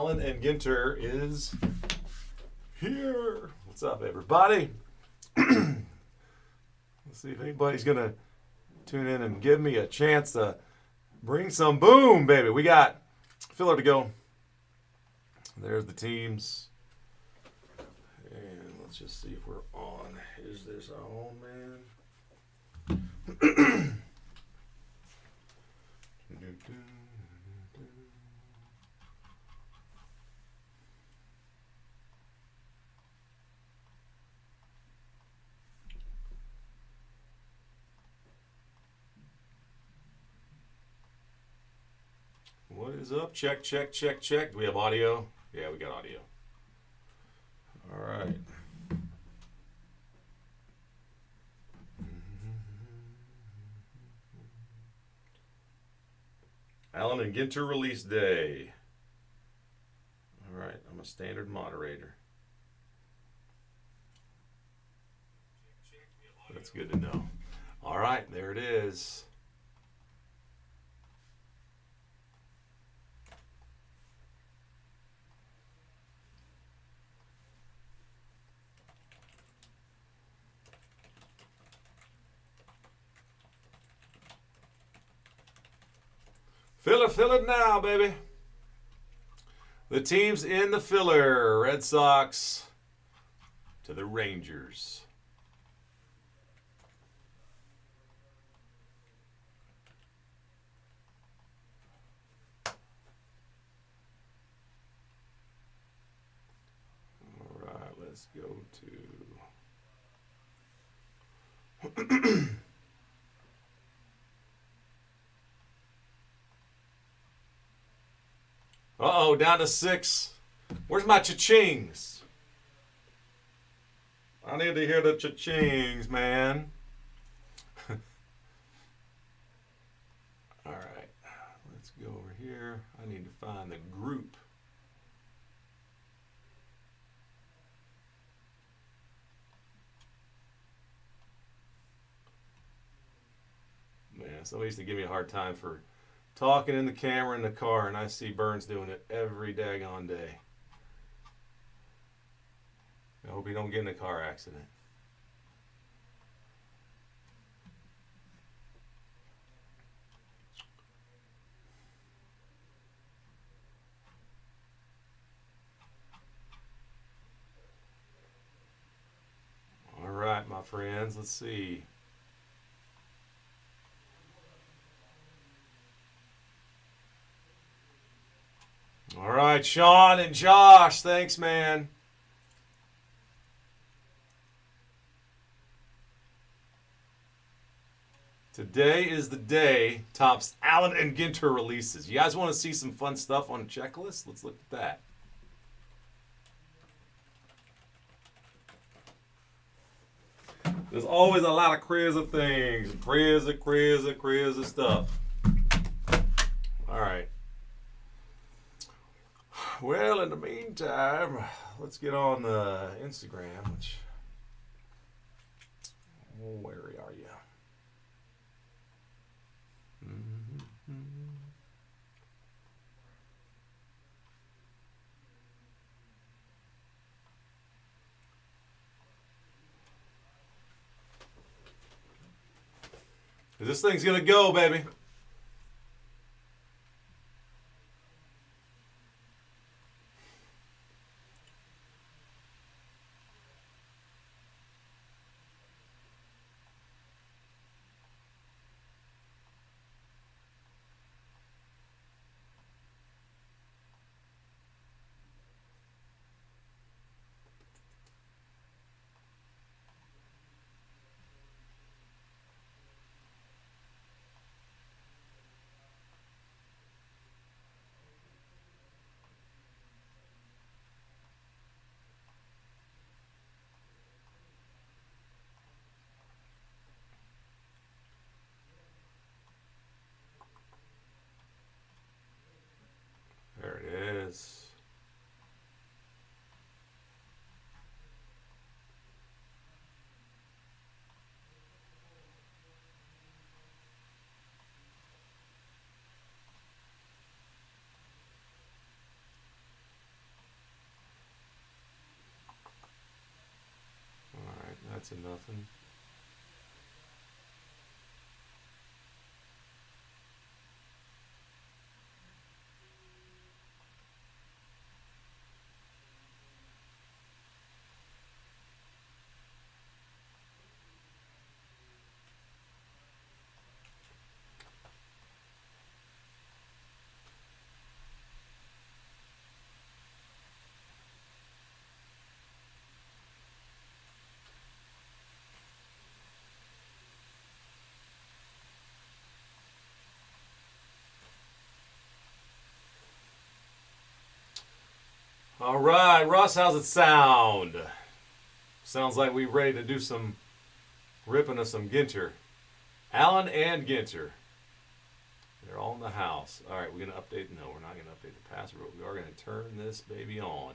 Alan and Ginter is here. What's up, everybody? Let's see if anybody's going to tune in and give me a chance to bring some boom, baby. We got filler to go. There's the teams. And let's just see if we're on. Is this on, man? What is up? Check, check, check, check. Do we have audio? Yeah, we got audio. All right. Alan and Ginter release day. All right, I'm a standard moderator. That's good to know. All right, there it is. Fill it now, baby. The teams in the filler. Red Sox to the Rangers. All right, let's go to... Uh-oh, down to 6. Where's my cha-chings? I need to hear the cha-chings, man. All right, let's go over here. I need to find the group. Man, somebody used to give me a hard time for talking in the camera in the car, and I see Burns doing it every daggone day. I hope he don't get in a car accident. All right, my friends, let's see. All right, Sean and Josh, thanks, man. Today is the day Topps Alan and Ginter releases. You guys want to see some fun stuff on a checklist? Let's look at that. There's always a lot of crazy things. Crazy stuff. All right. Well, in the meantime, let's get on Instagram, which, where are you? This thing's going to go, baby. missing nothing. All right, Russ, how's it sound? Sounds like we ready to do some ripping of some Ginter. Alan and Ginter. They're all in the house. All right, we're going to update. No, we're not going to update the password, but we are going to turn this baby on.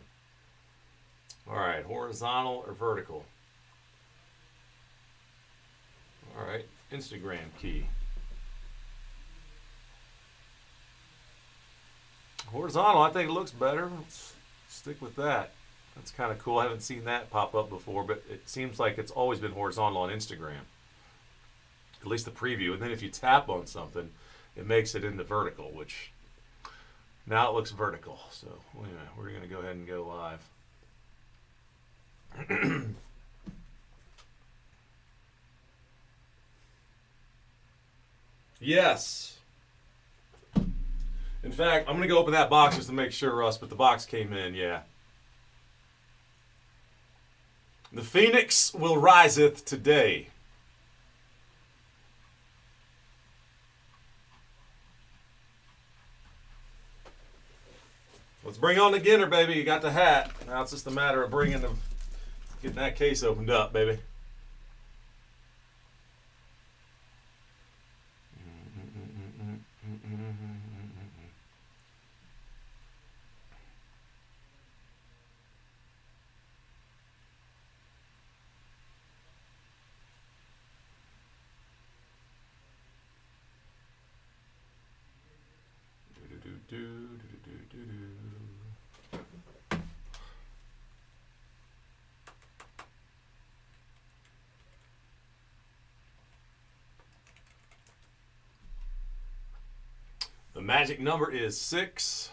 All right, horizontal or vertical? All right, Instagram key. Horizontal, I think it looks better. Let's stick with that. That's kind of cool. I haven't seen that pop up before, but it seems like it's always been horizontal on Instagram. At least the preview. And then if you tap on something, it makes it into vertical, which now it looks vertical. So anyway, we're going to go ahead and go live. Yes. In fact, I'm going to go open that box just to make sure, Russ, but the box came in, yeah. The Phoenix will riseth today. Let's bring on the Ginter, baby. You got the hat. Now it's just a matter of getting that case opened up, baby. The magic number is 6.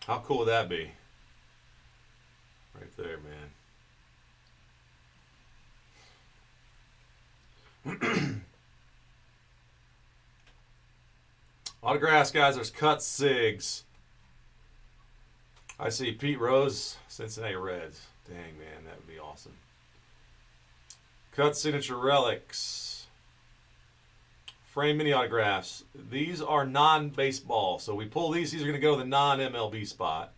How cool would that be? Right there, man. Autographs, guys. There's cut Sigs. I see Pete Rose, Cincinnati Reds. Dang, man, that would be awesome. Cut signature relics. Frame mini autographs. These are non-baseball. So we pull these. These are going to go to the non-MLB spot.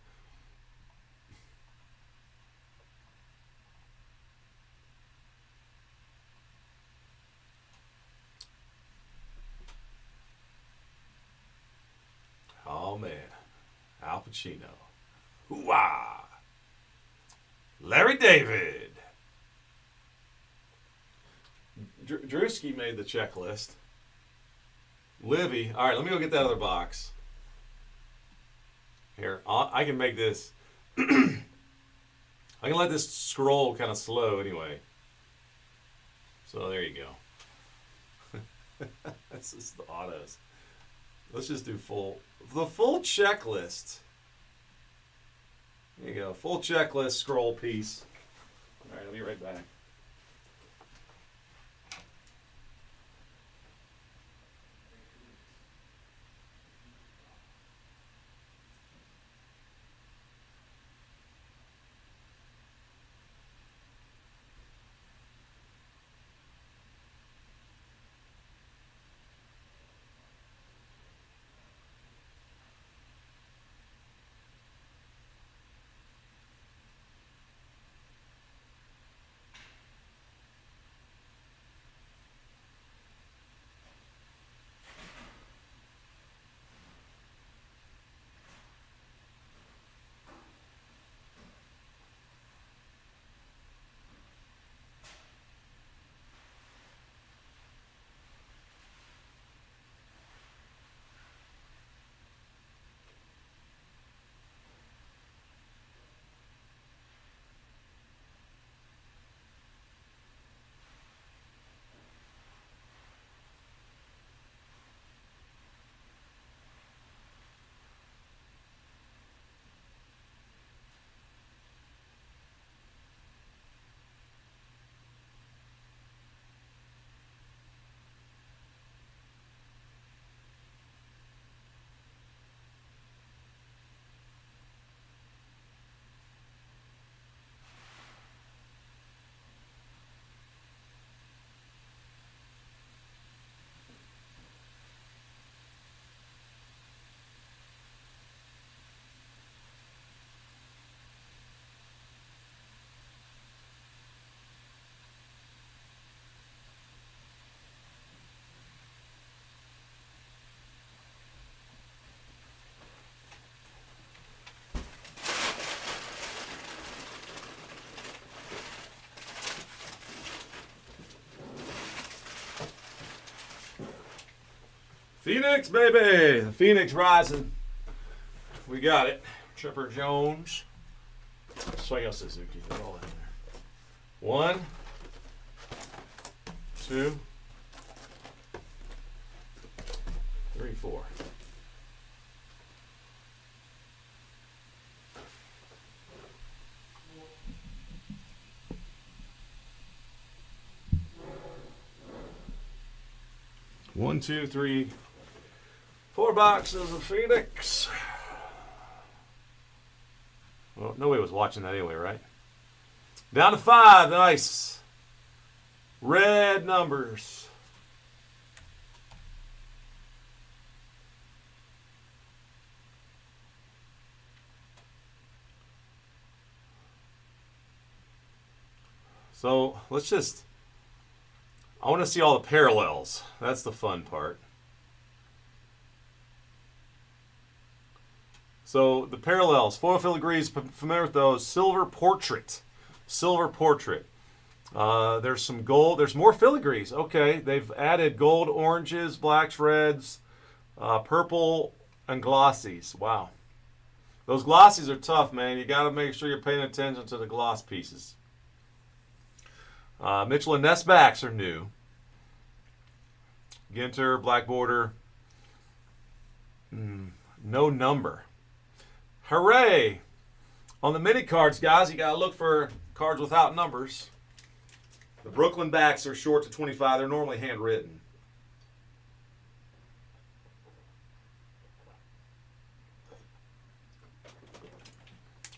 Oh, man. Al Pacino. Hoo-wah. Larry David. Drewski made the checklist. Livy. All right, let me go get that other box. Here, I can make this. I can let this scroll kind of slow anyway. So there you go. This is the autos. Let's just do the full checklist. There you go. Full checklist scroll piece. All right, I'll be right back. Phoenix, baby. The Phoenix rising. We got it. Chipper Jones. Swing out Suzuki. They're all in there. 1, 2, 3, 4. One, 2, 3, 4 boxes of Phoenix. Well, nobody was watching that anyway, right? Down to 5. Nice. Red numbers. So let's just, I want to see all the parallels. That's the fun part. So the parallels, foil filigrees, familiar with those. Silver portrait. Silver portrait. There's some gold. There's more filigrees. Okay, they've added gold, oranges, blacks, reds, purple, and glossies. Wow. Those glossies are tough, man. You got to make sure you're paying attention to the gloss pieces. Mitchell and Ness backs are new. Ginter, black border. No number. Hooray! On the mini cards, guys, you got to look for cards without numbers. The Brooklyn backs are short to 25. They're normally handwritten.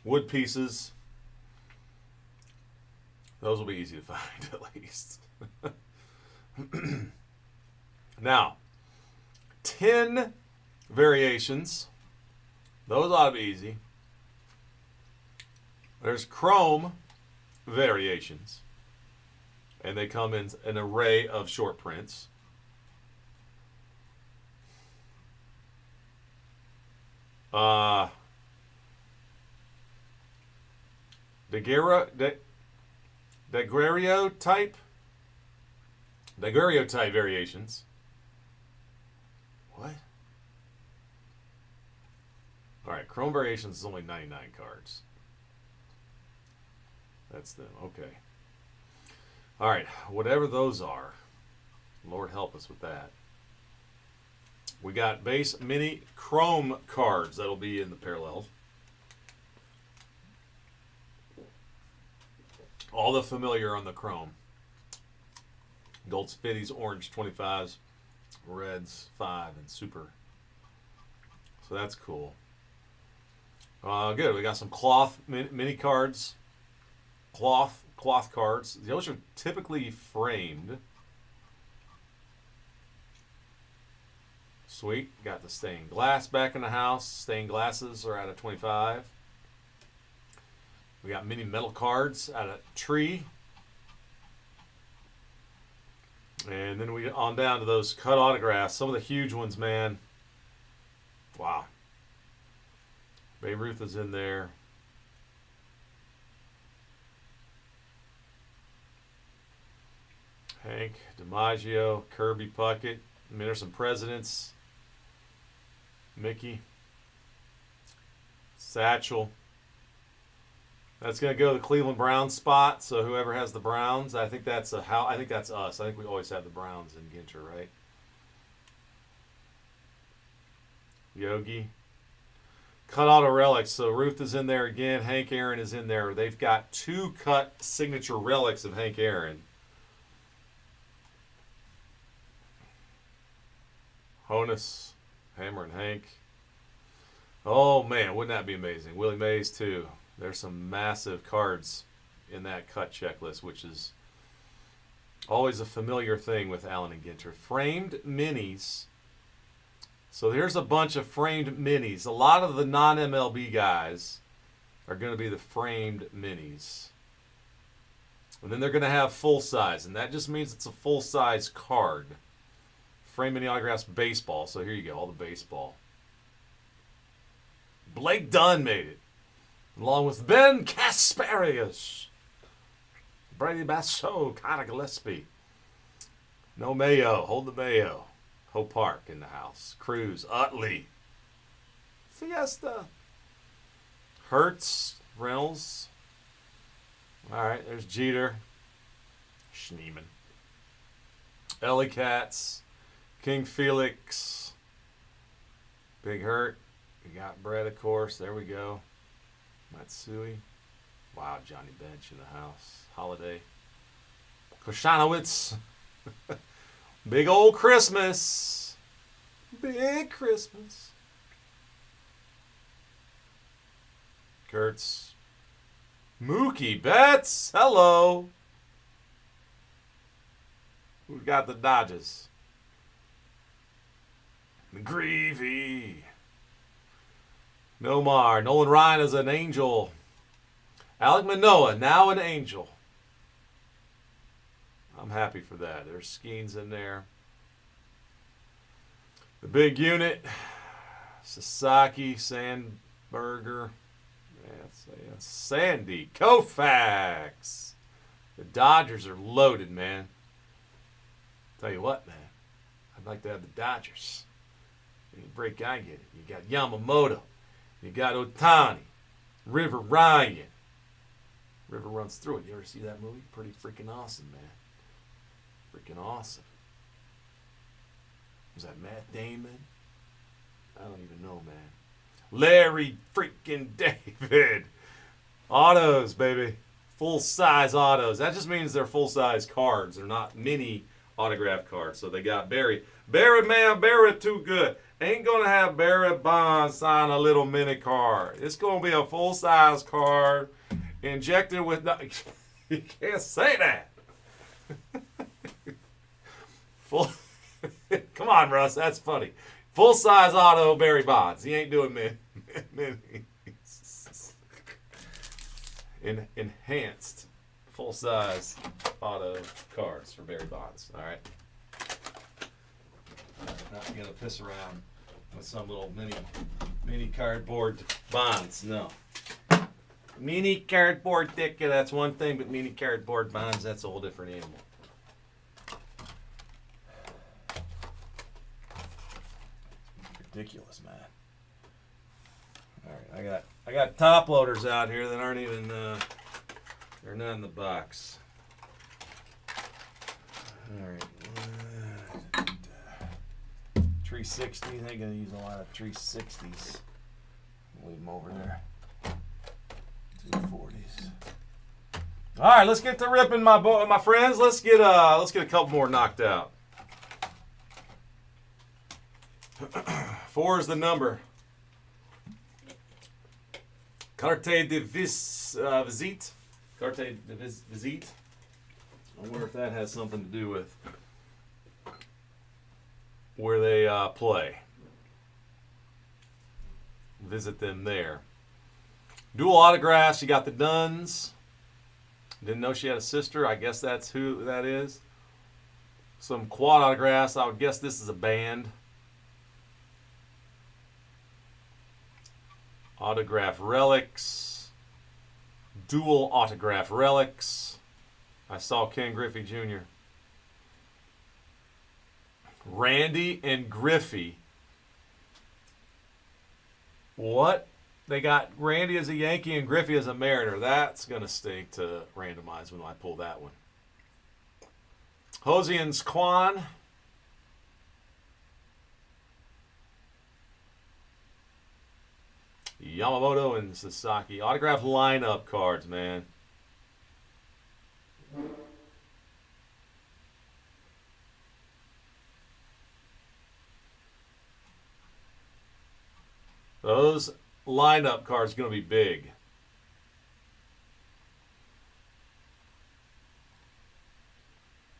Wood pieces. Those will be easy to find, at least. Now, 10 variations. Those ought to be easy. There's chrome variations. And they come in an array of short prints. Daguerreotype variations. What? All right, chrome variations is only 99 cards. That's them. Okay. All right, whatever those are, Lord help us with that. We got base mini chrome cards that'll be in the parallels. All the familiar on the chrome. Gold Spitties, orange 25s, reds 5, and super. So that's cool. Good. We got some cloth mini cards. Cloth cards. Those are typically framed. Sweet. Got the stained glass back in the house. Stained glasses are at a 25. We got mini metal cards at a tree. And then we on down to those cut autographs. Some of the huge ones, man. Wow. Babe Ruth is in there. Hank, DiMaggio, Kirby Puckett. I mean, there's some presidents. Mickey. Satchel. That's going to go to the Cleveland Browns spot. So whoever has the Browns, I think that's us. I think we always have the Browns in Ginter, right? Yogi. Cut auto relics. So Ruth is in there again. Hank Aaron is in there. They've got 2 cut signature relics of Hank Aaron. Honus, Hammer and Hank. Oh man, wouldn't that be amazing? Willie Mays too. There's some massive cards in that cut checklist, which is always a familiar thing with Allen and Ginter. Framed minis. So here's a bunch of framed minis. A lot of the non-MLB guys are going to be the framed minis. And then they're going to have full size, and that just means it's a full size card. Frame mini autographs baseball. So here you go, all the baseball. Blake Dunn made it. Along with Ben Kasparius. Brady Basso, Connor Gillespie. No Mayo. Hold the Mayo. Hope Park in the house. Cruz, Utley. Fiesta. Hertz, Reynolds. All right, there's Jeter. Schneeman. Ellie Katz. King Felix. Big Hurt. We got Brett, of course. There we go. Matsui. Wow, Johnny Bench in the house. Holiday. Koshanowitz. Big old Christmas. Big Christmas. Kurtz. Mookie Betts. Hello. Who's got the Dodgers? McGreevy. Nomar. Nolan Ryan is an angel. Alec Manoah, now an angel. I'm happy for that. There's Skeens in there. The big unit. Sasaki, Sandberger. Sandy. Koufax. The Dodgers are loaded, man. Tell you what, man. I'd like to have the Dodgers. Any break I get it. You got Yamamoto. You got Otani. River Ryan. River runs through it. You ever see that movie? Pretty freaking awesome, man. Freaking awesome. Was that Matt Damon? I don't even know, man. Larry freaking David. Autos, baby. Full-size autos. That just means they're full-size cards. They're not mini autograph cards. So they got Barry. Barry, man, Barry too good. Ain't going to have Barry Bonds sign a little mini card. It's going to be a full-size card injected with... No, you can't say that. Full. Come on, Russ. That's funny. Full-size auto Barry Bonds. He ain't doing minis. Enhanced full-size auto cards for Barry Bonds. All right. Not gonna piss around with some little mini cardboard bonds. No. Mini cardboard ticket, that's one thing, but mini cardboard bonds, that's a whole different animal. Ridiculous, man. All right, I got top loaders out here that aren't even they're not in the box. All right. 360. They're gonna use a lot of 360s. Leave them over there. 240s. All right, let's get to ripping, my friends. Let's get a couple more knocked out. 4 is the number. Carte de visite. Carte de visite. I wonder if that has something to do with where they play. Visit them there. Dual autographs. You got the Duns. Didn't know she had a sister. I guess that's who that is. Some quad autographs. I would guess this is a band. Autograph relics. Dual autograph relics. I saw Ken Griffey Jr. Randy and Griffey. What? They got Randy as a Yankee and Griffey as a Mariner. That's going to stink to randomize when I pull that one. Hosian's Kwan. Yamamoto and Sasaki. Autograph lineup cards, man. Those lineup cards are going to be big.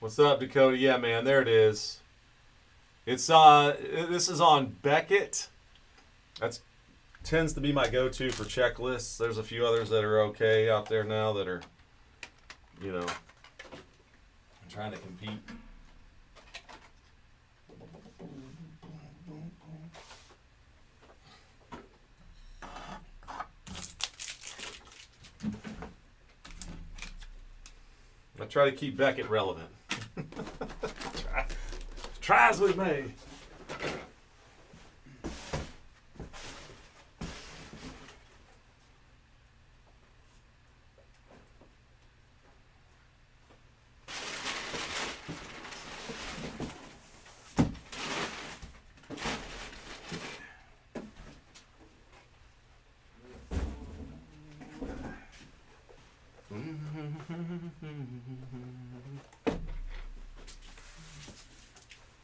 What's up, Dakota? Yeah, man, there it is. It's this is on Beckett. That's tends to be my go-to for checklists. There's a few others that are okay out there now that are, you know, trying to compete. I try to keep Beckett relevant. Try as we may.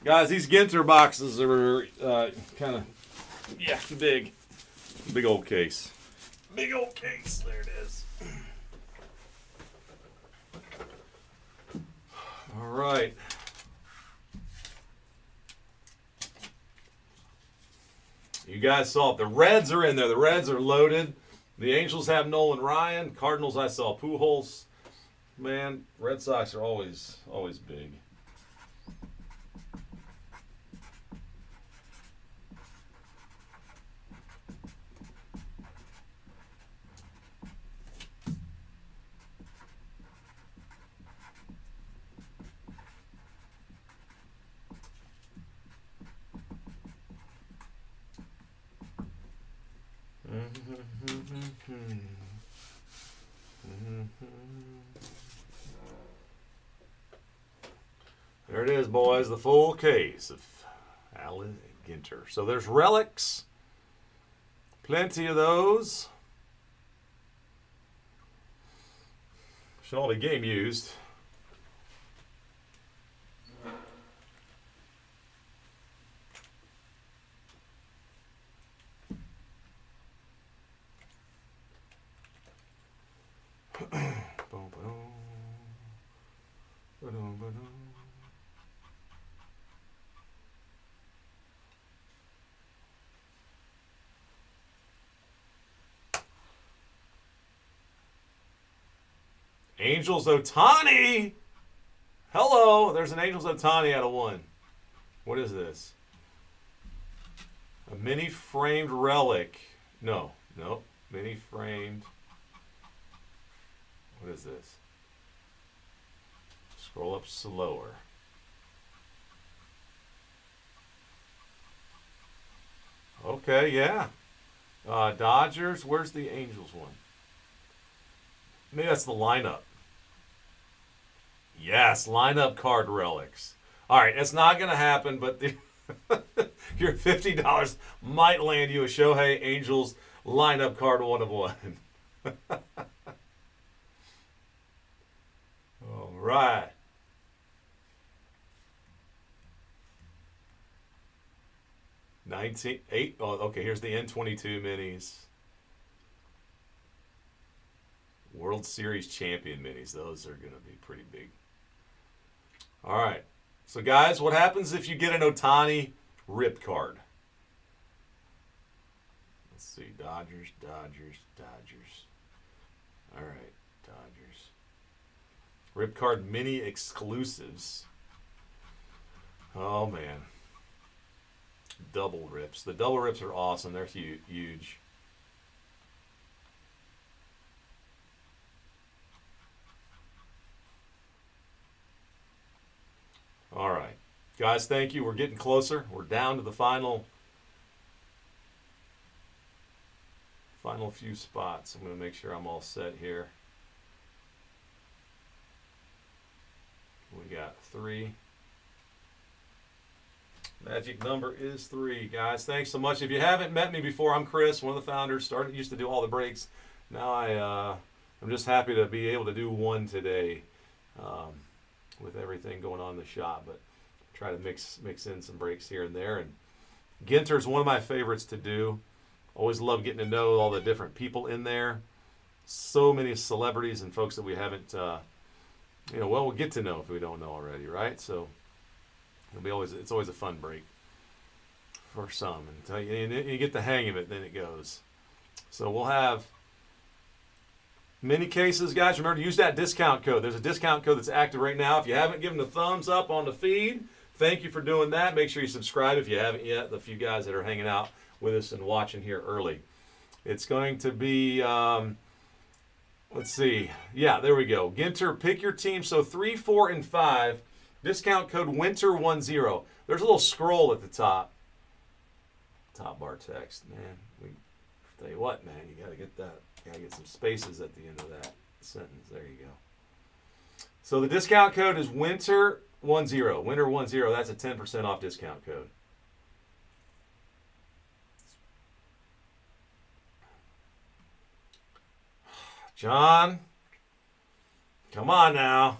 Guys, these Ginter boxes are kind of, yeah, big. Big old case. Big old case. There it is. All right. You guys saw it. The Reds are in there. The Reds are loaded. The Angels have Nolan Ryan. Cardinals, I saw Pujols. Man, Red Sox are always big. There it is, boys. The full case of Allen Ginter. So there's relics. Plenty of those. Should all be game used. Angels Ohtani. Hello, there's an Angels Ohtani out of 1. What is this? A mini framed relic. No. Mini framed. What is this? Scroll up slower. Okay, yeah. Dodgers. Where's the Angels one? Maybe that's the lineup. Yes, lineup card relics. All right, it's not going to happen, but your $50 might land you a Shohei Angels lineup card 1 of 1. All right. Okay, here's the N22 minis. World Series champion minis. Those are going to be pretty big. All right. So, guys, what happens if you get an Ohtani rip card? Let's see. Dodgers. All right. Dodgers. Rip card mini exclusives. Oh, man. Double rips. The double rips are awesome. They're huge. All right. Guys, thank you. We're getting closer. We're down to the final few spots. I'm going to make sure I'm all set here. We got 3. Magic number is 3, guys. Thanks so much. If you haven't met me before, I'm Chris, one of the founders. Used to do all the breaks. Now I'm just happy to be able to do one today. With everything going on in the shop, but try to mix in some breaks here and there. And Ginter's one of my favorites to do. Always love getting to know all the different people in there. So many celebrities and folks that we haven't, we'll get to know if we don't know already, right? So it's always a fun break for some, and you get the hang of it, then it goes. So we'll have many cases, guys. Remember to use that discount code. There's a discount code that's active right now. If you haven't given a thumbs up on the feed, thank you for doing that. Make sure you subscribe if you haven't yet. The few guys that are hanging out with us and watching here early. It's going to be, let's see. Yeah, there we go. Ginter, pick your team. So 3, 4, and 5. Discount code WINTER10. There's a little scroll at the top. Top bar text. Man, tell you what, man, you got to get that. Gotta get some spaces at the end of that sentence. There you go. So the discount code is WINTER10. WINTER10. That's a 10% off discount code. John, come on now.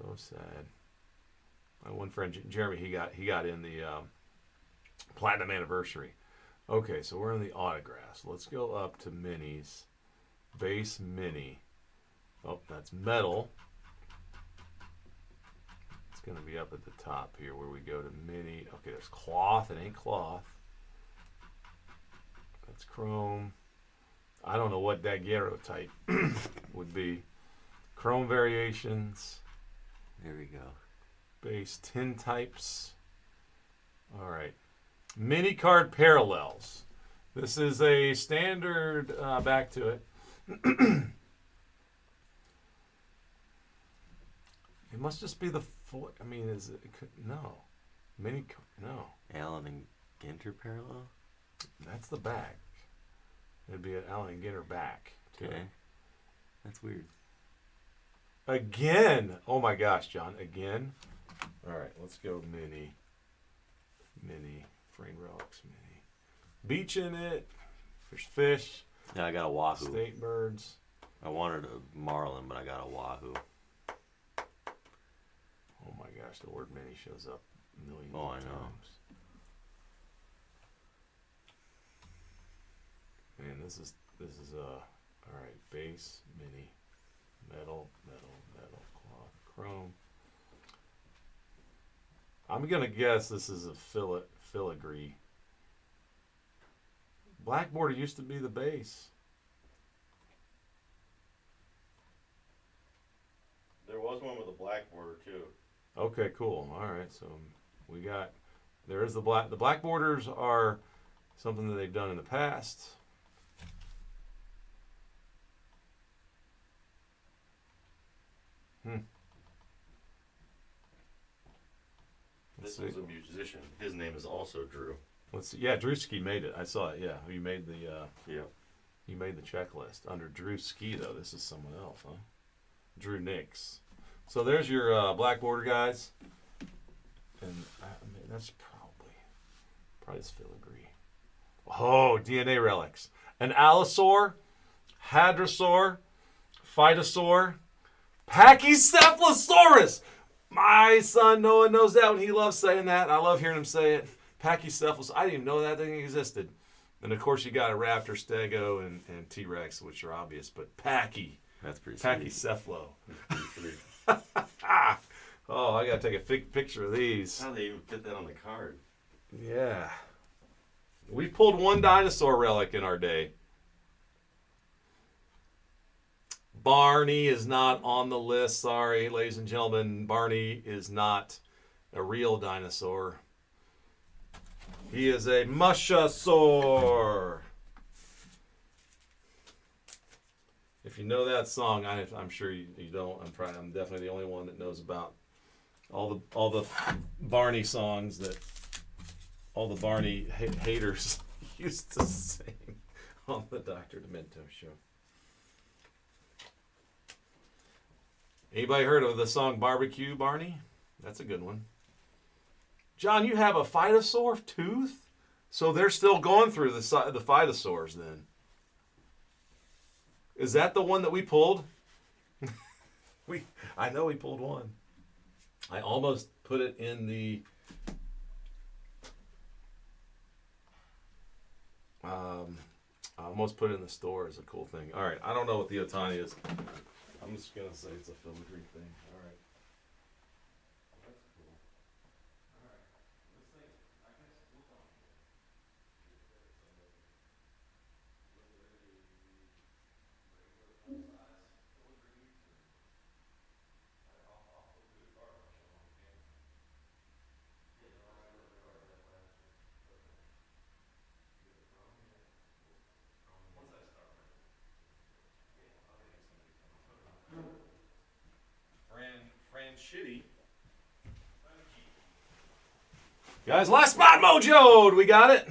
So sad. My one friend Jeremy, he got in the platinum anniversary. Okay, so we're in the autographs. Let's go up to minis. Base mini. Oh, that's metal. It's going to be up at the top here where we go to mini. Okay, there's cloth. It ain't cloth. That's chrome. I don't know what daguerreotype would be. Chrome variations. There we go. Base tin types. All right. Mini card parallels. This is a standard, back to it. It must just be the four. I mean, is it? No. No. Allen and Ginter parallel? That's the back. It'd be an Allen and Ginter back. Too. Okay. That's weird. Again. Oh my gosh, John. Again. All right. Let's go mini. Frame relics mini. Beach in it. Fish. Yeah, I got a Wahoo. State birds. I wanted a Marlin, but I got a Wahoo. Oh my gosh, the word mini shows up millions Oh, of I know. times. Man, this is all right, base, mini, metal, cloth, chrome. I'm gonna guess this is a filigree. Black border used to be the base. There was one with a black border too. Okay, cool. All right, so we got there is the black. The black borders are something that they've done in the past. This was a musician. His name is also Drew. Let's see. Yeah, Drewski made it. I saw it. Yeah, you made the Yeah. you made the checklist under Drew Ski though. This is someone else, huh? Drew Nix. So there's your black border guys, and I mean, that's probably it's filigree. Oh, DNA relics. An allosaur, hadrosaur, phytosaur, Pachycephalosaurus. My son Noah knows that one. He loves saying that. I love hearing him say it. Pachycephalosaurus. I didn't even know that thing existed. And of course, you got a raptor, stego, and T-Rex, which are obvious. But That's pretty sweet. Pachycephalo. That's pretty sweet. Oh, I gotta take a picture of these. How they even fit that on the card? Yeah. We pulled one dinosaur relic in our day. Barney is not on the list. Sorry, ladies and gentlemen. Barney is not a real dinosaur. He is a mushasaur. If you know that song, I'm sure you don't. I'm definitely the only one that knows about all the Barney songs that all the Barney haters used to sing on the Dr. Demento show. Anybody heard of the song Barbecue Barney? That's a good one. John, you have a phytosaur tooth? So they're still going through the phytosaurs then. Is that the one that we pulled? I know we pulled one. I almost put it in the I almost put it in the store as a cool thing. All right, I don't know what the Otani is. I'm just gonna say it's a filigree thing. All right. That's cool. All right. This thing, I guess we'll talk here. Fran Shitty. Guys, last spot mojo! We got it.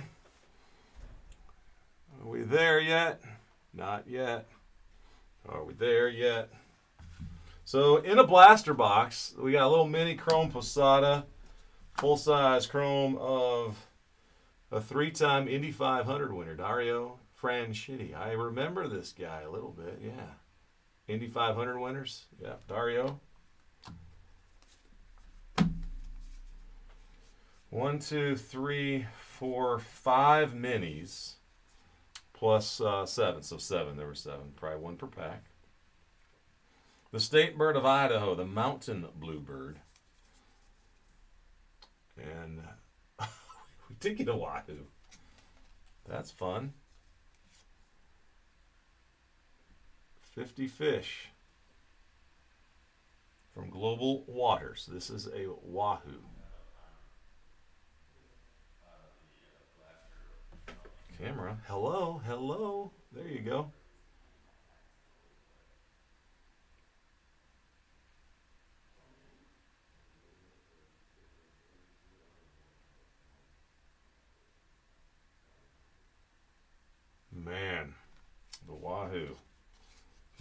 Are we there yet? Not yet. Are we there yet? So in a blaster box, we got a little mini chrome Posada, full size chrome of a 3-time Indy 500 winner, Dario Franchitti. I remember this guy a little bit, yeah. Indy 500 winners, yeah, Dario. 1, 2, 3, 4, 5 minis plus 7. So 7. There were 7. Probably 1 per pack. The state bird of Idaho, the mountain bluebird. And we did get a wahoo. That's fun. 50 fish from Global Waters. This is a wahoo. Camera. Hello, hello. There you go. Man, the wahoo.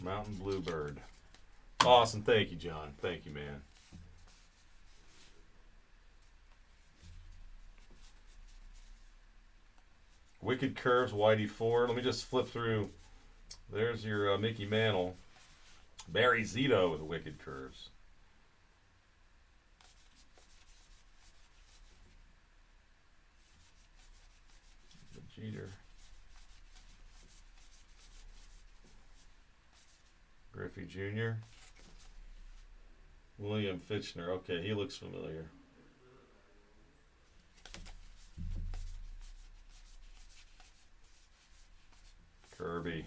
Mountain bluebird. Awesome. Thank you, John. Thank you, man. Wicked Curves, Whitey Ford. Let me just flip through. There's your Mickey Mantle. Barry Zito with the Wicked Curves. The Jeter. Griffey Jr. William Fitchner. Okay, he looks familiar. Kirby.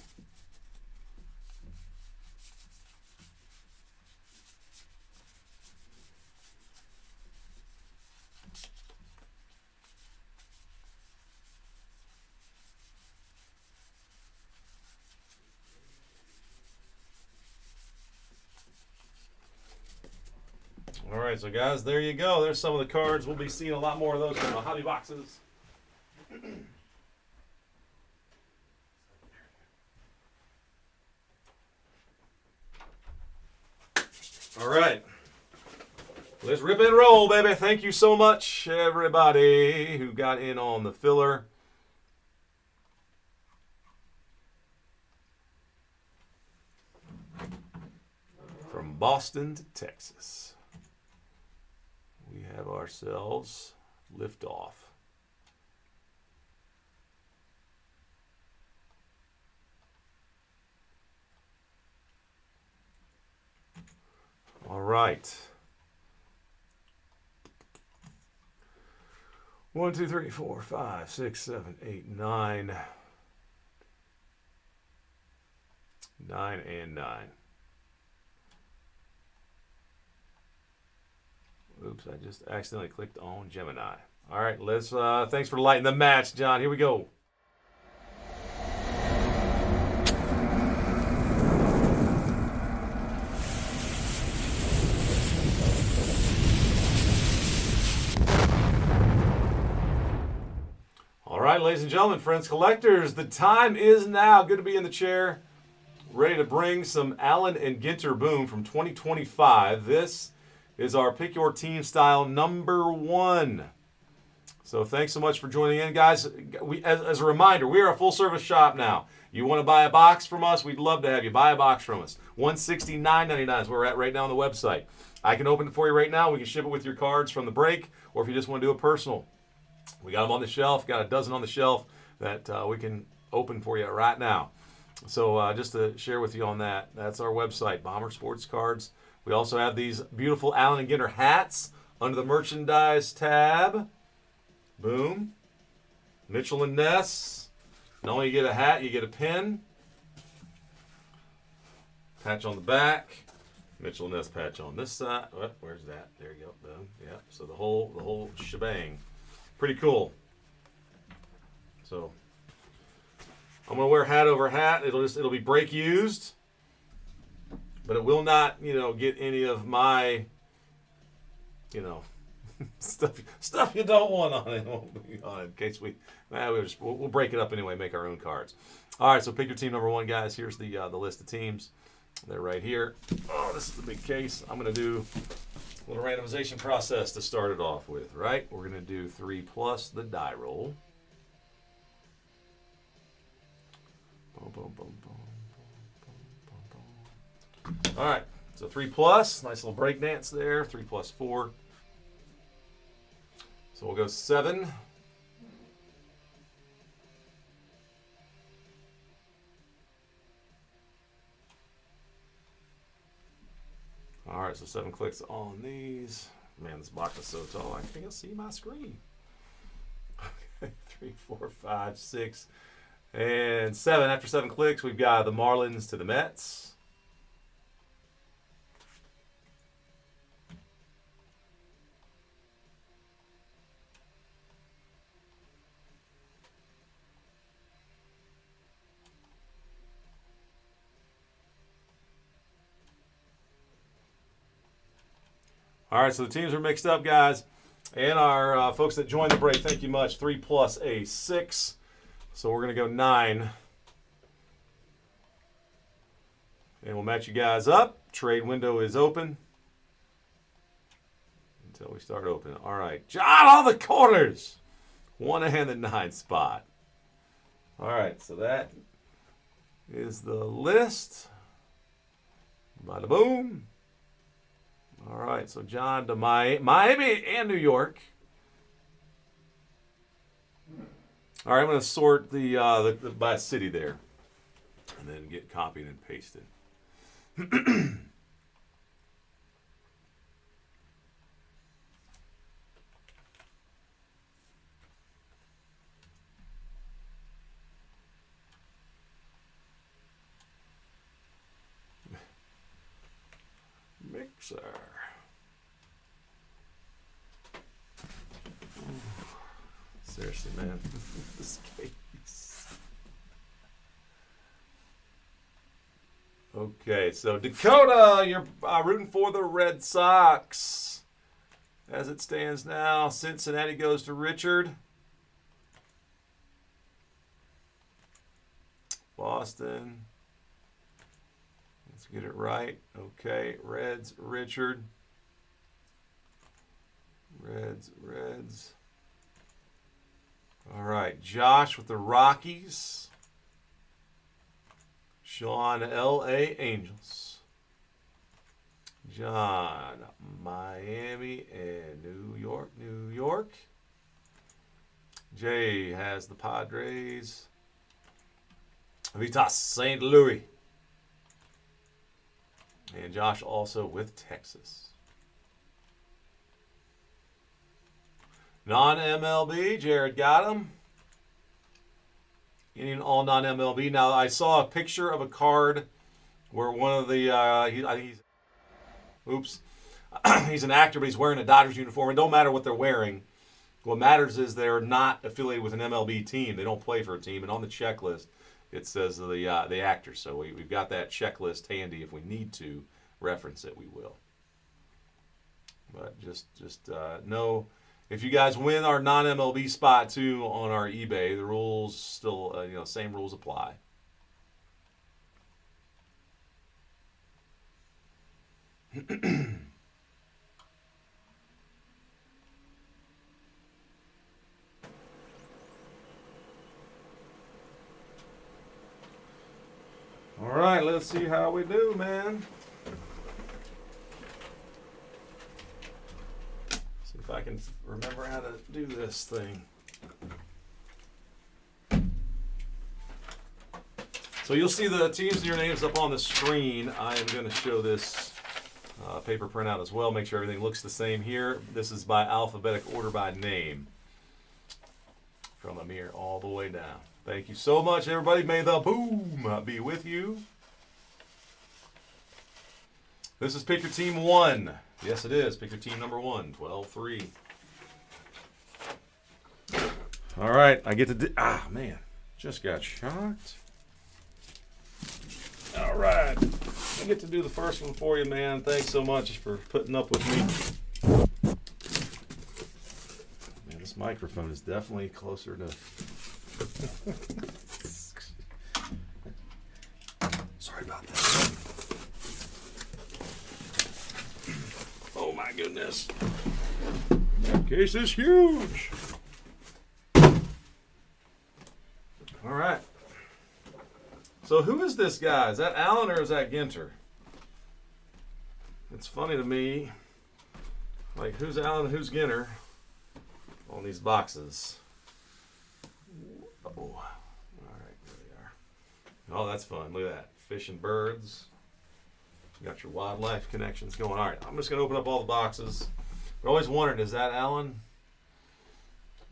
All right, so guys, there you go. There's some of the cards. We'll be seeing a lot more of those from the hobby boxes. All right. Let's rip and roll, baby. Thank you so much, everybody who got in on the filler. From Boston to Texas, we have ourselves liftoff. All right. 1, 2, 3, 4, 5, 6, 7, 8, 9. 9 and 9. Oops, I just accidentally clicked on Gemini. All right, let's. Thanks for lighting the match, John. Here we go. All right, ladies and gentlemen, friends, collectors, the time is now. Good to be in the chair, ready to bring some Allen and Ginter Boom from 2025. This is our Pick Your Team style number 1. So thanks so much for joining in, guys. As a reminder, we are a full-service shop now. You want to buy a box from us, we'd love to have you buy a box from us. $169.99 is where we're at right now on the website. I can open it for you right now. We can ship it with your cards from the break, or if you just want to do a personal. We got them on the shelf, got a dozen on the shelf that we can open for you right now. So just to share with you on that, that's our website, Bomber Sports Cards. We also have these beautiful Allen and Ginter hats under the merchandise tab. Boom. Mitchell and Ness. Not only you get a hat, you get a pin. Patch on the back. Mitchell and Ness patch on this side. Oh, where's that? There you go. Boom. Yeah. So the whole shebang. Pretty cool. So I'm gonna wear hat over hat. It'll be break used. But it will not, get any of my, stuff you don't want on it. Won't be on it in case we'll break it up anyway, make our own cards. All right, so pick your team number 1, guys. Here's the list of teams. They're right here. Oh, this is the big case. I'm gonna do a little randomization process to start it off with. Right, we're gonna do 3 plus the die roll. Boom, boom, boom, boom. All right, so 3 plus, nice little break dance there. 3 plus 4. So we'll go 7. All right, so 7 clicks on these. Man, this box is so tall, I can't see my screen. Okay, 3, 4, 5, 6, and 7. After 7 clicks, we've got the Marlins to the Mets. All right, so the teams are mixed up, guys. And our folks that joined the break, thank you much. 3 plus a 6. So we're going to go 9. And we'll match you guys up. Trade window is open until we start opening. All right, John on the corners. 1 and the 9 spot. All right, so that is the list. Bada boom. All right, so John to Miami and New York. All right, I'm going to sort the by city there, and then get copied and pasted. Mixer. Seriously, man, this case. Okay, so Dakota, you're rooting for the Red Sox. As it stands now, Cincinnati goes to Richard. Boston. Let's get it right. Okay, Reds, Richard. Reds. All right, Josh with the Rockies. Sean, L.A. Angels. John, Miami and New York. Jay has the Padres. Vitas, St. Louis. And Josh also with Texas. Non-MLB, Jared got him. Any all non-MLB. Now, I saw a picture of a card where one of the, he's an actor, but he's wearing a Dodgers uniform. It don't matter what they're wearing. What matters is they're not affiliated with an MLB team. They don't play for a team. And on the checklist, it says the actor. So we've got that checklist handy. If we need to reference it, we will. But just know, if you guys win our non-MLB spot too on our eBay, the rules still, same rules apply. All right, let's see how we do, man. See if I can remember how to do this thing. So you'll see the teams and your names up on the screen. I am going to show this paper printout as well. Make sure everything looks the same here. This is by alphabetic order by name. From Amir all the way down. Thank you so much, everybody. May the boom be with you. This is Pick Your Team 1. Yes, it is. Pick your team number 1. 12-3. All right. I get to man. Just got shocked. All right. I get to do the first one for you, man. Thanks so much for putting up with me. Man, this microphone is definitely closer to... Sorry about that. Oh my goodness. That case is huge. All right. So who is this guy? Is that Allen or is that Ginter? It's funny to me. Like, who's Allen, who's Ginter? on these boxes. Oh, all right, there they are. Oh, that's fun. Look at that. Fish and birds. You got your wildlife connections going. All right, I'm just going to open up all the boxes. But I always wondered, is that Allen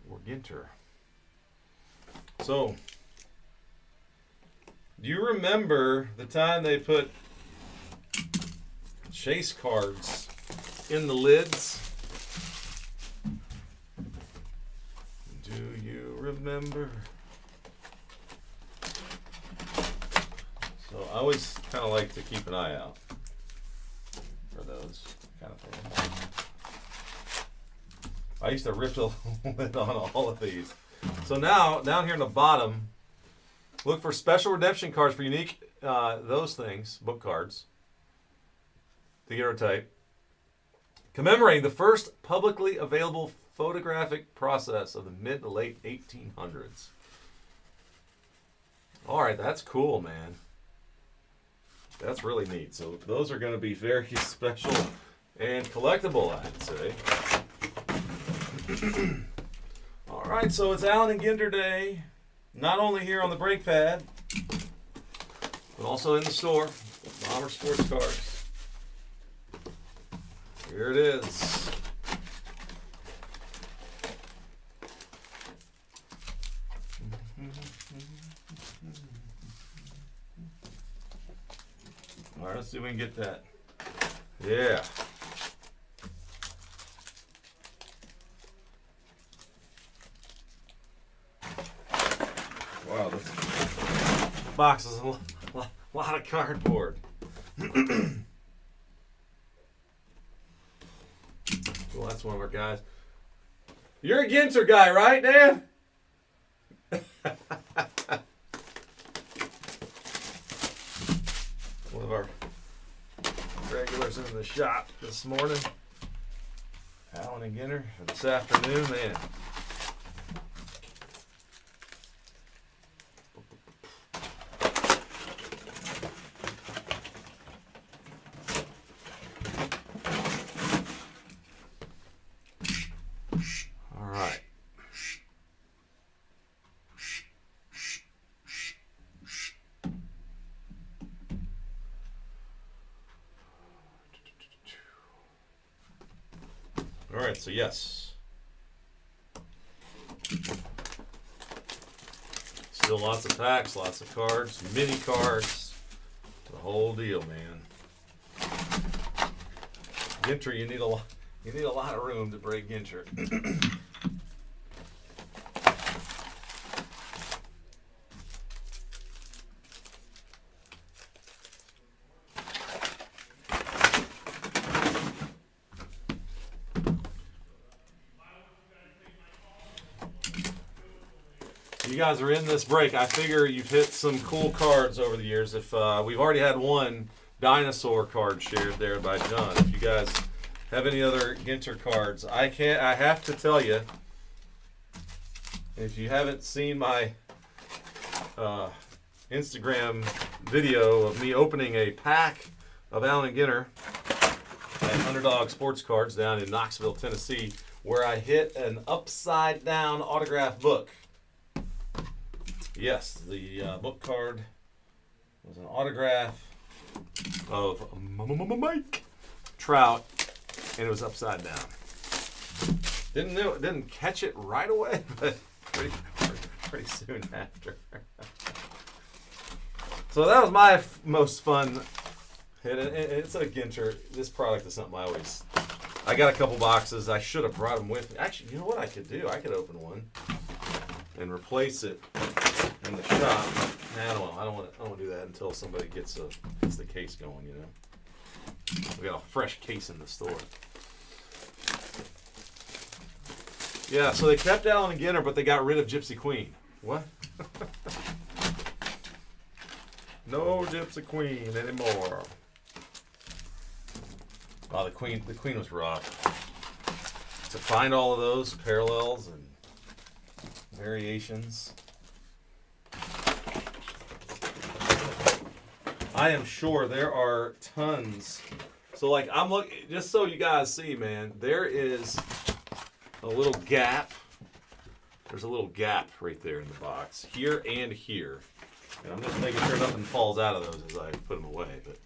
or Ginter? So, do you remember the time they put chase cards in the lids? Do you remember? So I always kind of like to keep an eye out for those kind of things. I used to rip the lid on all of these. So now, down here in the bottom, look for special redemption cards for unique, those things, book cards, daguerreotype, commemorating the first publicly available photographic process of the mid to late 1800s. All right, that's cool, man. That's really neat. So those are going to be very special and collectible, I'd say. All right, so it's Allen and Ginter Day, not only here on the brake pad, but also in the store, Bomber Sports Cards. Here it is. All right, let's see if we can get that. Yeah. Wow, this box is a lot of cardboard. Well, that's one of our guys. You're a Ginter guy, right, Dan? One of our regulars in the shop this morning. Allen and Ginter this afternoon, man. All right. All right, so yes. Still lots of packs, lots of cards, mini cards, the whole deal, man. Ginter, you need a lot of room to break Ginter. You guys are in this break. I figure you've hit some cool cards over the years. If we've already had one dinosaur card shared there by John. If you guys have any other Ginter cards, I have to tell you, if you haven't seen my Instagram video of me opening a pack of Allen Ginter at Underdog Sports Cards down in Knoxville, Tennessee, where I hit an upside down autograph book. Yes, the book card was an autograph of Mike Trout, and it was upside down. Didn't catch it right away, but pretty soon after. So that was my most fun hit. It's a Ginter. This product is something I got a couple boxes. I should have brought them with me. Actually, you know what I could do? I could open one and replace it in the shop. Nah, I don't want to do that until somebody gets the case going, you know. We got a fresh case in the store. Yeah, so they kept Allen and Ginter, but they got rid of Gypsy Queen. What? No Gypsy Queen anymore. Oh, the Queen was rough. To find all of those parallels and variations. I am sure there are tons. So like I'm looking, just so you guys see, man, there is a little gap there's a little gap right there in the box, here and here. And I'm just making sure nothing falls out of those as I put them away. But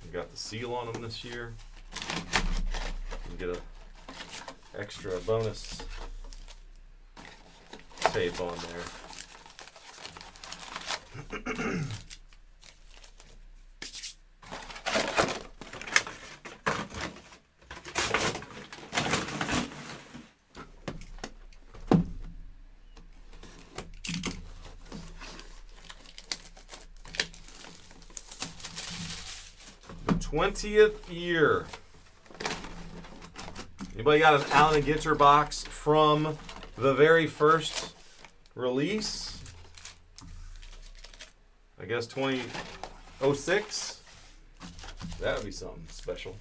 we got the seal on them this year. You get a extra bonus tape on there. The 20th year. Anybody got an Allen & Ginter box from the very first release? I guess 2006? That would be something special.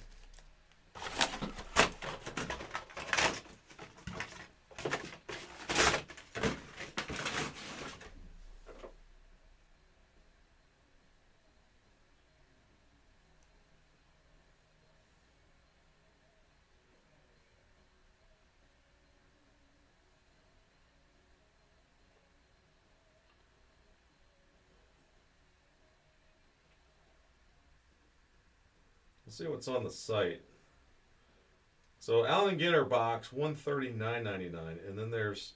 Let's see what's on the site. So Allen & Ginter box, $139.99, and then there's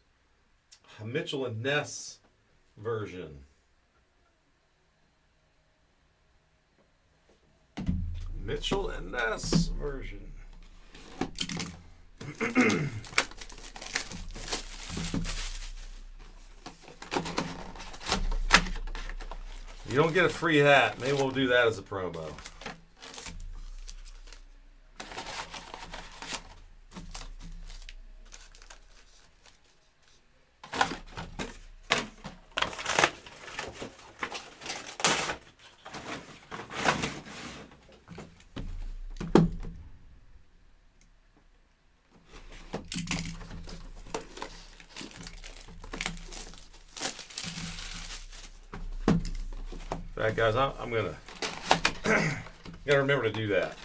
a Mitchell and Ness version. Mitchell and Ness version. You don't get a free hat. Maybe we'll do that as a promo. All right, guys, I'm gonna gotta remember to do that.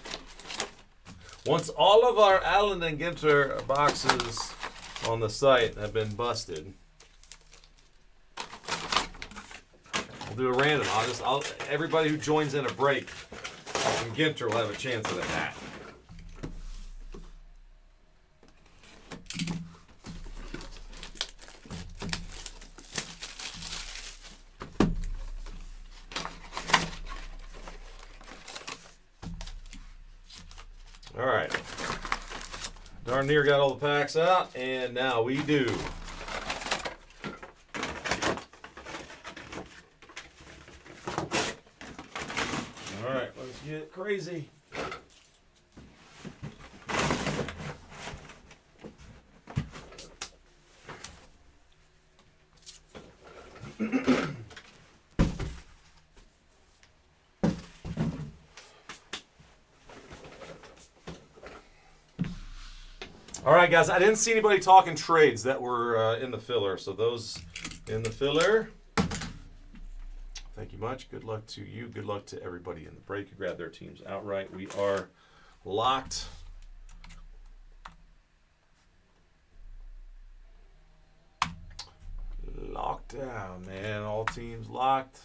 Once all of our Allen & Ginter boxes on the site have been busted, we'll do a random. Everybody who joins in a break from Ginter will have a chance at a hat. All right, darn near got all the packs out, and now we do. All right, let's get crazy. All right, guys, I didn't see anybody talking trades that were in the filler, so those in the filler, thank you much. Good luck to you. Good luck to everybody in the break who grabbed their teams outright. We are locked. Locked down, man. All teams locked.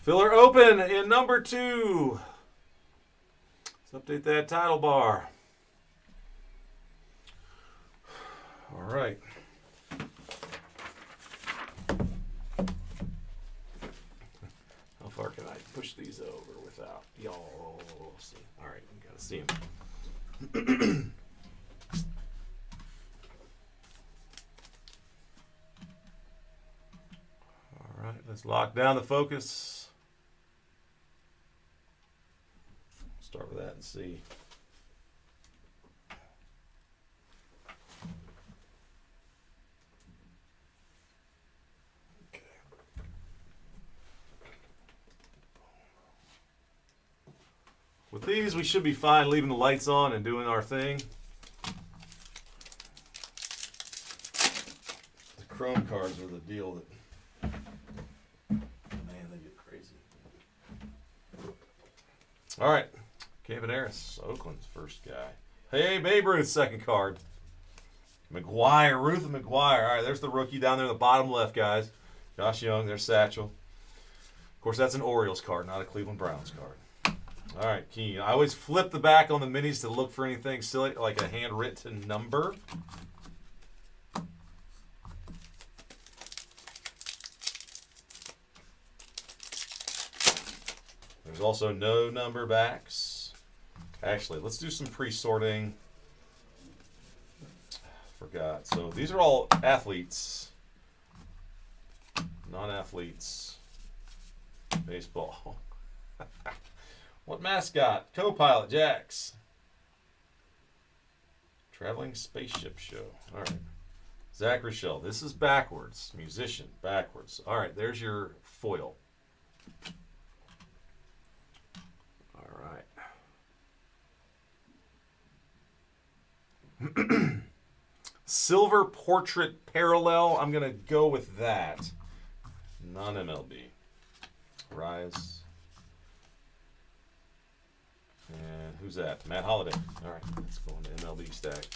Filler open in number 2. Let's update that title bar. All right. How far can I push these over without y'all? See. All right, we gotta see them. All right, let's lock down the focus. Start with that and see. Okay. With these, we should be fine leaving the lights on and doing our thing. The Chrome cards are the deal that, man, they get crazy. All right, Cavaneris, Oakland's first guy. Hey, Babe Ruth, second card. McGuire, Ruth McGuire. All right, there's the rookie down there in the bottom left, guys. Josh Young, there's Satchel. Of course, that's an Orioles card, not a Cleveland Browns card. All right, Keen. I always flip the back on the minis to look for anything silly, like a handwritten number. There's also no number backs. Actually, let's do some pre-sorting. Forgot. So these are all athletes, non-athletes. Baseball. What mascot? Co-pilot Jax. Traveling spaceship show. All right. Zach Rochelle. This is backwards. Musician. Backwards. All right. There's your foil. All right. Silver portrait parallel. I'm going to go with that. Non-MLB. Rise. And who's that? Matt Holliday. All right, let's go into MLB stack.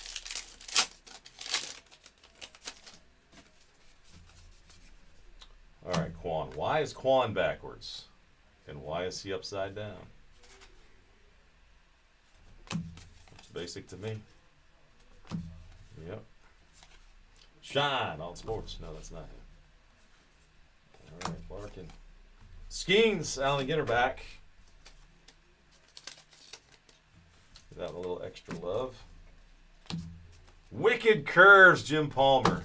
All right, Quan. Why is Quan backwards? And why is he upside down? It's basic to me. Yep. Shine on sports. No, that's not him. All right, Larkin. Skeens, Alan Ginter back. Without a little extra love. Wicked Curves, Jim Palmer.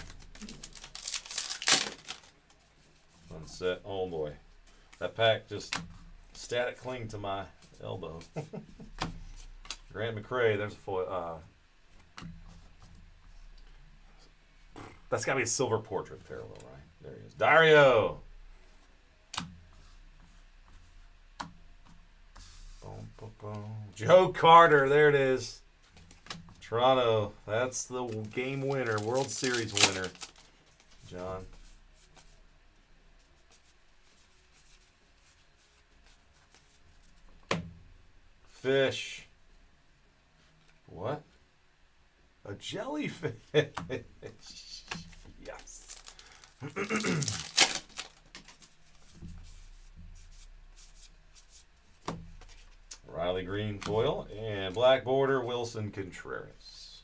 Unset. Oh boy. That pack just static cling to my elbow. Grant McCray, there's a foil. That's got to be a silver portrait parallel, right? There he is. Dario. Boom, boom, boom. Joe Carter, there it is. Toronto, that's the game winner, World Series winner. John. Fish. What? A jellyfish. Yes. Riley Green foil and black border Wilson Contreras.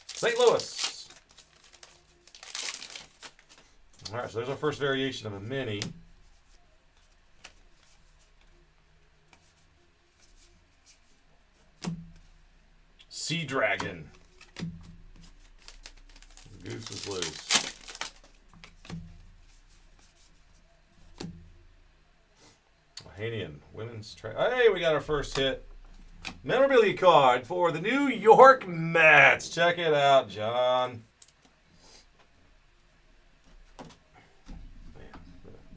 St. Louis. All right, so there's our first variation of a mini. Sea Dragon. Goose is loose. Ohanian women's track. Hey, we got our first hit. Memorabilia card for the New York Mets. Check it out, John. Man,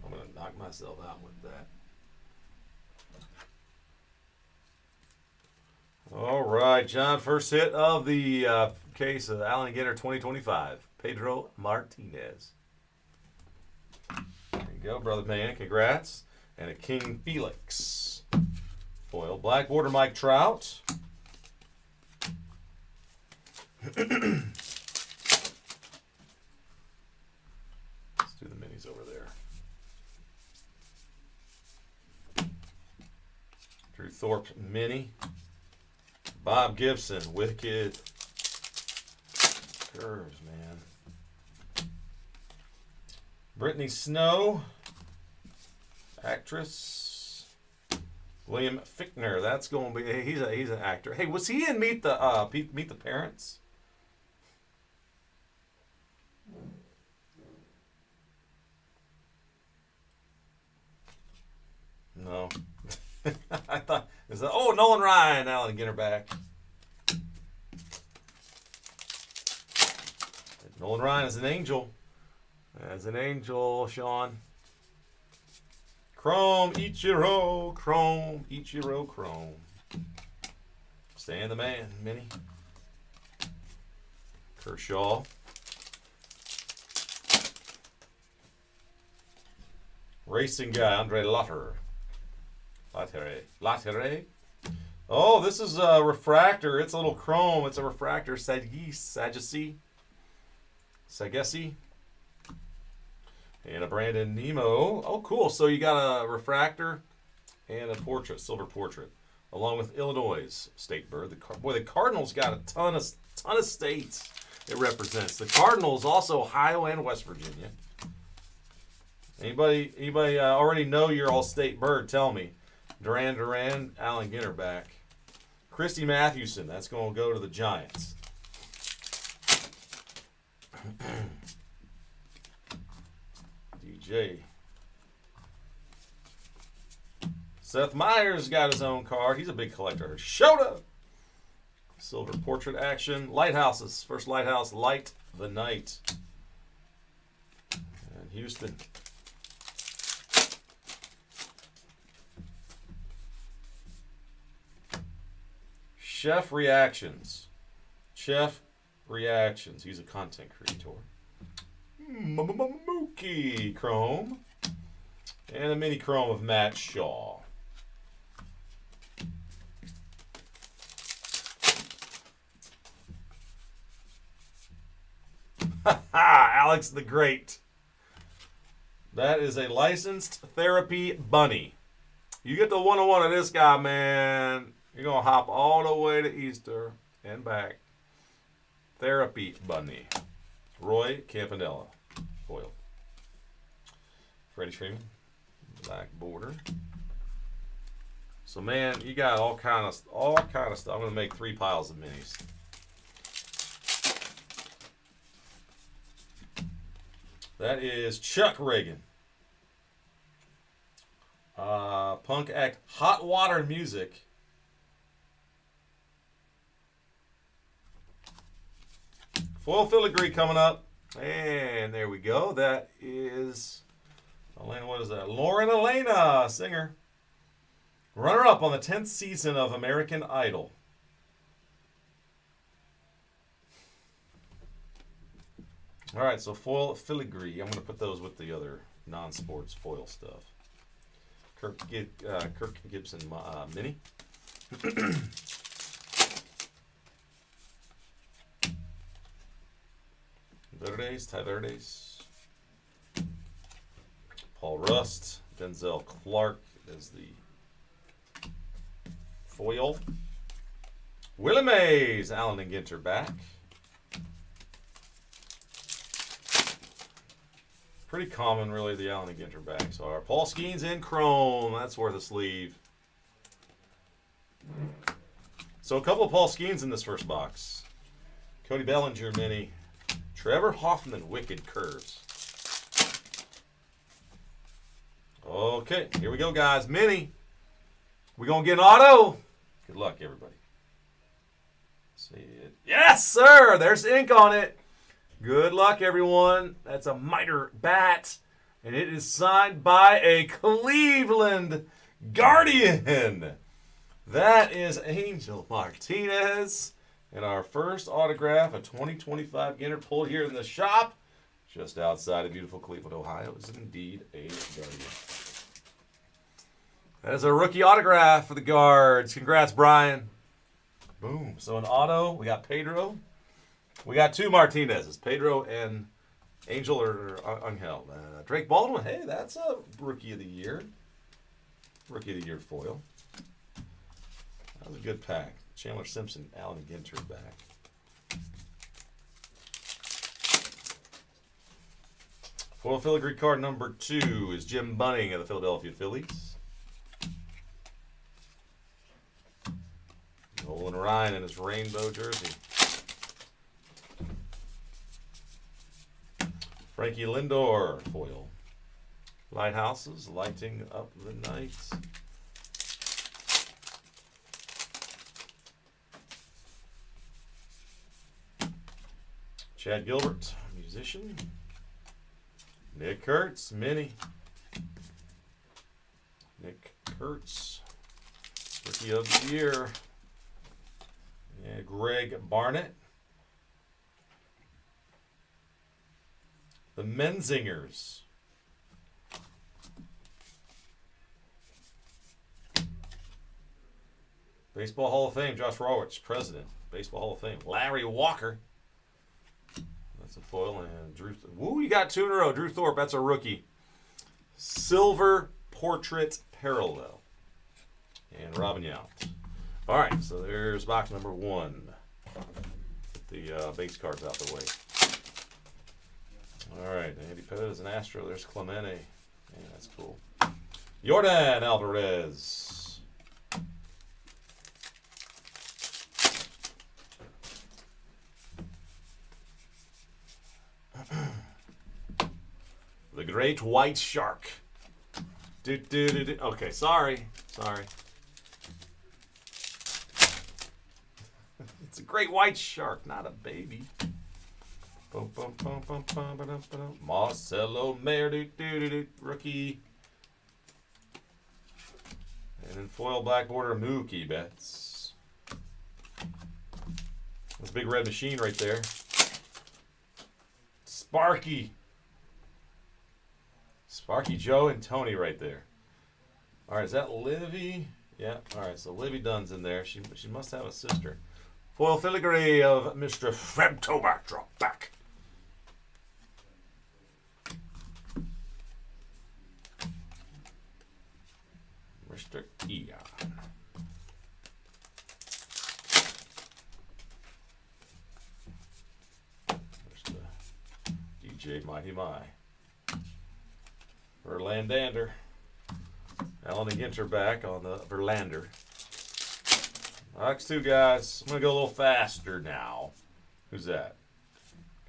I'm going to knock myself out with that. All right, John. First hit of the case of Allen Ginter 2025. Pedro Martinez. There you go, brother man. Congrats. And a King Felix. Foil. Black border Mike Trout. Let's do the minis over there. Drew Thorpe mini. Bob Gibson, Wicked Curves, man. Brittany Snow, actress. William Fichtner, that's going to be. He's an actor. Hey, was he in Meet the Parents? No. I thought it was Nolan Ryan, Alan Ginter back. Nolan Ryan is an angel. As an angel, Sean. Chrome, Ichiro, Chrome, Ichiro, Chrome. Stan the man, Minnie. Kershaw. Racing guy, Andre Lotterer. Lotterer. Oh, this is a refractor. It's a little chrome. It's a refractor. Sagesse. And a Brandon Nemo. Oh, cool. So you got a refractor and a portrait, silver portrait, along with Illinois state bird. The Cardinals got a ton of states it represents. The Cardinals also Ohio and West Virginia. Anybody already know your all-state bird? Tell me. Duran, Allen Ginter back. Christy Mathewson, that's going to go to the Giants. DJ. Seth Meyers got his own card. He's a big collector. Shota. Silver portrait action. Lighthouses. First lighthouse, Light the Night. And Houston. Chef Reactions. He's a content creator. Mookie Chrome. And a mini chrome of Matt Shaw. Alex the Great. That is a licensed therapy bunny. You get the one-on-one of this guy, man. You're going to hop all the way to Easter and back. Therapy bunny. Roy Campanella. Foil. Freddie Freeman. Black border. So, man, you got all kind of stuff. I'm going to make 3 piles of minis. That is Chuck Reagan. Punk act Hot Water Music. Foil filigree coming up. And there we go. That is, Elena, what is that? Lauren Elena, singer. Runner-up on the 10th season of American Idol. All right, so foil filigree. I'm going to put those with the other non-sports foil stuff. Kirk Gibson mini. Ty Verdes. Paul Rust. Denzel Clark is the foil. Willie Mays. Allen and Ginter back. Pretty common, really, the Allen and Ginter backs are. Paul Skeens in chrome. That's worth a sleeve. So a couple of Paul Skeens in this first box. Cody Bellinger mini. Trevor Hoffman, Wicked Curves. Okay, here we go, guys. Mini. We're going to get an auto. Good luck, everybody. See it. Yes, sir. There's ink on it. Good luck, everyone. That's a miter bat. And it is signed by a Cleveland Guardian. That is Angel Martinez. And our first autograph, a 2025 Ginter pulled here in the shop, just outside of beautiful Cleveland, Ohio, is indeed a Guardian. That is a rookie autograph for the Guards. Congrats, Brian. Boom. So an auto, we got Pedro. We got 2 Martinez's, Pedro and Angel or Angel. Drake Baldwin, hey, that's a Rookie of the Year. Rookie of the Year foil. That was a good pack. Chandler Simpson, Allen Ginter back. Foil filigree card number 2 is Jim Bunning of the Philadelphia Phillies. Nolan Ryan in his rainbow jersey. Frankie Lindor, foil. Lighthouses, lighting up the night. Chad Gilbert, musician. Nick Kurtz, mini. Nick Kurtz, Rookie of the Year. Yeah, Greg Barnett. The Menzingers. Baseball Hall of Fame, Josh Rawitz, president. Baseball Hall of Fame. Larry Walker. That's a foil. And Drew. Woo, you got 2 in a row. Drew Thorpe, that's a rookie. Silver Portrait Parallel. And Robin Yount. All right, so there's box number 1. Get the base cards out the way. All right, Andy Pettit is an Astro. There's Clemente. Yeah, that's cool. Yordan Alvarez. The Great White Shark. Okay, sorry. It's a great white shark, not a baby. Marcelo Mayer, rookie. And then foil black border Mookie Betts. That's a big red machine right there. Sparky Joe and Tony right there. All right, is that Livy? Yeah. All right, so Livy Dunn's in there. She must have a sister. Foil filigree of Mr. Fred Toback. Drop back. Mr. Eon. There's the DJ Mighty My. Verlander. Alan and Ginter back on the Verlander. Box 2, guys. I'm going to go a little faster now. Who's that?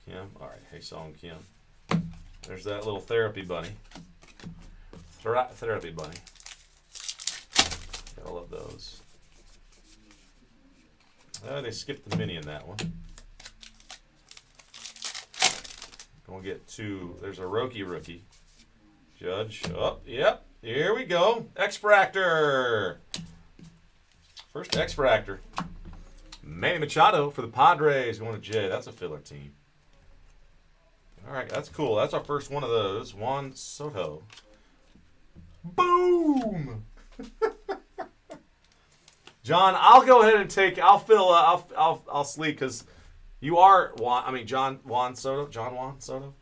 Kim? All right. Hey, Song Kim. There's that little therapy bunny. Therapy bunny. Gotta love those. They skipped the mini in that one. Gonna get 2. There's a rookie. Judge. Oh, yep. Here we go. X-Fractor. First X-Fractor. Manny Machado for the Padres going to J. That's a filler team. All right, that's cool. That's our first one of those. Juan Soto. Boom! John, I'll go ahead and take. I'll fill. I'll sleep because you are Juan. I mean John Juan Soto. John Juan Soto.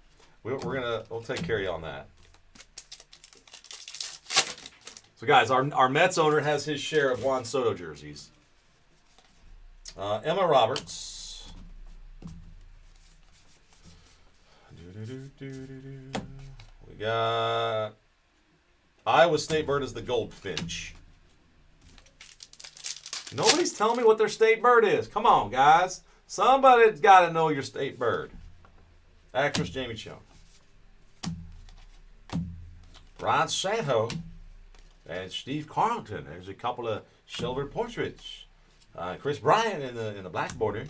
We'll take care of you on that. So guys, our Mets owner has his share of Juan Soto jerseys. Emma Roberts. We got Iowa State bird is the goldfinch. Nobody's telling me what their state bird is. Come on, guys. Somebody's got to know your state bird. Actress Jamie Chung. Ron Santo and Steve Carlton. There's a couple of silver portraits. Chris Bryant in the black border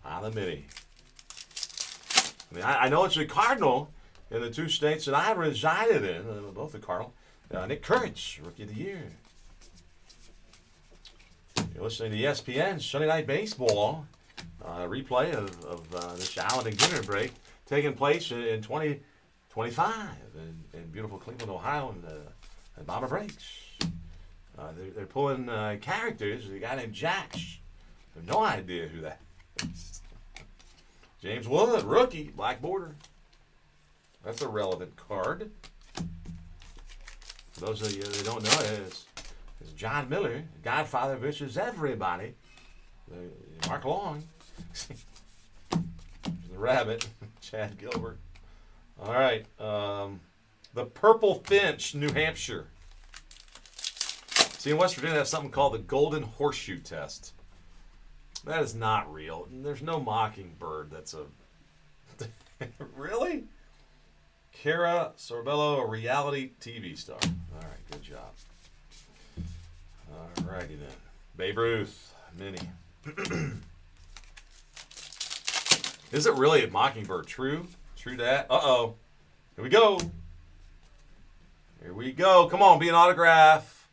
on the mini. I mean, I know it's a Cardinal in the 2 states that I resided in, both the Cardinal. Nick Kurtz, Rookie of the Year. You're listening to ESPN's Sunday Night Baseball, replay of this Allen and Ginter break taking place in 2025 in beautiful Cleveland, Ohio, and Bomber Breaks. They're pulling characters. There's a guy named Jax. I have no idea who that is. James Wood, rookie, black border. That's a relevant card. For those of you that don't know, it's John Miller, Godfather versus everybody. Mark Long. The Rabbit, Chad Gilbert. All right. The Purple Finch, New Hampshire. See, in West Virginia, they have something called the Golden Horseshoe Test. That is not real. There's no mockingbird that's a... Really? Kara Sorbello, a reality TV star. All right, good job. All righty then. Babe Ruth, mini. Is it really a mockingbird? True? True that? Uh-oh. Here we go. Here we go. Come on, be an autograph.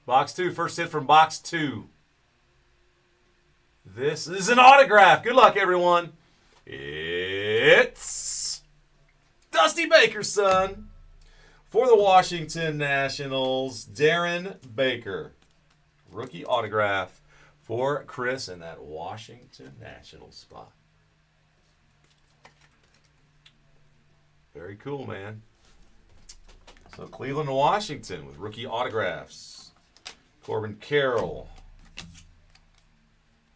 Box 2. First hit from box 2. This is an autograph. Good luck, everyone. It's Dusty Baker's son. For the Washington Nationals, Darren Baker. Rookie autograph for Chris in that Washington Nationals spot. Very cool, man. So Cleveland to Washington with rookie autographs. Corbin Carroll.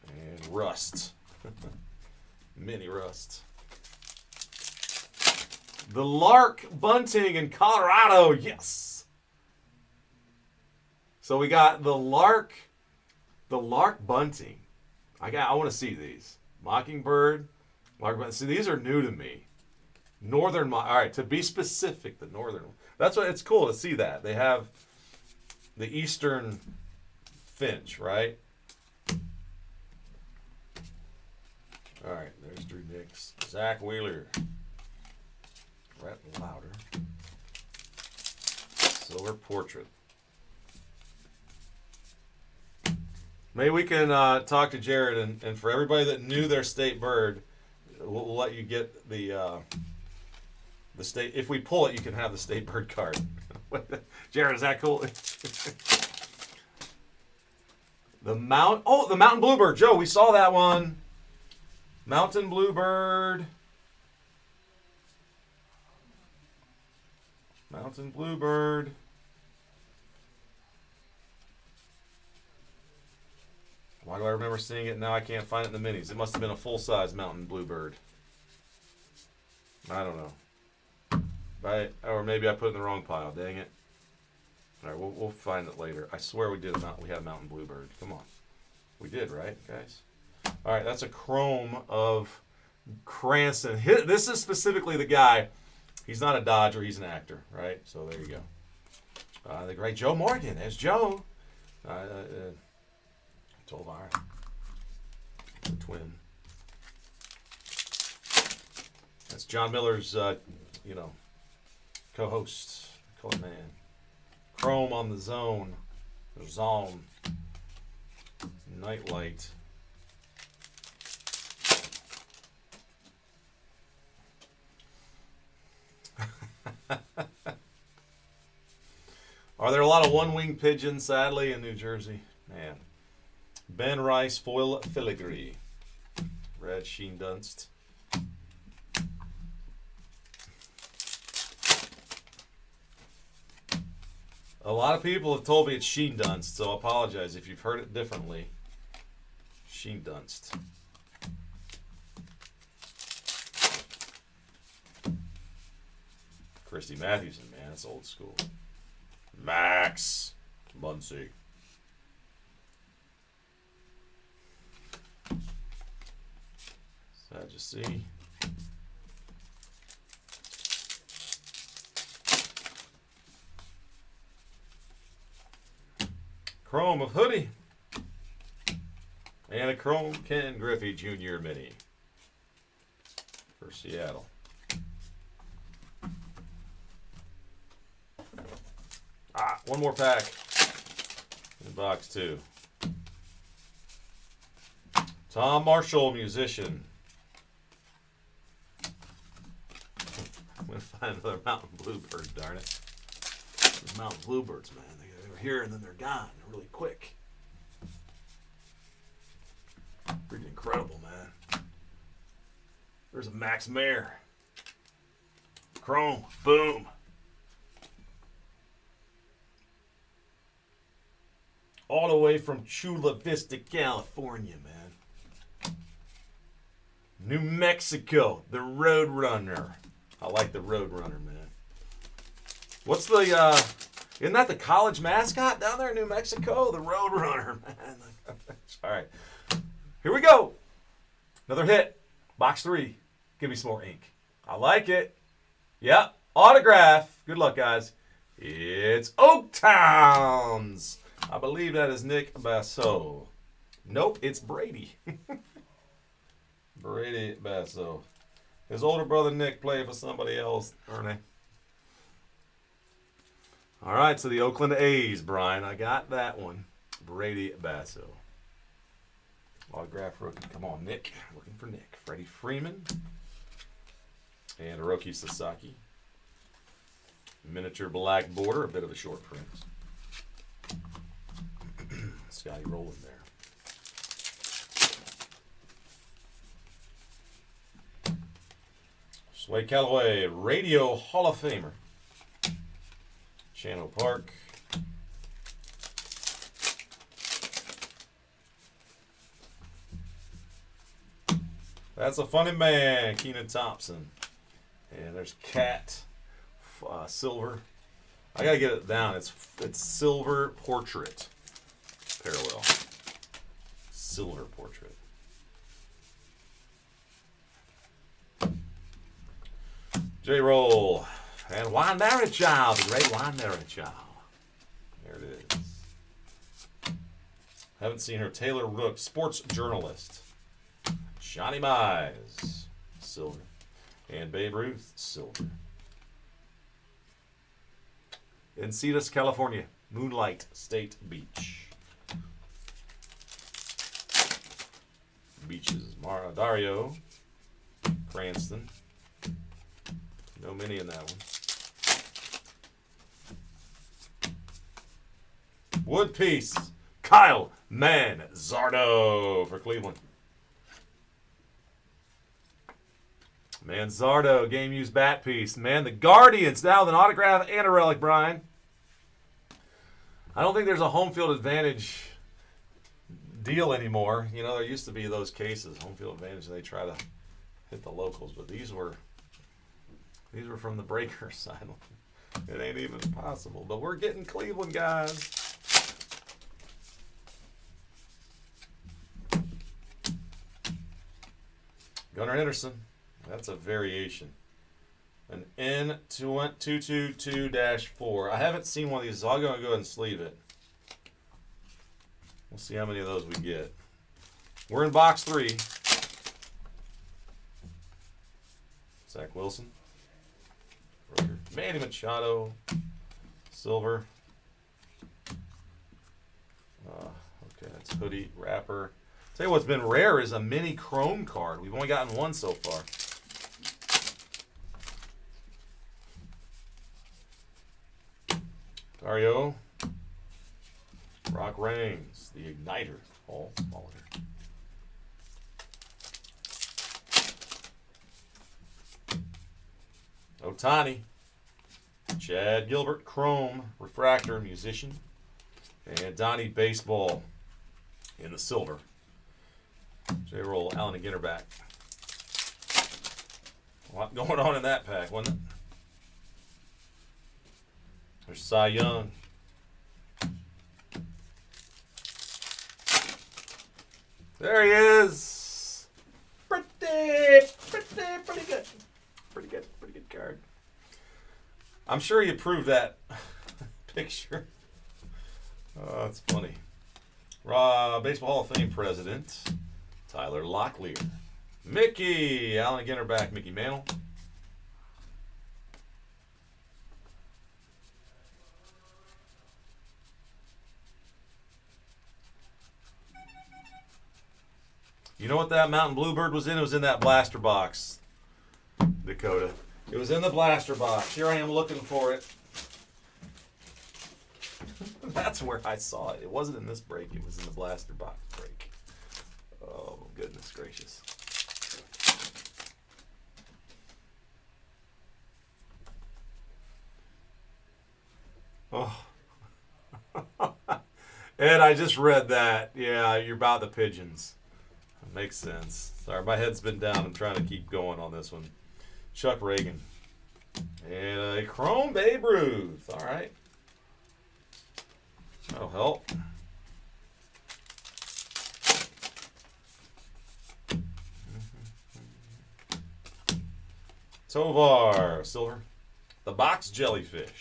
And Rust. Mini Rust. The Lark Bunting in Colorado. Yes. So we got the Lark Bunting. I want to see these. Mockingbird. Lark Bunting. See, these are new to me. All right, to be specific, the northern one. That's what it's cool to see that. They have the eastern finch, right? All right, there's Drew Nix. Zach Wheeler. Brett Lauder. Silver Portrait. Maybe we can talk to Jared, and for everybody that knew their state bird, we'll let you get the state. If we pull it, you can have the state bird card. Jared, is that cool? The mountain bluebird. Joe, we saw that one. Mountain bluebird. Mountain bluebird. Why do I remember seeing it? Now I can't find it in the minis. It must have been a full-size mountain bluebird. I don't know. Or maybe I put it in the wrong pile. Dang it. All right, we'll find it later. I swear we did we had a mountain bluebird. Come on. We did, right, guys? All right, that's a chrome of Cranston. This is specifically the guy. He's not a Dodger. He's an actor, right? So there you go. The great Joe Morgan. There's Joe. Tovar. The twin. That's John Miller's, co-host, color man. Chrome on the zone. Zone. Nightlight. Are there a lot of one-winged pigeons, sadly, in New Jersey? Man. Ben Rice, foil filigree. Red Sheen Dunst. A lot of people have told me it's Sheen Dunst, so I apologize if you've heard it differently. Sheen Dunst. Christy Mathewson, man, that's old school. Max Muncy. Sadducee. Chrome of Hoodie. And a Chrome Ken Griffey Jr. Mini for Seattle. One more pack in box 2. Tom Marshall, musician. I'm going to find another mountain bluebird, darn it. These mountain bluebirds, man, they were here and then they're gone. They're really quick. Pretty incredible, man. There's a Max Mayer. Chrome. Boom. All the way from Chula Vista, California, man. New Mexico, the Roadrunner. I like the Roadrunner, man. What's the, isn't that the college mascot down there in New Mexico? The Roadrunner, man. All right. Here we go. Another hit. Box 3. Give me some more ink. I like it. Yep. Autograph. Good luck, guys. It's Oaktowns. I believe that is Nick Basso. Nope, it's Brady. Brady Basso. His older brother Nick played for somebody else, Ernie. All right, so the Oakland A's, Brian. I got that one. Brady Basso. Autograph rookie. Come on, Nick. Looking for Nick. Freddie Freeman. And Hiroki Sasaki. Miniature black border. A bit of a short print. Scotty Rowland there. Sway Calloway, Radio Hall of Famer. Chano Park. That's a funny man, Keenan Thompson. And there's Cat Silver. I gotta get it down. It's Silver Portrait. Parallel. Silver Portrait. J-Roll. And Wandera Child, the great Wandera Child. There it is. Haven't seen her. Taylor Rook, sports journalist. Johnny Mize, silver. And Babe Ruth, silver. Encinitas, California. Moonlight State Beach. Beaches. Dario. Cranston. No many in that one. Wood piece. Kyle Manzardo for Cleveland. Manzardo, game used bat piece. Man, the Guardians now with an autograph and a relic, Brian. I don't think there's a home field advantage deal anymore. You know, there used to be those cases, home field advantage, and they try to hit the locals, but these were from the Breakers. It ain't even possible, but we're getting Cleveland, guys. Gunnar Henderson. That's a variation. An N222-4. I haven't seen one of these, so I'm going to go ahead and sleeve it. We'll see how many of those we get. We're in box 3. Zach Wilson. Manny Machado. Silver. Okay, that's hoodie, wrapper. Tell you what's been rare is a mini chrome card. We've only gotten one so far. Dario. Rock Reigns, the Igniter. All Molitor. Otani. Chad Gilbert, Chrome, Refractor, Musician. And Donnie Baseball in the silver. J-Roll, Allen and Ginterback. A lot going on in that pack, wasn't it? There's Cy Young. There he is. Pretty good. Pretty good card. I'm sure you approved that picture. Oh, that's funny. Baseball Hall of Fame president, Tyler Locklear. Mickey, Allen Ginterback, Mickey Mantle. You know what that Mountain Bluebird was in? It was in that blaster box, Dakota. It was in the blaster box. Here I am looking for it. That's where I saw it. It wasn't in this break. It was in the blaster box break. Oh, goodness gracious. Oh. Ed, I just read that. Yeah, you're about the pigeons. That makes sense. Sorry, my head's been down. I'm trying to keep going on this one. Chuck Reagan. And a Chrome Babe Ruth. All right. That'll help. Tovar, silver. The box jellyfish.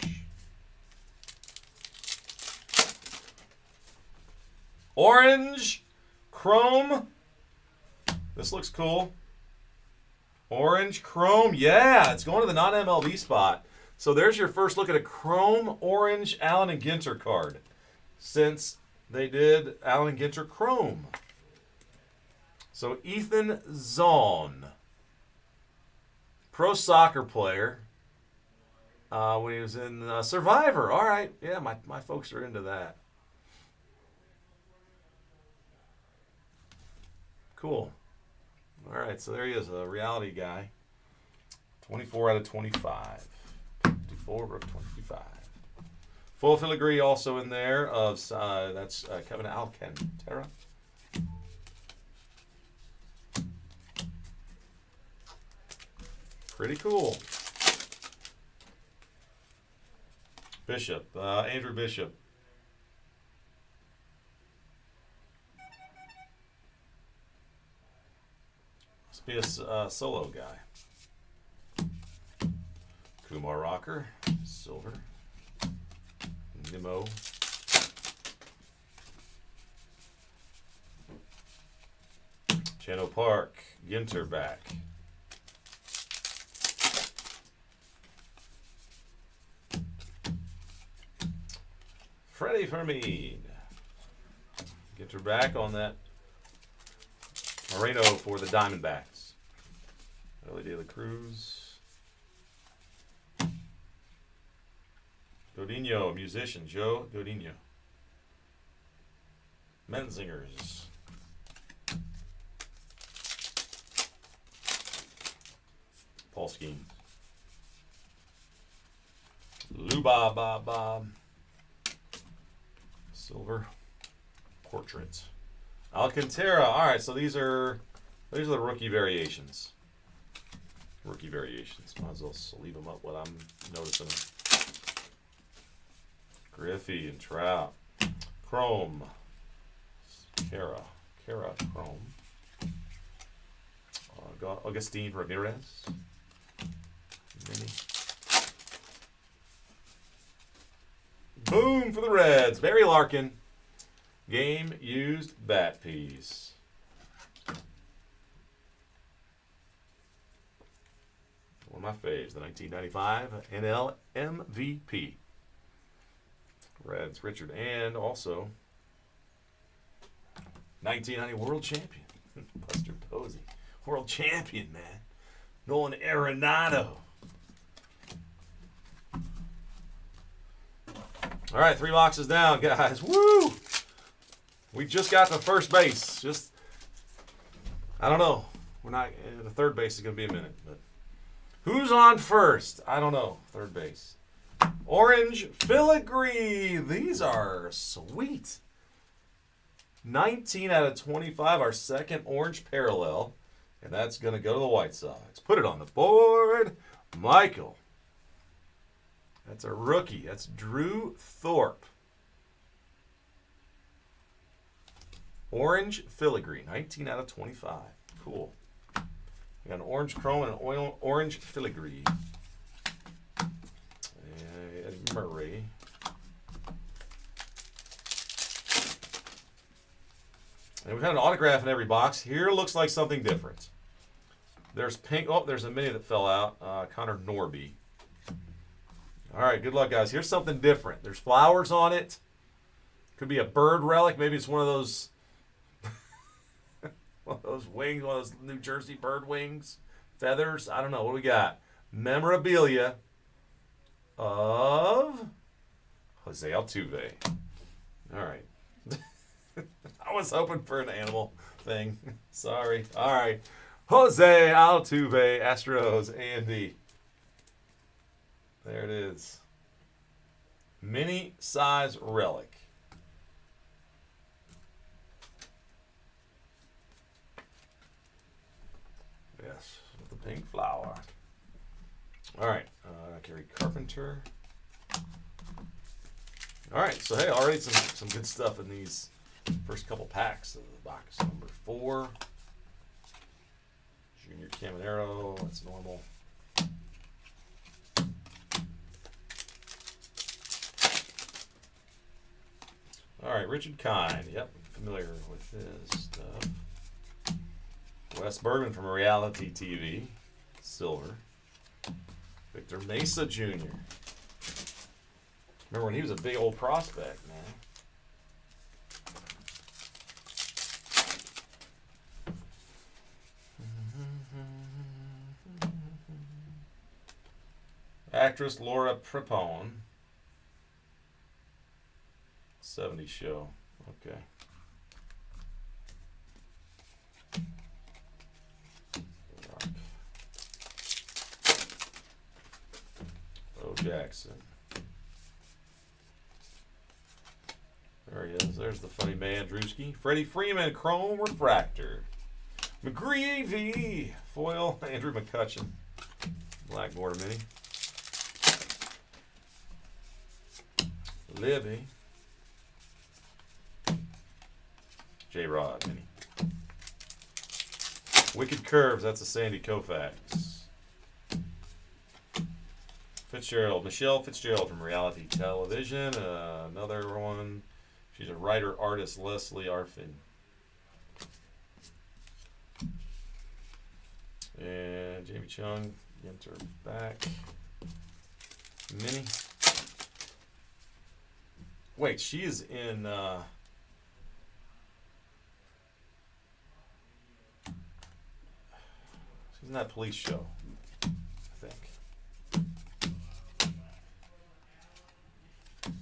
Orange, chrome. This looks cool. Orange, chrome. Yeah, it's going to the non-MLB spot. So there's your first look at a chrome orange Allen and Ginter card since they did Allen and Ginter chrome. So Ethan Zahn, pro soccer player, when he was in Survivor. All right, yeah, my folks are into that. Cool. All right, so there he is, a reality guy. 24 out of 25. 54 of 25. Full filigree also in there of that's Kevin Alcantara. Pretty cool. Bishop, Andrew Bishop. Must be a solo guy. Kumar Rocker, silver. Nimmo. Chano Park, Ginter back. Freddie Fermin. Ginter back on that Moreno for the Diamondbacks. Ellie De La Cruz. Godinho, musician, Joe Godinho. Menzingers. Paul Skeens. Luba Bob. Silver. Portraits. Alcantara. All right, so these are the rookie variations. Rookie variations. Might as well leave them up what I'm noticing. Griffey and Trout. Chrome. Kara Chrome. Augustine Ramirez. Mini. Boom for the Reds. Barry Larkin. Game used bat piece. One of my faves, the 1995 NL MVP. Reds, Richard, and also 1990 World Champion, Buster Posey. World Champion, man. Nolan Arenado. All right, 3 boxes down, guys. Woo! We just got to first base. I don't know. We're not. The third base is going to be a minute, but who's on first? I don't know. Third base. Orange filigree. These are sweet. 19 out of 25. Our second orange parallel. And that's going to go to the White Sox. Put it on the board. Michael. That's a rookie. That's Drew Thorpe. Orange filigree. 19 out of 25. Cool. We got an orange chrome and an orange filigree. Eddie Murray. And we've had an autograph in every box. Here looks like something different. There's pink. Oh, there's a mini that fell out. Connor Norby. All right, good luck, guys. Here's something different. There's flowers on it. Could be a bird relic. Maybe it's one of those wings, one of those New Jersey bird wings, feathers. I don't know. What do we got? Memorabilia of Jose Altuve. All right. I was hoping for an animal thing. Sorry. All right. Jose Altuve, Astros, Andy. There it is. Mini size relic. Yes, with the pink flower. All right. Gary Carpenter. All right. So, hey, already some good stuff in these first couple packs of the box. Number 4. Junior Caminero. That's normal. All right, Richard Kine. Yep, familiar with his stuff. Wes Bergman from Reality TV. Silver. Victor Mesa Jr. Remember when he was a big old prospect, man. Actress Laura Prepon. 70s show. Okay. Jackson. There he is. There's the funny man, Drewski. Freddie Freeman, Chrome Refractor. McGreevy, foil, Andrew McCutcheon. Black border mini. Libby. J-Rod mini. Wicked Curves, that's a Sandy Koufax. Fitzgerald, Michelle Fitzgerald from Reality Television. Another one. She's a writer, artist, Leslie Arfin. And Jamie Chung, enter back. Mini. Wait, she is in. She's in that police show, I think.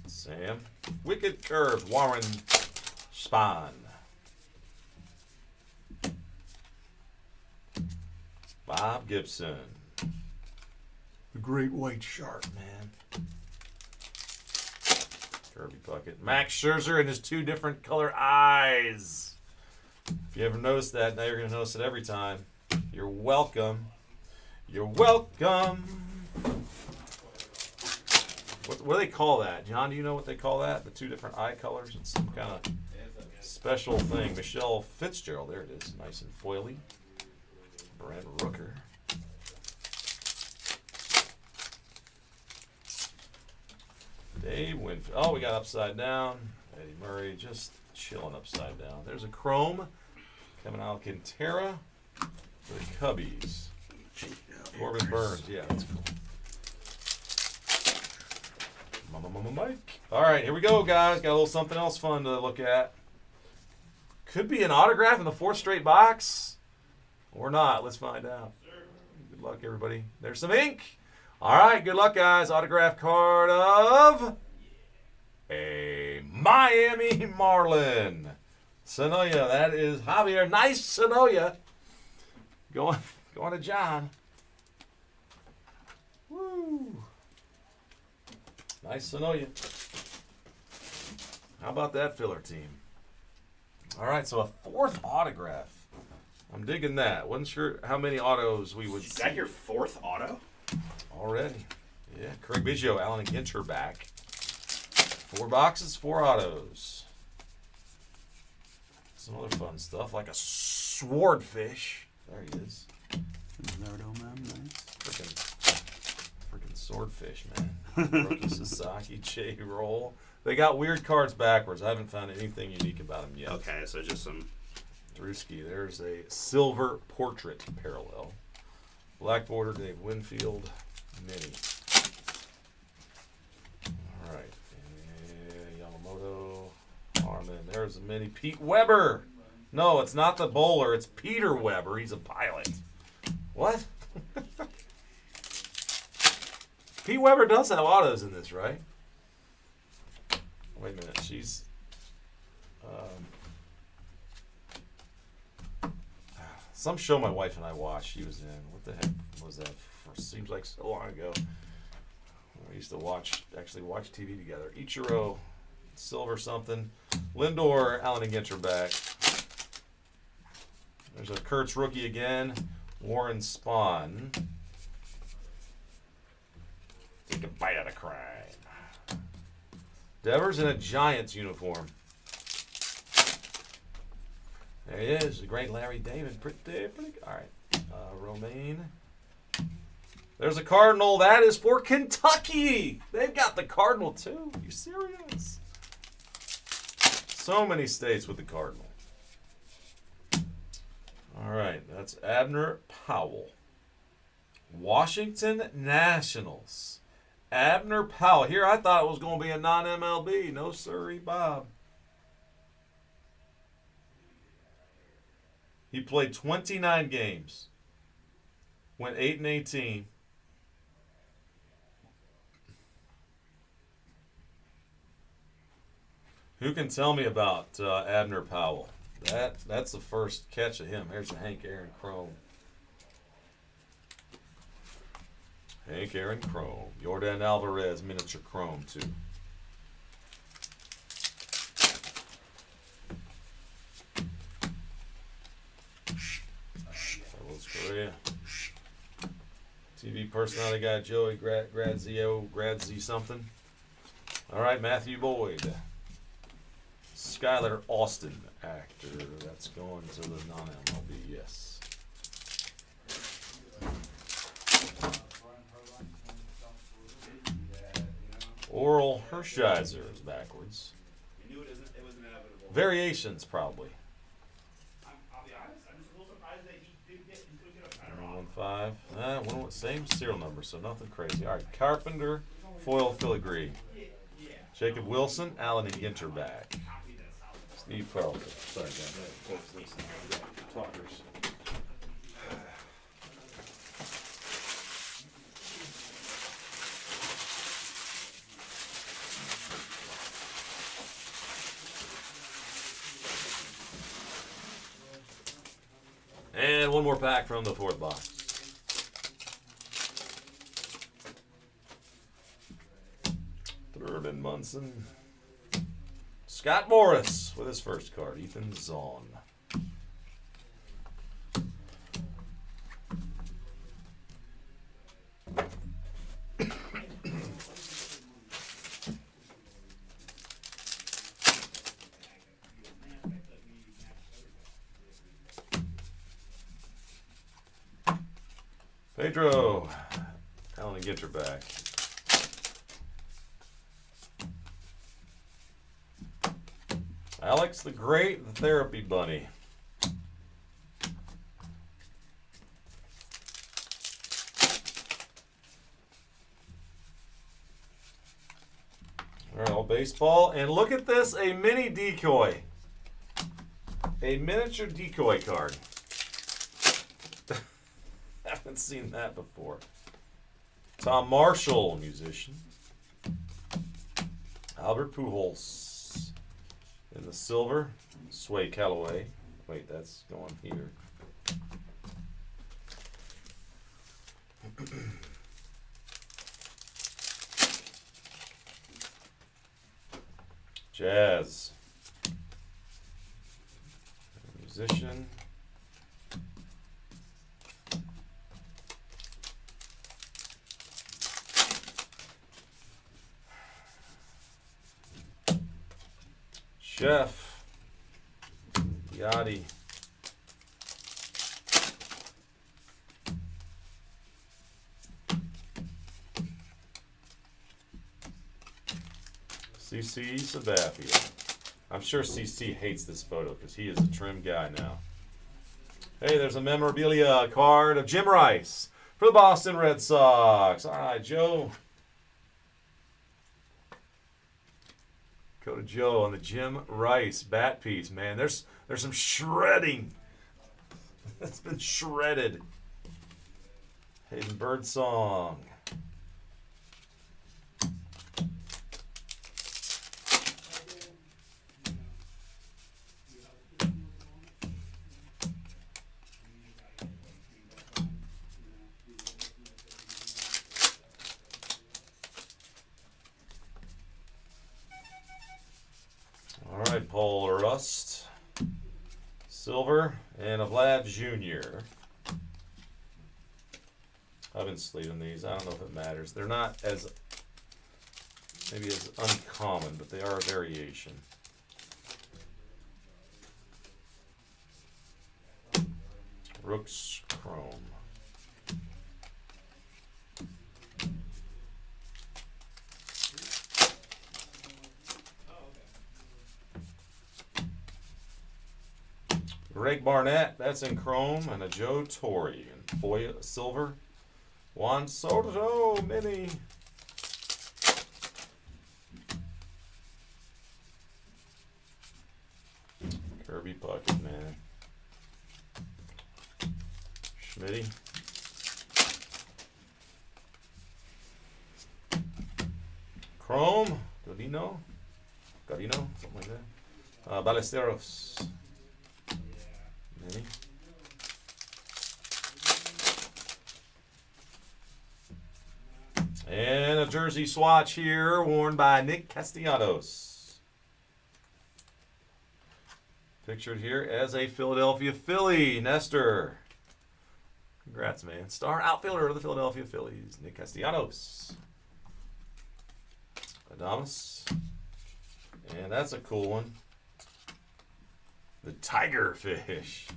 Sam. Wicked Curves, Warren Spahn. Bob Gibson. The Great White Shark, man. Kirby Puckett. Max Scherzer and his two different color eyes. If you ever noticed that, now you're going to notice it every time. You're welcome. You're welcome. What do they call that? John, do you know what they call that? The two different eye colors? It's some kind of special thing. Michelle Fitzgerald. There it is. Nice and foily. Brent Rooker. Dave Winfield. Oh, we got upside down. Eddie Murray just chilling upside down. There's a Chrome coming out. Alcantara for the Cubbies. Corbin Burns. Yeah, that's cool. Mama Mike. All right, here we go, guys. Got a little something else fun to look at. Could be an autograph in the fourth straight box. Or not. Let's find out. Good luck, everybody. There's some ink. All right, good luck, guys. Autograph card of a Miami Marlin. Sonoya. That is Javier. Nice Sonoya. Going to John. Woo. Nice Sonoya. How about that filler team? All right, so a fourth autograph. I'm digging that. Wasn't sure how many autos we would see. Is that your fourth auto? Already. Yeah, Craig Biggio, Alan and Ginter back. 4 boxes, 4 autos. Some other fun stuff, like a swordfish. There he is. Freaking swordfish, man. Roki Sasaki, J. Roll. They got weird cards backwards. I haven't found anything unique about them yet. Okay, so just some... Drewski, there's a silver portrait parallel. Black border, Dave Winfield, mini. All right. And Yamamoto, Harmon. There's a mini. Pete Weber. No, it's not the bowler. It's Peter Weber. He's a pilot. What? Pete Weber does have autos in this, right? Wait a minute. She's... some show my wife and I watched, she was in. What the heck was that? Seems like so long ago. We used to actually watch TV together. Ichiro, silver something. Lindor, Allen and Ginter back. There's a Kurtz rookie again. Warren Spahn. Take a bite out of crime. Devers in a Giants uniform. There he is, the great Larry David. Pretty good. All right, Romaine. There's a Cardinal. That is for Kentucky. They've got the Cardinal, too. You serious? So many states with the Cardinal. All right, that's Abner Powell. Washington Nationals. Abner Powell. Here, I thought it was going to be a non-MLB. No, sirree, Bob. He played 29 games. Went 8-18. Who can tell me about Abner Powell? That's the first catch of him. There's a Hank Aaron Chrome. Hank Aaron Chrome. Jordan Alvarez miniature Chrome too. Carlos Correa. TV personality guy Joey Gradzi something. All right, Matthew Boyd. Skylar Austin, actor. That's going to the non-MLB, yes. Oral Hershiser is backwards. You knew it was inevitable. Variations, probably. I'll be honest, I'm just a little surprised that he could get a better 1-5. Same serial number, so nothing crazy. All right, Carpenter, foil filigree. Jacob Wilson, Allen and Ginterback. Steve Carlton. Sorry, guys. Talkers. And one more pack from the fourth box. Thurman Munson. Scott Morris with his first card. Ethan Zahn. Pedro. Alan Ginterback. Alex the Great, the Therapy Bunny. All right, all baseball. And look at this, a mini decoy. A miniature decoy card. Haven't seen that before. Tom Marshall, musician. Albert Pujols. In the silver, Sway Calloway. Wait, that's going here. Jazz. Musician. Chef. Yachty. CC Sabathia. I'm sure CC hates this photo because he is a trim guy now. Hey, there's a memorabilia card of Jim Rice for the Boston Red Sox. All right, Joe. Go to Joe on the Jim Rice bat piece, man. There's some shredding. It's been shredded. Hayden Birdsong. All right, Paul Rust, silver, and a Vlad Jr. I've been sleeving these. I don't know if it matters. They're not as maybe as uncommon, but they are a variation. Brooks Chrome. Greg Barnett, that's in chrome, and a Joe Torre in foil silver. Juan Soto mini. Kirby Puckett, man. Schmitty. Chrome, Godino, something like that. Ballesteros. Mini. And a jersey swatch here worn by Nick Castellanos. Pictured here as a Philadelphia Philly, Nestor. Congrats, man. Star outfielder of the Philadelphia Phillies, Nick Castellanos. Adames. And that's a cool one. The Tiger Fish.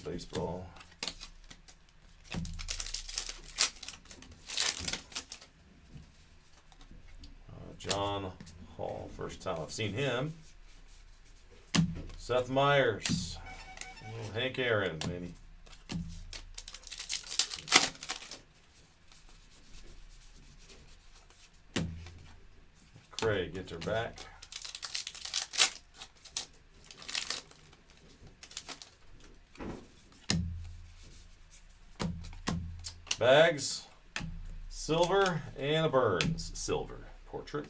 Baseball. John Hall, first time I've seen him. Seth Meyers. Little Hank Aaron, maybe. Craig gets her back. Bags, silver, and a Burns silver portrait.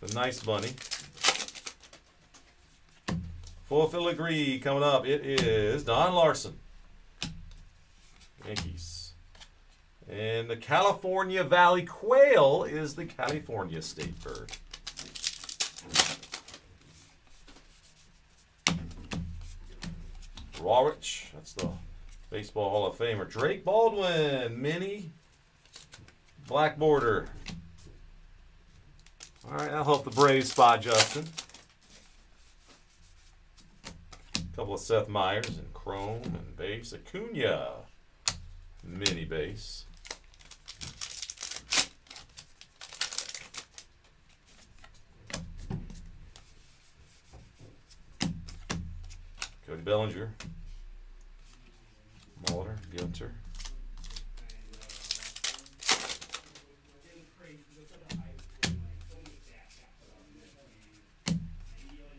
The nice bunny. Full filigree coming up. It is Don Larson. Yankees. And the California Valley Quail is the California state bird. Rawrich, that's the Baseball Hall of Famer. Drake Baldwin, mini, black border. All right, that'll help the Braves spot, Justin. A couple of Seth Meyers in chrome and base. Acuna, mini base. Cody Bellinger. Molitor, Gunter.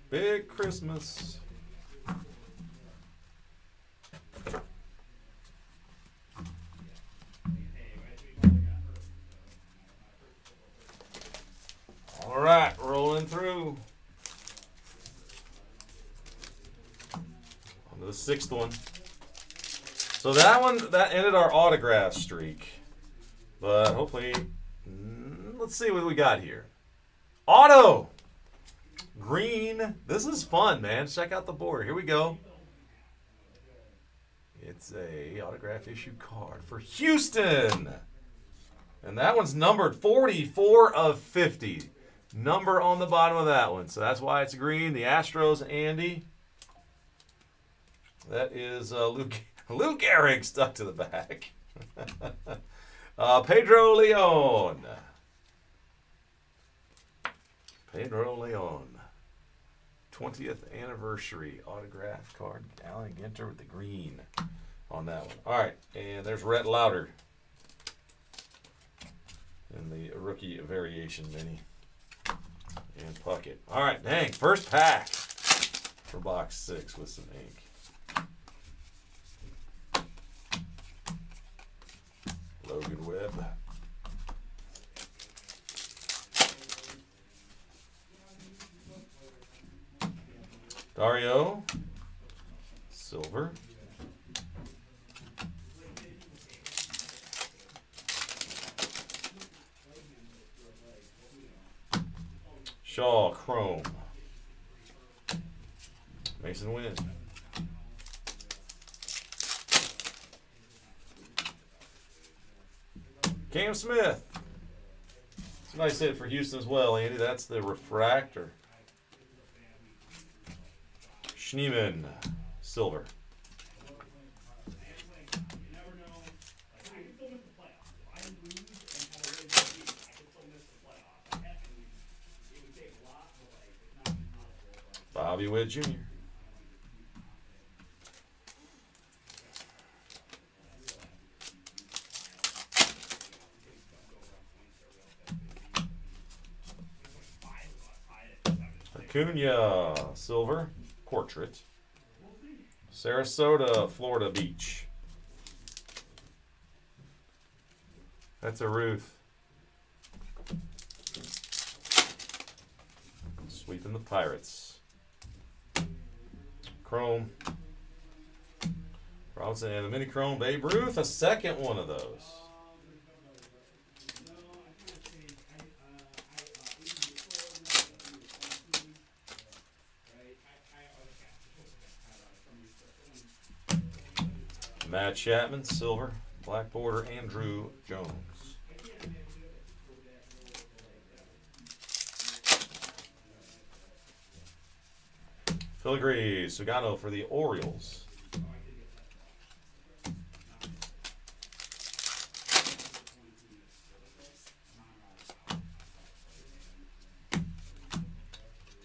Big Christmas. All right, rolling through. On to the sixth one. So that ended our autograph streak. But hopefully, let's see what we got here. Auto! Green. This is fun, man. Check out the board. Here we go. It's a autograph issue card for Houston. And that one's numbered 44 of 50. Number on the bottom of that one. So that's why it's green. The Astros, Andy. That is Luke Gehrig stuck to the back. Pedro Leon. Pedro Leon. 20th anniversary autograph card. Allen Ginter with the green on that one. All right, and there's Rhett Lauder in the rookie variation mini. And Puckett. All right, dang, first pack for box 6 with some ink. Logan Webb. Dario. Silver. Shaw, chrome. Mason Wynn. Cam Smith. It's a nice hit for Houston as well, Andy. That's the refractor. Schneeman, silver. Bobby Witt Jr. Acuna, silver, portrait. Sarasota, Florida Beach. That's a Ruth. Sweeping the Pirates. Chrome. Robinson and the mini chrome Babe Ruth. A second one of those. Matt Chapman, silver. Black border, Andrew Jones. Filigree, Sugano for the Orioles.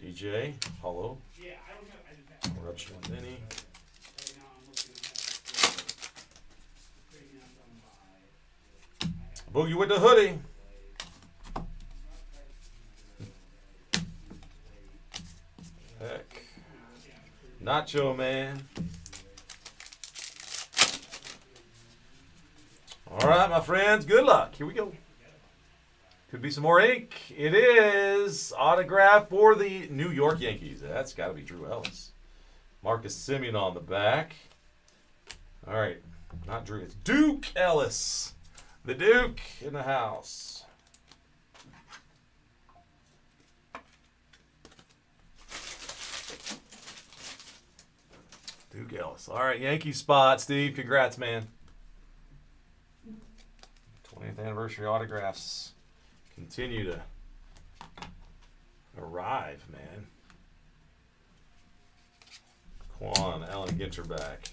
DJ, Hollow. Eruption Mini. Boogie with the hoodie. Heck. Nacho Man. All right, my friends. Good luck. Here we go. Could be some more ink. It is autograph for the New York Yankees. That's got to be Drew Ellis. Marcus Semien on the back. All right. Not Drew. It's Duke Ellis. The Duke in the house. Duke Ellis. All right, Yankee spot, Steve. Congrats, man. 20th anniversary autographs continue to arrive, man. Quan, Allen Ginter back.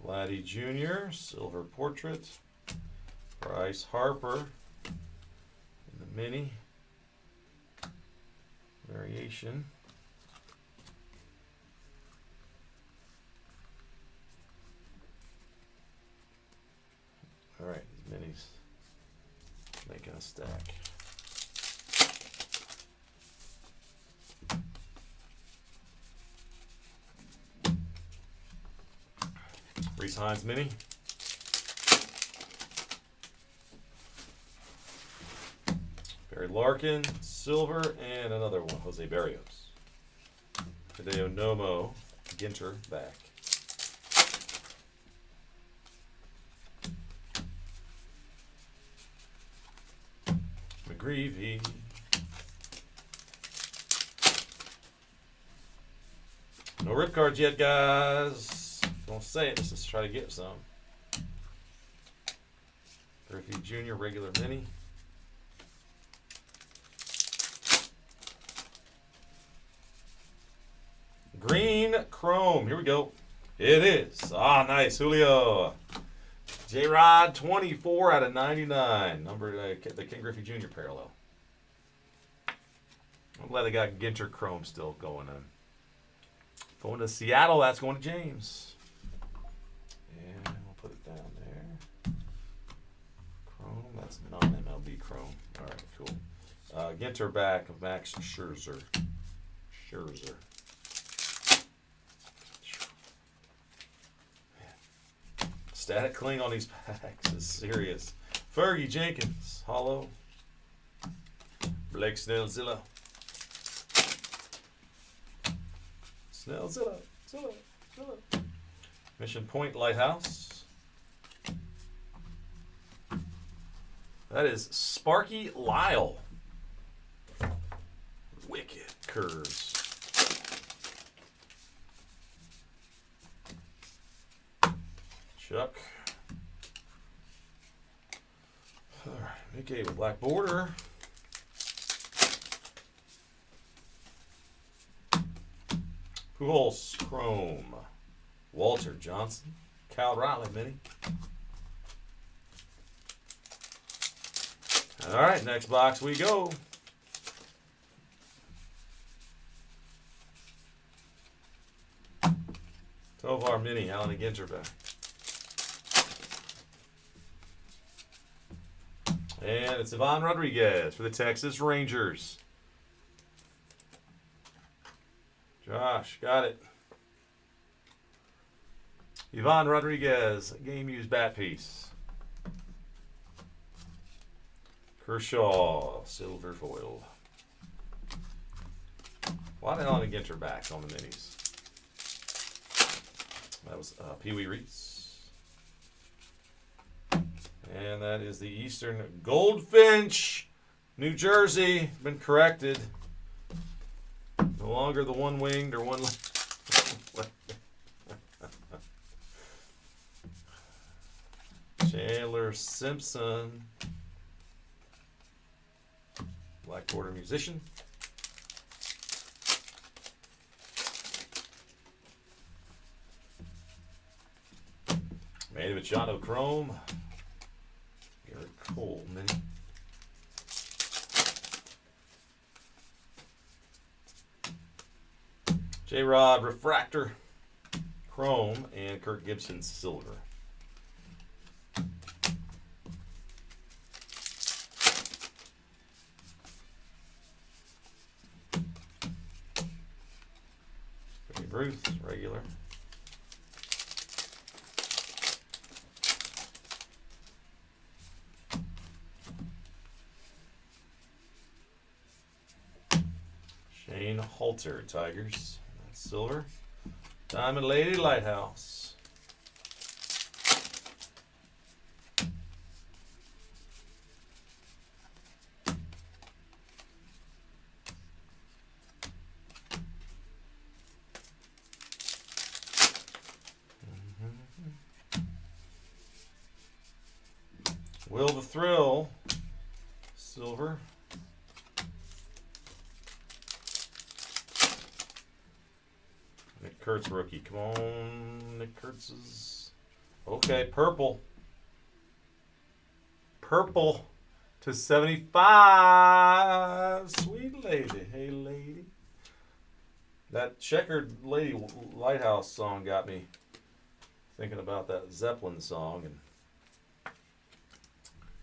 Vladdy Jr., silver portrait. Bryce Harper in the mini variation. All right, these minis making a stack. Reese Hines mini. Barry Larkin, silver, and another one, Jose Barrios. Hideo Nomo, Ginter back. McGreevy. No rip cards yet, guys. Don't say it, just let's try to get some. Griffey Jr. regular mini. Green Chrome. Here we go. It is. Ah, nice. Julio. J-Rod 24 out of 99. Number the Ken Griffey Jr. parallel. I'm glad they got Ginter Chrome still going on. Going to Seattle. That's going to James. And we'll put it down there. Chrome. That's non-MLB Chrome. All right, cool. Ginter back of Max Scherzer. Static cling on these packs is serious. Fergie Jenkins, hollow. Blake Snellzilla. Snellzilla. Mission Point Lighthouse. That is Sparky Lyle. Wicked curves. Chuck. All right, Mickey with black border. Pujols Chrome. Walter Johnson. Cal Riley mini. All right, next box we go. Tovar mini, Allen Ginter back. And it's Ivan Rodriguez for the Texas Rangers. Josh, got it. Yvonne Rodriguez, game used bat piece. Kershaw, silver foil. A lot of Allen Ginter backs on the minis. That was Pee Wee Reese. And that is the Eastern Goldfinch, New Jersey. Been corrected. No longer the one-winged or one. Chandler Simpson, Black Border Musician. Manny Machado Chrome. Garrett Cole Mini. J-Rod Refractor Chrome and Kirk Gibson Silver. Bruce, regular. Shane Halter, Tigers. That's silver. Diamond Lady Lighthouse. Will the Thrill, silver. Nick Kurtz rookie. Come on, Nick Kurtz's. Okay, purple. Purple to 75. Sweet lady. Hey, lady. That Checkered Lady Lighthouse song got me thinking about that Zeppelin song. And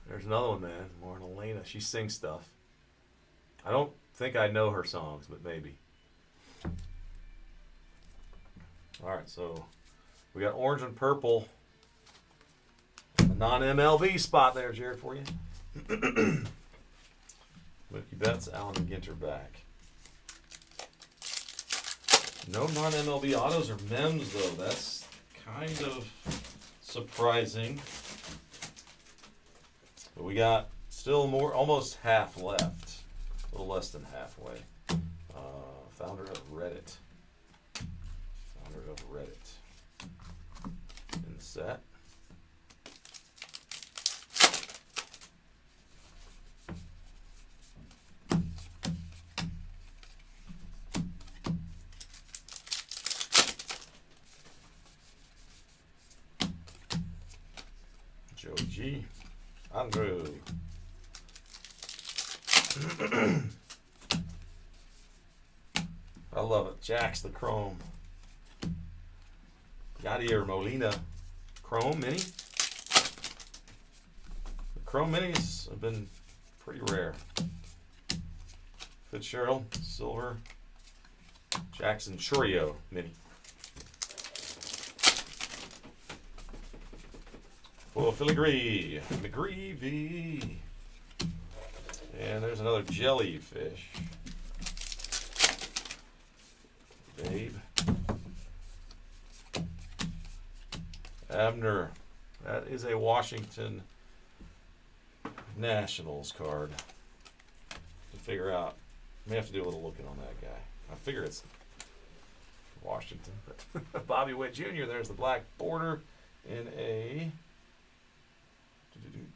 there's another one, man. Lauren Elena. She sings stuff. I don't think I know her songs, but maybe. All right, so we got orange and purple. A non-MLB spot there, Jared, for you. Mookie Betts, Allen Ginter back. No non-MLB autos or mems, though. That's kind of surprising. But we got still more, almost half left. A little less than halfway. Founder of Reddit. In the set. Joe G. Andrew. I love it. Jax the Chrome. Yadier Molina Chrome Mini. The Chrome Minis have been pretty rare. Fitzgerald, silver. Jackson Churio Mini. Oh, Filigree. McGreevy. And there's another jellyfish. Babe. Abner. That is a Washington Nationals card. To figure out. May have to do a little looking on that guy. I figure it's Washington. But Bobby Witt Jr. There's the black border in a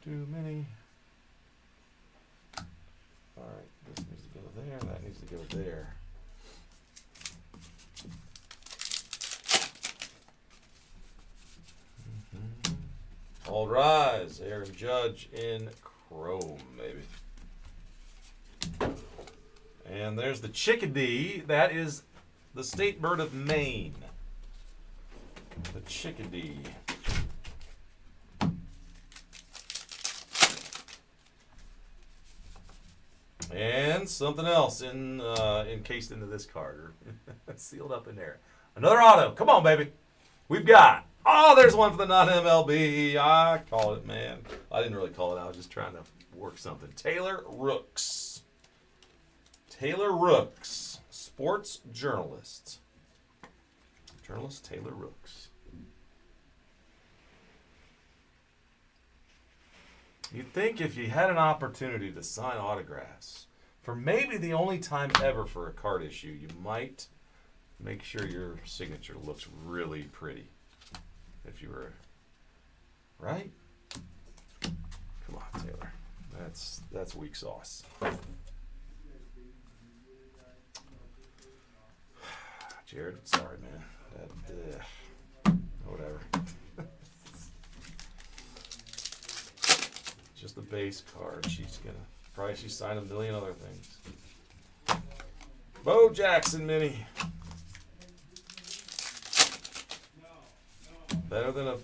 mini. Alright, this needs to go there, that needs to go there. All rise, Aaron Judge in chrome, maybe. And there's the chickadee. That is the state bird of Maine. The chickadee. And And something else encased into this card, or sealed up in there. Another auto. Come on, baby. We've got. Oh, there's one for the non-MLB. I called it, man. I didn't really call it. I was just trying to work something. Taylor Rooks. Taylor Rooks, sports journalist. Journalist Taylor Rooks. You'd think if you had an opportunity to sign autographs, for maybe the only time ever for a card issue, you might make sure your signature looks really pretty. If you were, right? Come on, Taylor. That's weak sauce. Jared, sorry, man. Whatever. Just the base card. She's signed a million other things. Bo Jackson mini. Better than a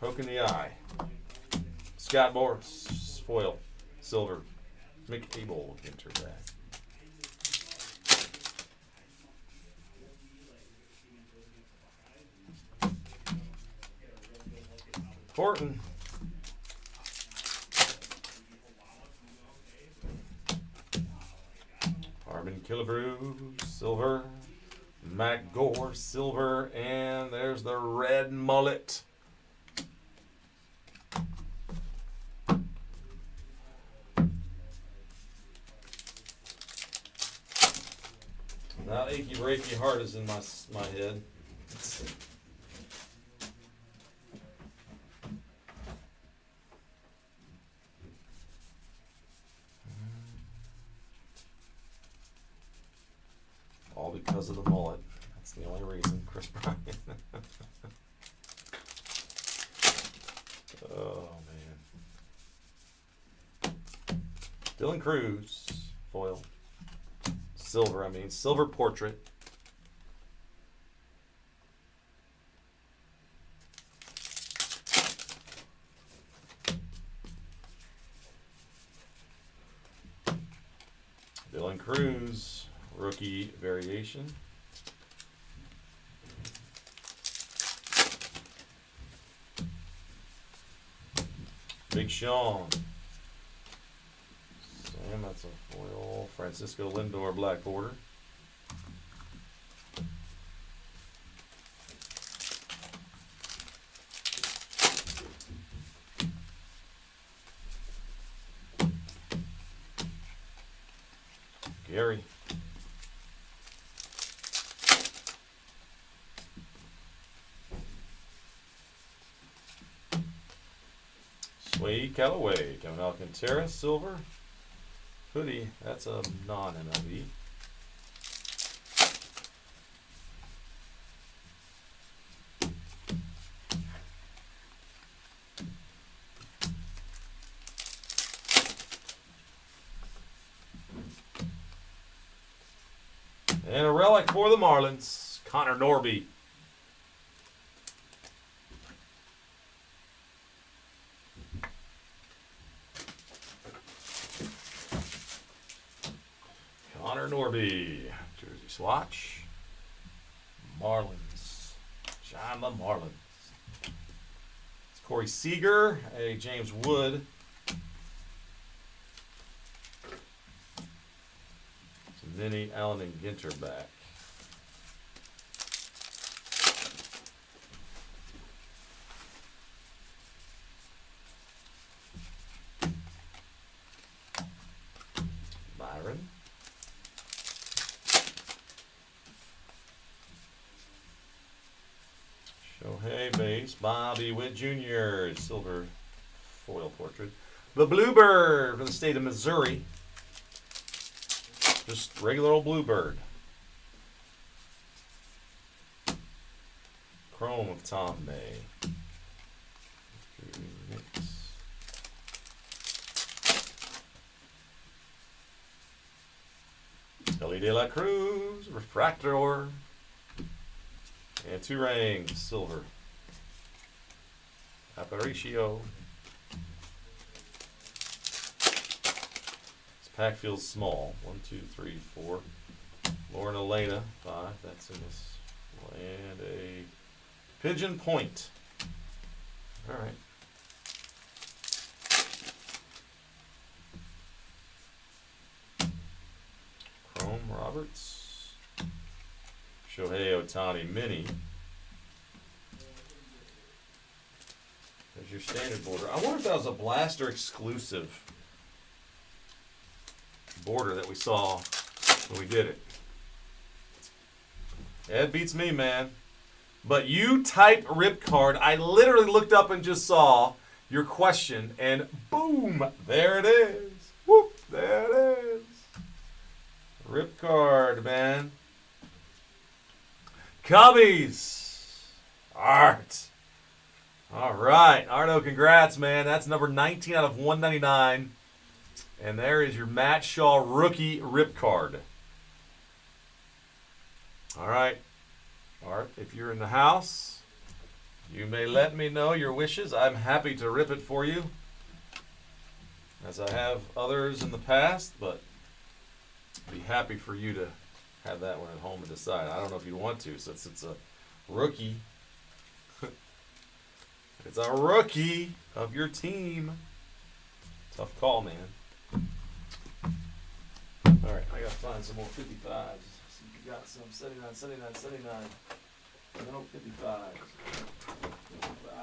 poke in the eye. Scott Morris, foil, silver. Mick Abel enter back. Horton. Armin Killebrew, silver. Matt Gore, silver. And there's the red mullet. Now achy breaky heart is in my head. All because of the mullet. That's the only reason. Chris Bryant. Oh, man. Dylan Cruz, foil. Silver portrait. Dylan Cruz, rookie variation. Big Sean. Sam, that's a foil. Francisco Lindor, black border. Gary. Sway Callaway, Kevin Alcantara, silver. Hoodie, that's a non-MLB. And a relic for the Marlins, Connor Norby. Connor Norby, jersey swatch. Marlins, shine the Marlins. It's Corey Seager, a James Wood. It's a mini Allen and Ginter back. Byron. Shohei base, Bobby Witt Jr., silver foil portrait. The Bluebird from the state of Missouri. Just regular old Bluebird. Chrome of Tom May. Ellie De La Cruz, Refractor. And two rings, silver. Aparicio. pack feels small. 1, 2, 3, 4. Lauren Elena, 5. That's in this. And a Pigeon Point. All right. Chrome Roberts. Shohei Ohtani Mini. There's your standard border. I wonder if that was a Blaster exclusive border that we saw when we did it. Ed beats me, man. But you type rip card. I literally looked up and just saw your question, and boom, there it is. Whoop, there it is. Rip card, man. Cubbies. Art. All right. Ardo, congrats, man. That's number 19 out of 199. And there is your Matt Shaw rookie rip card. All right. Art, if you're in the house, you may let me know your wishes. I'm happy to rip it for you, as I have others in the past, but I'd be happy for you to have that one at home and decide. I don't know if you want to, since it's a rookie. It's a rookie of your team. Tough call, man. All right, I got to find some more 55s. See if you got some 79, 79, 79. No 55s. 55s.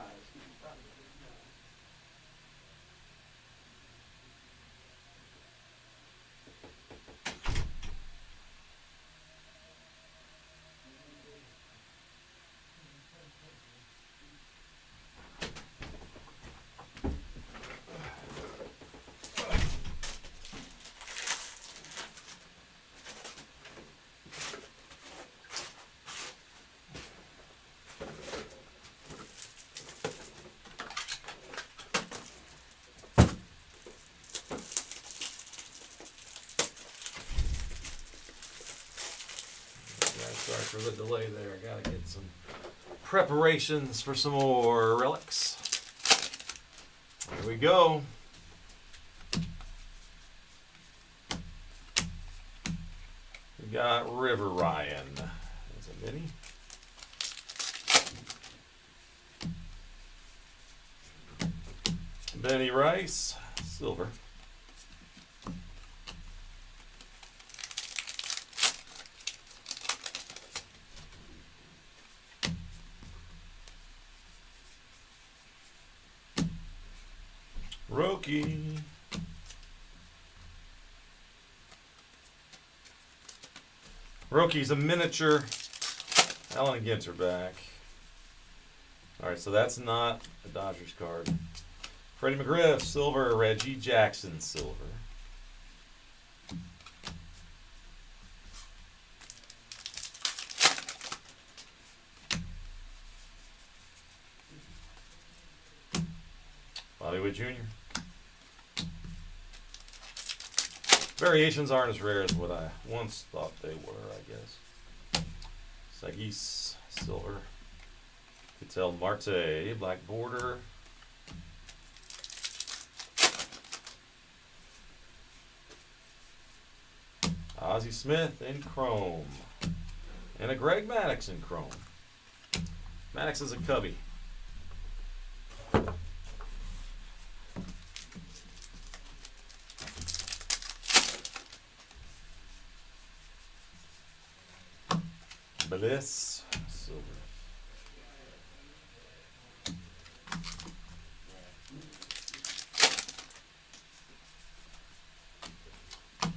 Sorry for the delay there. I gotta get some preparations for some more relics. Here we go. We got River Ryan. There's a mini. Benny Rice, silver. Rookie. Rookie's a miniature. Allen Ginter back. Alright, so that's not a Dodgers card. Freddie McGriff, silver. Reggie Jackson, silver. Bobby Witt Jr. Variations aren't as rare as what I once thought they were, I guess. Sagis, silver. Ketel Marte, black border. Ozzie Smith in chrome. And a Greg Maddux in chrome. Maddux is a Cubby. Bliss, silver.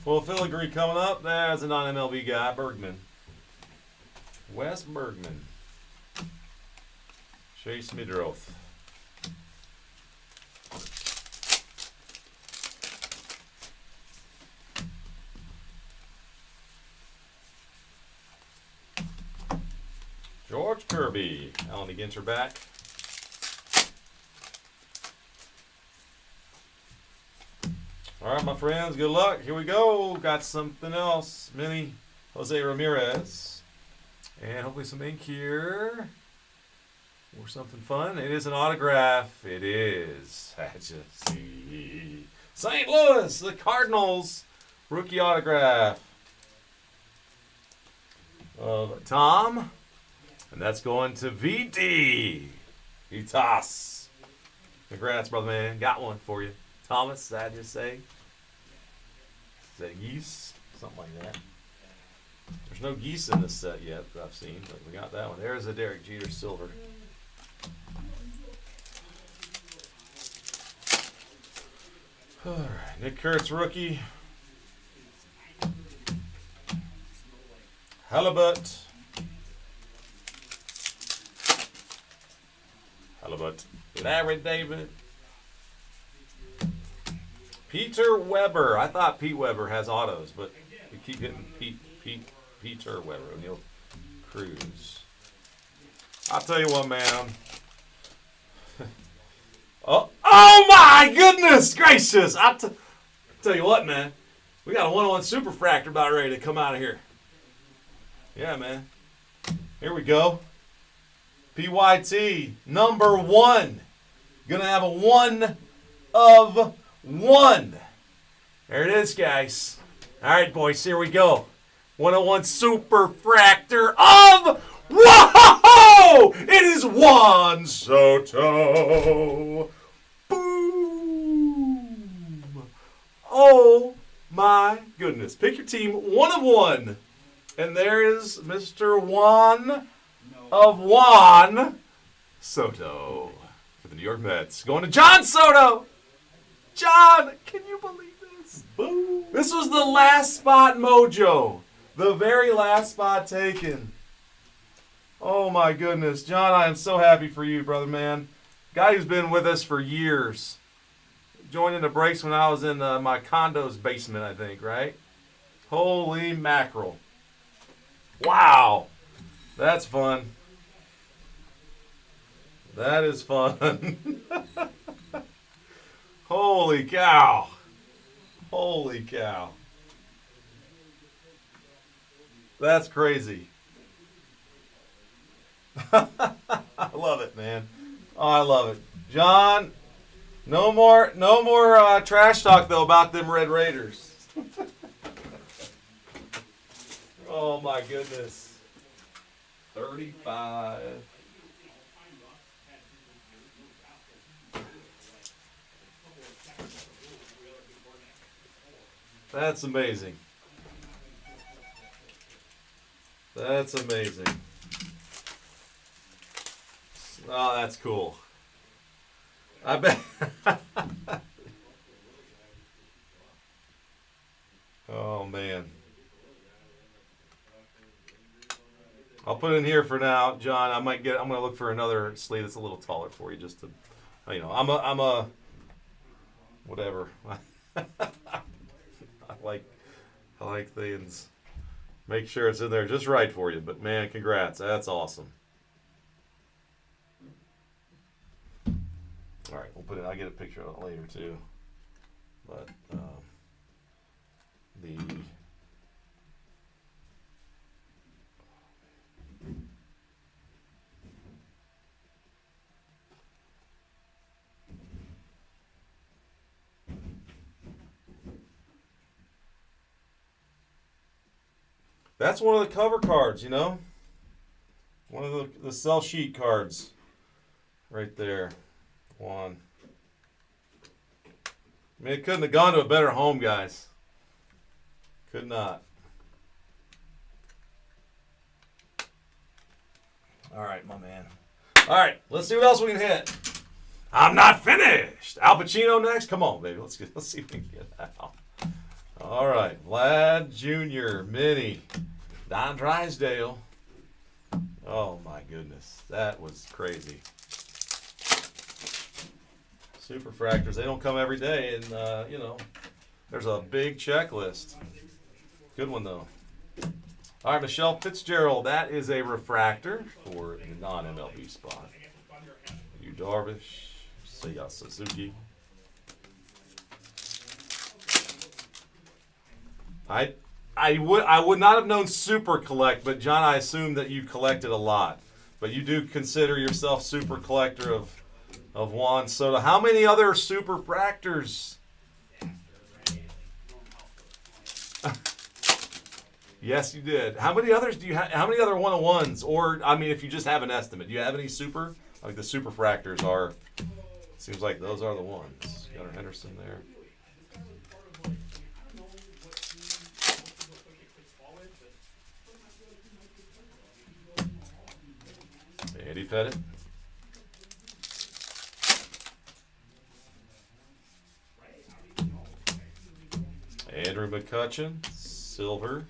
Full filigree coming up. That's a non-MLB guy, Bergman. Wes Bergman. Chase Midroth. George Kirby, Allen Ginter back. All right, my friends, good luck. Here we go. Got something else. Mini Jose Ramirez. And hopefully some ink here. Or something fun. It is an autograph. It is. I just see. St. Louis, the Cardinals. Rookie autograph of Tom. And that's going to VD. Vitas. Congrats, brother man. Got one for you. Thomas, is that just say? Is that geese? Something like that. There's no geese in this set yet that I've seen, but we got that one. There's a Derek Jeter silver. All right, Nick Kurtz rookie. Halibut. Larry David. Peter Weber. I thought Pete Weber has autos, but we keep getting Peter Weber. O'Neal Cruz. I'll tell you what, man. Oh my goodness gracious! I'll tell you what, man. We got a 101 Super Fractor about ready to come out of here. Yeah, man. Here we go. PYT number 1. Gonna have a 1 of 1. There it is, guys. All right, boys, here we go. 101 Super Fractor of whoa! It is Juan Soto. Boom! Oh my goodness! Pick your team. 1 of 1, and there is Mr. Juan of Juan Soto for the New York Mets. Going to John Soto. John, can you believe this? Boom. This was the last spot mojo. The very last spot taken. Oh my goodness. John, I am so happy for you, brother man. Guy who's been with us for years. Joined in the breaks when I was in my condo's basement, I think, right? Holy mackerel. Wow. That's fun. That is fun. Holy cow. Holy cow. That's crazy. I love it, man. Oh, I love it. John, no more trash talk, though, about them Red Raiders. Oh, my goodness. 35. That's amazing. That's amazing. Oh, that's cool. I bet. Oh, man. I'll put it in here for now, John. I'm going to look for another sleeve that's a little taller for you, just to, I'm a whatever. I like things. Make sure it's in there just right for you. But man, congrats. That's awesome. All right, we'll put it. I'll get a picture of it later too. But that's one of the cover cards, one of the sell sheet cards right there. One. I mean, it couldn't have gone to a better home, guys. Could not. All right, my man. All right, let's see what else we can hit. I'm not finished. Al Pacino next. Come on, baby. Let's see if we can get Al. All right, Vlad Jr. Mini. Don Drysdale. Oh, my goodness. That was crazy. Super Fractors, they don't come every day, and, there's a big checklist. Good one, though. All right, Michelle Fitzgerald, that is a refractor for the non-MLB spot. Yu Darvish, Seiya Suzuki. I would not have known Super Collect, but John, I assume that you collected a lot. But you do consider yourself Super Collector of Juan Soto. How many other Super Fractors Yes, you did. How many others do you have? How many other 101s? Or, I mean, if you just have an estimate, do you have any super? Like the super fractors are, seems like those are the ones. Gunnar Henderson there. Andy Pettit. Andrew McCutcheon, silver.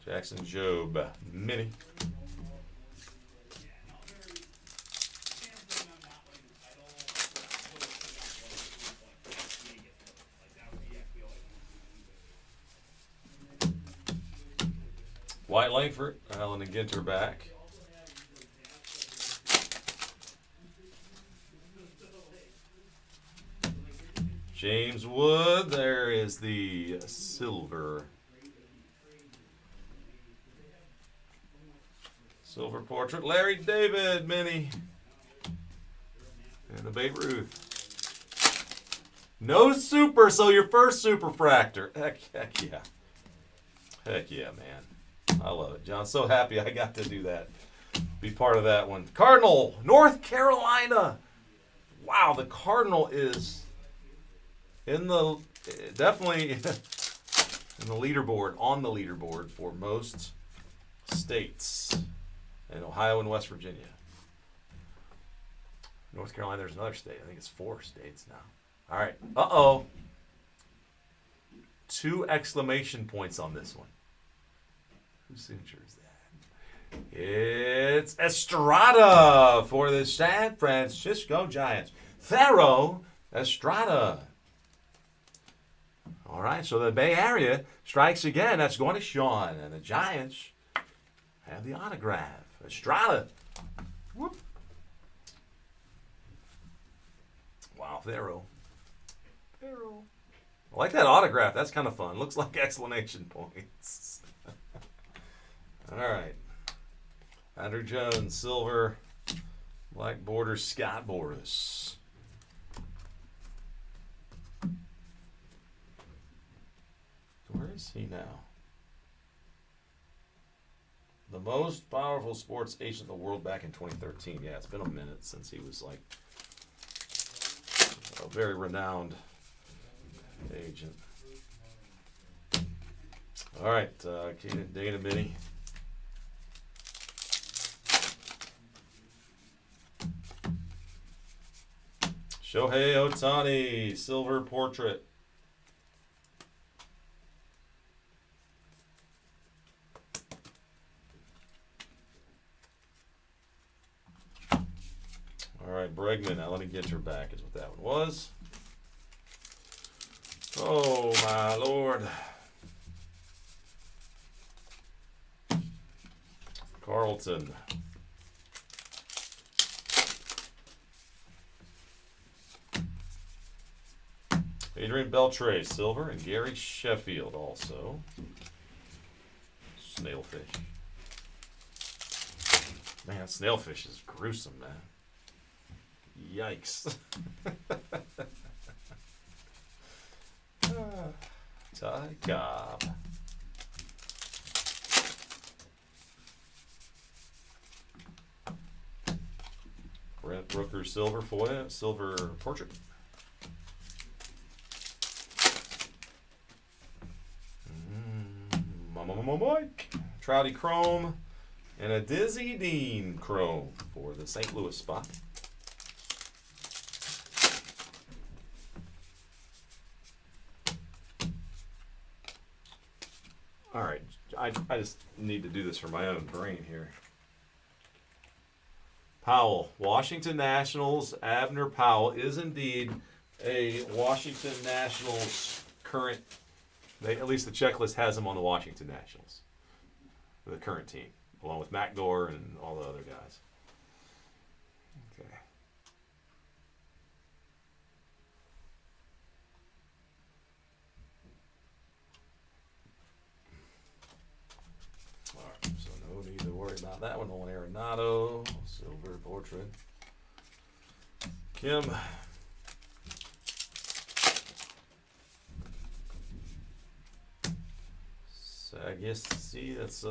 Jackson Jobe, mini. White Langford, Allen and Ginter back. James Wood, there is the silver. Silver portrait. Larry David, mini. And the Babe Ruth. No super, so your first super fractor. Heck yeah. Heck yeah, man. I love it, John. So happy I got to do that. Be part of that one. Cardinal, North Carolina. Wow, the Cardinal is definitely in the leaderboard, on the leaderboard for most states in Ohio and West Virginia. North Carolina, there's another state. I think it's 4 states now. All right. Uh-oh. 2 exclamation points on this one. Whose signature is that? It's Estrada for the San Francisco Giants. Thero Estrada. All right, so the Bay Area strikes again. That's going to Sean. And the Giants have the autograph. Estrada. Whoop. Wow, Thero. Thero. I like that autograph. That's kind of fun. Looks like exclamation points. All right. Andrew Jones, silver. Black border, Scott Boras. Where is he now? The most powerful sports agent in the world back in 2013. Yeah, it's been a minute since he was like a very renowned agent. All right, Dana Benny. Shohei Ohtani, silver portrait. All right, Bregman, now let me get your back is what that one was. Oh, my Lord. Carlton. Adrian Beltre, silver, and Gary Sheffield also. Snailfish. Man, snailfish is gruesome, man. Yikes. Ty Cobb. Brent Brooker, silver foil, silver portrait. Mike. Trouty Chrome. And a Dizzy Dean Chrome for the St. Louis spot. All right, I just need to do this for my own brain here. Powell, Washington Nationals. Abner Powell is indeed a Washington Nationals current. At least the checklist has him on the Washington Nationals, the current team, along with Matt Gore and all the other guys. Okay. All right, so no need to worry about that one. Nolan Arenado, silver portrait. Kim. I guess, see, that's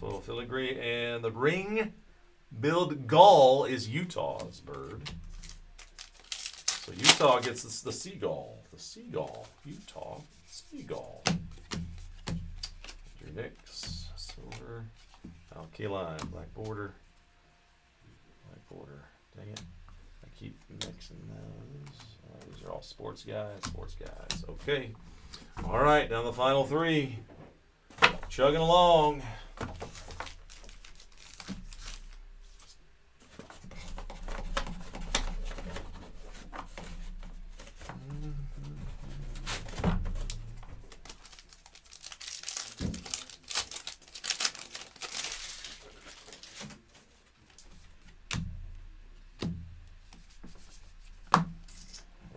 full filigree. And the ring-billed gull is Utah's bird. So Utah gets the seagull. The seagull. Utah seagull. Your Knicks. Silver. Alkaline. Black border. Black border. Dang it. I keep mixing those. These are all sports guys. Sports guys. Okay. All right. Down the final three. Chugging along.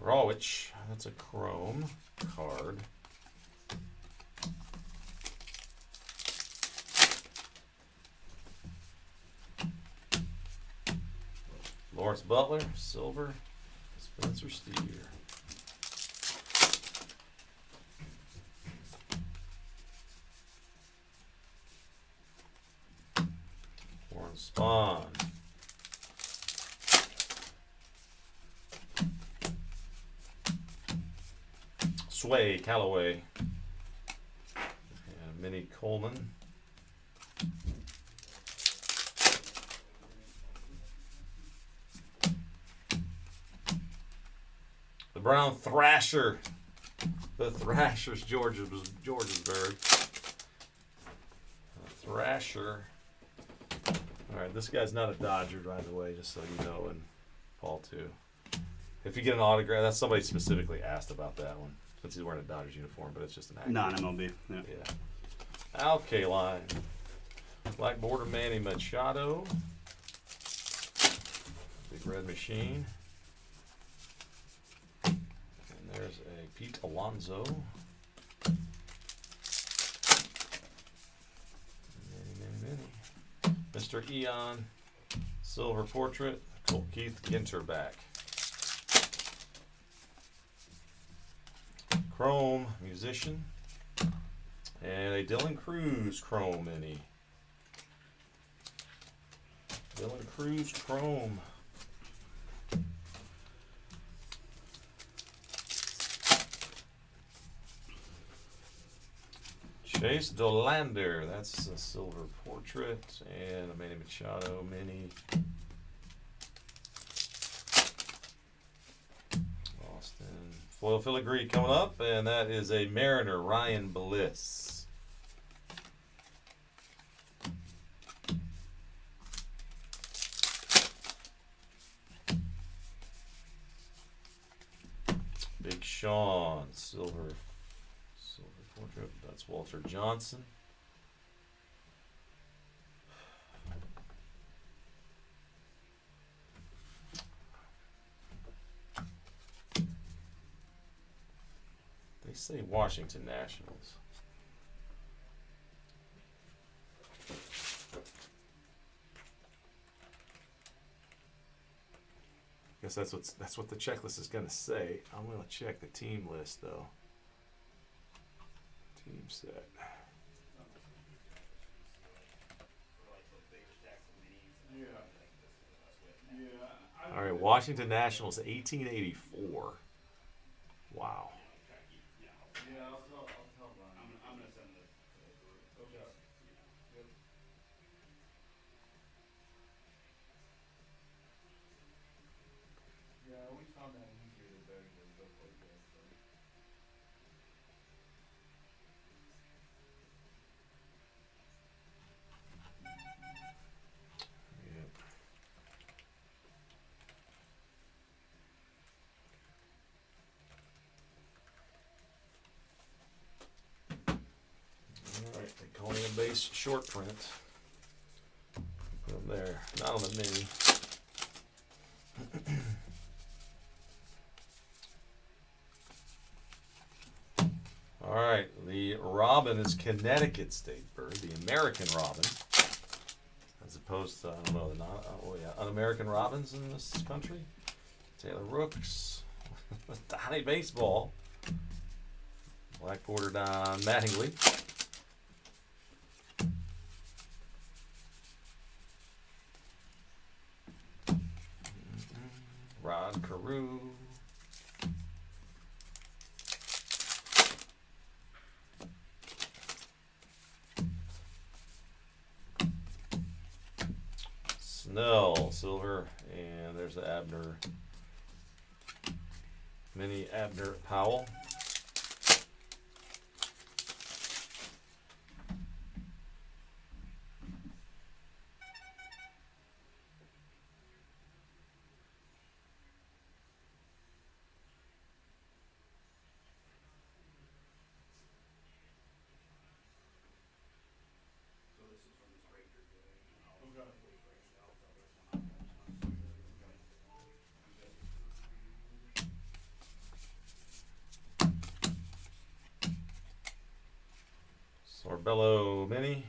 Rawich, that's a chrome card. Lawrence Butler, silver. Spencer Steer. Warren Spahn. Sway, Callaway, and Minnie Coleman. The Brown Thrasher. The Thrasher's Georgesburg. Thrasher. All right, this guy's not a Dodger, by the way, just so you know, and Paul too. If you get an autograph, that's somebody specifically asked about that one. Since he's wearing a Dodgers uniform, but it's just an actor. Non-MLB. Yeah. Yeah. Alkaline. Black border Manny Machado. Big red machine. And there's a Pete Alonso. Many. Mr. Eon. Silver portrait. Colt Keith Ginterback. Chrome musician, and a Dylan Cruz chrome mini. Dylan Cruz chrome. Chase Dolander, that's a silver portrait, and a Manny Machado mini. Foil filigree coming up, and that is a Mariner, Ryan Bliss. Big Sean, silver portrait. That's Walter Johnson. They say Washington Nationals. I guess that's what the checklist is going to say. I'm going to check the team list though. Team set. All right, Washington Nationals, 1884. Wow. Yeah, I'll tell Brian. I'm gonna send the group. Okay. Yep. Yeah, we found that easier to beg and stuff like that. So. Yep. Alright, they call it a base short print. Put them there. Not on the mini. Alright, the Robin is Connecticut State bird, the American Robin. As opposed to, I don't know, un-American Robins in this country. Taylor Rooks. Donnie Baseball. Black border Don Mattingly. Drew. Snell, silver, and there's the Abner. Mini Abner Powell. So this is from this Ranger today. I'll wait for it. I'll fill this one up. Sorbello Mini.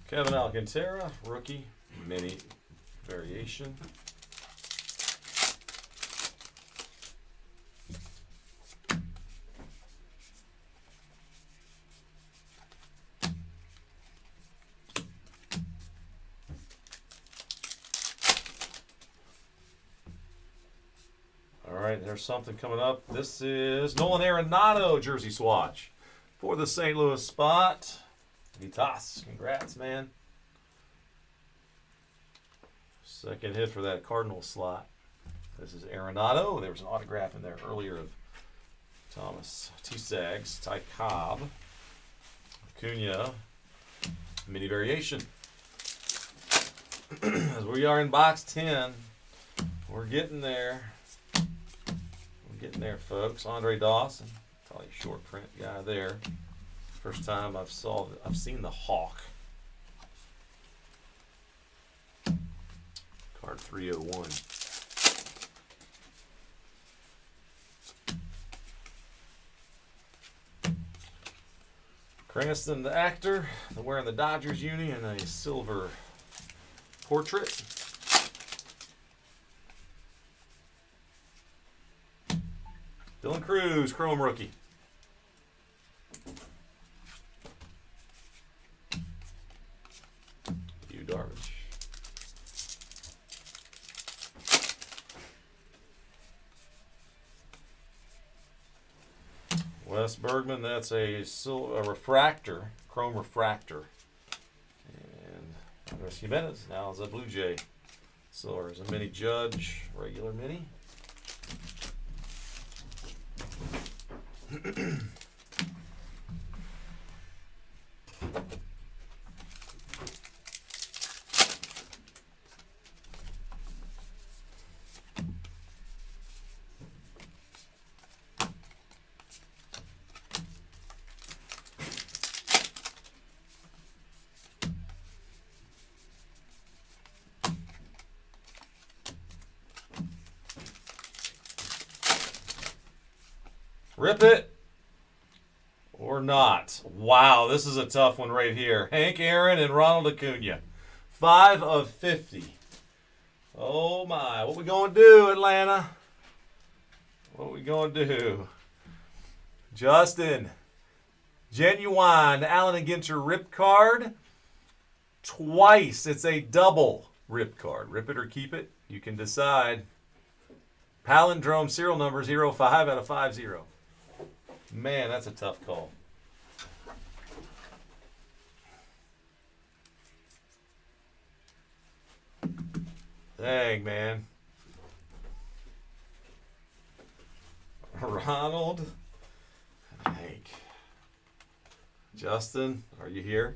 Kevin Alcantara, rookie, mini variation. All right, there's something coming up. This is Nolan Arenado jersey swatch for the St. Louis spot. Vitas, congrats, man. Second hit for that Cardinal slot. This is Arenado. There was an autograph in there earlier of Thomas T. Sags, Ty Cobb, Acuna, mini variation. As we are in box 10, we're getting there. We're getting there, folks. Andre Dawson, probably a short print guy there. First time I've seen the Hawk. Card 301. Cranston, the actor, wearing the Dodgers uni and a silver portrait. Dylan Cruz, chrome rookie. Yu Darvish. Wes Bergman, that's a refractor, chrome refractor. And Andres Jimenez now is a Blue Jay. Silver is a mini Judge, regular mini. Rip it or not. Wow, this is a tough one right here. Hank Aaron and Ronald Acuna. 5 of 50. Oh my, what we gonna do, Atlanta? What we gonna do? Justin, genuine Allen and Ginter rip card. Twice. It's a double rip card. Rip it or keep it. You can decide. Palindrome serial number 05 out of 50. Man, that's a tough call. Dang, man. Ronald. Hank. Justin, are you here?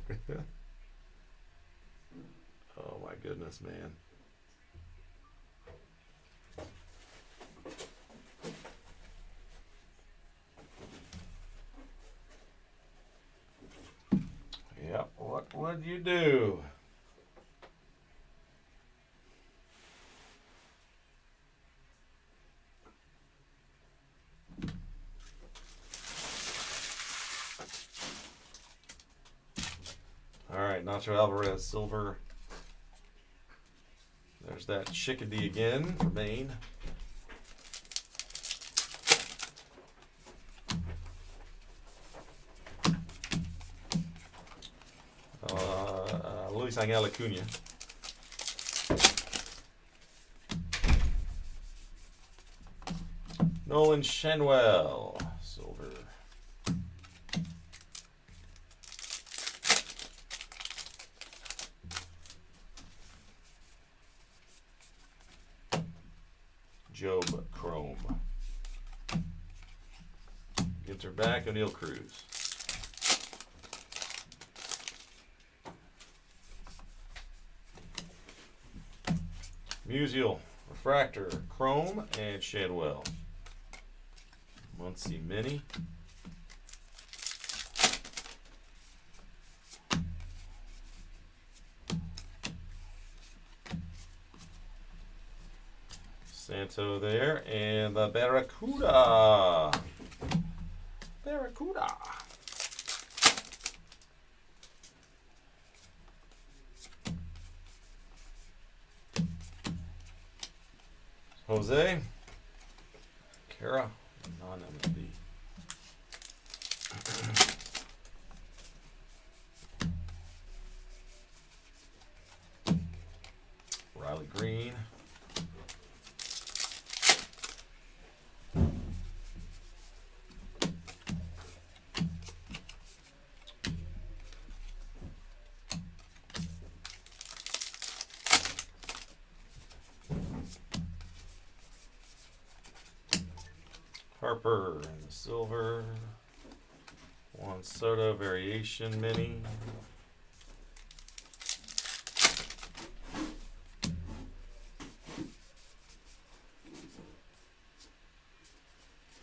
Oh, my goodness, man. Yep, what would you do? All right, Nacho Alvarez, silver. There's that Chickadee again for Maine. Luis Angel Acuna. Nolan Shenwell, silver. Job Chrome. Gets her back, O'Neal Cruz. Musial, Refractor, Chrome, and Shadwell. Muncie Mini. Santo there, and the Barracuda. Barracuda. Jose. Kara. Non-MLB. Riley Green. Harper and the silver. Juan Soto variation mini.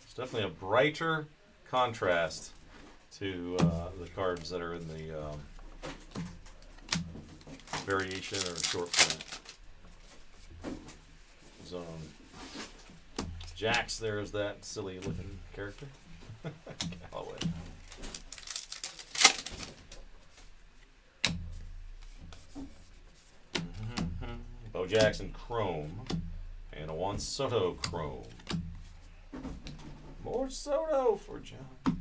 It's definitely a brighter contrast to the cards that are in the variation or short print zone. Jax, there's that silly looking character. Callaway. Bo Jackson Chrome. And a Juan Soto Chrome. More Soto for John.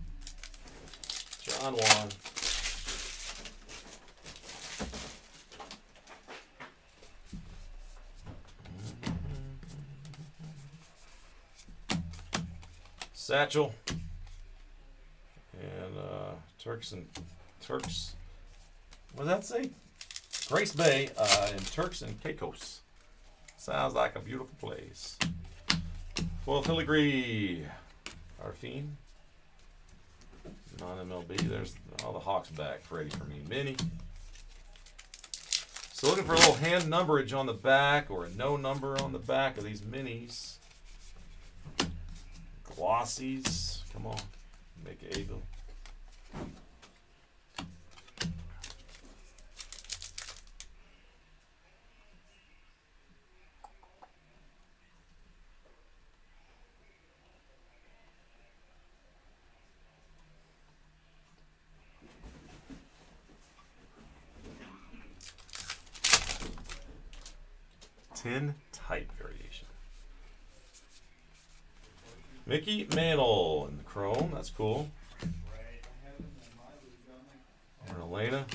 John Juan. Satchel and Turks. What does that say? Grace Bay and Turks and Caicos. Sounds like a beautiful place. Well, filigree. Arfine. Non-MLB. There's all the Hawks back. Freddie for me. Mini. So looking for a little hand numberage on the back or a no number on the back of these minis. Glossies, come on, make it able. Tin type variation. Mickey Mantle in the chrome. That's cool. And Elena.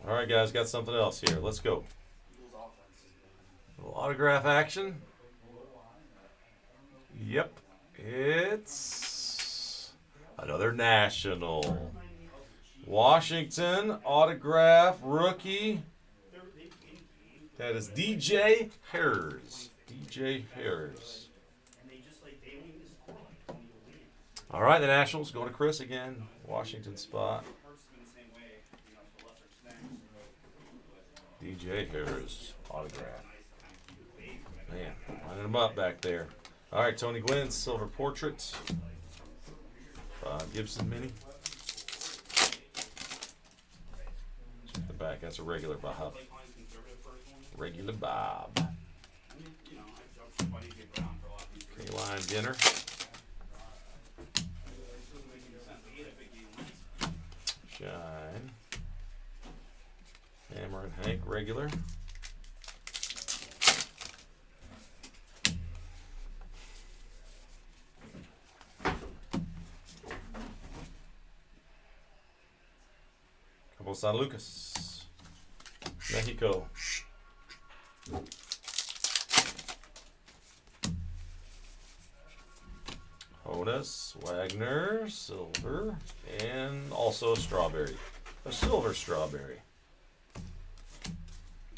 All right, guys, got something else here. Let's go. A little autograph action. Yep, it's another national. Washington autograph rookie. That is DJ Harris. DJ Harris. All right, the Nationals go to Chris again. Washington spot. DJ Harris autograph. Man, lining them up back there. All right, Tony Gwynn silver portrait. Gibson mini. The back, that's a regular Bob. Regular Bob. K-line dinner. Shine. Hammer and Hank regular. San Lucas, Mexico. Honus, Wagner, silver, and also a strawberry. A silver strawberry.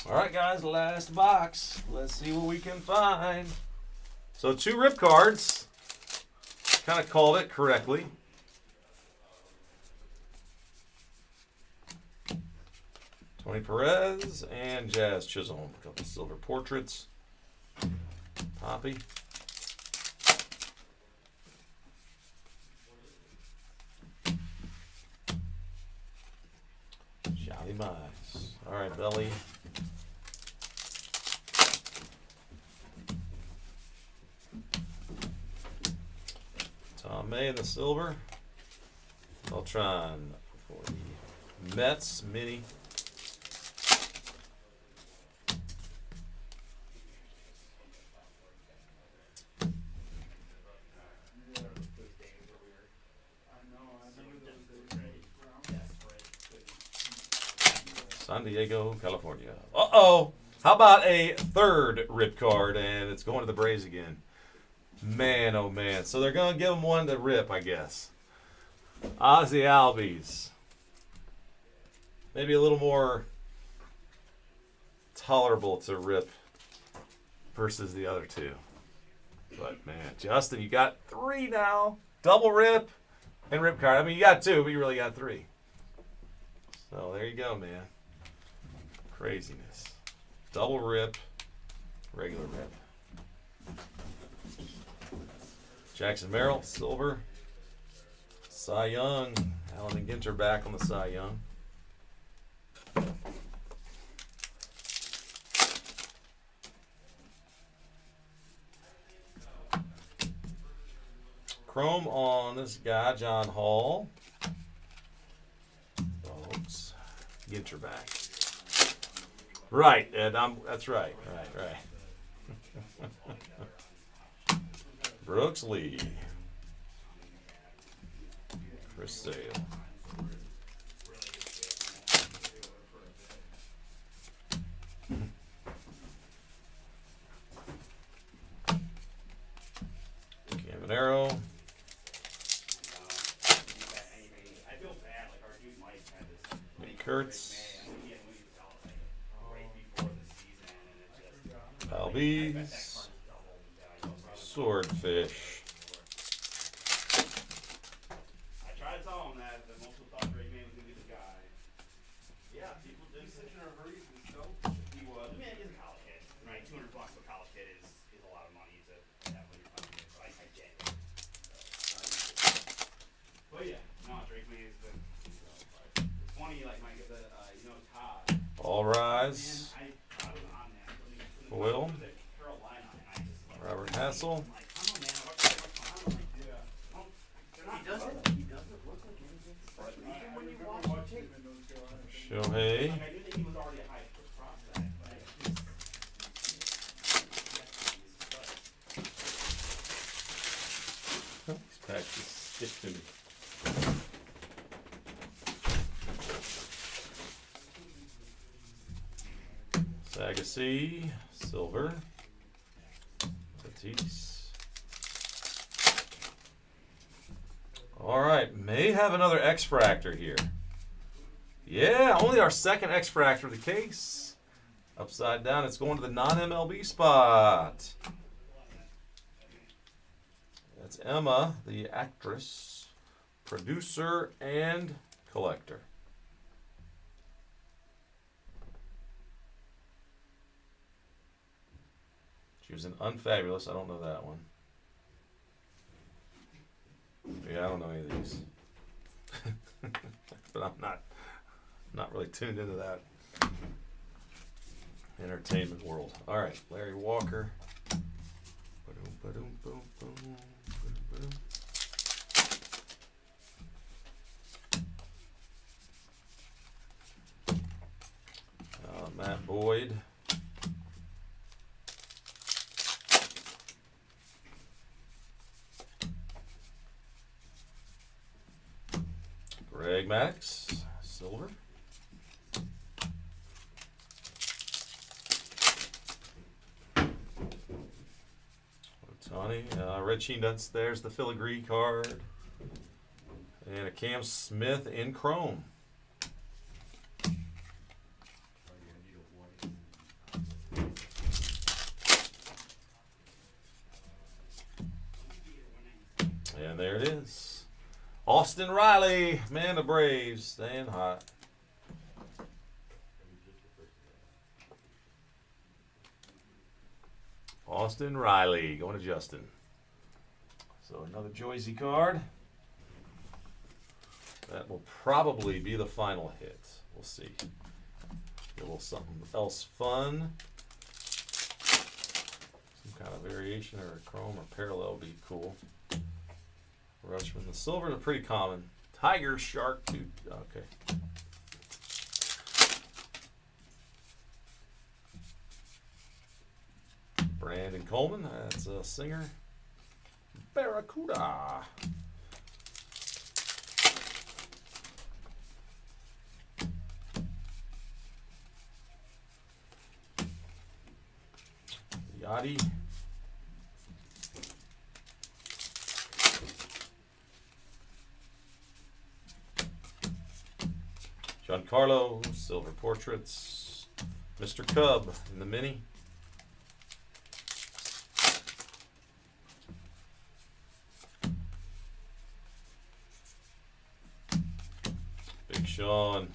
All right, guys, last box. Let's see what we can find. So 2 rip cards. Kind of called it correctly. Tony Perez and Jazz Chisholm. A couple silver portraits. Poppy. Johnny Mize. All right, Belly. Tom May in the silver. Beltran for the Mets mini. San Diego, California. Uh-oh. How about a 3rd rip card, and it's going to the Braves again. Man, oh man. So they're going to give him one to rip, I guess. Ozzy Albies. Maybe a little more tolerable to rip versus the other 2. But, man, Justin, you got 3 now. Double rip and rip card. I mean, you got 2, but you really got 3. So there you go, man. Craziness. Double rip, regular rip. Jackson Merrill, silver. Cy Young. Allen and Ginter back on the Cy Young. Chrome on this guy, John Hall. Folks. Ginter back. Right, Ed. That's right. Right. Brooks Lee. Chris Sale. Caminero. I feel bad, like our dude Mike had this Kurtz. he had moved out like right before the season, and it just Albies. Swordfish. I tried to tell him that most people thought Drake May was gonna be the guy. Yeah, people did. He's such in a hurry and stuff. He was. I mean, he's a college kid, right? $200 for a college kid is a lot of money to have when you're funding it. So I get it. But yeah, no, Drake May is the. It's funny, like my Todd. All rise. Man, I was on that. Will. Carolina, and I just like. Robert Hassel. I'm like, I don't know, man. I'm like, yeah. They're not good. He doesn't look like anything special. Even when you watch the tape. Shohei. Like, I knew that he was already a high prospect, but He's packed his stick to me. Agassi, silver. Tatis. All right, may have another X-Fractor here. Yeah, only our second X-Fractor of the case. Upside down, it's going to the non-MLB spot. That's Emma, the actress, producer, and collector. She was in Unfabulous. I don't know that one. Yeah, I don't know any of these. But I'm not really tuned into that entertainment world. All right, Larry Walker. Matt Boyd. Greg Max, silver. money. Red Sheen Nuts, there's the filigree card. And a Cam Smith in chrome. And there it is. Austin Riley, man, the Braves, staying hot. Austin Riley going to Justin. So another Joyzy card. That will probably be the final hit. We'll see. A little something else fun. Some kind of variation or a chrome or parallel would be cool. Rushman. The silvers are pretty common. Tiger, shark, too. Okay. Brandon Coleman. That's a Singer. Barracuda. Yachty. Giancarlo, silver portraits. Mr. Cub in the mini. Big Sean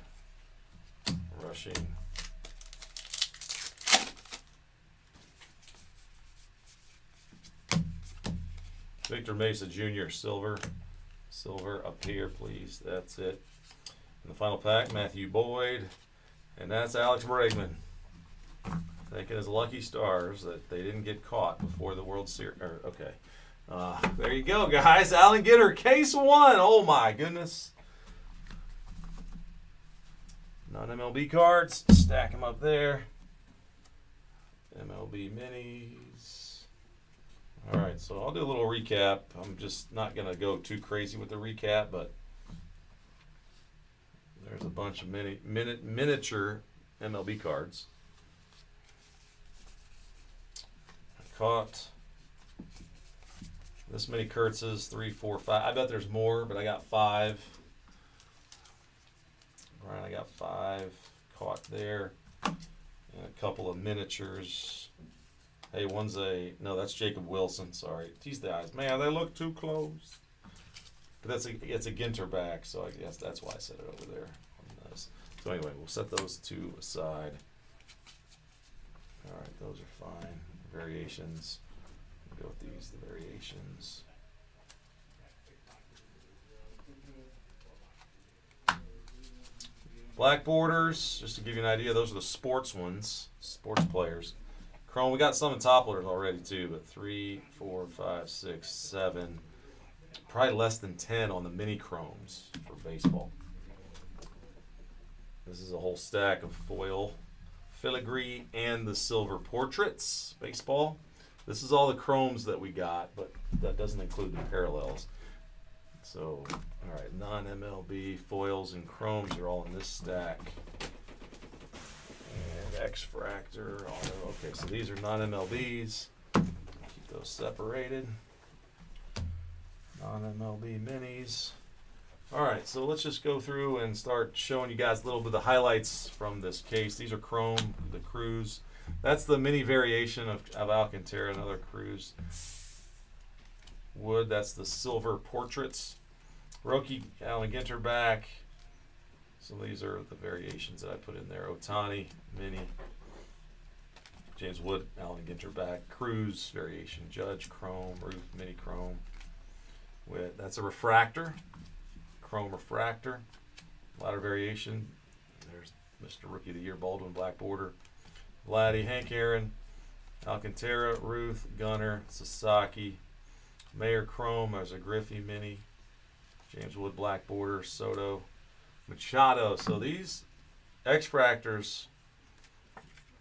rushing. Victor Mesa Jr. silver. Silver up here, please. That's it. In the final pack, Matthew Boyd. And that's Alex Bregman. Thanking his lucky stars that they didn't get caught before the World Series. Okay. There you go, guys. Alan Gitter, case 1. Oh, my goodness. Non-MLB cards. Stack them up there. MLB minis. All right, so I'll do a little recap. I'm just not going to go too crazy with the recap, but there's a bunch of miniature MLB cards. I caught this many Kurtzes, 3, 4, 5. I bet there's more, but I got 5. Brian, I got 5 caught there. And a couple of miniatures. Hey, no, that's Jacob Wilson. Sorry, tease the eyes, man. They look too close. But it's a Ginter back, so I guess that's why I set it over there. So anyway, we'll set those 2 aside. All right, those are fine. Variations. We'll go with these. The variations. Black borders, just to give you an idea, those are the sports ones, sports players. Chrome, we got some in topplers already too, but 3, 4, 5, 6, 7, probably less than 10 on the mini chromes for baseball. This is a whole stack of foil, filigree, and the silver portraits, baseball. This is all the chromes that we got, but that doesn't include the parallels. So, all right, non-MLB foils and chromes are all in this stack. And X-Fractor, auto. Okay, so these are non-MLBs. Keep those separated. Non-MLB minis. All right, so let's just go through and start showing you guys a little bit of the highlights from this case. These are chrome, the Cruz. That's the mini variation of Alcantara, another Cruz. Wood, that's the silver portraits. Roki, Alan Ginter back. So these are the variations that I put in there. Otani, mini. James Wood, Alan Ginter back. Cruz variation. Judge, chrome. Ruth, mini chrome. That's a refractor. Chrome refractor. A lot of variation. There's Mr. Rookie of the Year, Baldwin, black border. Vladdy, Hank Aaron, Alcantara, Ruth, Gunner, Sasaki. Mayor Chrome, there's a Griffey mini. James Wood, black border. Soto, Machado. So these X-Fractors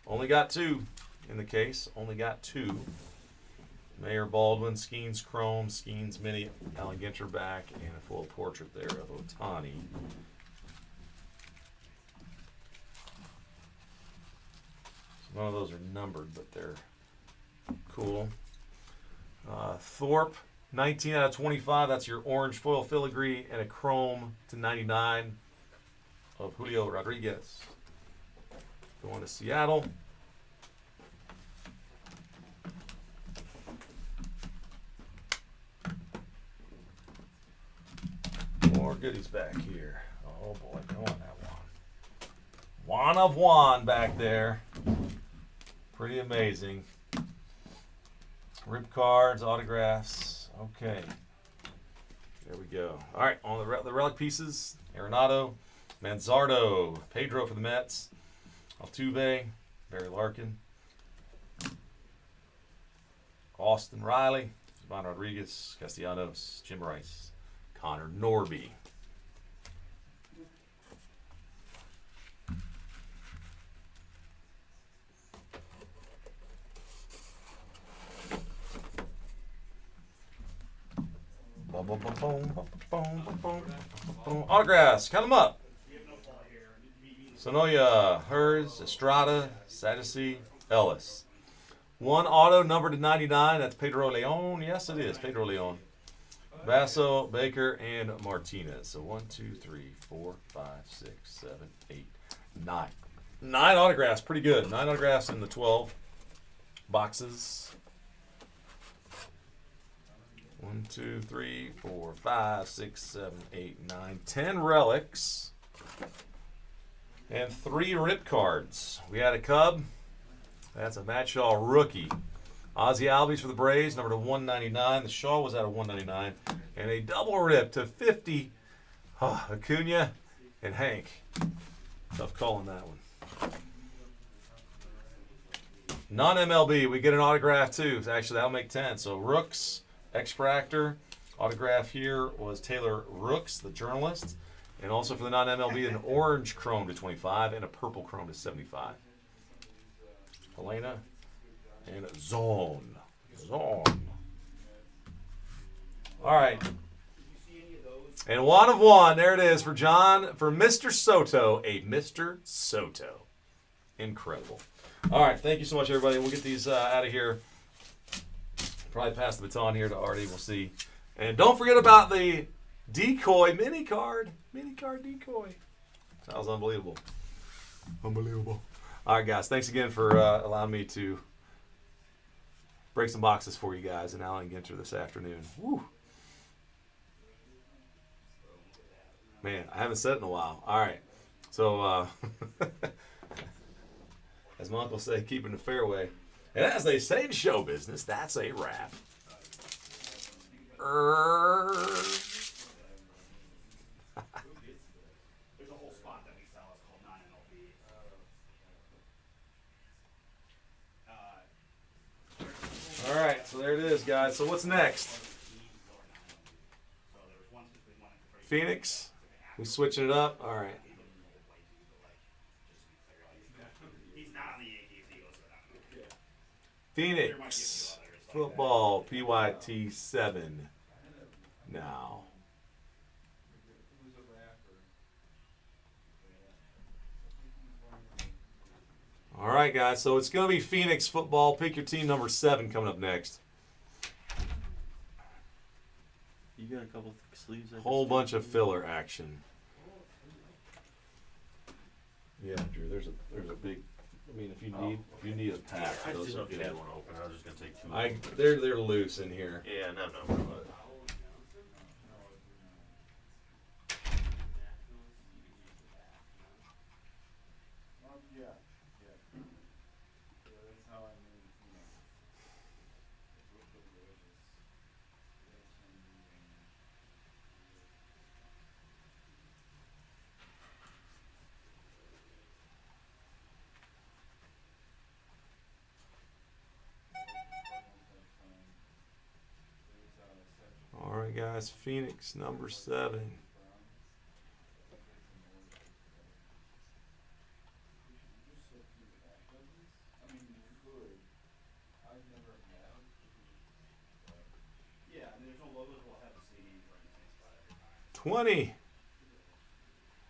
only got 2 in the case. Only got 2. Mayor Baldwin, Skeens Chrome, Skeens Mini, Alan Ginter back, and a full portrait there of Otani. So none of those are numbered, but they're cool. Thorpe, 19 out of 25. That's your orange foil filigree and a chrome to 99 of Julio Rodriguez. Going to Seattle. More goodies back here. Oh boy, come on that Juan of Juan back there. Pretty amazing. Rip cards, autographs. Okay. There we go. All right, on the relic pieces, Arenado, Manzardo, Pedro for the Mets, Altuve, Barry Larkin, Austin Riley, Ivan Rodriguez, Castellanos, Jim Rice, Connor Norby. Autographs, count them up. Sonoya, Hers, Estrada, Sadducee, Ellis. One auto numbered to 99. That's Pedro Leon. Yes, it is Pedro Leon. Basso, Baker, and Martinez. So 1, 2, 3, 4, 5, 6, 7, 8, 9. 9 autographs. Pretty good. 9 autographs in the 12 boxes. 1, 2, 3, 4, 5, 6, 7, 8, 9, 10 relics. And 3 rip cards. We had a Cub. That's a Matt Shaw rookie. Ozzie Albies for the Braves, number to 199. The Shaw was out of 199. And a double rip to 50. Acuna and Hank. Tough call on that one. Non-MLB, we get an autograph too. Actually, that'll make 10. So Rooks, X-Fractor. Autograph here was Taylor Rooks, the journalist. And also for the non-MLB, an orange chrome to 25 and a purple chrome to 75. Helena and Zone. All right. And 1 of 1. There it is for John, for Mr. Soto. A Mr. Soto. Incredible. All right. Thank you so much, everybody. We'll get these out of here. Probably pass the baton here to Artie. We'll see. And don't forget about the decoy mini card. Mini card decoy. That was unbelievable. Unbelievable. All right, guys. Thanks again for allowing me to break some boxes for you guys in Allen Ginter this afternoon. Woo. Man, I haven't said it in a while. All right. So, as my uncle say, keeping the fairway. And as they say in show business, that's a wrap. There's a whole spot that we sell. It's called non-MLB. All right, so there it is, guys. So what's next? Phoenix. We switching it up. All right. He's not on the Yankees. He goes for that. Phoenix football PYT 7 now. All right, guys. So it's going to be Phoenix football. Pick your team number 7 coming up next. You got a couple thick sleeves. Whole bunch of filler action. Yeah, Drew. There's a big. I mean, if you need a pack, I those didn't know are if you good. had one open. I was just gonna take 2. They're loose in here. Yeah, no. But All right, guys. Phoenix number 7. Yeah, I mean, there's no logos. We'll have the same name right in the same spot every 20. time.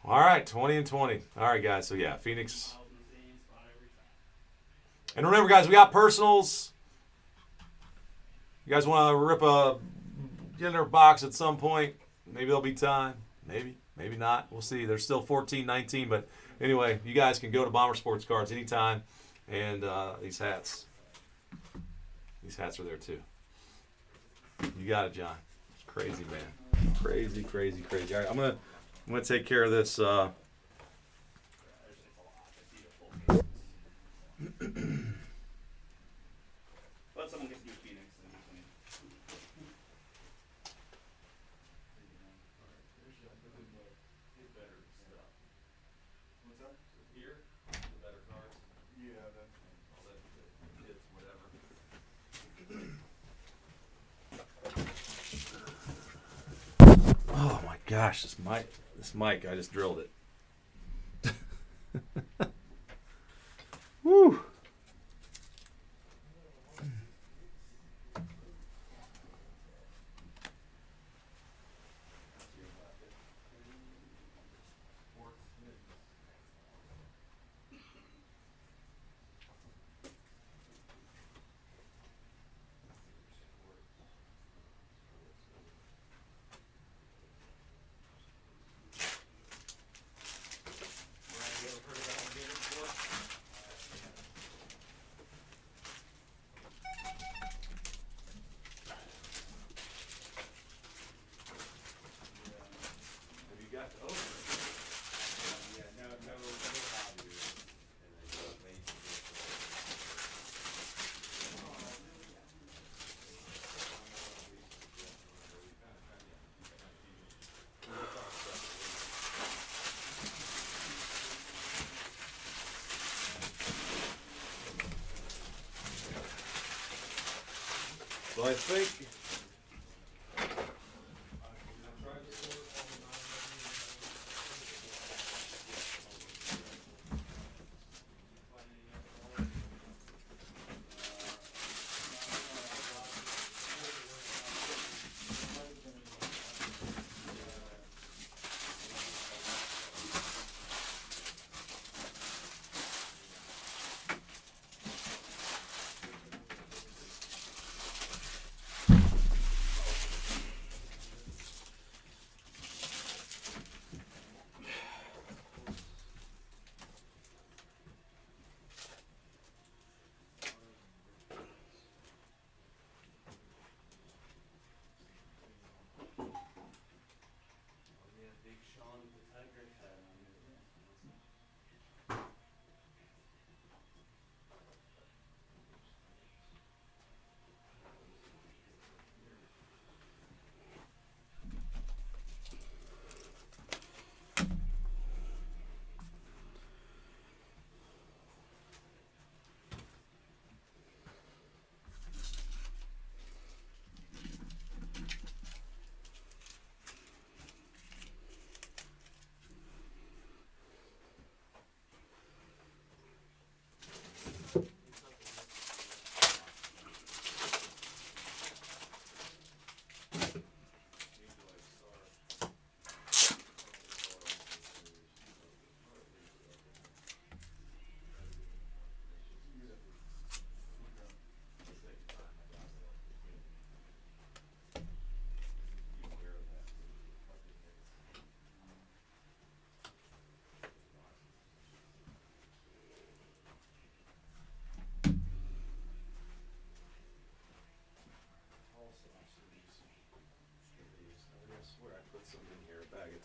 All right, 20 and 20. All right, guys. So, yeah, Phoenix. Files in the same spot every time. And remember, guys, we got personals. You guys want to rip a dinner box at some point? Maybe there'll be time. Maybe not. We'll see. There's still 14-19, but anyway, you guys can go to Bomber Sports Cards anytime, and these hats are there too. You got it, John. It's crazy, man. Crazy. All right, I'm gonna take care of this. Let someone get to do Phoenix and do something. What's that? Here, the better cards. Yeah, that's all that kids, whatever. Oh my gosh, this mic, I just drilled it. Woo. So I think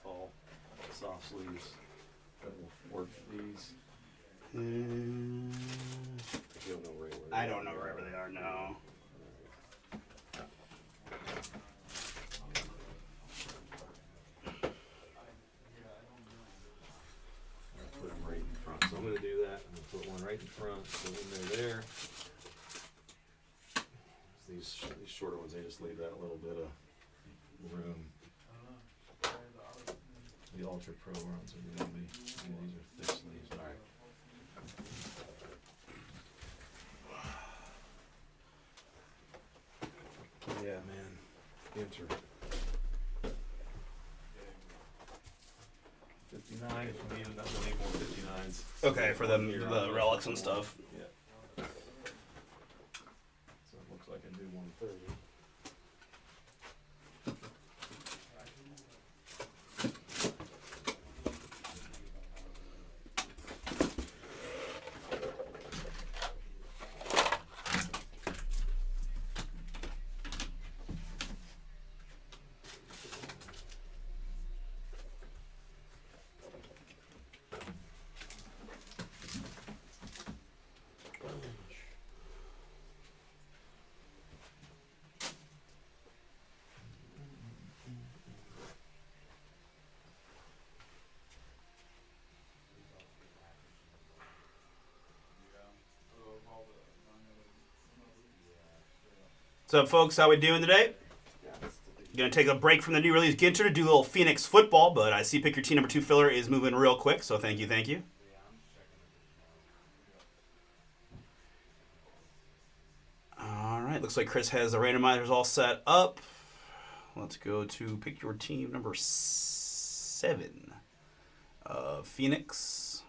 tall soft sleeves that will work these. You don't know right where I don't know wherever they are now. Put them right in front. So I'm going to do that. I'm going to put one right in front. So when they're there, these shorter ones, they just leave that little bit of room. The Ultra Pro ones are going to be, these are thick sleeves. All right. Yeah, man. Enter 59 if you need another any more 59s. Okay, for them, Here, the I'll- relics and stuff. Yeah. So it looks like I do 130. What's up, folks? How we doing today? Gonna take a break from the new release Ginter to do a little Phoenix football, but I see Pick Your Team number 2 filler is moving real quick, so thank you. All right, looks like Chris has the randomizers all set up. Let's go to Pick Your Team number 7 of Phoenix.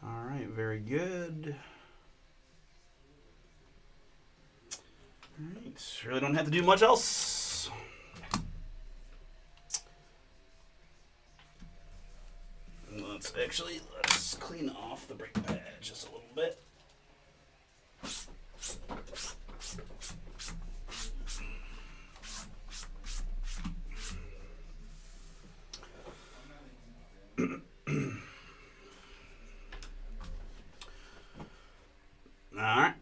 All right, very good. Alright, really don't have to do much else. Let's clean off the brake pad just a little bit. Alright.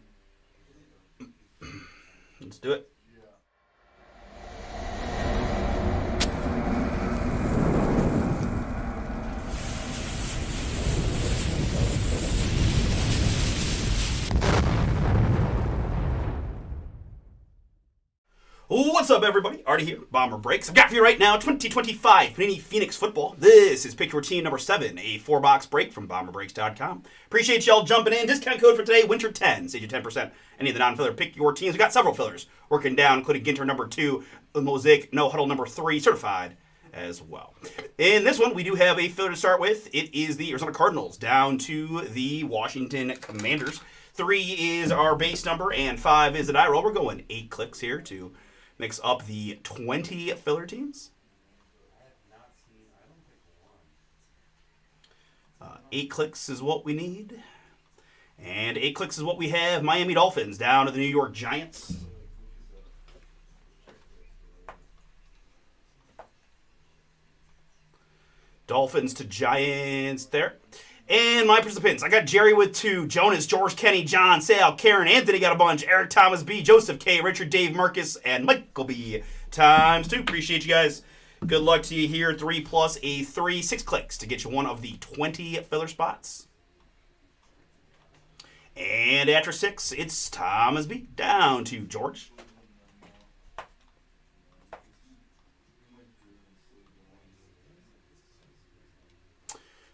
Let's do it. What's up, everybody? Artie here, Bomber Breaks. I've got for you right now 2025 Panini Phoenix Football. This is Pick Your Team number 7, a 4-box break from BomberBreaks.com. Appreciate y'all jumping in. Discount code for today, Winter10. Save you 10%. Any of the non-filler Pick Your Teams. We've got several fillers working down, including Ginter number 2, Mosaic No Huddle number 3, certified as well. In this one, we do have a filler to start with. It is the Arizona Cardinals down to the Washington Commanders. 3 is our base number, and 5 is the die roll. We're going 8 clicks here to mix up the 20 filler teams. 8 clicks is what we need. And 8 clicks is what we have. Miami Dolphins down to the New York Giants. Dolphins to Giants there. And my participants, I got Jerry with 2, Jonas, George, Kenny, John, Sal, Karen, Anthony got a bunch, Eric, Thomas B, Joseph K, Richard, Dave, Marcus, and Michael B times 2. Appreciate you guys. Good luck to you here. 3 plus a 3, 6 clicks to get you one of the 20 filler spots. And after 6, it's Thomas B down to George.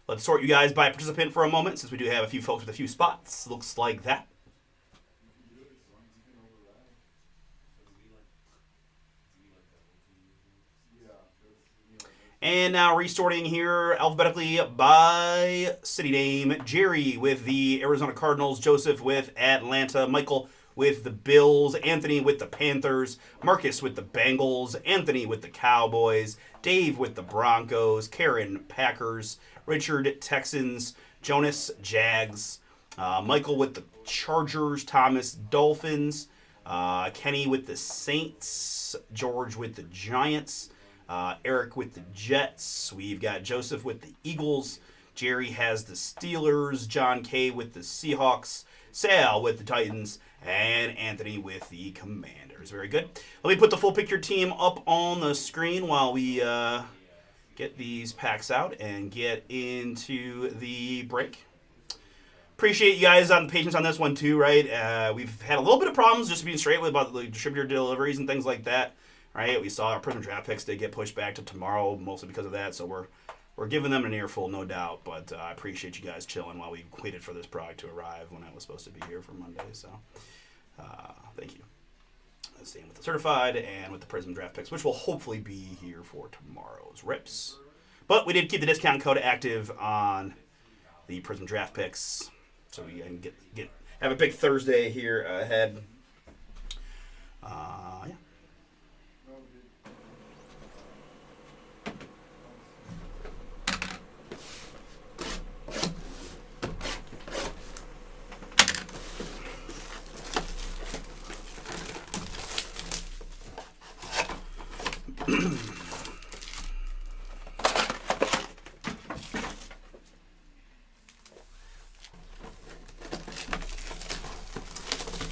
Let's sort you guys by participant for a moment, since we do have a few folks with a few spots. Looks like that. And now resorting here alphabetically by city name. Jerry with the Arizona Cardinals, Joseph with Atlanta, Michael with the Bills, Anthony with the Panthers, Marcus with the Bengals, Anthony with the Cowboys, Dave with the Broncos, Karen Packers, Richard Texans, Jonas Jags, Michael with the Chargers, Thomas Dolphins, Kenny with the Saints, George with the Giants, Eric with the Jets. We've got Joseph with the Eagles. Jerry has the Steelers. John K with the Seahawks. Sal with the Titans. And Anthony with the Commanders. Very good. Let me put the full Pick Your Team up on the screen while we get these packs out and get into the break. Appreciate you guys on the patience on this one too, right? We've had a little bit of problems, just being straight with about the distributor deliveries and things like that. Right, we saw our Prism draft picks, they get pushed back to tomorrow, mostly because of that. So we're giving them an earful, no doubt. But I appreciate you guys chilling while we waited for this product to arrive when I was supposed to be here for Monday. So thank you. Same with the certified and with the Prism draft picks, which will hopefully be here for tomorrow's rips. But we did keep the discount code active on the Prism draft picks, so we can have a big Thursday here ahead. Yeah.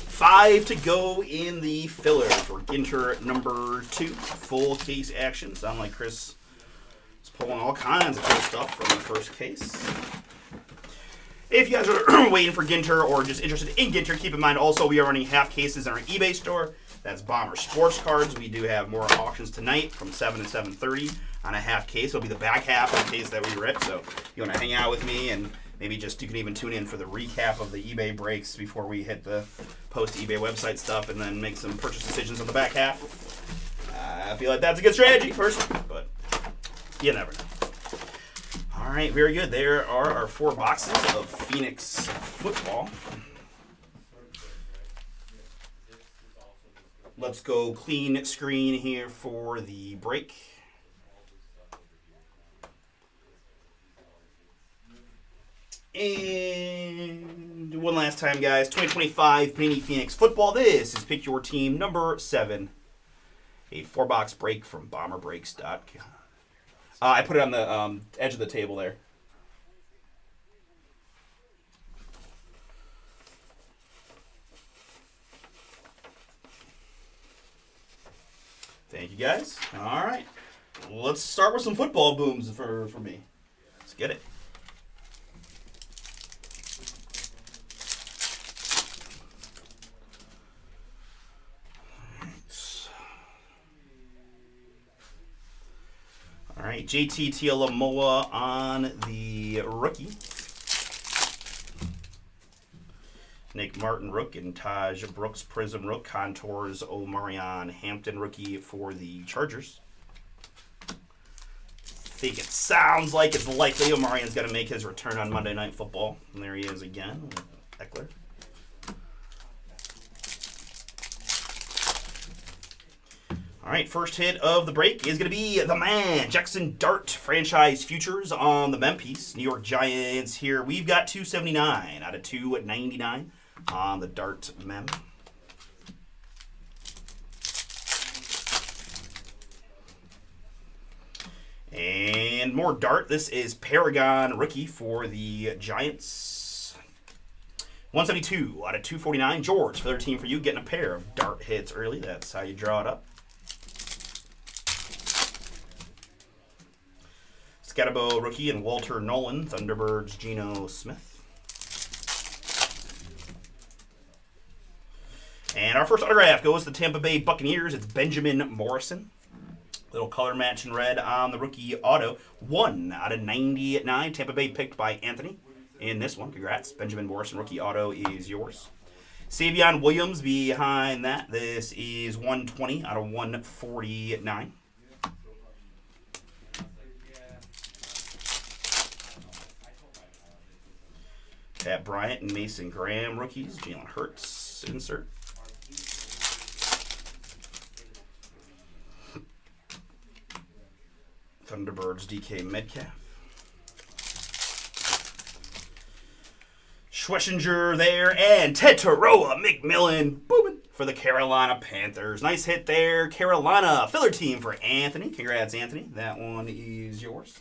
5 to go in the filler for Ginter number 2. Full case action. Sound like Chris is pulling all kinds of cool stuff from the first case. If you guys are waiting for Ginter or just interested in Ginter, keep in mind also we are running half cases in our eBay store. That's Bomber Sports Cards. We do have more auctions tonight from 7 to 7:30 on a half case. It'll be the back half of the case that we rip. So if you want to hang out with me and maybe just you can even tune in for the recap of the eBay breaks before we hit the post eBay website stuff and then make some purchase decisions on the back half. I feel like that's a good strategy, personally, but you never know. All right, very good. There are our 4 boxes of Phoenix football. Let's go clean screen here for the break. And one last time, guys. 2025 Panini Phoenix football. This is Pick Your Team number 7. A 4-box break from BomberBreaks.com. I put it on the edge of the table there. Thank you, guys. All right. Let's start with some football booms for me. Let's get it. All right, JT Tialamoa on the rookie. Nick Martin rook and Taj Brooks Prism rook. Contours Omarion Hampton rookie for the Chargers. I think it sounds like it's likely Omarion's going to make his return on Monday Night Football. And there he is again, Eckler. All right, first hit of the break is going to be the man, Jackson Dart, franchise futures on the mem piece. New York Giants here. We've got 279 out of 299 on the Dart mem. And more Dart. This is Paragon rookie for the Giants. 172 out of 249. George, for their team for you, getting a pair of Dart hits early. That's how you draw it up. Scatabo rookie and Walter Nolan, Thunderbirds, Geno Smith. And our first autograph goes to the Tampa Bay Buccaneers. It's Benjamin Morrison. Little color match in red on the rookie auto. 1 out of 99. Tampa Bay picked by Anthony in this one. Congrats. Benjamin Morrison rookie auto is yours. Savion Williams behind that. This is 120 out of 149. Pat Bryant and Mason Graham rookies. Jalen Hurts insert. Thunderbirds DK Metcalf. Schlesinger there, and Tetaroa McMillan booming for the Carolina Panthers. Nice hit there. Carolina filler team for Anthony. Congrats, Anthony. That one is yours.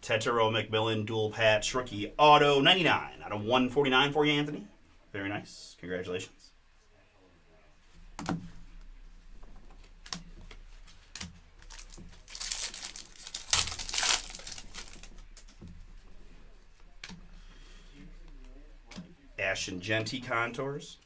Tetero McMillan dual patch rookie auto 99 out of 149 for you, Anthony. Very nice. Congratulations. Ashton Genty contours.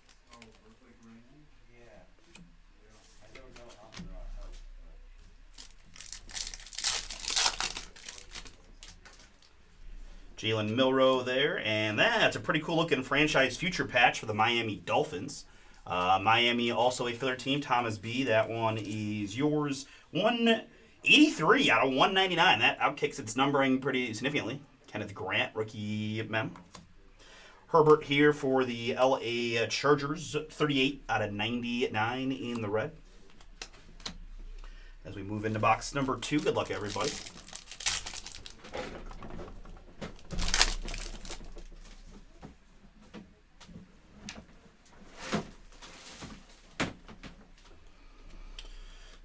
Jalen Milroe there, and that's a pretty cool looking franchise future patch for the Miami Dolphins. Miami also a filler team. Thomas B, that one is yours. 183 out of 199. That outkicks its numbering pretty significantly. Kenneth Grant, rookie mem. Herbert here for the LA Chargers. 38 out of 99 in the red. As we move into box number 2, good luck, everybody.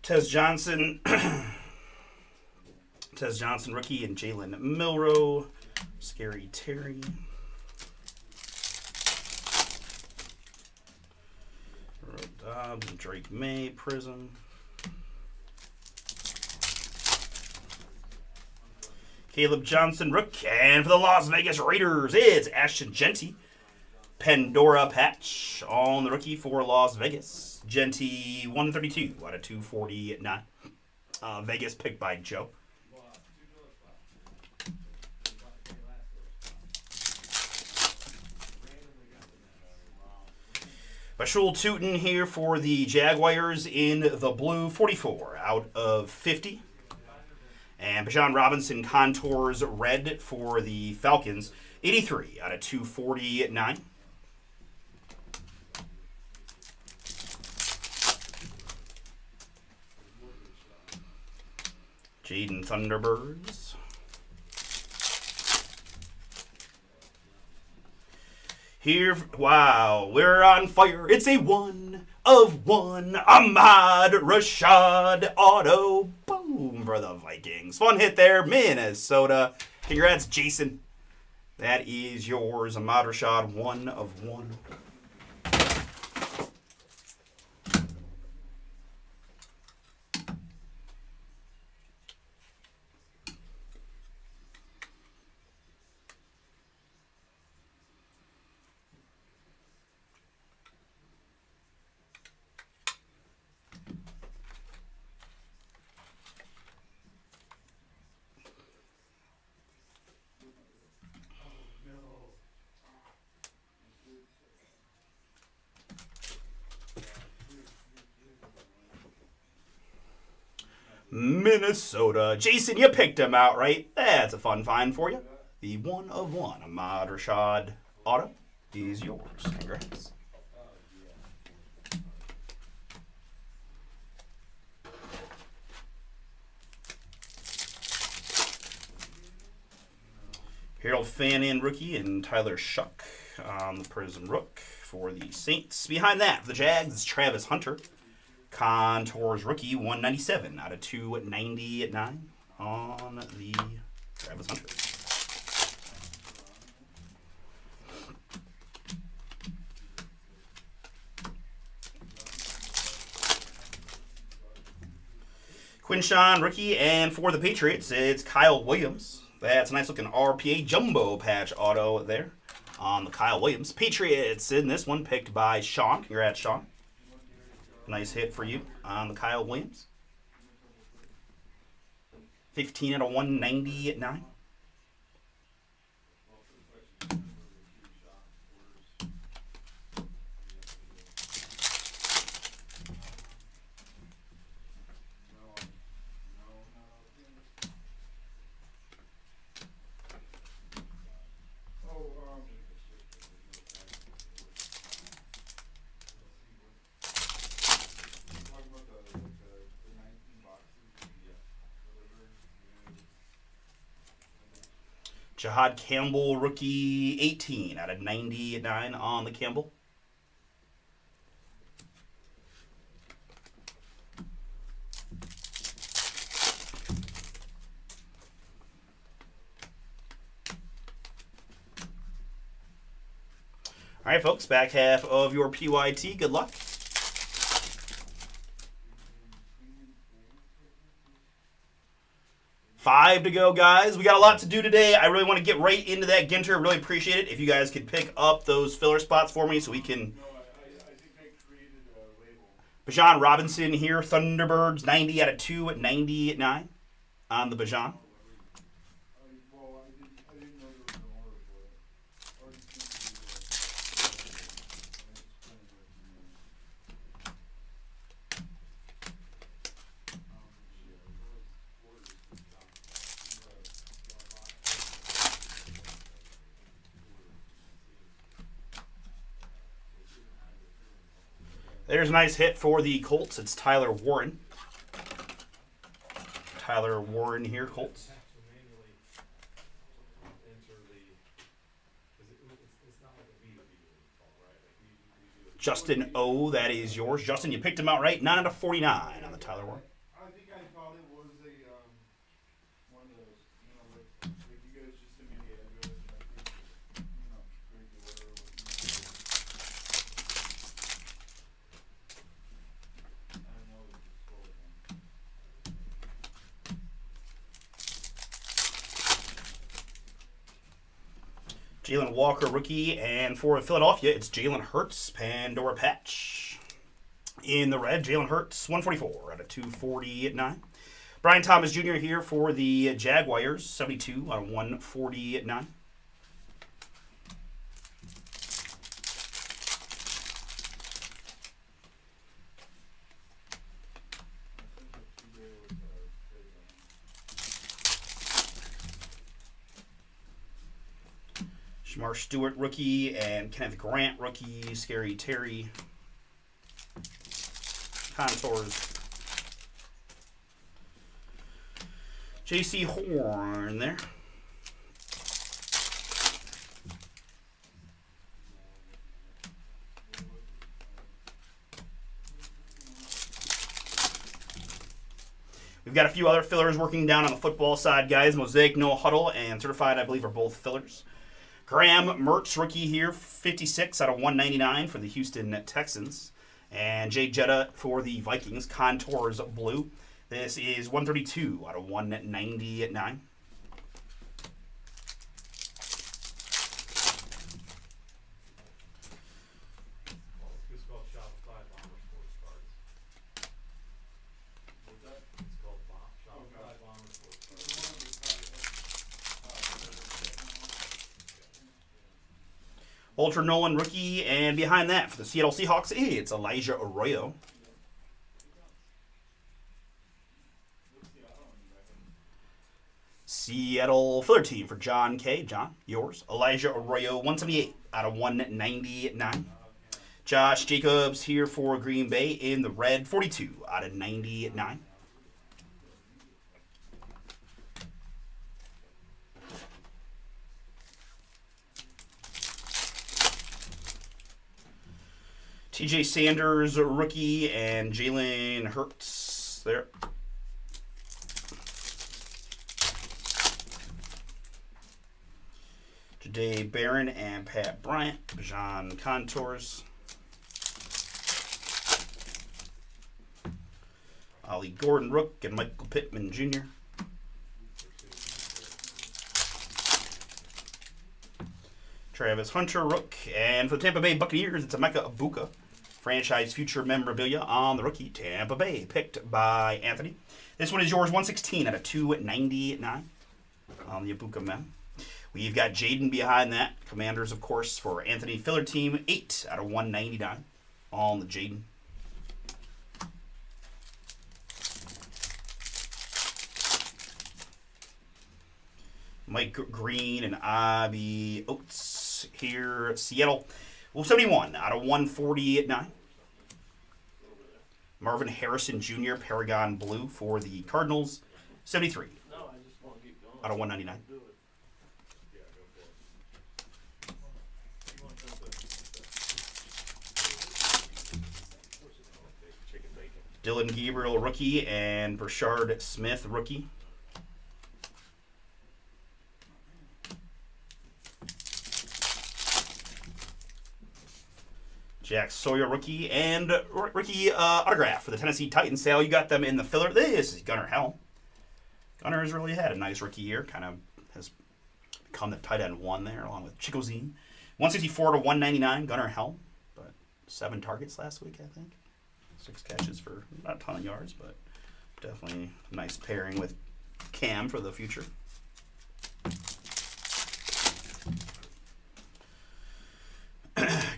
Tez Johnson rookie, and Jalen Milroe. Scary Terry. Dobbs, Drake May, Prism. Caleb Johnson, Rook. And for the Las Vegas Raiders, it's Ashton Genty. Pandora patch on the rookie for Las Vegas. Genty 132 out of 249. Vegas picked by Joe. Bashul Tootin here for the Jaguars in the blue, 44 out of 50. And Bijan Robinson contours red for the Falcons, 83 out of 249. Jaden Thunderbirds. Here, wow, we're on fire. It's a 1 of 1 Ahmad Rashad auto. Boom for the Vikings. Fun hit there, Minnesota. Congrats, Jason. That is yours, Ahmad Rashad, 1 of 1. Minnesota. Jason, you picked him out, right? That's a fun find for you. The 1 of 1 Ahmad Rashad auto is yours. Congrats. Harold Fannin rookie and Tyler Shuck on the Prism Rook for the Saints. Behind that, for the Jags, it's Travis Hunter. Contours rookie, 197 out of 299 on the Travis Hunter. Quinshawn rookie, and for the Patriots, it's Kyle Williams. That's a nice looking RPA jumbo patch auto there on the Kyle Williams. Patriots in this one picked by Sean. Congrats, Sean. Nice hit for you on the Kyle Williams. 15 out of 199. Jahad Campbell, rookie, 18 out of 99 on the Campbell. All right, folks, back half of your PYT. Good luck. 5 to go, guys. We got a lot to do today. I really want to get right into that Ginter. Really appreciate it if you guys could pick up those filler spots for me so we can... I think I created a label. Bijan Robinson here. Thunderbirds, 90 out of 299 on the Bijan. Well, I didn't know there was an order for it. Or it's going There's a nice hit for the Colts. It's Tyler Warren. Tyler Warren here, Colts. Justin O, that is yours. Justin, you picked him out right. 9 out of 49 on the Tyler Warren. I think I thought it was a one of those, like you guys just sent me the address. Jalen Walker, rookie. And for Philadelphia, it's Jalen Hurts, Pandora patch. In the red, Jalen Hurts, 144 out of 249. Brian Thomas Jr. here for the Jaguars, 72 out of 149. Shamar Stewart, rookie, and Kenneth Grant, rookie. Scary Terry. Contours. J.C. Horn there. We've got a few other fillers working down on the football side, guys. Mosaic, No Huddle, and Certified, I believe, are both fillers. Graham Mertz, rookie here, 56 out of 199 for the Houston Texans. And Jay Jetta for the Vikings, Contours Blue. This is 132 out of 199. It's called Shopify Bomber Sports Cards. What's that? It's called Shopify Bomber Sports Cards. Walter Nolan, rookie. And behind that, for the Seattle Seahawks, it's Elijah Arroyo. Seattle filler team for John K. John, yours. Elijah Arroyo, 178 out of 199. Josh Jacobs here for Green Bay in the red, 42 out of 99. TJ Sanders, rookie, and Jalen Hurts there. Jade Barron and Pat Bryant. John Contours. Ollie Gordon, Rook, and Michael Pittman Jr. Travis Hunter, Rook. And for the Tampa Bay Buccaneers, it's Emeka Ibuka. Franchise future memorabilia on the rookie. Tampa Bay, picked by Anthony. This one is yours, 116 out of 299 on the Ibuka mem. We've got Jaden behind that. Commanders, of course, for Anthony Filler team, 8 out of 199 on the Jaden. Mike Green and Abby Oates here, Seattle. Well, 71 out of 149. Marvin Harrison Jr., Paragon Blue for the Cardinals, 73 out of 199. Dylan Gabriel, rookie, and Brashard Smith, rookie. Jack Sawyer, rookie, and rookie autograph for the Tennessee Titans. Sale, you got them in the filler. This is Gunnar Helm. Gunnar has really had a nice rookie year. Kind of has become the tight end one there, along with Chikozine. 164 to 199, Gunnar Helm. But 7 targets last week, I think. 6 catches for not a ton of yards, but definitely a nice pairing with Cam for the future.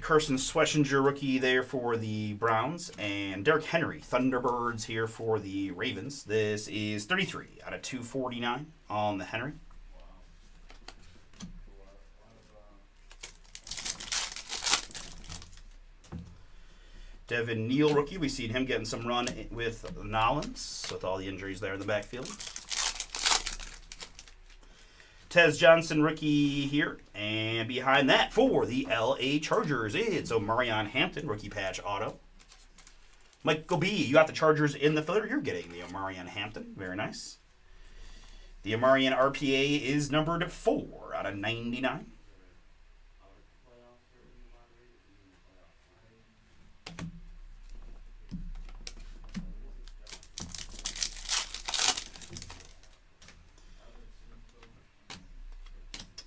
Carson Schwessinger, rookie there for the Browns. And Derrick Henry, Thunderbirds here for the Ravens. This is 33 out of 249 on the Henry. Devin Neal, rookie. We've seen him getting some run with Nolans with all the injuries there in the backfield. Tez Johnson, rookie here. And behind that, for the LA Chargers, it's Omarion Hampton, rookie patch auto. Michael B., you got the Chargers in the filler. You're getting the Omarion Hampton. Very nice. The Omarion RPA is numbered 4 out of 99.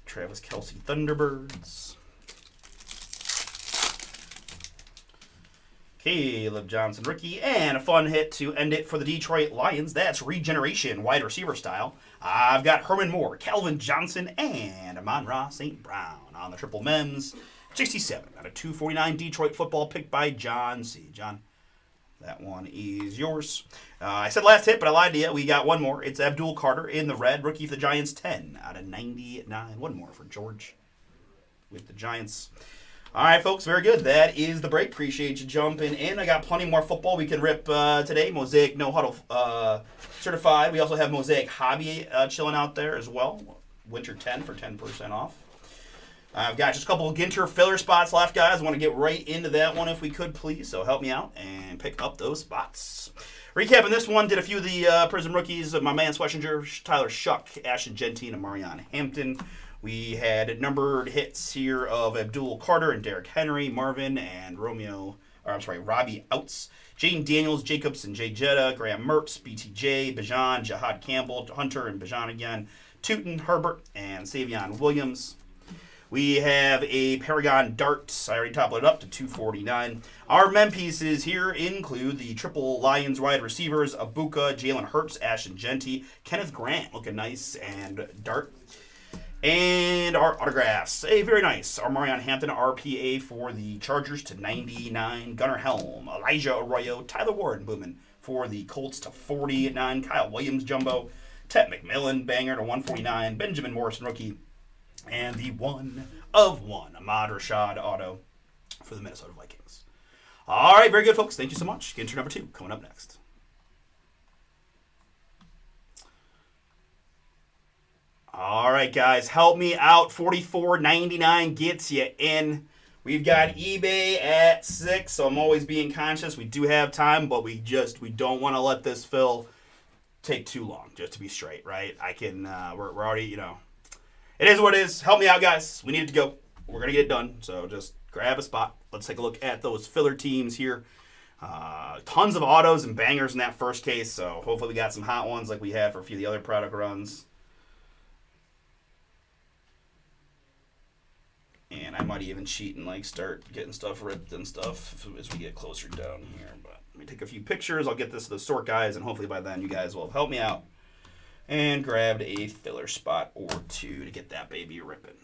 Travis Travis Kelce Thunderbirds. Caleb Johnson rookie, and a fun hit to end it for the Detroit Lions. That's regeneration, wide receiver style. I've got Herman Moore, Calvin Johnson, and Amon-Ra St. Brown on the triple mems. 67 out of 249 Detroit football picked by John C. John, that one is yours. I said last hit, but I lied to you. We got one more. It's Abdul Carter in the red, rookie for the Giants, 10 out of 99. One more for George with the Giants. All right, folks, very good. That is the break. Appreciate you jumping in. I got plenty more football we can rip today. Mosaic No Huddle certified. We also have Mosaic Hobby chilling out there as well. Winter 10 for 10% off. I've got just a couple of Ginter filler spots left, guys. I want to get right into that one if we could, please. So help me out and pick up those spots. Recapping this one, did a few of the Prism rookies. My man Schlesinger, Tyler Shuck, Ashton Genty, and Marion Hampton. We had numbered hits here of Abdul Carter and Derrick Henry, Marvin and Robbie Outs, Jane Daniels, Jacobs and Jay Jetta, Graham Mertz, BTJ, Bijan, Jahad Campbell, Hunter and Bijan again, Tootin, Herbert, and Savion Williams. We have a Paragon Dart. I already topped it up to 249. Our mem pieces here include the triple Lions wide receivers, Abuka, Jalen Hurts, Ashton Genty, Kenneth Grant, looking nice, and Dart. And our autographs, a very nice Marion Hampton RPA for the Chargers to 99. Gunnar Helm, Elijah Arroyo, Tyler Warren Boomin for the Colts to 49. Kyle Williams Jumbo, Ted McMillan banger to 149. Benjamin Morrison rookie, and the 1 of 1 Ahmad Rashad auto for the Minnesota Vikings. All right, very good, folks. Thank you so much. Get into number 2 coming up next. All right, guys, help me out. $44.99 gets you in. We've got eBay at 6, so I'm always being conscious. We do have time, but we don't want to let this fill take too long, just to be straight, right? We're already, it is what it is. Help me out, guys. We need it to go. We're going to get it done, so just grab a spot. Let's take a look at those filler teams here. Tons of autos and bangers in that first case, so hopefully we got some hot ones like we had for a few of the other product runs. And I might even cheat and start getting stuff ripped and stuff as we get closer down here. But let me take a few pictures. I'll get this to the sort guys, and hopefully by then you guys will have helped me out and grabbed a filler spot or two to get that baby ripping.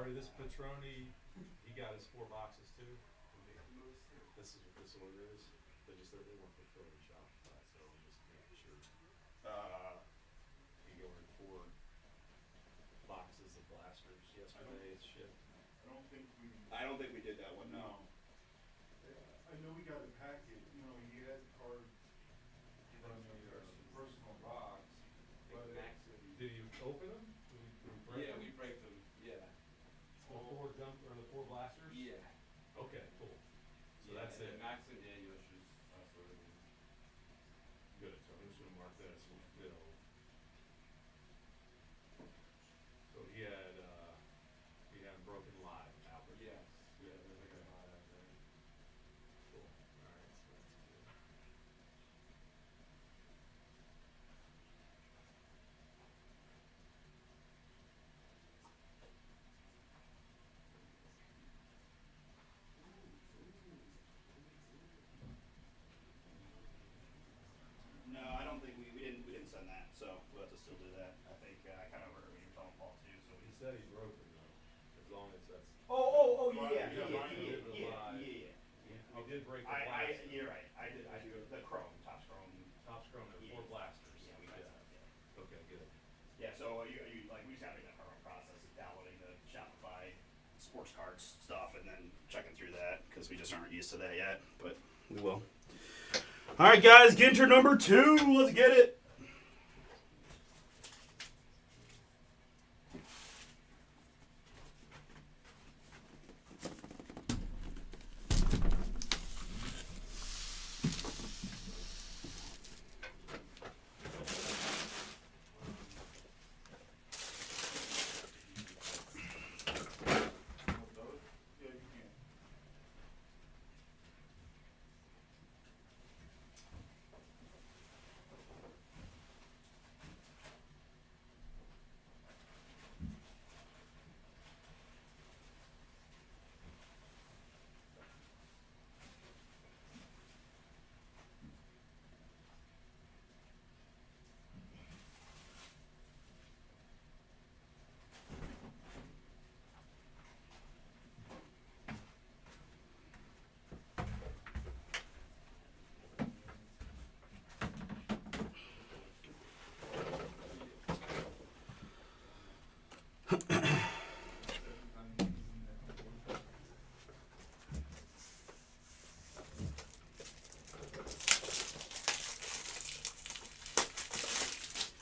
This Petroni, he got his 4 boxes too. This is what it is. They want the filling shop, so I'm just making sure. You go in 4 boxes of blasters yesterday. It's shipped. I don't think we did that one. No. I know we got a packet, you had the card from the personal box, but Did you open them? Yeah, we break them. Yeah. The 4 blasters? Yeah. Okay, cool. So Yeah, that's it. Max and Daniel shoes. Good. So I'm just gonna mark that as Phil. So he had broken live, Albert. Yes. Yeah, there's like a lot out there. Cool. All right. So that's good. No, I don't think we didn't send that, so we'll have to still do that. I think I kind of heard what you were telling Paul too. So He said he broke them though, as long as that's. Oh, yeah. yeah. He did break the You're blasters. right. I did the Chrome, Topps Chrome. Topps Chrome had 4 blasters. Yeah, we got that. Yeah. Okay, good. Yeah, so you we just gotta make that part of our process of downloading the Shopify sports cards stuff and then checking through that because we just aren't used to that yet, but we will. All right, guys, Ginter number 2. Let's get it.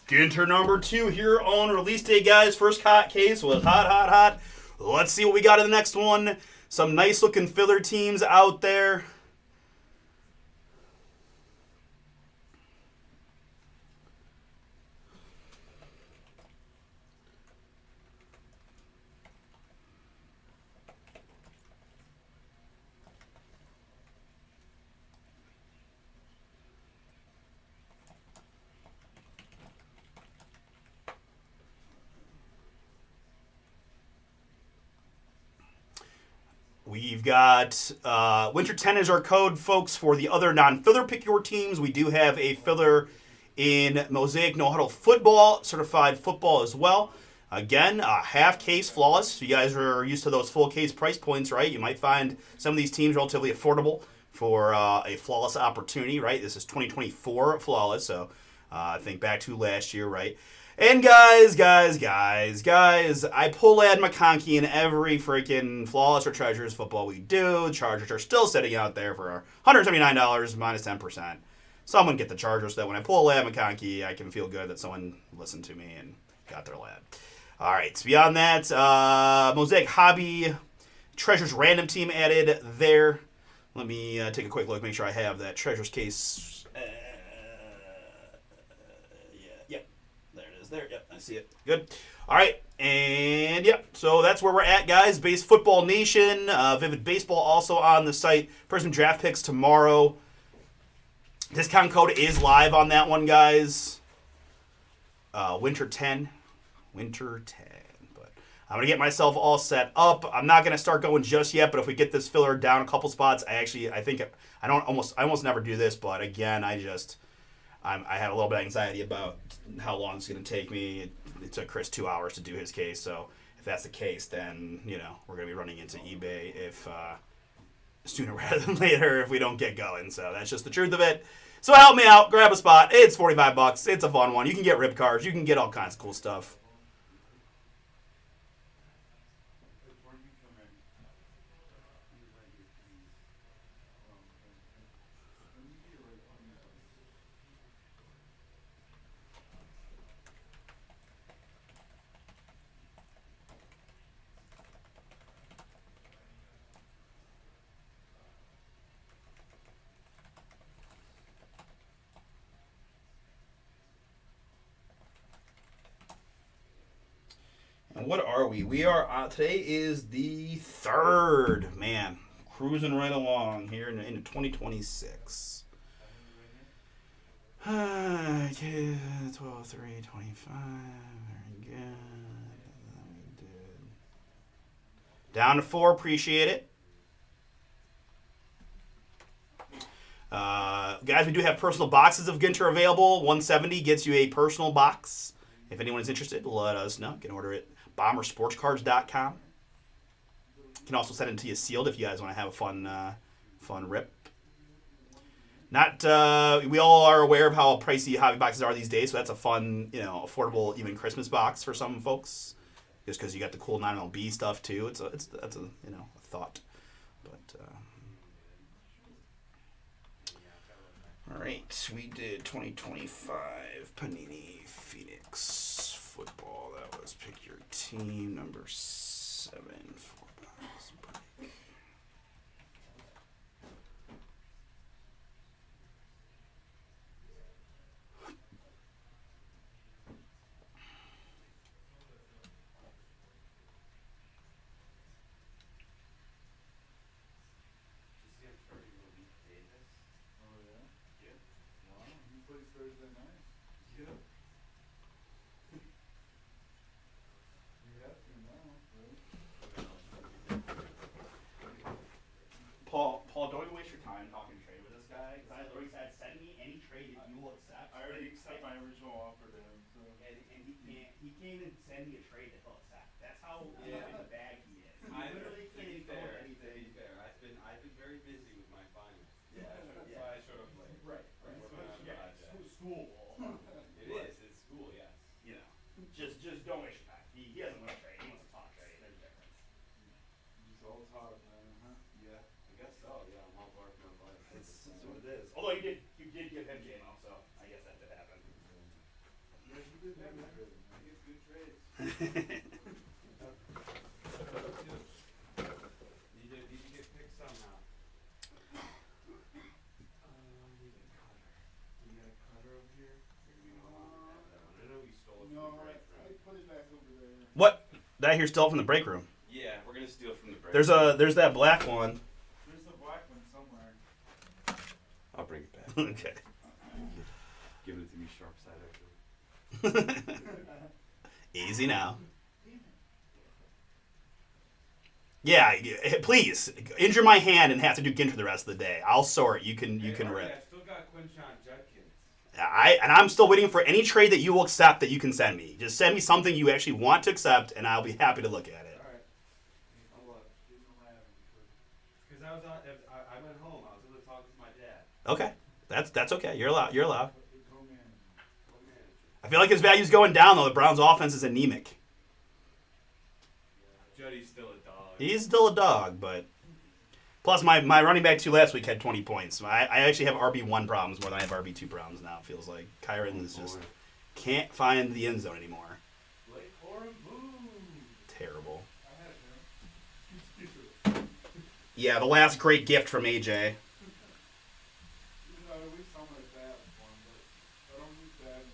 Ginter number 2 here on release day, guys. First hot case was hot. Let's see what we got in the next one. Some nice looking filler teams out there. We've got Winter 10 is our code, folks, for the other non-filler pick your teams. We do have a filler in Mosaic No Huddle Football, certified football as well. Again, half case flawless. If you guys are used to those full case price points, right? You might find some of these teams relatively affordable for a flawless opportunity, right? This is 2024 flawless, so think back to last year, right? And guys, I pull Ad McConkey in every freaking flawless or treasures football we do. The Chargers are still sitting out there for $179 minus 10%. Someone get the Chargers so that when I pull Ad McConkey, I can feel good that someone listened to me and got their lad. All right, so beyond that, Mosaic Hobby Treasures random team added there. Let me take a quick look, make sure I have that Treasures case. There, yep, I see it. Good. All right, and yep, so that's where we're at, guys. Base Football Nation, Vivid Baseball also on the site. Prism draft picks tomorrow. Discount code is live on that one, guys. Winter 10. But I'm gonna get myself all set up. I'm not gonna start going just yet, but if we get this filler down a couple spots, I almost never do this, but again, I had a little bit of anxiety about how long it's going to take me. It took Chris 2 hours to do his case, so if that's the case, then, we're going to be running into eBay if sooner rather than later if we don't get going. So that's just the truth of it. So help me out. Grab a spot. It's $45. It's a fun one. You can get rip cards. You can get all kinds of cool stuff. And what are we? We are, today is the 3rd, man. Cruising right along here into 2026. 12, 3, 25. Very good. Down to 4, appreciate it. Guys, we do have personal boxes of Ginter available. 170 gets you a personal box. If anyone is interested, let us know. You can order it at bombersportscards.com. You can also send it to you sealed if you guys want to have a fun rip. We all are aware of how pricey hobby boxes are these days, so that's a fun, affordable even Christmas box for some folks. Just because you got the cool 9MLB stuff too. That's a thought. But all right, we did 2025 Panini Phoenix football. That was pick your team number 7. 4-box break. Thursday night? Yeah. You have to now, right? Paul, don't even waste your time talking trade with this guy. Because I literally said, send me any trade that you will accept. I already accept my original offer to him, so. And he can't even send me a trade that he'll accept. That's how in the bag he is. He literally can't even go with anything. I've been very busy with my finals. Yeah, That's why I showed up late. Right. Working on a project. School. It is. It's school. Yes. Just don't waste your time. He doesn't want to trade. He That's what it is. Although you did give him JMO, so I guess that did happen. Yeah, you did that, man. I get good trades. Need to get picked somehow. Need a cutter. You got a cutter over here? Or do you no longer have that one? I know you stole it from No, the break I room. put it back over there. What? That here still from the break room. Yeah, we're gonna steal from the break There's room. there's that black one. There's the black one somewhere. I'll bring it back. Okay. Give it to me sharp side, actually. Easy now. Yeah, please injure my hand and have to do Ginter the rest of the day. I'll sort. You can Hey, Artie, rip. I still got Quinshon Judkins. I'm still waiting for any trade that you will accept that you can send me. Just send me something you actually want to accept, and I'll be happy to look at it. Alright. I'll look. Give him a lavender. Because I was on, I went home. I was able to talk to my dad. Okay, that's okay. You're allowed. You're allowed. Go man. Co-manager. I feel like his value's going down though. The Browns' offense is anemic. Juddy's still a dog. He's still a dog, but plus my running back 2 last week had 20 points. I actually have RB1 problems more than I have RB2 problems now. It feels like Kyron is just can't find the end zone anymore. Blake Corum, boom. Terrible. I had him. Yeah, the last great gift from AJ. Even though at least I'm like that for him, but I don't use that in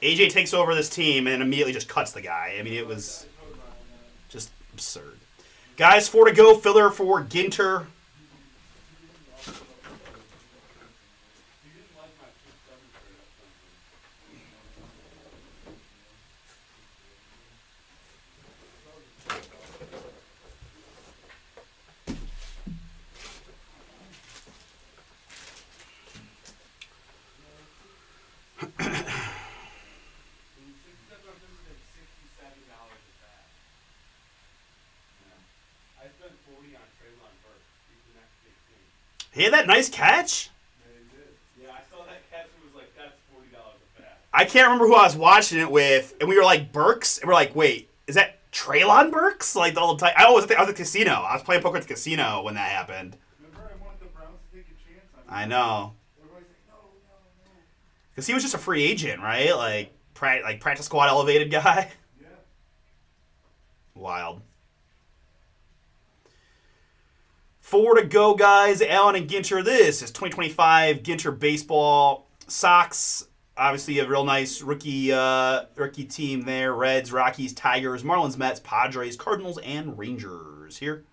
the line. AJ takes over this team and immediately just cuts the guy. I mean, it was I told Ryan that. just absurd. Guys, 4 to go. Filler for Ginter. You didn't like my 6-7 trade or something. I spent 40 on Traylon Burks. He's the next big thing. He had that nice catch. Yeah, I saw that catch and was like, that's $40 a bat. I can't remember who I was watching it with, and we were like Burks, and we're like, wait, is that Traylon Burks? Like the whole time. I was at the casino. I was playing poker at the casino when that happened. Remember, I wanted the Browns to take a chance on him. I know. Everybody's like, no, no, no. Because he was just a free agent, right? Like practice squad elevated guy. Yeah. Wild. 4 to go, guys. Allen and Ginter. This is 2025 Ginter Baseball. Sox, obviously a real nice rookie team there. Reds, Rockies, Tigers, Marlins, Mets, Padres, Cardinals, and Rangers here.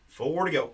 Four to go.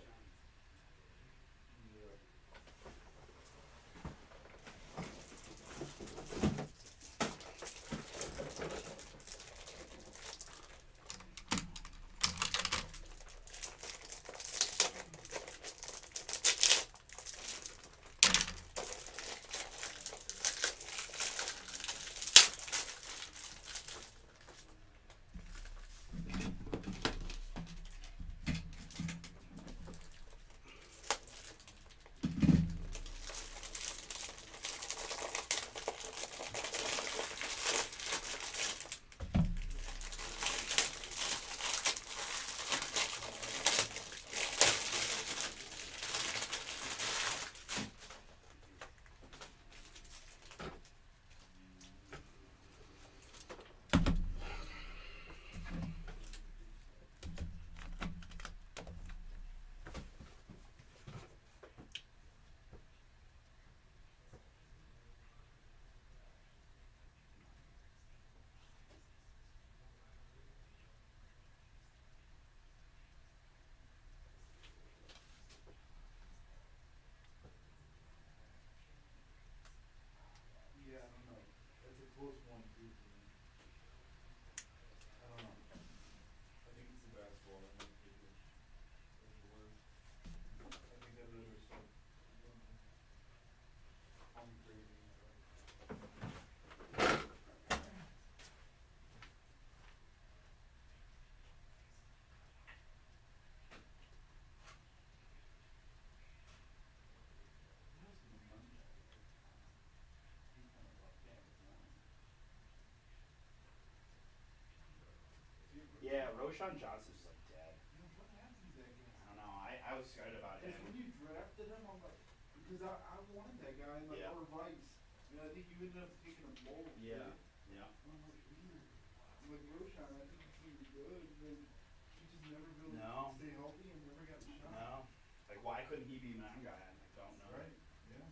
Roshan Johnson's just like dead. What happened to that guy? I don't know. I was excited about him. Because when you drafted him, I'm like, because I wanted that guy in like Yeah. or Rice. And I think you ended up taking him both. Yeah. right? Yeah. I'm like, weird. I'm like Roshan, I think he's gonna be good. And then he just never really No. stay healthy and never got the shot. No. Like, why couldn't he be my guy? I don't know. Right? Yeah.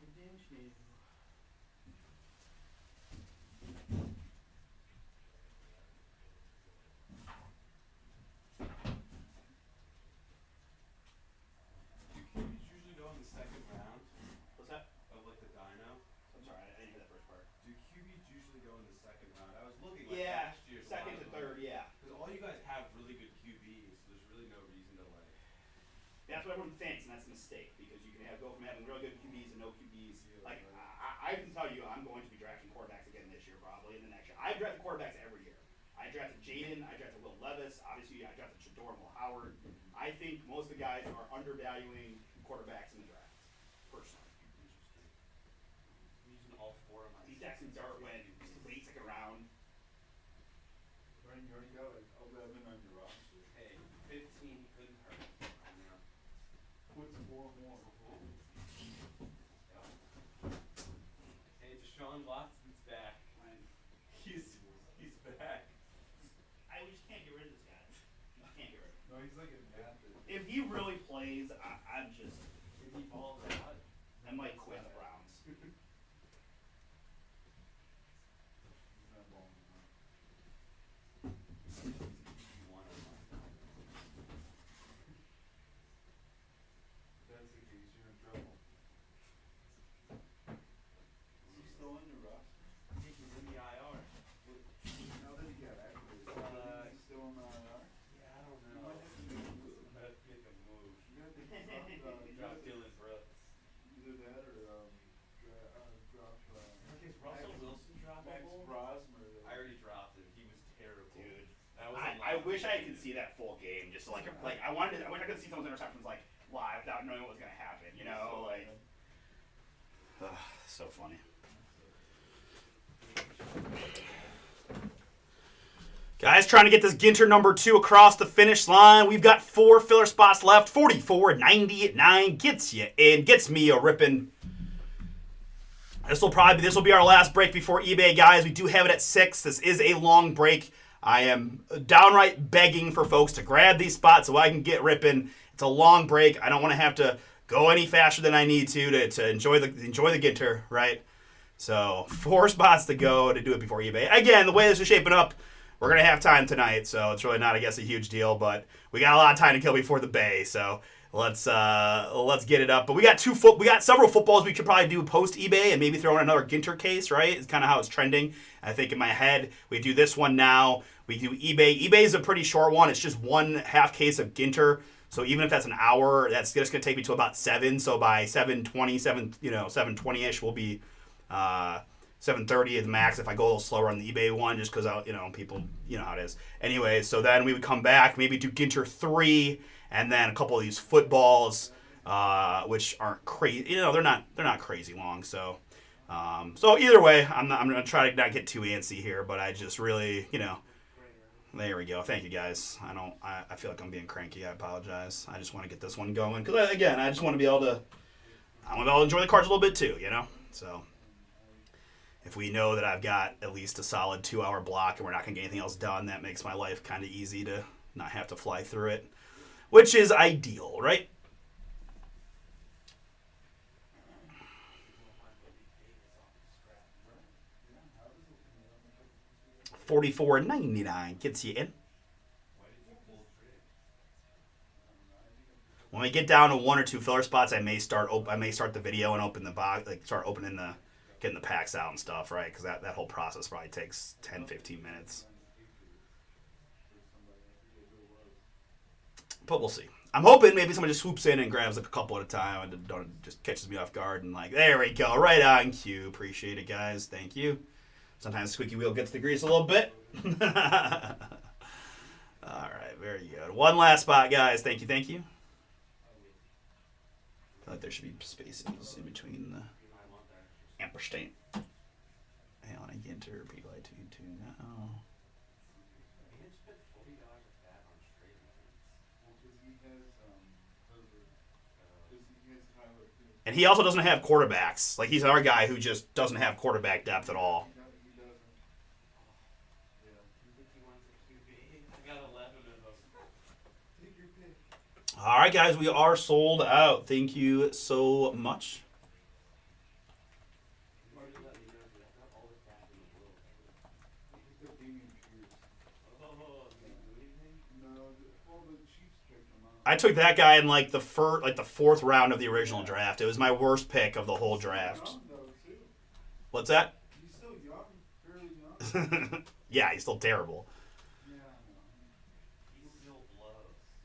Do QBs usually go in the second round What's that? of like the dyno? I'm sorry, I didn't hear that first part. Do QBs usually go in the second round? I was looking like Yeah. last year's Second to third, yeah. Because all you guys have really good QBs, so there's really no reason to like. That's what everyone thinks, and that's a mistake because you can go from having really good QBs and no QBs. Like I can tell you, I'm going to be drafting quarterbacks again this year, probably in the next year. I've drafted quarterbacks every year. I drafted Jaden, I drafted Will Levis, obviously I drafted Shador and Will Howard. I think most of the guys are undervaluing quarterbacks in the draft, personally. I'm using all four of my. These Jackson Dart went late second round. Brian, you already got like 11 on your roster. Hey, 15 couldn't hurt. You know? What's 4 more? Hey, Deshaun Watson's back. He's back. We just can't get rid of this guy. We just can't get rid of him. No, he's like an athlete. If he really plays, I'm just, If he balls out, I might quit the Browns. He's not balling out. he's one of mine. If that's the case, you're in trouble. Is he still on your roster? I think he's in the IR. Now that he got activated, is he still on the IR? Yeah, I don't You know. might have to make a move. I have to make a move. You gotta take you Drop gotta Dylan Brooks. either that or drop Is Russell Wilson Max droppable? Brosmer. I already dropped him. He was terrible. Dude. That was I wish I could see that full game, just to like I wish I could see some of those interceptions like live without knowing what was gonna happen. You know, like so funny. Guys, trying to get this Ginter number 2 across the finish line. We've got 4 filler spots left. 44.99 gets you in, gets me a ripping. This will be our last break before eBay, guys. We do have it at 6. This is a long break. I am downright begging for folks to grab these spots so I can get ripping. It's a long break. I don't want to have to go any faster than I need to enjoy the Ginter, right? So 4 spots to go to do it before eBay. Again, the way this is shaping up, we're gonna have time tonight, so it's really not, I guess, a huge deal. But we got a lot of time to kill before the Bay, so let's get it up. But we got several footballs we could probably do post eBay and maybe throw in another Ginter case, right? It's kind of how it's trending. I think in my head we do this one now. We do eBay. eBay is a pretty short one. It's just 1/2 case of Ginter. So even if that's an hour, that's just gonna take me to about 7. So by 7:20-ish, we'll be 7:30 at the max if I go a little slower on the eBay one, just because people, you know how it is. Anyway, so then we would come back, maybe do Ginter 3, and then a couple of these footballs, which aren't crazy. They're not crazy long. So, so either way, I'm gonna try to not get too antsy here, but I just really, there we go. Thank you guys. I feel like I'm being cranky. I apologize. I just want to get this one going because again, I just want to be able to enjoy the cards a little bit too, So if we know that I've got at least a solid 2-hour block and we're not gonna get anything else done, that makes my life kind of easy to not have to fly through it, which is ideal, right? $44.99 gets you in. When we get down to 1 or 2 filler spots, I may start the video and open the box, start getting the packs out and stuff, right? Because that whole process probably takes 10-15 minutes. But we'll see. I'm hoping maybe someone just swoops in and grabs a couple at a time and just catches me off guard and there we go, right on cue. Appreciate it, guys. Thank you. Sometimes squeaky wheel gets the grease a little bit. All right, very good. One last spot, guys. Thank you. I feel like there should be spaces in between the ampersand. Hang on, I get to repeat like 2 now. Herbert. He has Tyler too. And he also doesn't have quarterbacks. Like, he's another guy who just doesn't have quarterback depth at all. He doesn't. Yeah. Who think he wants a QB? I got 11 of them. Take your pick. All right, guys, we are sold out. Thank you so much. You should let me know, dude. I've got all the stats in the world. He took Damian Pierce. Oh, did he do anything? No, the Chiefs picked him up. I took that guy in like the fourth round of the original draft. It was my worst pick of the whole draft. Young, though, too. What's that? He's still young, fairly young. Yeah, he's still terrible. Yeah, I know. He still blows.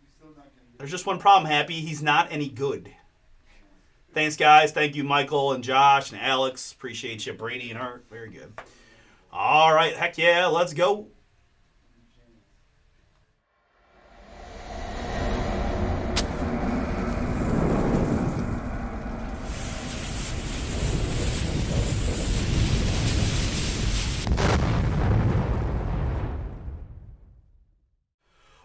He's still not going to get. There's just one problem, Happy. He's not any good. Thanks, guys. Thank you, Michael and Josh and Alex. Appreciate you, Brady and Art. Very good. All right, heck yeah, let's go.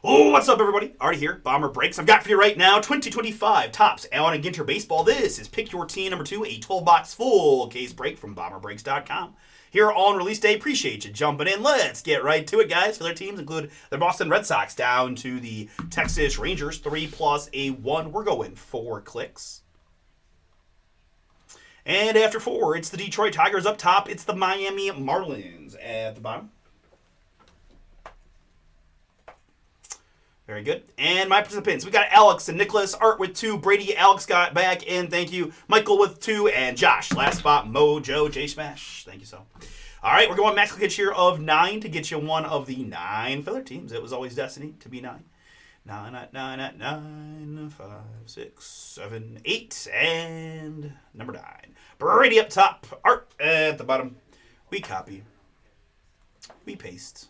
Oh, what's up, everybody? Artie here, Bomber Breaks. I've got for you right now 2025 Topps Allen and Ginter Baseball. This is Pick Your Team number 2, a 12-box full case break from BomberBreaks.com. Here on release day, appreciate you jumping in. Let's get right to it, guys. For their teams include the Boston Red Sox down to the Texas Rangers, 3 plus a 1. We're going 4 clicks. And after 4, it's the Detroit Tigers up top. It's the Miami Marlins at the bottom. Very good. And my participants, we got Alex and Nicholas, Art with 2, Brady, Alex got back, and thank you, Michael with 2, and Josh, last spot, Mojo, J Smash. Thank you so. All right, we're going max clickage here of 9 to get you one of the 9 filler teams. It was always destined to be 9. 9 at 9 at 9, 5, 6, 7, 8, and number 9. Brady up top, Art at the bottom. We copy. We paste.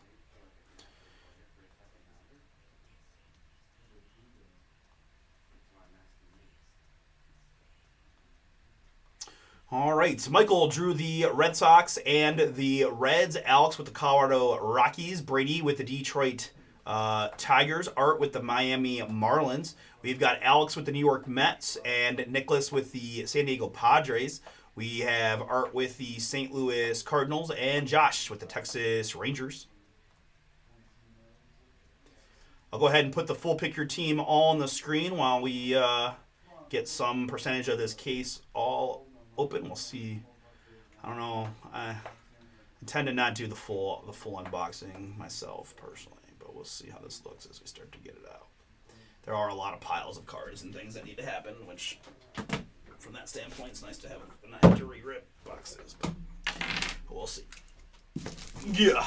All right, Michael drew the Red Sox and the Reds. Alex with the Colorado Rockies. Brady with the Detroit Tigers. Art with the Miami Marlins. We've got Alex with the New York Mets and Nicholas with the San Diego Padres. We have Art with the St. Louis Cardinals and Josh with the Texas Rangers. I'll go ahead and put the full pick your team on the screen while we get some percentage of this case all open. We'll see. I don't know. I tend to not do the full unboxing myself personally, but we'll see how this looks as we start to get it out. There are a lot of piles of cards and things that need to happen, which from that standpoint, it's nice to have a knife to re-rip boxes, but we'll see. Yeah.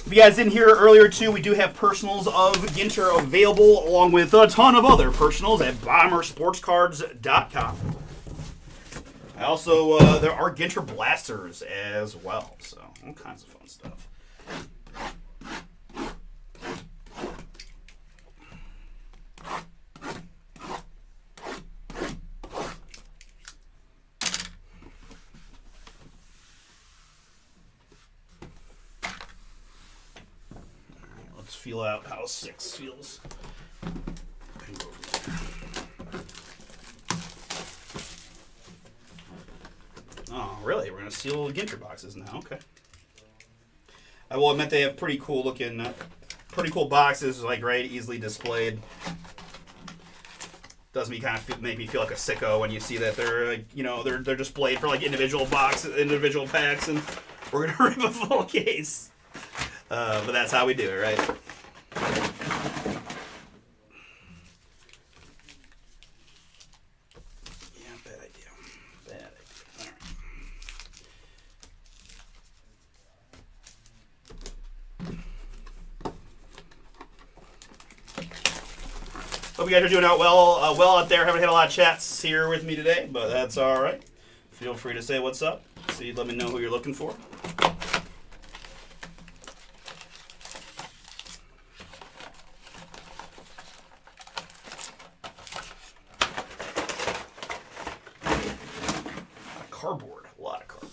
If you guys didn't hear earlier, too, we do have personals of Ginter available, along with a ton of other personals at BomberSportsCards.com. Also, there are Ginter blasters as well, so all kinds of fun stuff. Feel out how 6 feels. Oh, really? We're gonna seal Ginter boxes now. Okay. I will admit they have pretty cool looking, pretty cool boxes. Like right, easily displayed. Does me kind of make me feel like a sicko when you see that they're like, you know, they're displayed for like individual boxes, individual packs, and we're gonna rip a full case. But that's how we do it, right? Yeah, bad idea. Bad idea. All right. Hope you guys are doing out well out there. Haven't had a lot of chats here with me today, but that's all right. Feel free to say what's up. See, let me know who you're looking for. Cardboard. A lot of cardboard.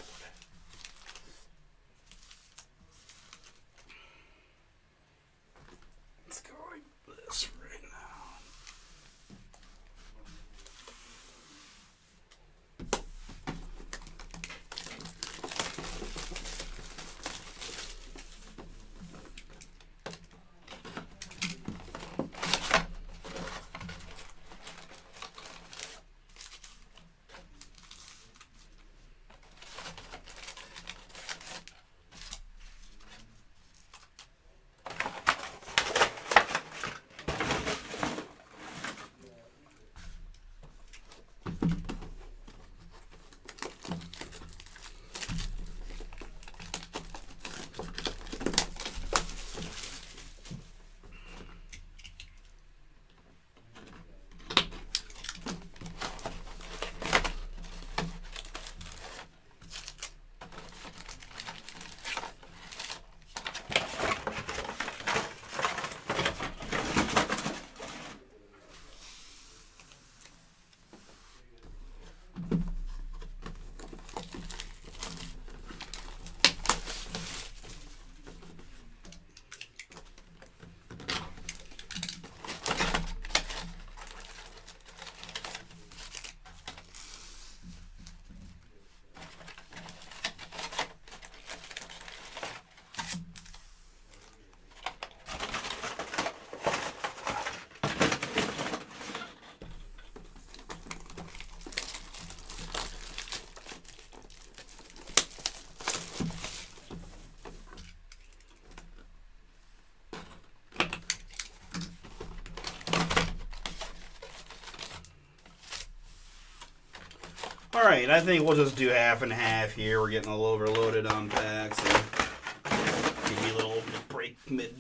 All right, I think we'll just do half and half here. We're getting a little overloaded on packs. And give me a little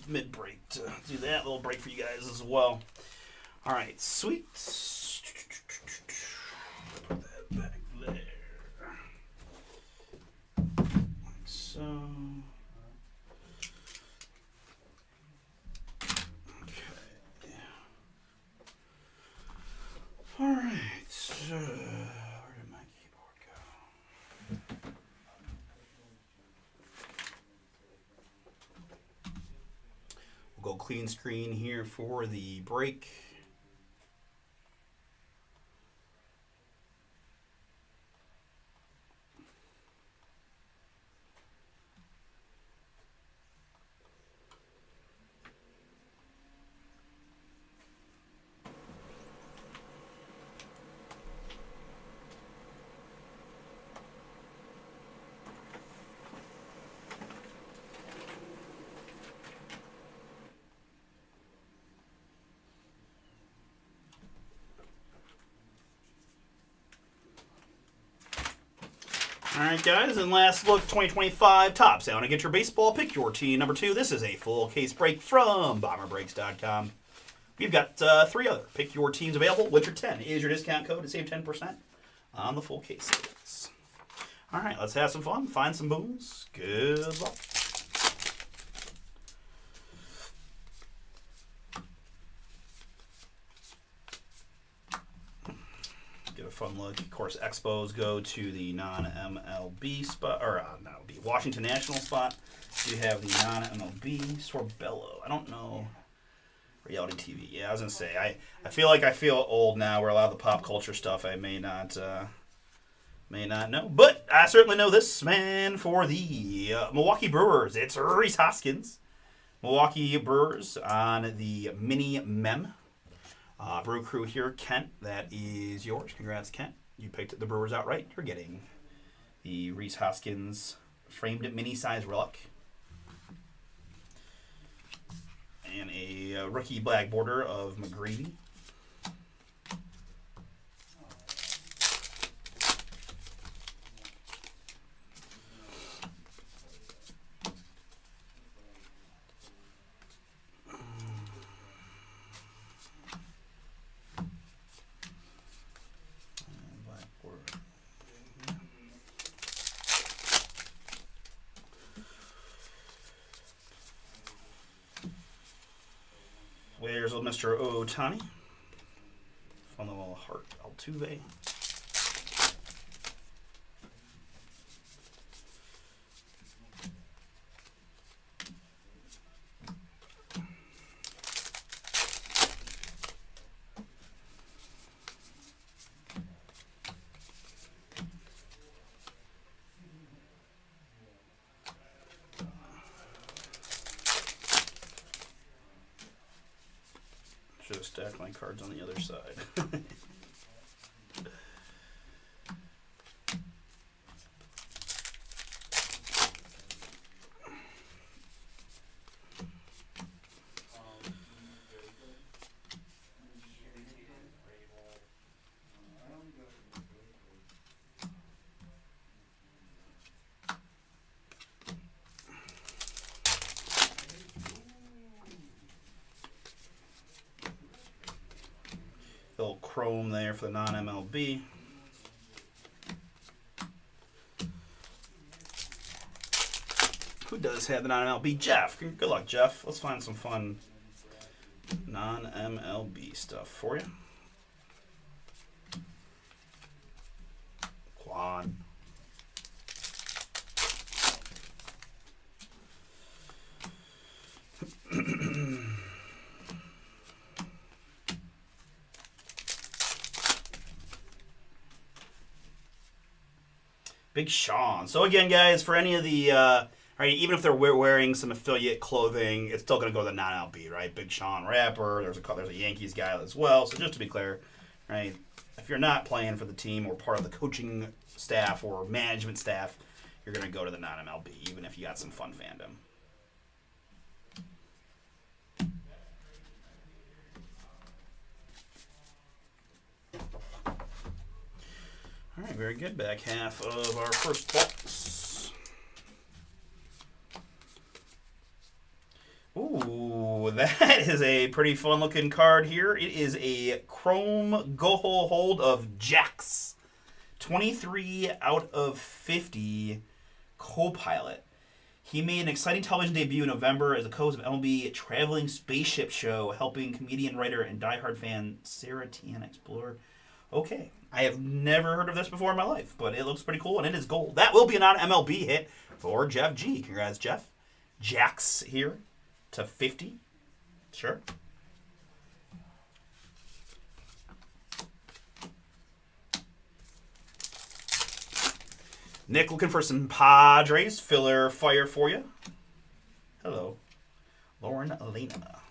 mid break to do that. A little break for you guys as well. All right, sweet. Put that back there. Like so. Okay. All right. So, where did my keyboard go? We'll go clean screen here for the break. All right, guys, and last look, 2025 Topps. I want to get your baseball. Pick your team. Number 2, this is a full case break from BomberBreaks.com. We've got 3 other Pick Your Teams available. Winter 10 is your discount code to save 10% on the full cases. All right, let's have some fun. Find some booms. Good luck. Get a fun look. Of course, Expos go to the non-MLB spot, or not MLB, Washington National spot. You have the non-MLB Sorbello. I don't know. Reality TV. Yeah, I was gonna say I feel like I feel old now, where a lot of the pop culture stuff I may not know, but I certainly know this man for the Milwaukee Brewers. It's Rhys Hoskins. Milwaukee Brewers on the mini mem. Brew Crew here, Kent. That is yours. Congrats, Kent. You picked the Brewers outright. You're getting the Rhys Hoskins framed mini size relic. And a rookie black border of McGrady. There's Mr. Ohtani. Fun little heart Altuve. Should have stacked my cards on the other side. Little chrome there for the non-MLB. Who does have the non-MLB? Jeff. Good luck, Jeff. Let's find some fun non-MLB stuff for you. Quan. Big Sean. So again, guys, for any of the, right, even if they're wearing some affiliate clothing, it's still going to go to the non-LB, right? Big Sean rapper. There's a Yankees guy as well. So just to be clear, right, if you're not playing for the team or part of the coaching staff or management staff, you're going to go to the non-MLB, even if you got some fun fandom. All right, very good. Back half of our first box. Ooh, that is a pretty fun looking card here. It is a Chrome Go Hold of Jax. 23 out of 50 co-pilot. He made an exciting television debut in November as the co-host of MLB Traveling Spaceship Show, helping comedian, writer, and diehard fan Sarah Tian explore. Okay, I have never heard of this before in my life, but it looks pretty cool, and it is gold. That will be a non-MLB hit for Jeff G. Congrats, Jeff. Jax here to 50. Sure. Nick looking for some Padres filler fire for you. Hello. Lauren Elena.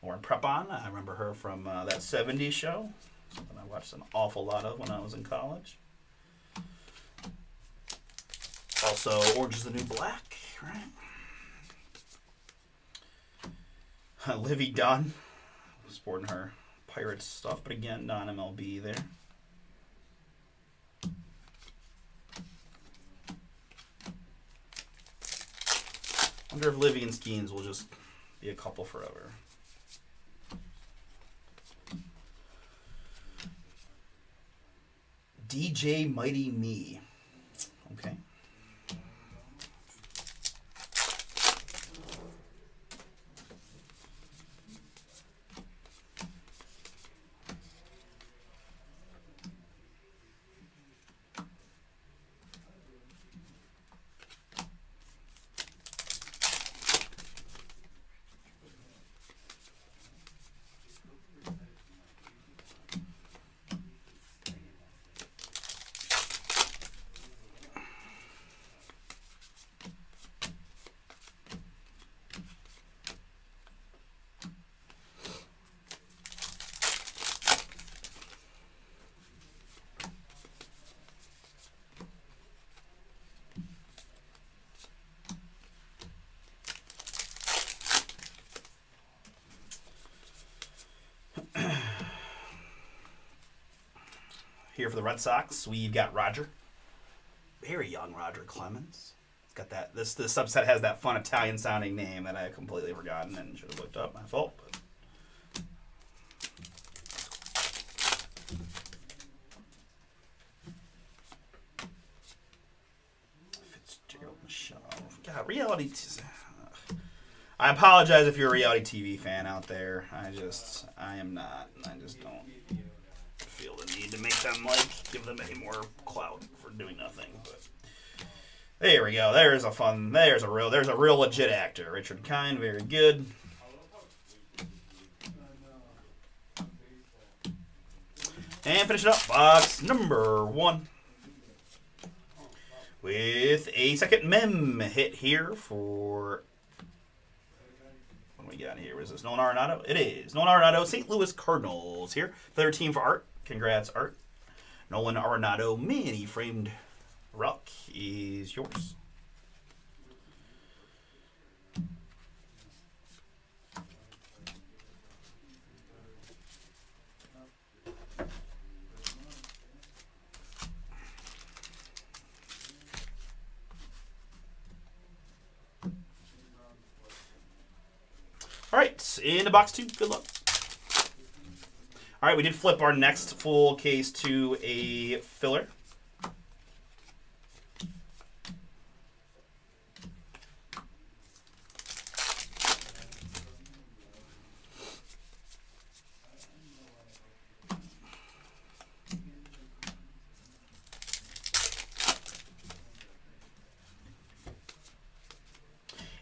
Lauren Prepon. I remember her from that 70s show. Something I watched an awful lot of when I was in college. Also, Orange is the New Black, right? Livy Dunn. Sporting her Pirates stuff, but again, non-MLB there. I wonder if Livy and Skeens will just be a couple forever. DJ Mighty Me. Okay. Here for the Red Sox, we've got Roger. Very young Roger Clemens. It's got that. This subset has that fun Italian sounding name that I completely forgotten and should have looked up. My fault. But. Fitzgerald Michelle. God, reality. I apologize if you're a reality TV fan out there. I am not. I just don't feel the need to make them give them any more clout for doing nothing. But there we go. There's a real legit actor. Richard Kind, very good. And finish it up, box number 1 with a second mem hit here for. What do we got here? Is this Nolan Arenado? It is Nolan Arenado, St. Louis Cardinals here. Their team for Art. Congrats, Art. Nolan Arenado mini framed rock is yours. All right, into box 2. Good luck. All right, we did flip our next full case to a filler.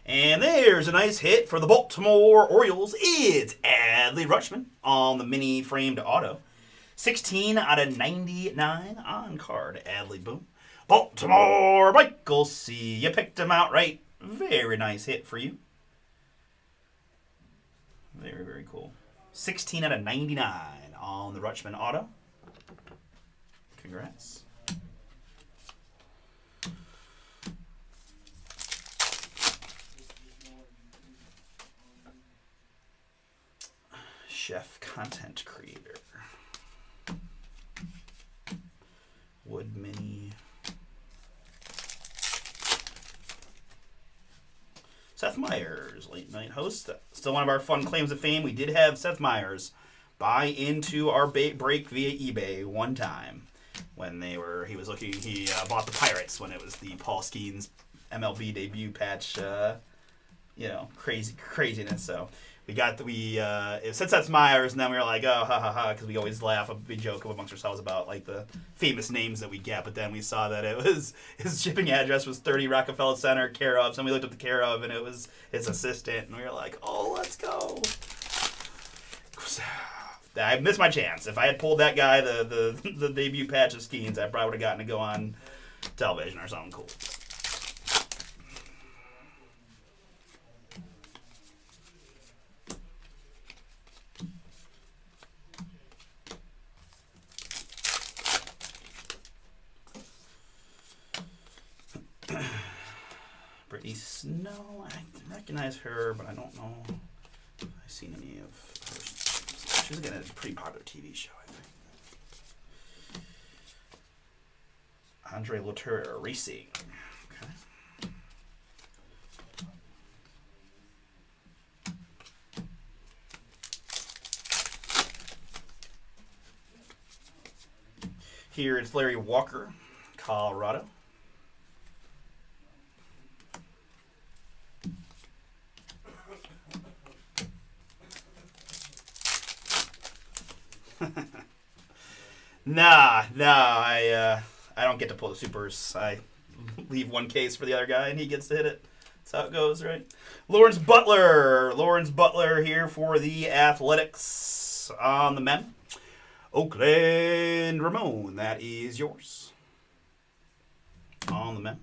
And there's a nice hit for the Baltimore Orioles. It's Adley Rutschman on the mini framed auto. 16 out of 99 on card. Adley, boom. Baltimore, Michael C. You picked him out right. Very nice hit for you. Very, very cool. 16 out of 99 on the Rutschman auto. Congrats. Chef content creator. Wood Mini. Seth Meyers, late night host. Still one of our fun claims of fame. We did have Seth Meyers buy into our break via eBay one time when he bought the Pirates when it was the Paul Skeens MLB debut patch, craziness. So it said Seth Meyers, and then we were like, oh, ha ha ha, because we always laugh, we joke amongst ourselves about like the famous names that we get. But then we saw that it was his shipping address was 30 Rockefeller Center, care of. So we looked up the care of, and it was his assistant, and we were like, oh, let's go. I missed my chance. If I had pulled that guy, the debut patch of Skeens, I probably would have gotten to go on television or something cool. Brittany Snow, I recognize her, but I don't know if I've seen any of her. She's getting a pretty popular TV show, I think. Andre Latour Racing. Okay. Here it's Larry Walker, Colorado. Nah, I don't get to pull the supers. I leave one case for the other guy, and he gets to hit it. That's how it goes, right? Lawrence Butler here for the Athletics on the men. Oakland Ramon, that is yours. On the men.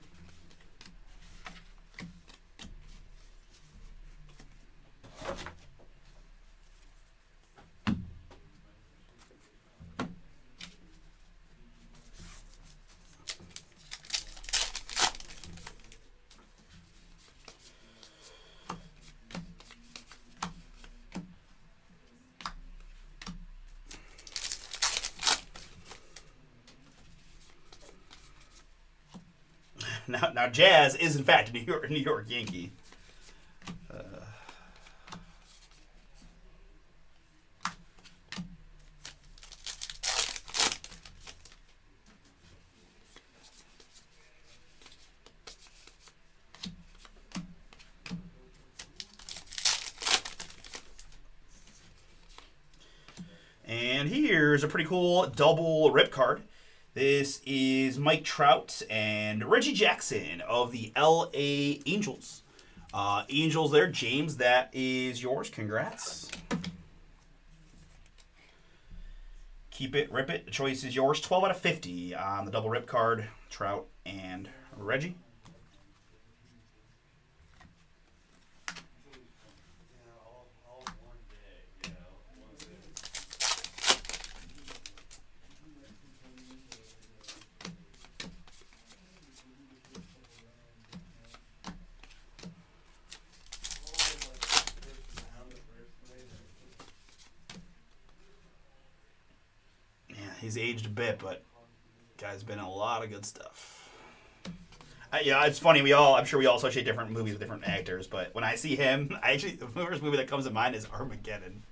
Now, Jazz is in fact a New York Yankee. And here's a pretty cool double rip card. This is Mike Trout and Reggie Jackson of the LA Angels. Angels there. James, that is yours. Congrats. Keep it, rip it. The choice is yours. 12 out of 50 on the double rip card. Trout and Reggie. All one day, one day. Yeah, he's aged a bit, but guy's been in a lot of good stuff. It's funny. I'm sure we all associate different movies with different actors, but when I see him, the first movie that comes to mind is Armageddon,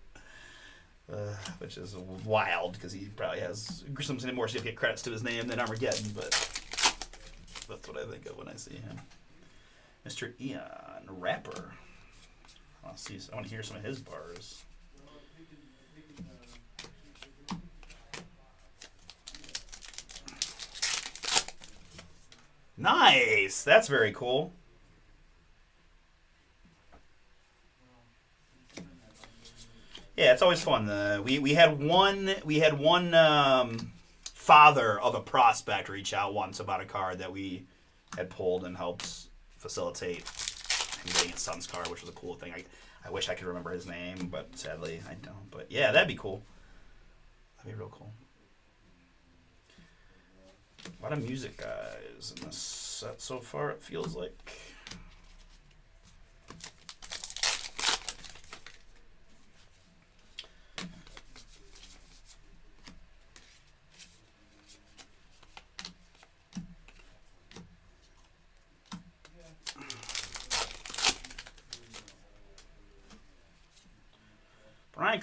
which is wild because he probably has some more significant credits to his name than Armageddon, but that's what I think of when I see him. Mr. Ian Rapper. I want to hear some of his bars. Nice. That's very cool. Yeah, it's always fun. We had one father of a prospect reach out once about a card that we had pulled and helped facilitate him getting his son's card, which was a cool thing. I wish I could remember his name, but sadly I don't. But yeah, that'd be cool. That'd be real cool. A lot of music guys in this set so far, it feels like.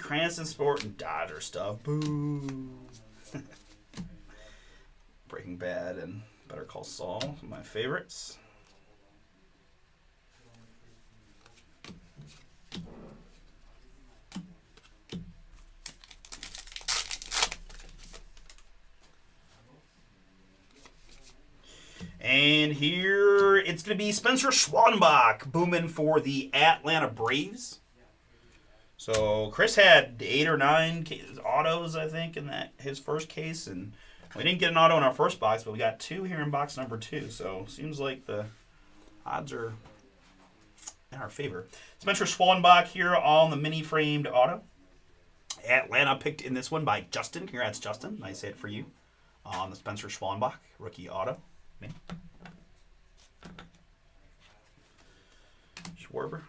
Cranston Sport and Dodger stuff. Boo. Breaking Bad and Better Call Saul, my favorites. And here it's going to be Spencer Schwanbach booming for the Atlanta Braves. So Chris had 8 or 9 autos, I think, in that his first case, and we didn't get an auto in our first box, but we got 2 here in box number 2. So seems like the odds are in our favor. Spencer Schwanbach here on the mini framed auto. Atlanta picked in this one by Justin. Congrats, Justin. Nice hit for you on the Spencer Schwanbach rookie auto. Me. Schwarber.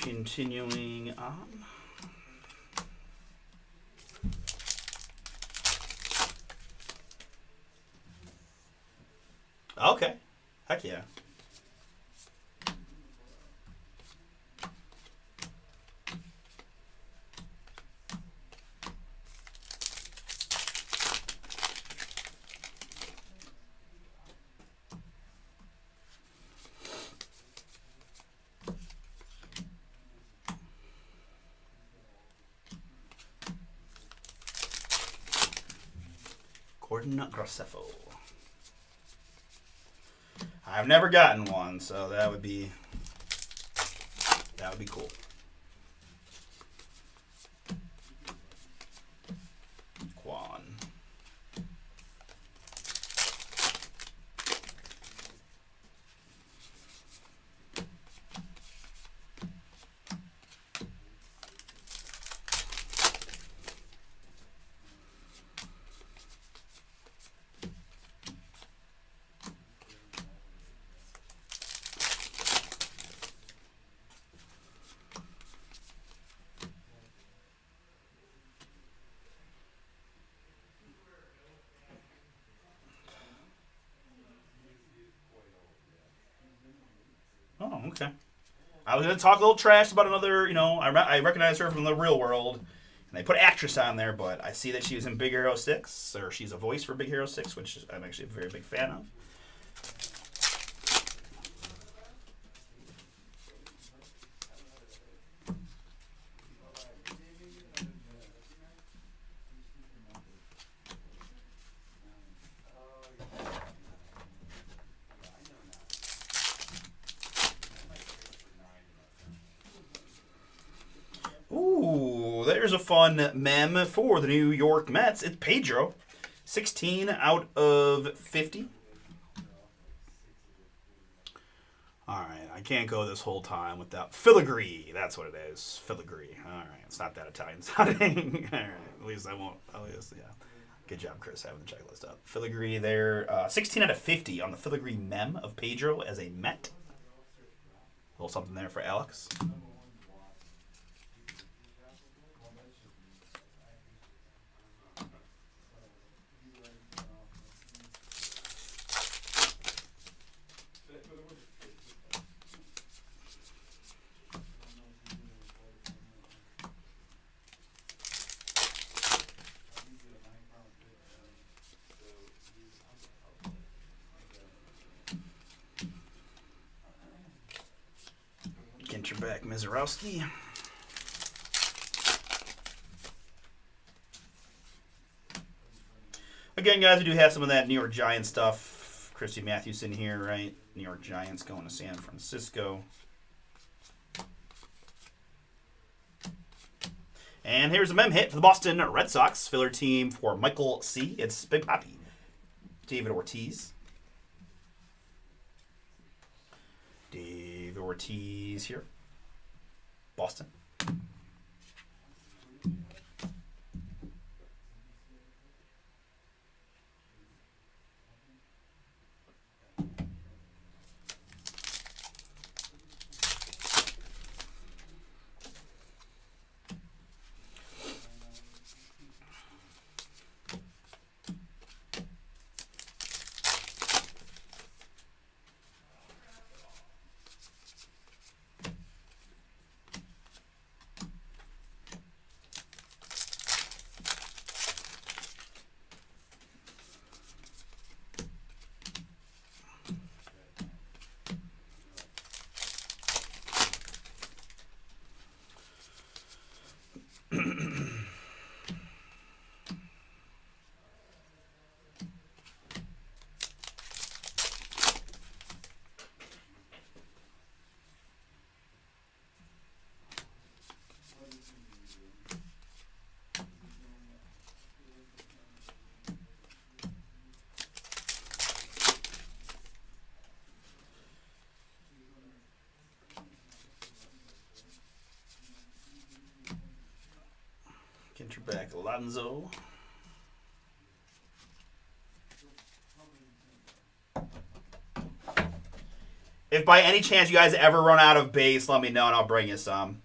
Continuing on. Okay. Heck yeah. Gordon Graceffo. I've never gotten one, so that would be cool. Quan. Oh, okay. I was going to talk a little trash about another, I recognize her from the real world. And they put actress on there, but I see that she was in Big Hero 6, or she's a voice for Big Hero 6, which I'm actually a very big fan of. Ooh, there's a fun mem for the New York Mets. It's Pedro. 16 out of 50. All right, I can't go this whole time without Filigree. That's what it is. Filigree. All right, it's not that Italian sounding. All right, at least I won't. At least, yeah. Good job, Chris, having the checklist up. Filigree there. 16 out of 50 on the Filigree mem of Pedro as a Met. A little something there for Alex. Ginterback Mizorowski. Again, guys, we do have some of that New York Giants stuff. Christy Mathewson here, right? New York Giants going to San Francisco. And here's a mem hit for the Boston Red Sox. Filler team for Michael C. It's Big Papi. David Ortiz. David Ortiz here. Boston. Back Alonso. If by any chance you guys ever run out of base, let me know and I'll bring you some.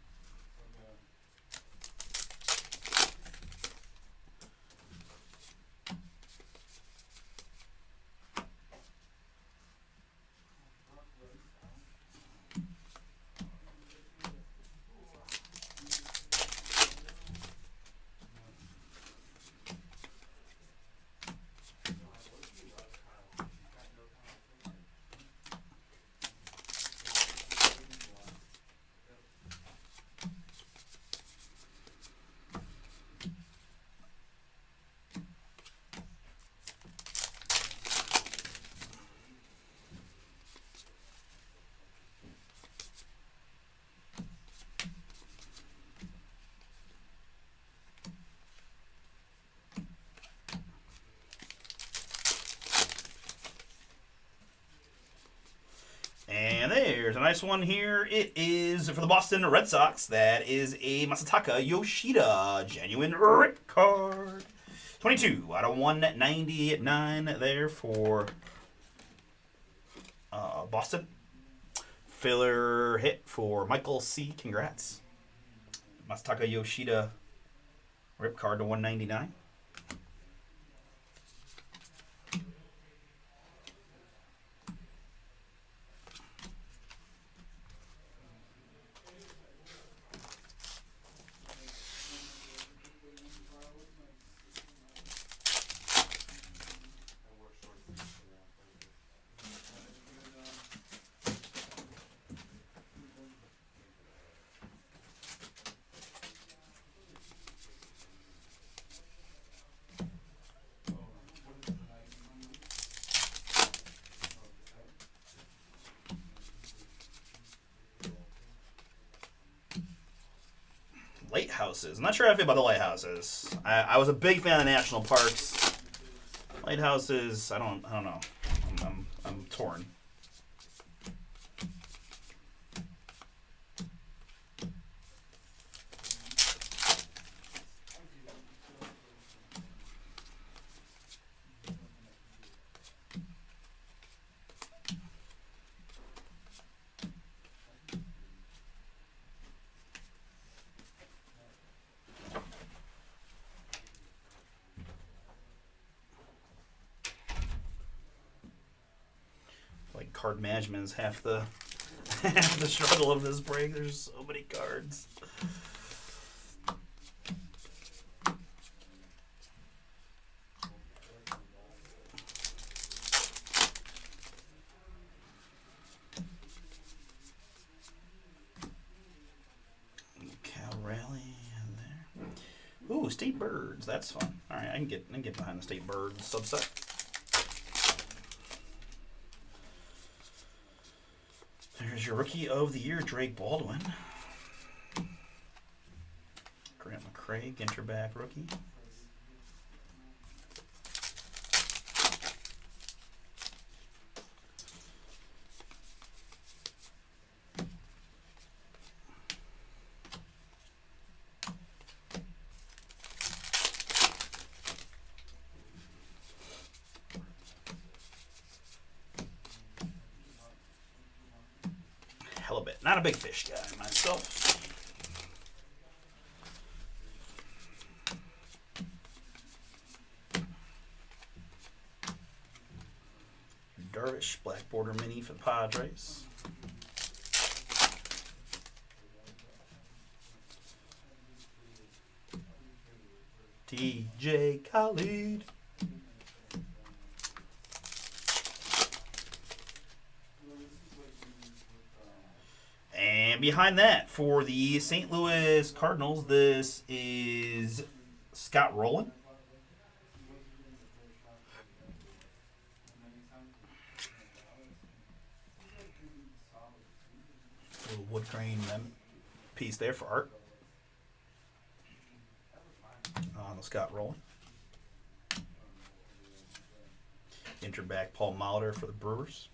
And there's a nice one here. It is for the Boston Red Sox. That is a Masataka Yoshida genuine rip card. 22 out of 199 there for Boston. Filler hit for Michael C. Congrats. Masataka Yoshida rip card to 199. Lighthouses. I'm not sure how I feel about the lighthouses. I was a big fan of the national parks. Lighthouses, I don't know. I'm torn. Like card management is half the half the struggle of this break. There's so many cards. Cal Raleigh in there. Ooh, State Birds. That's fun. All right, I can get behind the State Birds subset. There's your Rookie of the Year, Drake Baldwin. Grant McCrae, Ginterback rookie. Hell a bit. Not a big fish guy myself. Darvish, Black Border Mini for the Padres. TJ Khalid. And behind that, for the St. Louis Cardinals, this is Scott Rowland. Little wood grain piece there for art. On the Scott Rowland. Interback Paul Molitor for the Brewers.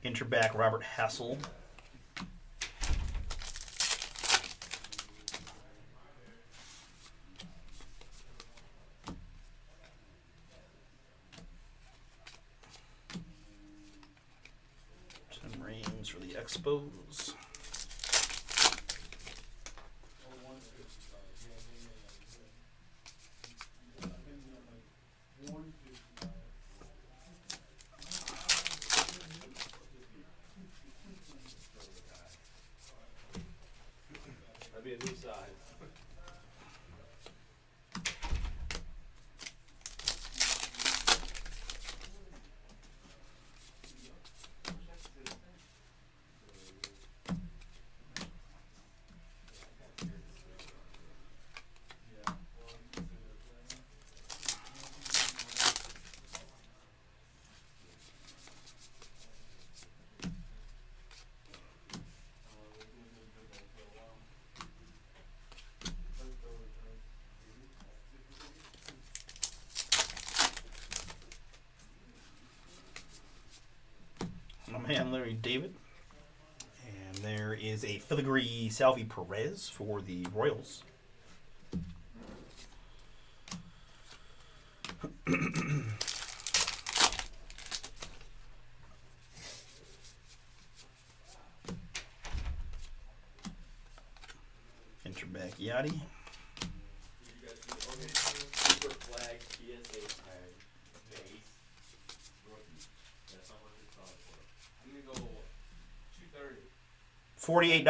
Interback Robert Hassel. Tim Raines for the Expos. That'd be a new size. My man Larry David. And there is a filigree Salvi Perez for the Royals. Interback Yachty. You guys see the super flag PSA tag base rookie. That's how much it's selling for. I'm gonna go $230. $48. $50.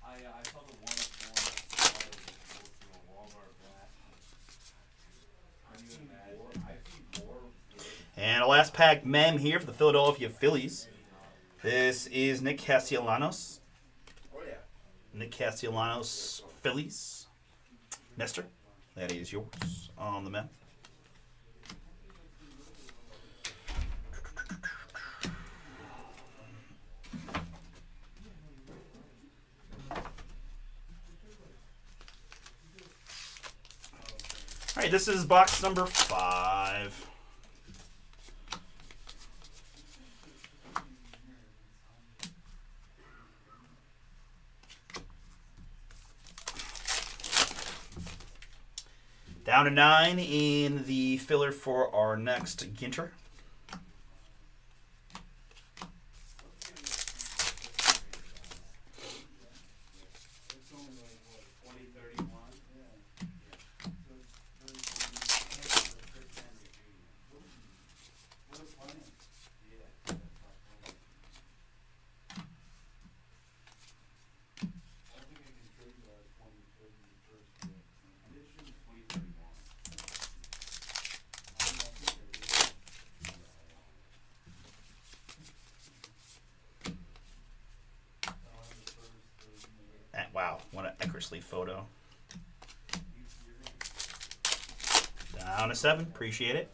I saw the one of Walmart black. Can you imagine? I see more. And a last pack mem here for the Philadelphia Phillies. This is Nick Castellanos. Oh yeah. Nick Castellanos, Phillies. Nestor, that is yours on the map. All right, this is box number 5. Down to 9 in the filler for our next Ginter. It's only like what, 2031. what a plan. I think I can trade that 2031. Edition 2031. Wow, what an Eckersley photo. Down to 7, appreciate it.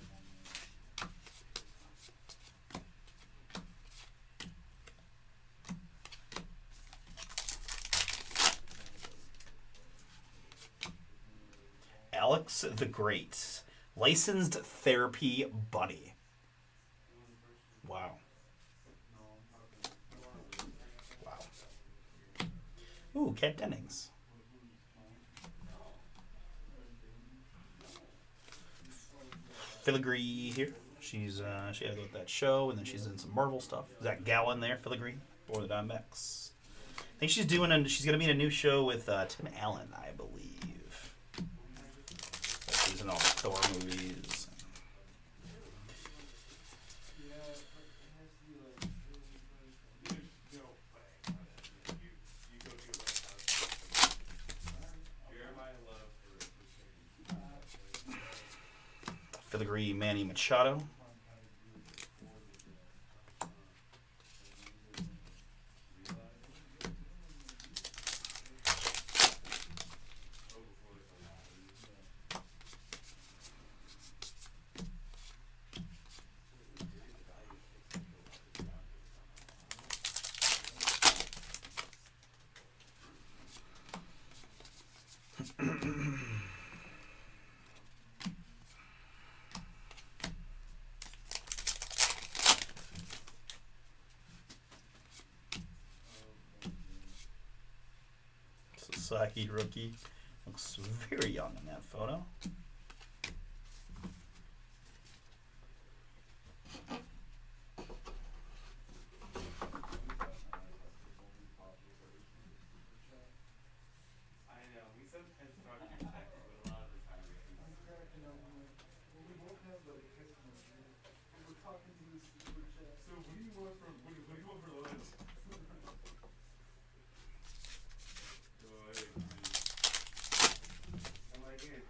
Alex the Great, licensed therapy bunny. Wow. Wow. Ooh, Kat Dennings. Filigree here. She has that show, and then she's in some Marvel stuff. Zach Gallen there, Filigree for the Diamondbacks. I think she's gonna be in a new show with Tim Allen, I believe. She's in all the Thor movies. Filigree Manny Machado. Kawasaki rookie. Looks very young in that photo. I know, we sometimes talk to text, but a lot of the time it's I'm cracking up. Well, we both have like Christmas. We're talking to this super chat. So what do you want for what do you want for lunch? I'm like, dude,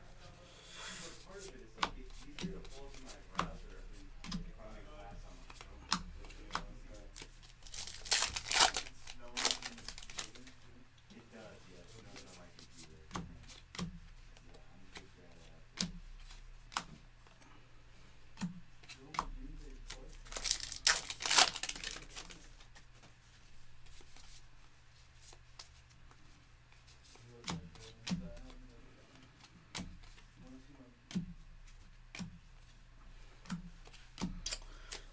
but part of it is like, it's easier to pull up in my browser if I'm in class on my phone. It does, yeah, it snows on my computer. Yeah, I'm a big fan of that too.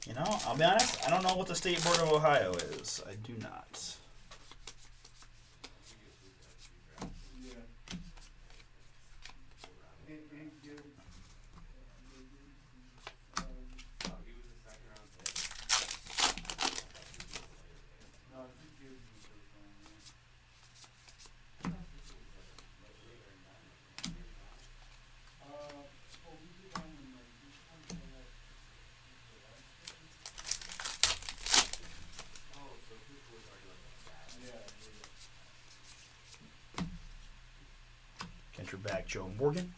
You know, I'll be honest, I don't know what the State Board of Ohio is. I do not. Yeah. And Gibbs. Oh, he was a second round pick. No, I think Gibbs was first round. Oh, we did that one like this one for that. Oh, so Cooper was already like that. Yeah. Enter back Joe Morgan.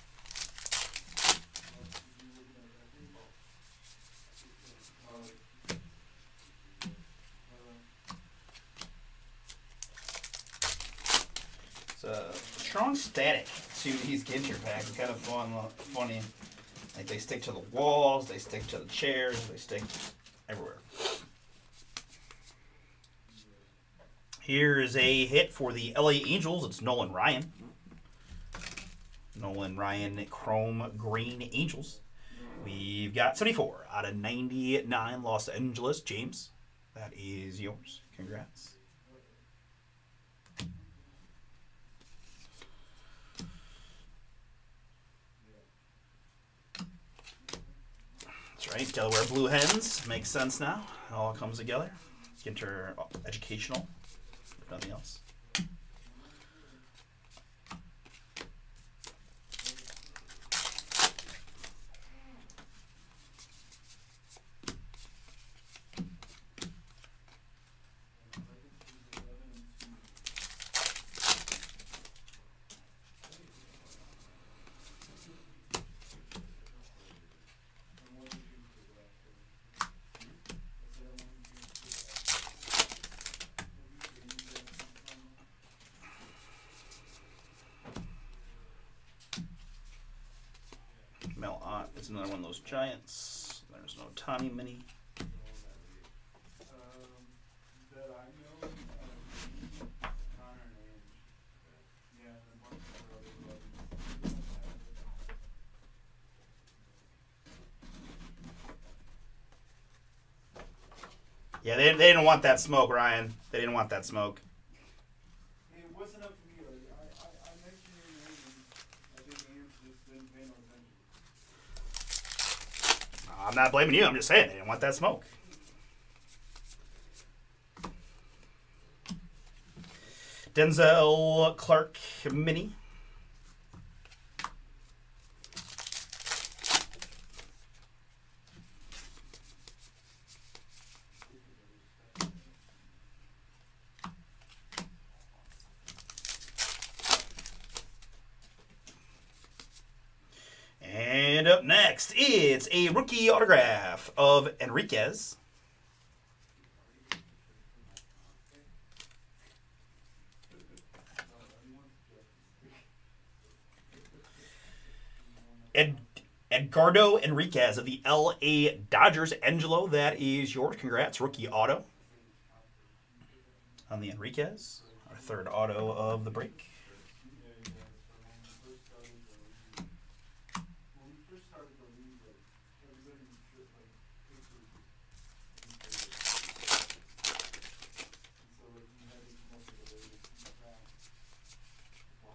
It's a strong static to these Ginter packs. It's kind of funny. Like they stick to the walls, they stick to the chairs, they stick everywhere. Here is a hit for the LA Angels. It's Nolan Ryan. Nolan Ryan Chrome Green Angels. We've got 74 out of 99 Los Angeles. James, that is yours. Congrats. That's right. Delaware Blue Hens. Makes sense now. It all comes together. Ginter educational, if nothing else. Mel Ott is another one of those Giants. There's no Tani Mini. That I know, Connor and Ange. Yeah, and a bunch of other brothers. Yeah, they didn't want that smoke, Ryan. They didn't want that smoke. It wasn't up to me. Like, I mentioned your name, and I think Ange just didn't pay no attention. I'm not blaming you. I'm just saying they didn't want that smoke. Denzel Clark Mini. And up next, it's a rookie autograph of Enriquez. Edgardo Enriquez of the LA Dodgers. Angelo, that is yours. Congrats. Rookie auto on the Enriquez. Our third auto of the break. When we first started the league, like, everybody was just like pictures. And so like we had to come up with a way to keep track of all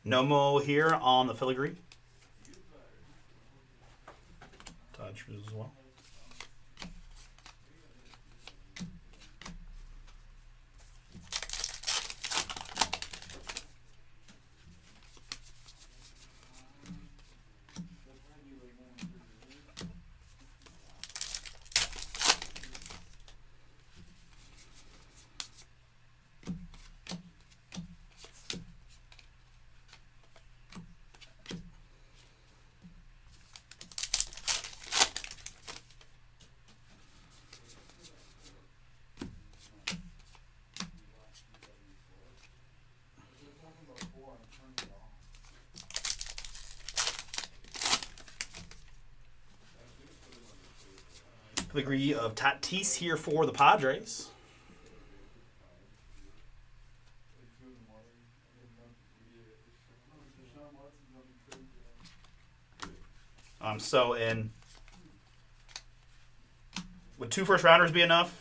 Nomo here on the filigree. Todd Shrews as well. Filigree of Tatis here for the Padres. So in would 2 first rounders be enough?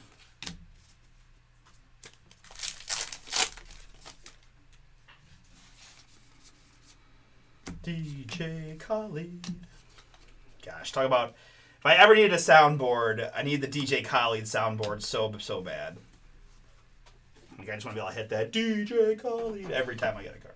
DJ Khaled. Gosh, talk about if I ever needed a soundboard, I need the DJ Khaled soundboard so bad. Like I just want to be able to hit that DJ Khaled every time I get a card.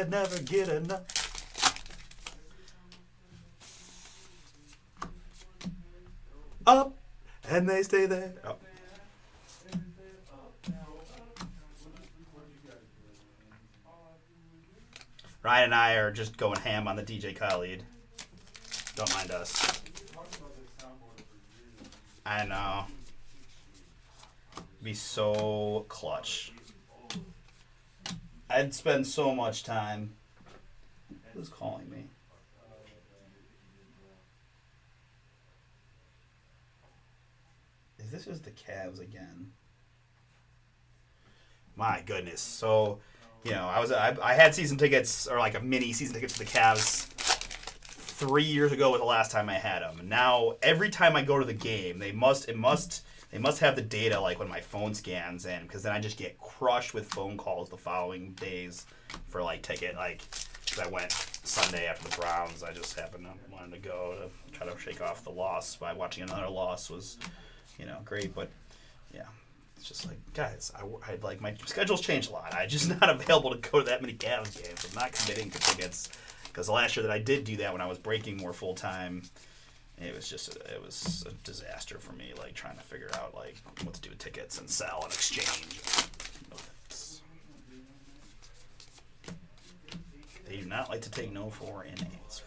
Never get enough. Up, and they stay there. Oh. Ryan and I are just going ham on the DJ Khaled. Don't mind us. I know. Be so clutch. I'd spend so much time. Who's calling me? Is this just the Cavs again? My goodness. So, you know, I had season tickets, or like a mini season tickets to the Cavs 3 years ago was the last time I had them. And now every time I go to the game, they must have the data like when my phone scans in, because then I just get crushed with phone calls the following days for like ticket. Like, cause I went Sunday after the Browns. I just wanted to go to try to shake off the loss by watching another loss was, you know, great. But yeah, it's just like, guys, I'd like my schedule's changed a lot. I'm just not available to go to that many Cavs games. I'm not committing to tickets, because the last year that I did do that when I was breaking more full time, it was a disaster for me, like trying to figure out like what to do with tickets and sell and exchange. They do not like to take no for an answer.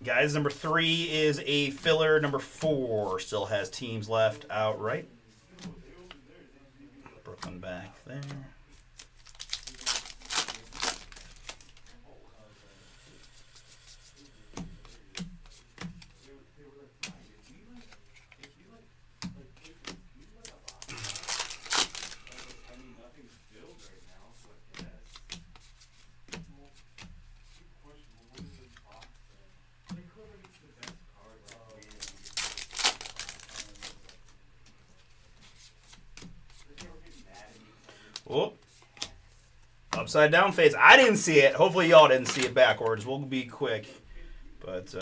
Guys, number 3 is a filler. Number 4 still has teams left outright. Brooklyn back there. Oh, upside down face. I didn't see it. Hopefully y'all didn't see it backwards. We'll be quick. But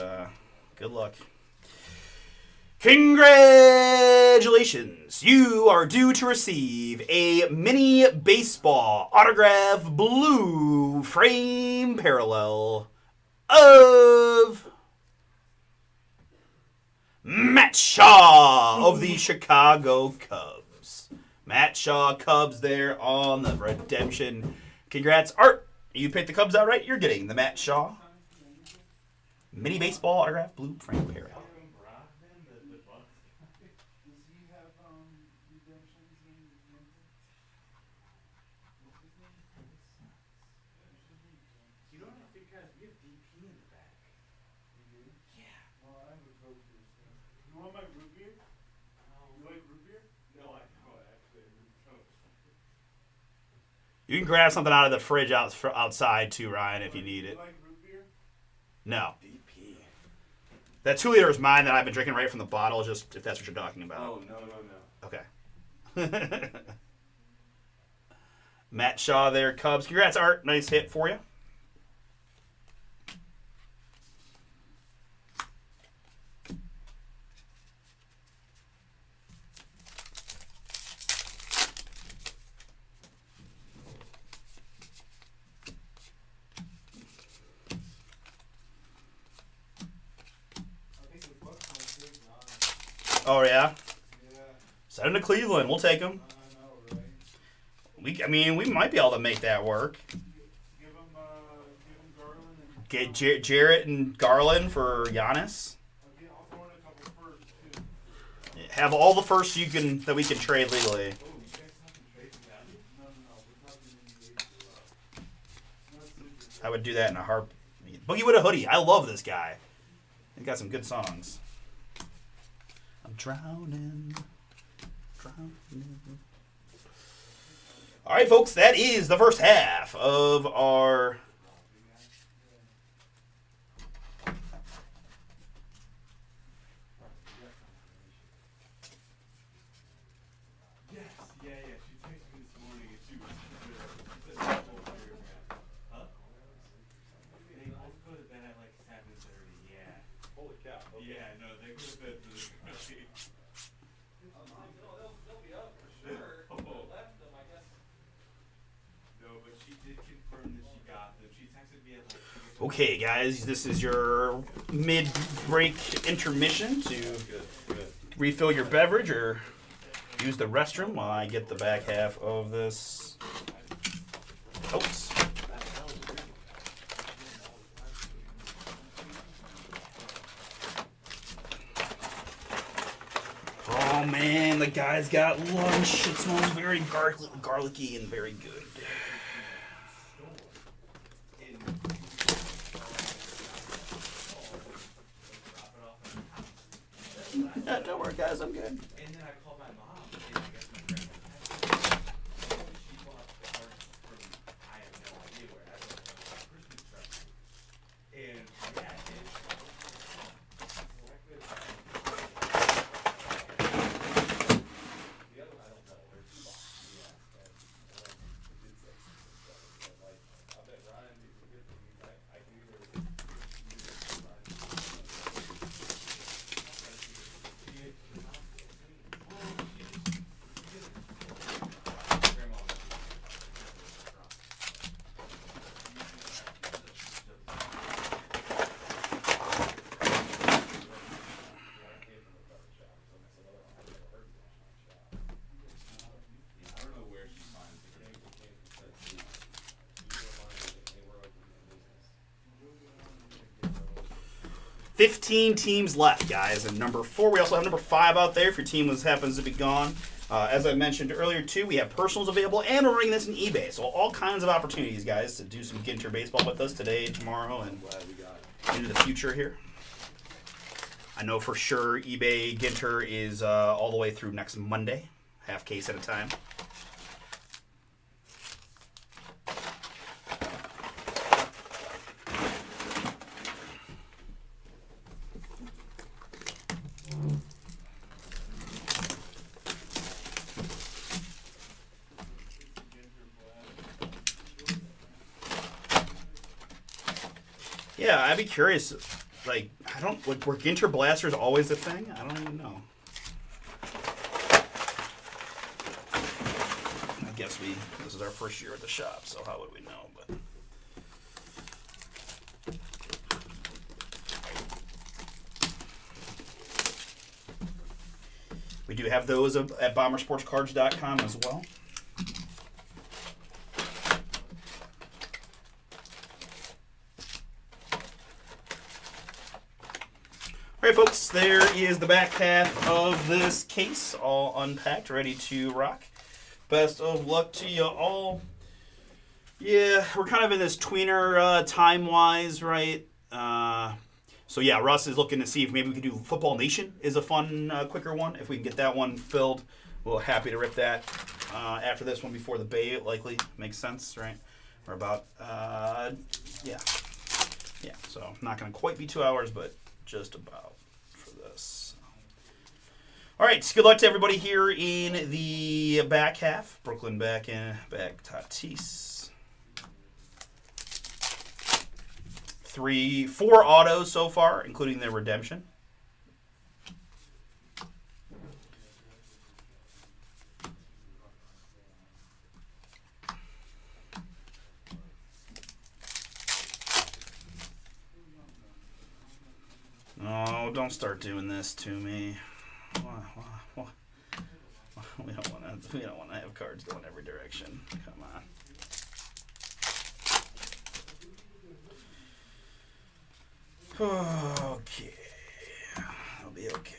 good luck. Congratulations. You are due to receive a mini baseball autograph blue frame parallel of Matt Shaw of the Chicago Cubs. Matt Shaw, Cubs there on the redemption. Congrats. Art, you picked the Cubs out right. You're getting the Matt Shaw mini baseball autograph blue frame parallel. You don't have to figure out, we have DP in the back. Yeah. Well, I have a Coke here. You want my root beer? You like root beer? No, I know, actually, I really don't. You can grab something out of the fridge outside too, Ryan, if you need You it. like root beer? No. BP. That 2 liter is mine that I've been drinking right from the bottle, just if that's what you're talking about. Oh, no. Okay. Matt Shaw there, Cubs. Congrats, Art. Nice hit for you. I think the Bucks might take Ron. Oh, yeah? Yeah, Send him to Cleveland. We'll take him. I know, right? We might be able to make that work. Give him Garland and. Get Jarrett and Garland for Giannis. I'll throw in a couple first too. Have all the firsts that we can trade legally. Oh, you guys not trade value? No, we're talking in the Not super. I would do that in a heartbeat. Boogie with a hoodie. I love this guy. He's got some good songs. I'm drowning. All right, folks. That is the first half of our. Yes, yeah. She texted me this morning and she was huh? They both go to bed at like 7:30. Yeah. Holy cow. Okay. Yeah, no, they go to bed really early. They'll be up for sure. Oh. Left them, I guess. No, but she did confirm that she got them. She texted me at like. Okay, guys. This is your mid-break intermission to Good. refill your beverage or use the restroom while I get the back half of this. Oops. Oh man, the guy's got lunch. It smells very garlicky and very good. Don't worry, guys. I'm good. And then I called my mom and I guess my grandma she bought cards from I have no idea where. I don't know, Christmas present. And yeah, the other one I don't know. There's 2 boxes. Yeah. And it's like I bet Ryan is a good thing. I can either I don't know where she finds the grade. 15 teams left, guys. And number 4, we also have number 5 out there if your team happens to be gone. As I mentioned earlier, too, we have personals available, and we're running this in eBay. So all kinds of opportunities, guys, to do some Ginter baseball with us today, tomorrow, and into the future here. I know for sure eBay Ginter is all the way through next Monday, half case at a time. Yeah, I'd be curious. Like, were Ginter blasters always a thing? I don't even know. I guess this is our first year at the shop, so how would we know? But we do have those at bombersportscards.com as well. All right, folks, there is the back half of this case, all unpacked, ready to rock. Best of luck to you all. Yeah, we're kind of in this tweener time-wise, right? So yeah, Russ is looking to see if maybe we can do Football Nation is a fun, quicker one, if we can get that one filled. Well, happy to rip that after this one before the Bay likely makes sense, right? We're about, yeah. So not going to quite be 2 hours, but just about for this. All right, good luck to everybody here in the back half. Brooklyn back Tatis. 4 autos so far, including their redemption. Oh, don't start doing this to me. We don't want to have cards going every direction. Come on. Okay. I'll be okay.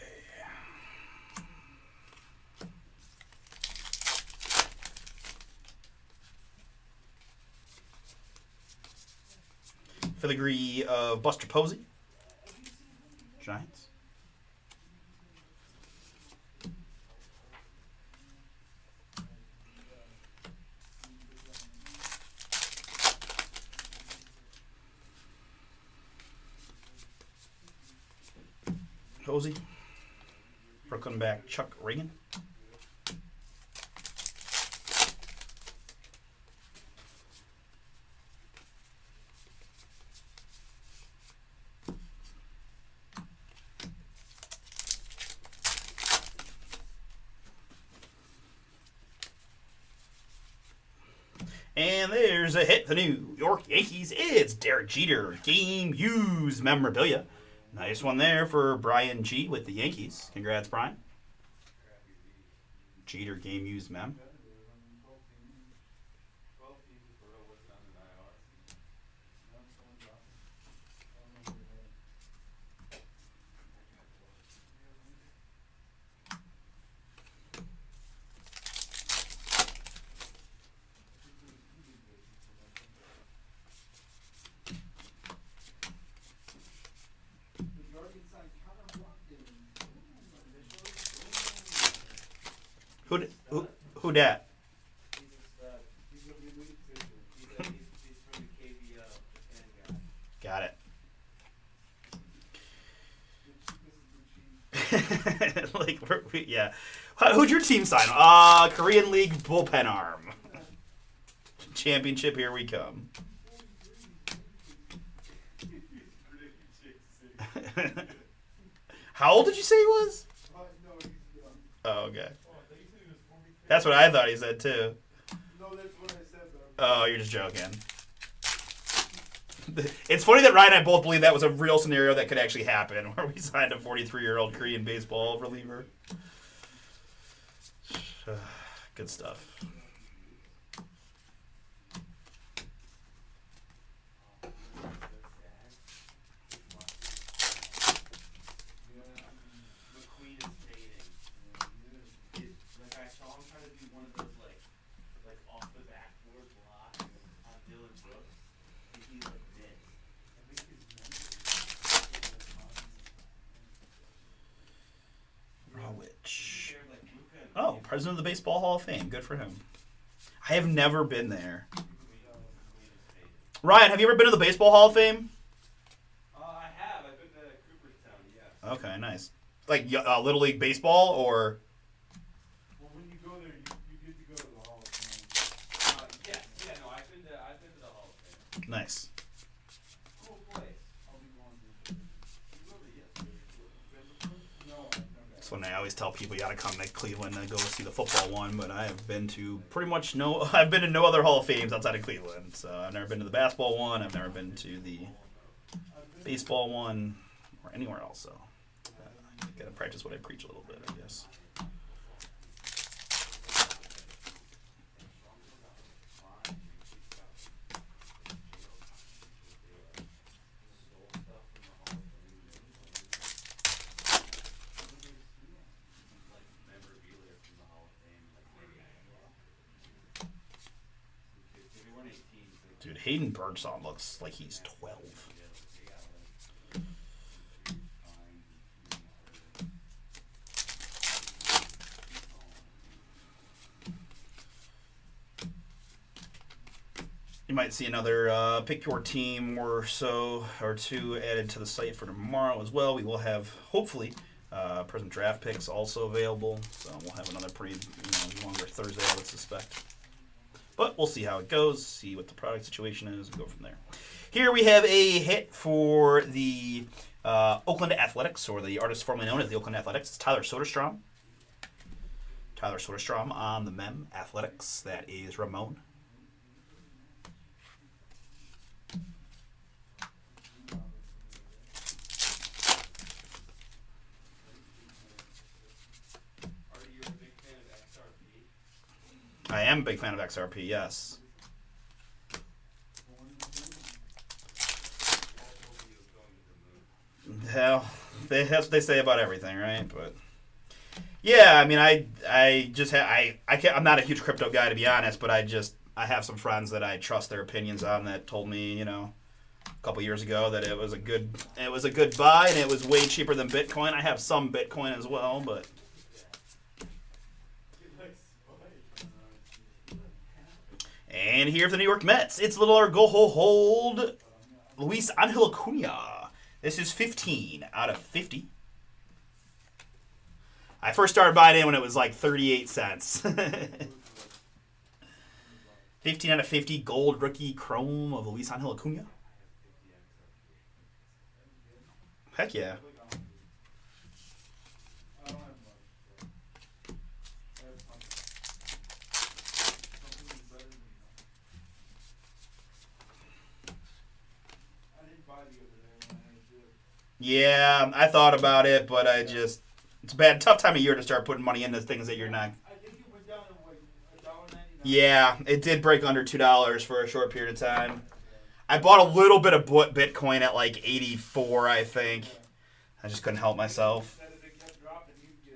Filigree of Buster Posey. Giants. Posey. Brooklyn back Chuck Reagan. And there's a hit. The New York Yankees. It's Derek Jeter. Game used memorabilia. Nice one there for Brian G with the Yankees. Congrats, Brian. Jeter game used mem. Who dat? He's from the KB Japan guy. Got it. Like, yeah. Who'd your team sign? Korean League bullpen arm. Championship, here we come. How old did you say he was? Oh, okay. That's what I thought he said, too. No, that's what I said, though. Oh, you're just joking. It's funny that Ryan and I both believe that was a real scenario that could actually happen, where we signed a 43-year-old Korean baseball reliever. Good stuff. McQueen is fading. Like I saw him try to do one of those like off the backboard blocks on Dylan Brooks. And he like missed. Rawitch. Shared, like, Luka and Oh, president of the Baseball Hall of Fame. Good for him. I have never been there. McQueen is fading. Ryan, have you ever been to the Baseball Hall of Fame? I have. I've been to Cooperstown. Yes. Okay, nice. Like Little League Baseball or... Well, when you go there, you get to go to the Hall of Fame. Yes. Yeah. No. I've been to the Hall of Fame. Nice. Cool place. I'll be going to. You go to No, I've never. That's when I always tell people you gotta come to Cleveland to go see the football one, but I have been to pretty much I've been to no other Hall of Fames outside of Cleveland. So I've never been to the basketball one, I've never been to the baseball one, or anywhere else, so I gotta practice what I preach a little bit, I guess. memorabilia from the Hall of Fame. Like maybe they weren't 18. So Dude, Hayden Birdsong looks like he's 12. might see another pick your team or so or two added to the site for tomorrow as well. We will have hopefully present draft picks also available, so we'll have another pretty longer Thursday, I would suspect. But we'll see how it goes, see what the product situation is, and go from there. Here we have a hit for the Oakland Athletics, or the artist formerly known as the Oakland Athletics. It's Tyler Soderstrom. Tyler Soderstrom on the Mem Athletics. That is Ramon. Are you a big fan of XRP? I am a big fan of XRP, yes. Hell, that's what they say about everything, right? But yeah, I mean, I'm not a huge crypto guy, to be honest, but I have some friends that I trust their opinions on that told me, a couple years ago that it was a good buy and it was way cheaper than Bitcoin. I have some Bitcoin as well, but. And here for the New York Mets, it's little our go hold Luis Angel Acuna. This is 15 out of 50. I first started buying in when it was like 38 cents. 15 out of 50 gold rookie chrome of Luis Angel Acuna. Heck yeah. I don't have much. I have something better than I didn't buy the other day when I had to. Yeah, I thought about it, but it's a tough time of year to start putting money into things that you're not. I think it went down to like $1.99. Yeah, it did break under $2 for a short period of time. I bought a little bit of Bitcoin at like 84, I think. I just couldn't help myself. Said if it kept dropping, you'd get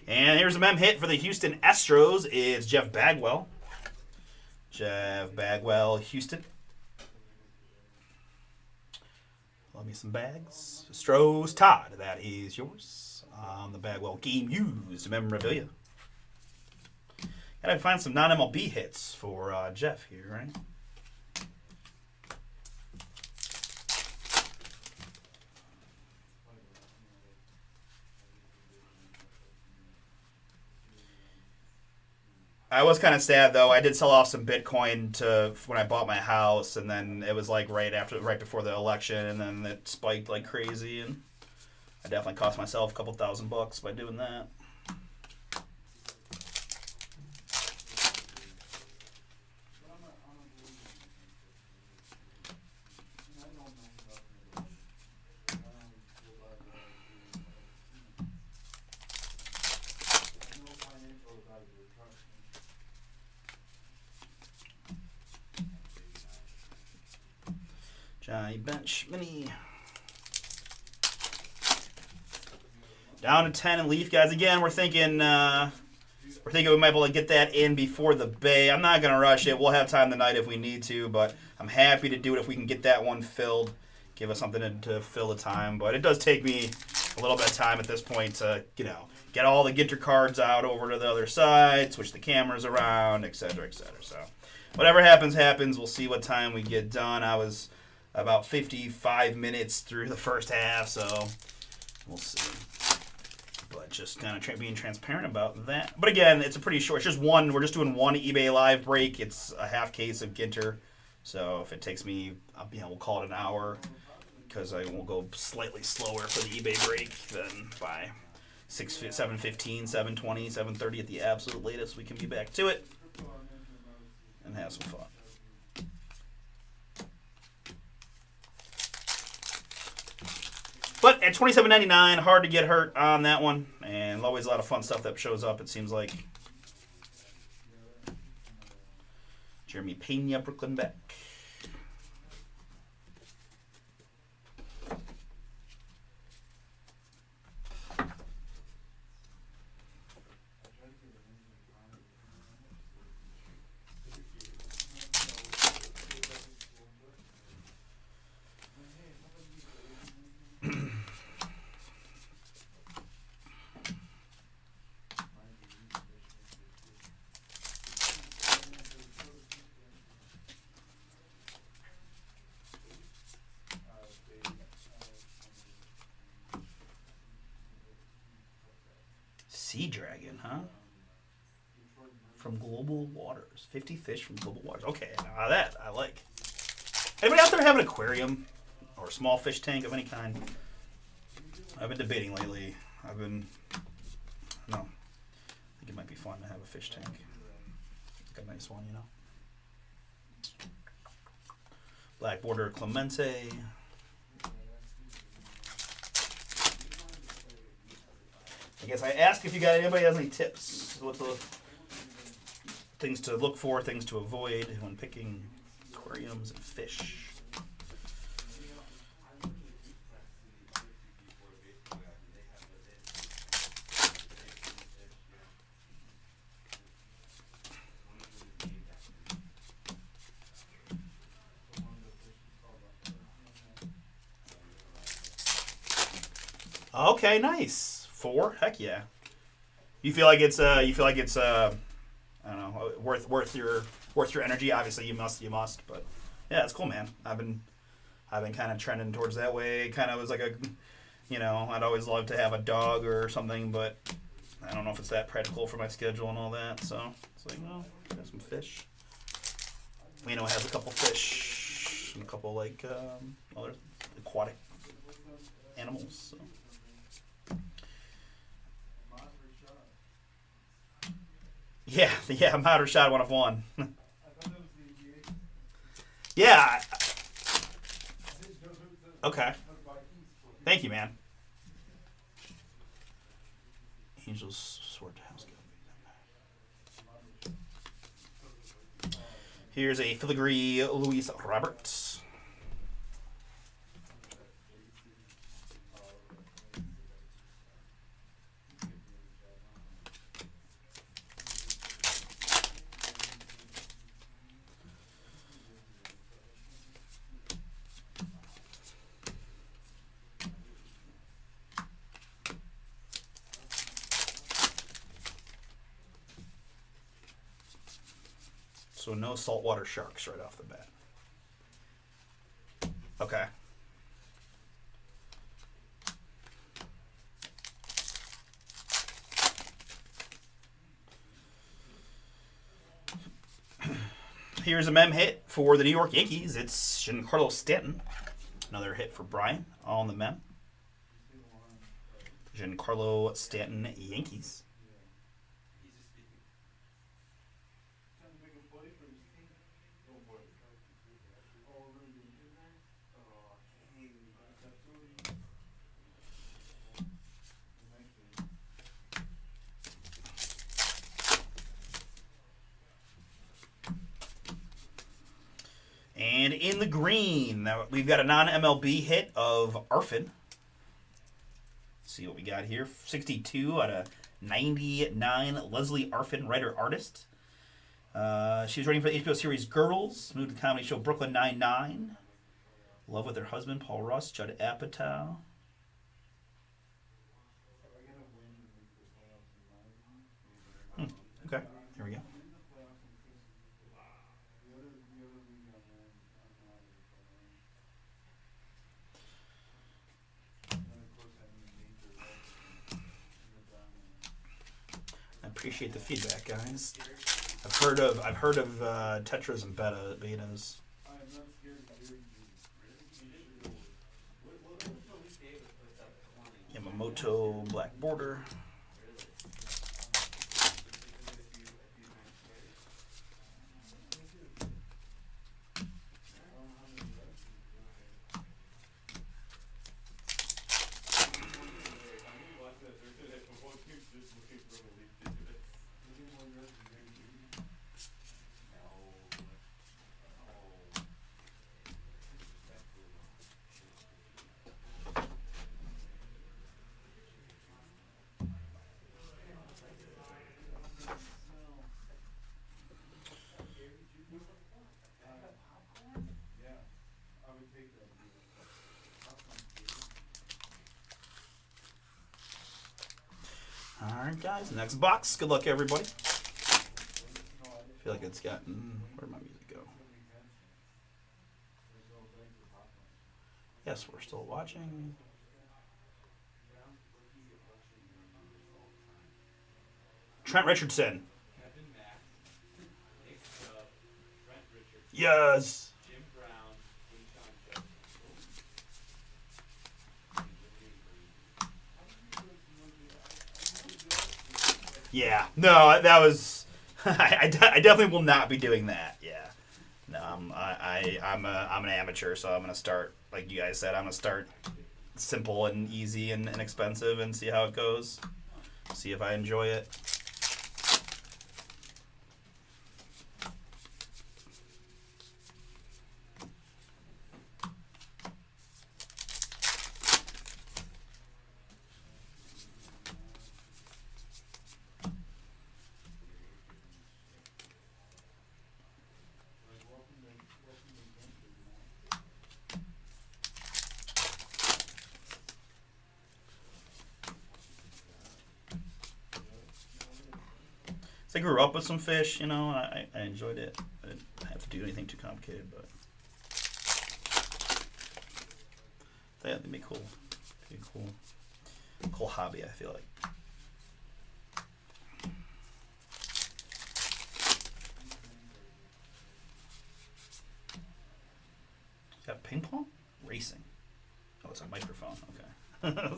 in. And here's a mem hit for the Houston Astros. It's Jeff Bagwell. Jeff Bagwell, Houston. Love me some bags. Astros, Todd, that is yours. The Bagwell game used memorabilia. Gotta find some non-MLB hits for Jeff here, right? I was kind of sad though. I did sell off some Bitcoin to when I bought my house, and then it was like right before the election, and then it spiked like crazy, and I definitely cost myself a couple $1,000 by doing that. Johnny Bench Mini. Down to 10 and Leaf, guys. Again, we're thinking we might be able to get that in before the Bay. I'm not going to rush it. We'll have time tonight if we need to, but I'm happy to do it if we can get that one filled. Give us something to fill the time. But it does take me a little bit of time at this point to, get all the Ginter cards out over to the other side, switch the cameras around, etc., etc. So whatever happens, happens. We'll see what time we get done. I was about 55 minutes through the first half, so we'll see. But just kind of being transparent about that. But again, it's a pretty short. It's just one. We're just doing one eBay live break. It's a half case of Ginter. So if it takes me, we'll call it an hour, because I will go slightly slower for the eBay break than by 7:15, 7:20, 7:30 at the absolute latest. We can be back to it and have some fun. But at $27.99, hard to get hurt on that one, and always a lot of fun stuff that shows up, it seems like. Jeremy Pena, Brooklyn back. Sea dragon, huh? From Global Waters. 50 fish from Global Waters. Okay, now that I like. Anybody out there have an aquarium or a small fish tank of any kind? I've been debating lately. No. I think it might be fun to have a fish tank. Like a nice one, you know. Black Border Clemente. I guess I asked if anybody has any tips. What's the things to look for, things to avoid when picking aquariums and fish. Okay, nice. 4? Heck yeah. You feel like it's I don't know, worth your energy. Obviously you must, but yeah, it's cool, man. I've been kind of trending towards that way. Kind of was like I'd always love to have a dog or something, but I don't know if it's that practical for my schedule and all that. So it's like, no, got some fish. Lino has a couple fish and a couple other aquatic animals. So. Yeah, Matter Shot 1 of 1. Yeah. Okay. Thank you, man. Angels Sword House. Here's a filigree Luis Roberts. So no saltwater sharks right off the bat. Okay. Here's a mem hit for the New York Yankees. It's Giancarlo Stanton. Another hit for Brian on the mem. Giancarlo Stanton, Yankees. And in the green, we've got a non-MLB hit of Arfin. Let's see what we got here. 62 out of 99. Leslie Arfin, writer-artist. She was writing for the HBO series Girls. Moved to the comedy show Brooklyn Nine-Nine. Love with her husband, Paul Russ, Judd Apatow. Okay, here we go. I appreciate the feedback, guys. I've heard of tetras and betas. Yamamoto Black Border. Alright, guys, next box. Good luck, everybody. I feel like it's gotten... Where'd my music go? Yes, we're still watching. Trent Richardson. Kevin Max, Nick Chubb, Trent Richardson, Yes. Jim Brown, Quinshon Judkins. Yeah. No, that was. I definitely will not be doing that. Yeah. No, I'm an amateur, so I'm gonna start like you guys said. I'm gonna start simple and easy and inexpensive and see how it goes. See if I enjoy it. So I grew up with some fish, you know, and I enjoyed it. I didn't have to do anything too complicated, but yeah, it'd be cool. It'd be cool hobby, I feel like. Is that ping pong? Racing. Oh, it's a microphone. Okay.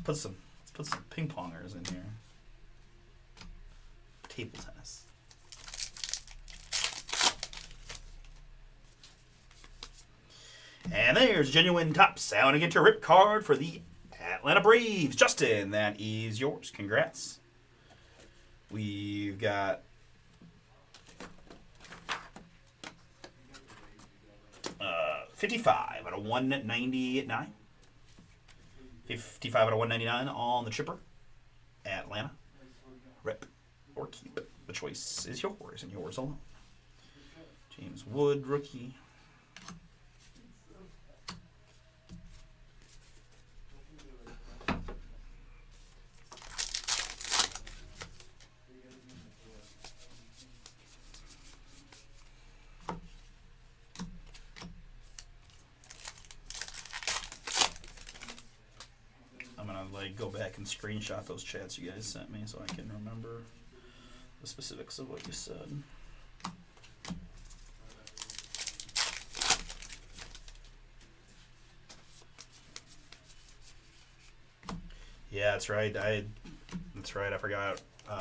let's put some ping pongers in here. Table tennis. And there's genuine top sound and get your rip card for the Atlanta Braves. Justin, that is yours. Congrats. We've got 55 out of 199. 55 out of 199 on the chipper. Atlanta. Rip or keep. The choice is yours and yours alone. James Wood, rookie. I'm gonna go back and screenshot those chats you guys sent me so I can remember the specifics of what you said. Yeah, that's right. I forgot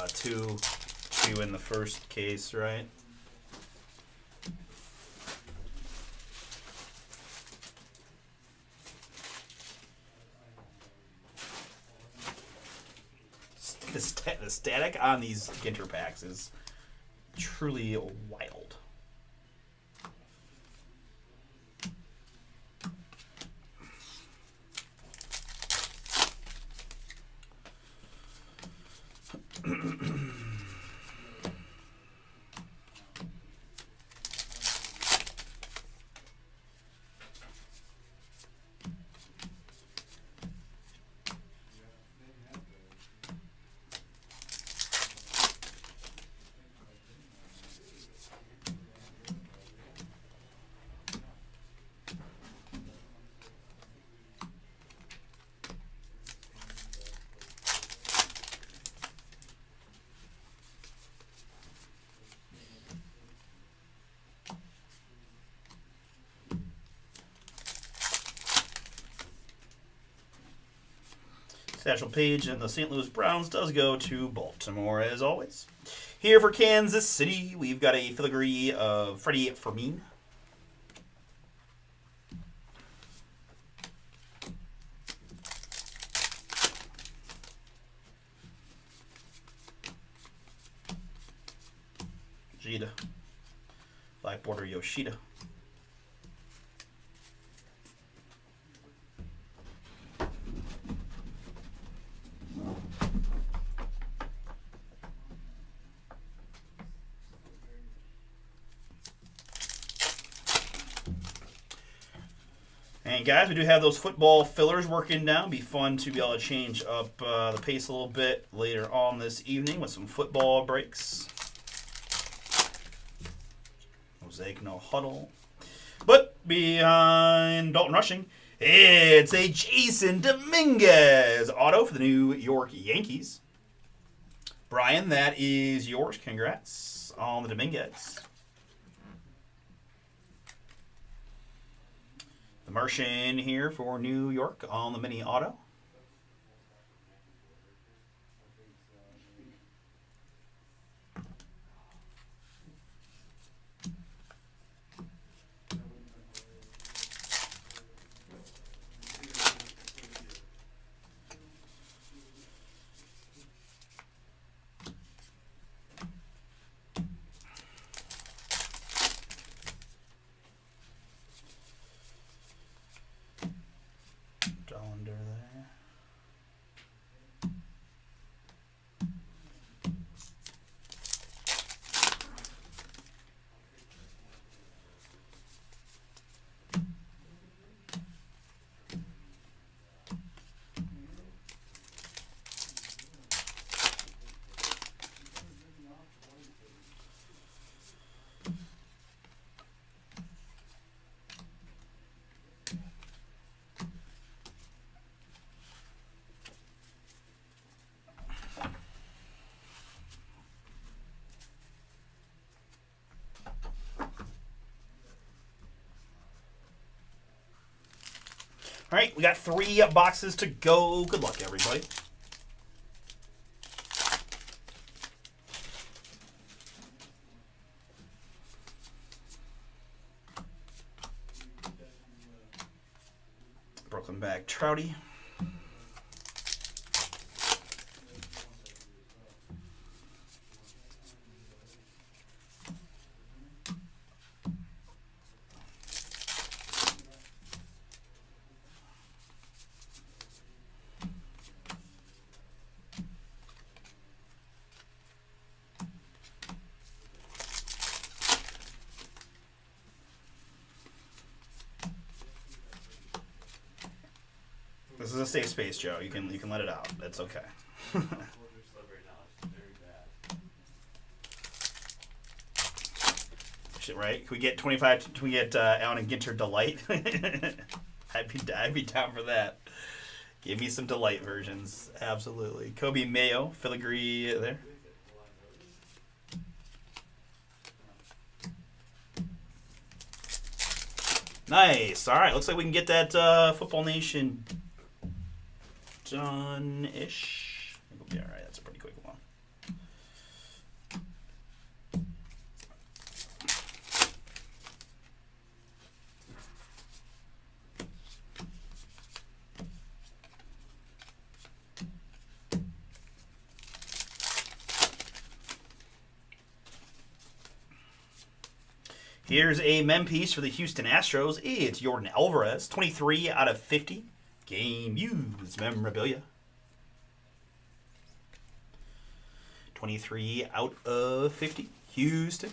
two in the first case, right? The static on these Ginter packs is truly wild. Satchel Paige and the St. Louis Browns does go to Baltimore, as always. Here for Kansas City, we've got a filigree of Freddie Fermin. Jida. Black border Yoshida. And guys, we do have those football fillers working down. Be fun to be able to change up the pace a little bit later on this evening with some football breaks. Mosaic no huddle. But behind Dalton Rushing, it's a Jason Dominguez auto for the New York Yankees. Brian, that is yours. Congrats on the Dominguez. The Martian here for New York on the mini auto. Under there. All right, we got 3 boxes to go. Good luck, everybody. Brooklyn bag, Trouty. This is a safe space, Joe. You can let it out. It's okay. Shit, right? Can we get 25? Can we get Allen and Ginter Delight? I'd be down for that. Give me some Delight versions. Absolutely. Kobe Mayo, filigree there. Nice. All right. Looks like we can get that Football Nation done-ish. I think we'll be all right. That's a pretty quick one. Here's a mem piece for the Houston Astros. It's Jordan Alvarez, 23 out of 50. Game used memorabilia. 23 out of 50. Houston.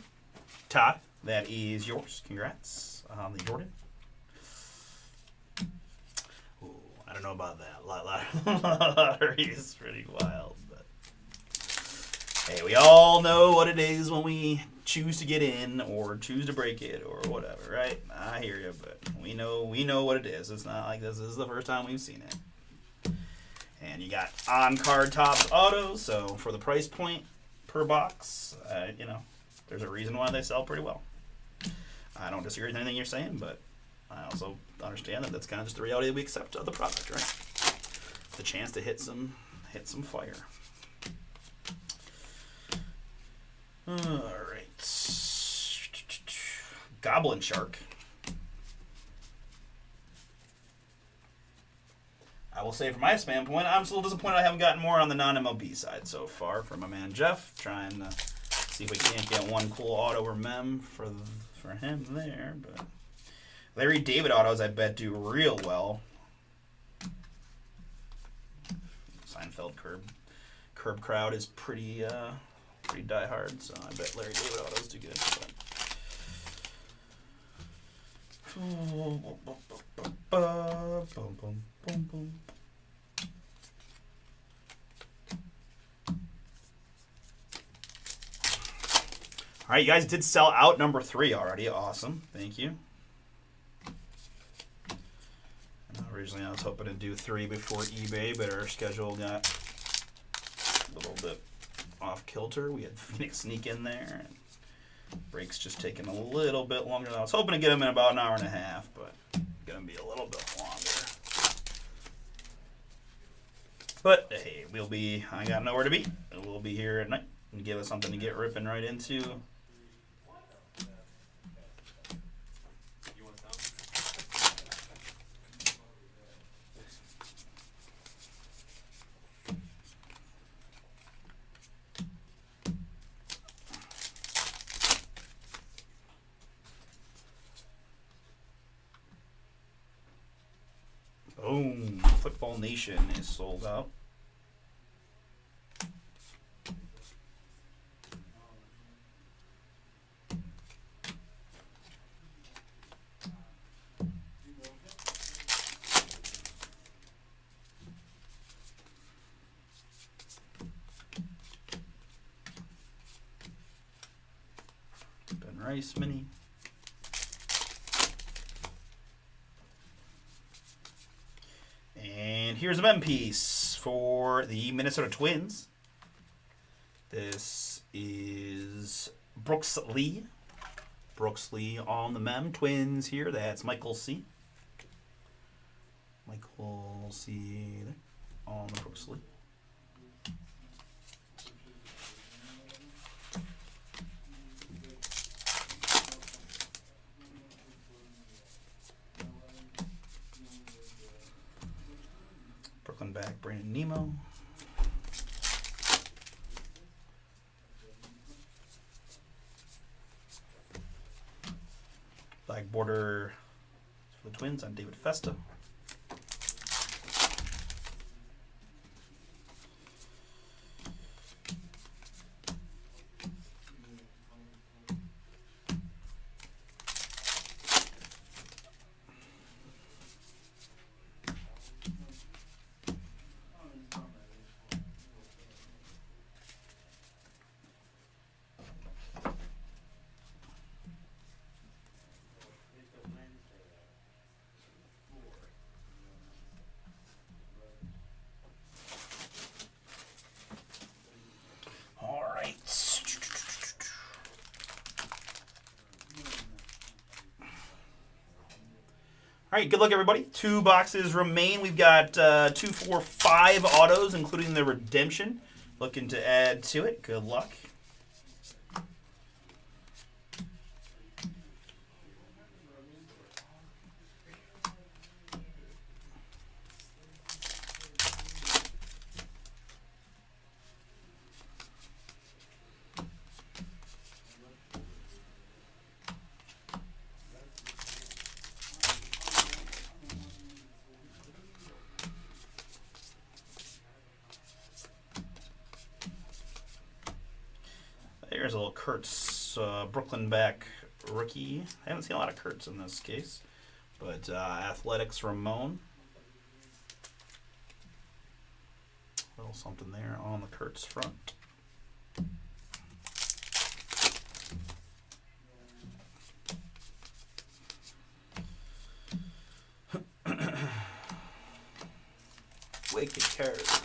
Todd, that is yours. Congrats on the Jordan. Ooh, I don't know about that. Lottery is pretty wild. But hey, we all know what it is when we choose to get in or choose to break it or whatever, right? I hear you, but we know what it is. It's not like this is the first time we've seen it. And you got on-card Topps autos, so for the price point per box, there's a reason why they sell pretty well. I don't disagree with anything you're saying, but I also understand that that's kind of just the reality that we accept of the product, right? The chance to hit some fire. All right. Goblin Shark. I will say from my standpoint, I'm still disappointed I haven't gotten more on the non-MLB side so far from my man Jeff. Trying to see if we can't get one cool auto or mem for him there. But Larry David autos, I bet, do real well. Seinfeld curb crowd is pretty diehard, so I bet Larry David autos do good. All right, you guys did sell out number 3 already. Awesome. Thank you. Originally, I was hoping to do 3 before eBay, but our schedule got a little bit off kilter. We had Phoenix sneak in there. And break's just taking a little bit longer than I was hoping to get him in about an hour and a half, but gonna be a little bit longer. But hey, I got nowhere to be. We'll be here at night and give us something to get ripping right into. You want some? Boom. Football Nation is sold out. Ben Rice mini. And here's a mem piece for the Minnesota Twins. This is Brooks Lee. Brooks Lee on the mem. Twins here. That's Michael C. Michael C. there on the Brooks Lee. Brooklyn back, Brandon Nemo. Black border for the Twins on David Festa. All right. All right, good luck, everybody. 2 boxes remain. We've got 2, 4, 5 autos, including the redemption. Looking to add to it. Good luck. There's a little Kurtz Brooklyn back rookie. I haven't seen a lot of Kurtz in this case, but Athletics Ramon. A little something there on the Kurtz front. Wicked curve.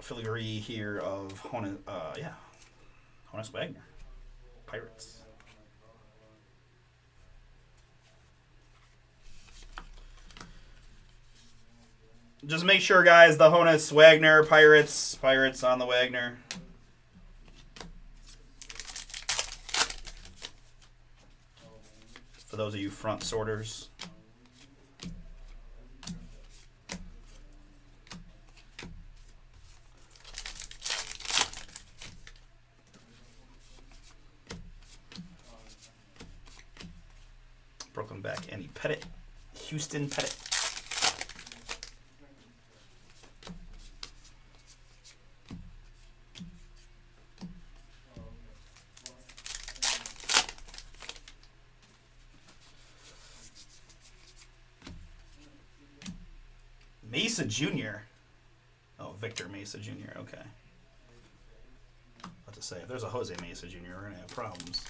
Filigree here of Honus Wagner, Pirates. Just make sure, guys, the Honus Wagner, Pirates on the Wagner. For those of you front sorters. Brooklyn back, Andy Pettit. Houston Pettit. Mesa Jr. Oh, Victor Mesa Jr. Okay. What to say? If there's a Jose Mesa Jr., we're gonna have problems.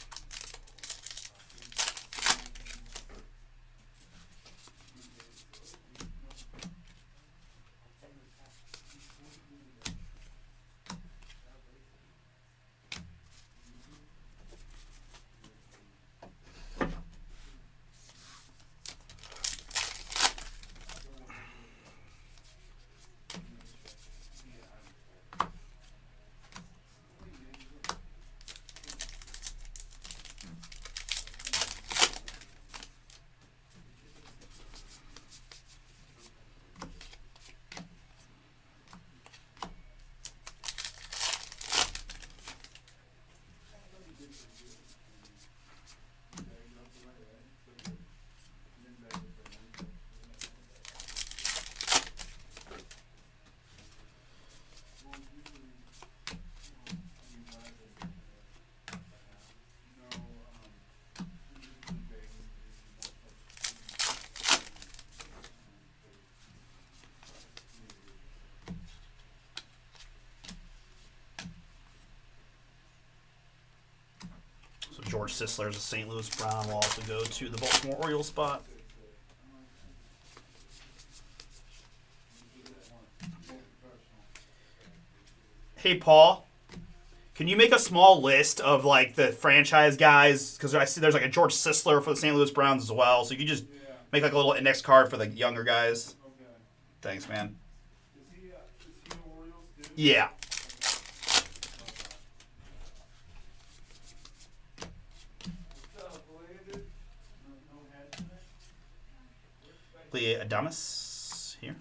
So George Sisler's a St. Louis Brown will also go to the Baltimore Orioles spot. Hey, Paul, can you make a small list of like the franchise guys? Because I see there's like a George Sisler for the St. Louis Browns as well. So you could just make like a little index card for the younger guys. Okay. Thanks, man. Is he an Orioles dude? Yeah. What's up, Landon? No head today? Lee Adamas here.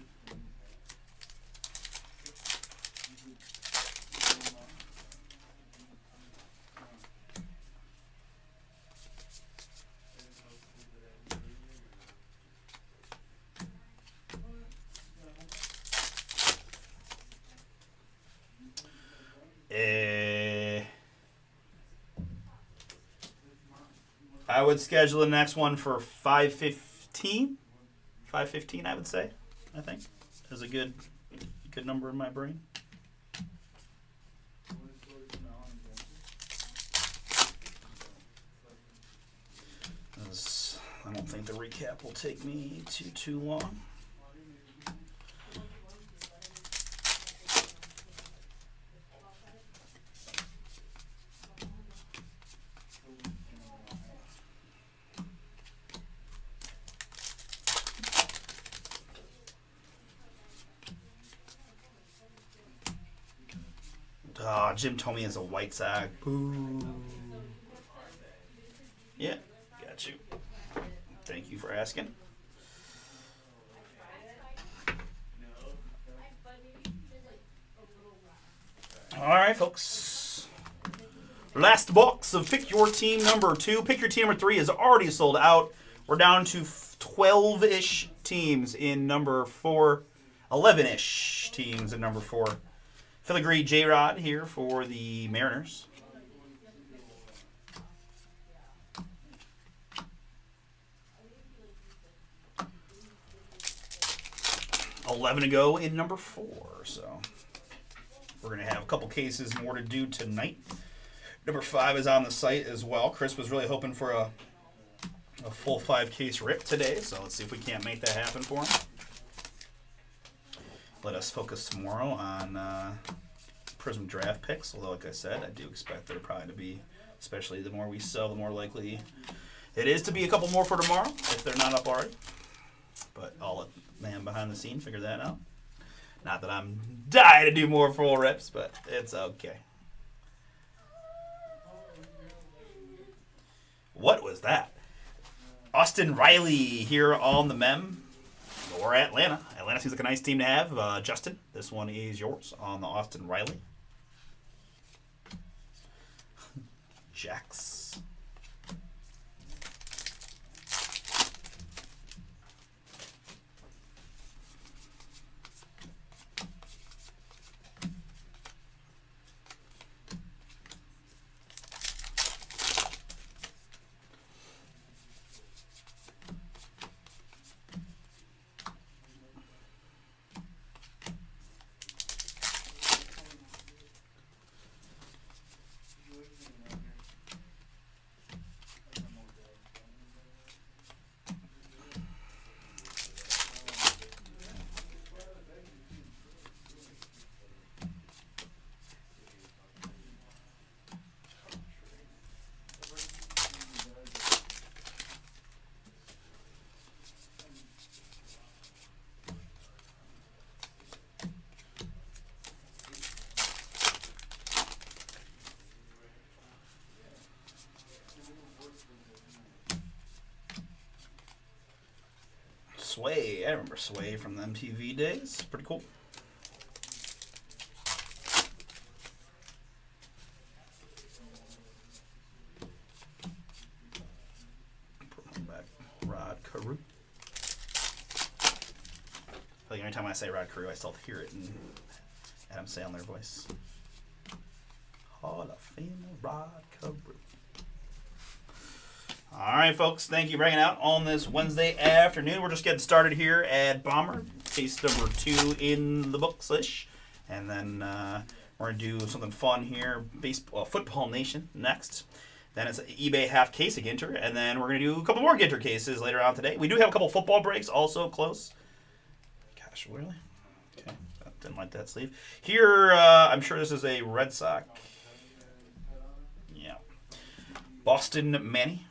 I would schedule the next one for 5:15. 5:15, I would say. I think is a good number in my brain. I don't think the recap will take me too long. Jim Thome is a White Sox. Boo. Yeah, got you. Thank you for asking. All right, folks. Last box of Pick Your Team number 2. Pick Your Team number 3 is already sold out. We're down to 12-ish teams in number 4. 11-ish teams in number 4. Filigree J-Rod here for the Mariners. $11 to go in number 4. So we're going to have a couple cases more to do tonight. Number 5 is on the site as well. Chris was really hoping for a full 5-case rip today, so let's see if we can't make that happen for him. Let us focus tomorrow on Prism draft picks, although like I said, I do expect there probably to be, especially the more we sell, the more likely it is to be a couple more for tomorrow, if they're not up already. But I'll let the man behind the scene figure that out. Not that I'm dying to do more full rips, but it's okay. What was that? Austin Riley here on the mem. Or Atlanta. Atlanta seems like a nice team to have. Justin, this one is yours on the Austin Riley. Jax. Sway. I remember Sway from the MTV days. Pretty cool. Back, Rod Carew. I think every time I say Rod Carew, I still hear it in Adam Sandler voice. Hall of Famer Rod Carew. All right, folks. Thank you for hanging out on this Wednesday afternoon. We're just getting started here at Bomber. Case number 2 in the books-ish. And then we're going to do something fun here. Football Nation next. Then it's eBay half case of Ginter. And then we're going to do a couple more Ginter cases later on today. We do have a couple football breaks also close. Gosh, really? Okay. Didn't like that sleeve. Here, I'm sure this is a Red Sox. Yeah. Boston Manny.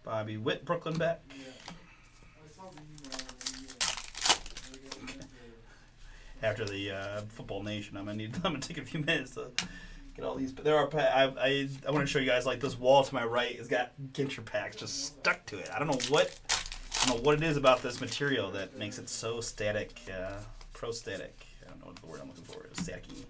Bobby Witt, Brooklyn back. After the Football Nation, I'm gonna take a few minutes to get all these. But there are I want to show you guys like this wall to my right has got Ginter packs just stuck to it. I don't know what it is about this material that makes it so static, pro-static. I don't know what the word I'm looking for is. Static-y.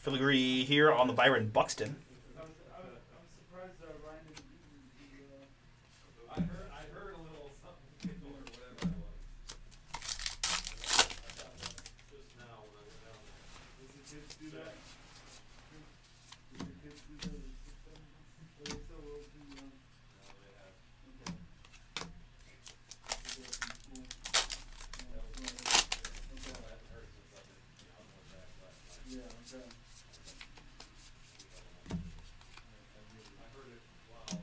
Filigree here on the Byron Buxton. I'm surprised Ryan didn't I heard a little something or whatever it was. I got one just now when I was down there. Does the kids do that? Does the kids do that? Or they still will do No, they have. Okay. They go from school. That was Okay. I haven't heard since I've been out on that last night. Yeah, okay. I heard it while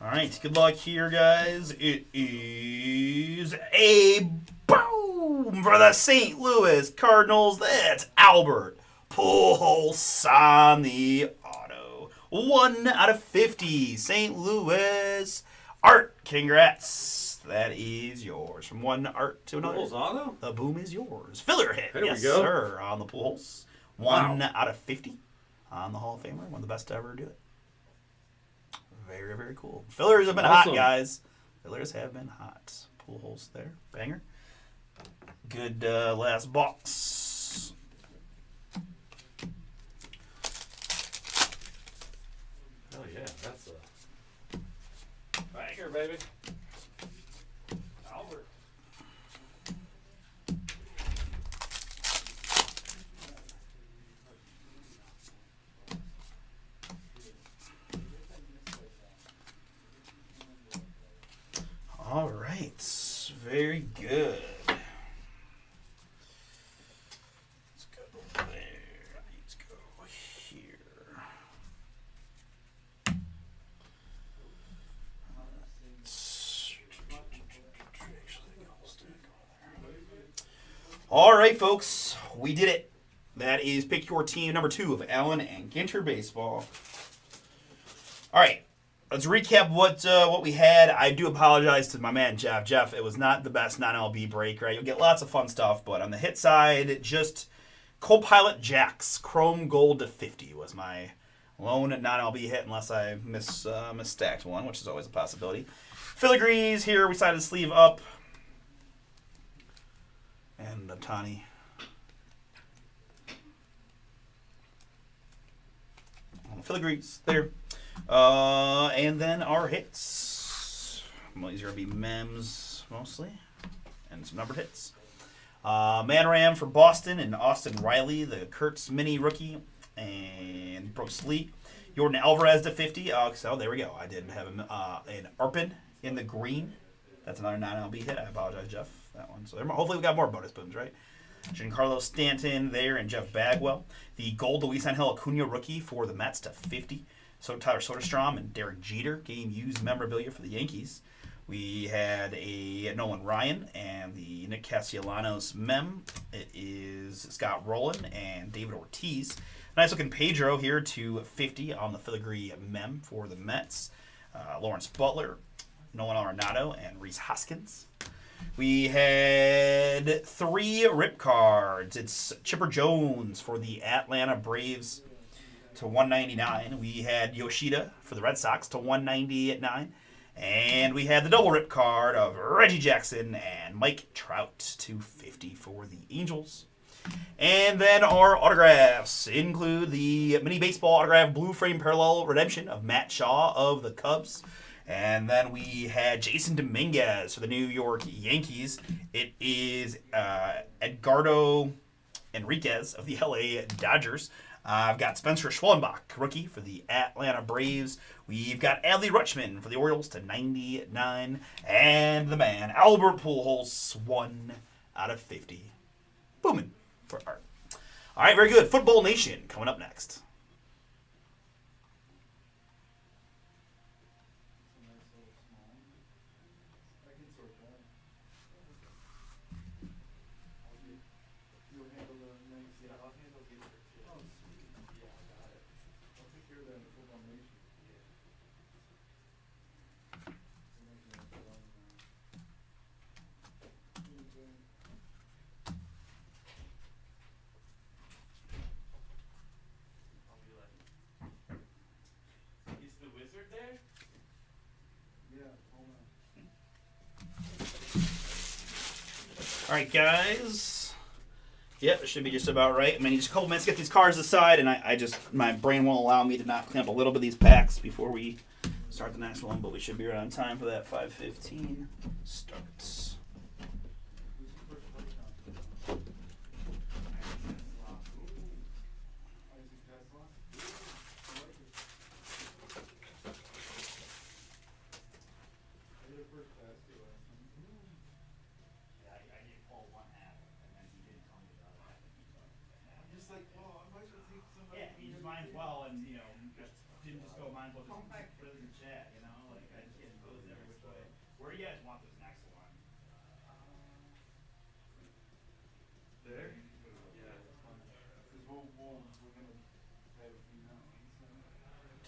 All right, good luck here, guys. It is a boom for the St. Louis Cardinals. That's Albert Pujols on the auto. 1 out of 50. St. Louis. Art, congrats. That is yours. From one Art to another. Pujols auto? The boom is yours. Filler hit. There we yes, go. sir, on the Pujols. 1 out of 50 on the Hall of Famer. One of the best to ever do it. Very, very cool. Fillers have been hot, Awesome. guys. Fillers have been hot. Pool holes there. Banger. Good last box. Oh yeah, that's a banger, baby. Albert. All right. Very good. Let's go there. Let's go here. All right, folks. We did it. That is Pick Your Team number 2 of Allen and Ginter Baseball. All right. Let's recap what we had. I do apologize to my man Jeff. Jeff, it was not the best non-LB break, right? You'll get lots of fun stuff, but on the hit side, just Copilot Jacks Chrome Gold to 50 was my lone non-LB hit, unless I misstacked one, which is always a possibility. Filigrees here, we decided to sleeve up, and Ohtani. filigrees there. And then our hits. Well, these are going to be mems mostly. And some numbered hits. Manram for Boston and Austin Riley, the Kurtz mini rookie. And Brooks Lee. Jordan Alvarez to 50. So there we go. I didn't have him. An Arpin in the green. That's another non-LB hit. I apologize, Jeff. That one. So hopefully we got more bonus booms, right? Giancarlo Stanton there and Jeff Bagwell. The gold Luis Angel Acuna rookie for the Mets to 50. So Tyler Soderstrom and Derek Jeter, game used memorabilia for the Yankees. We had a Nolan Ryan and the Nick Castellanos mem. It is Scott Rowland and David Ortiz. Nice looking Pedro here to 50 on the filigree mem for the Mets. Lawrence Butler, Nolan Arenado, and Rhys Hoskins. We had 3 rip cards. It's Chipper Jones for the Atlanta Braves to 199. We had Yoshida for the Red Sox to 199. And we had the double rip card of Reggie Jackson and Mike Trout to 50 for the Angels. And then our autographs include the mini baseball autograph blue frame parallel redemption of Matt Shaw of the Cubs. And then we had Jason Dominguez for the New York Yankees. It is Edgardo Enriquez of the LA Dodgers. I've got Spencer Schwellenbach, rookie for the Atlanta Braves. We've got Adley Rutschman for the Orioles to 99. And the man, Albert Pujols, 1 out of 50. Booming for Art. All right, very good. Football Nation coming up next. Is the wizard there? All right, guys. Yep, it should be just about right. I mean, just a couple minutes to get these cards aside, and I just, my brain won't allow me to not clean up a little bit of these packs before we start the next one, but we should be right on time for that 5:15 starts. Yeah, he just might as well, and you know, didn't just go might as well just put it in the chat, you know, like I just get imposed every which way. Where do you guys want this next one? There? Yeah.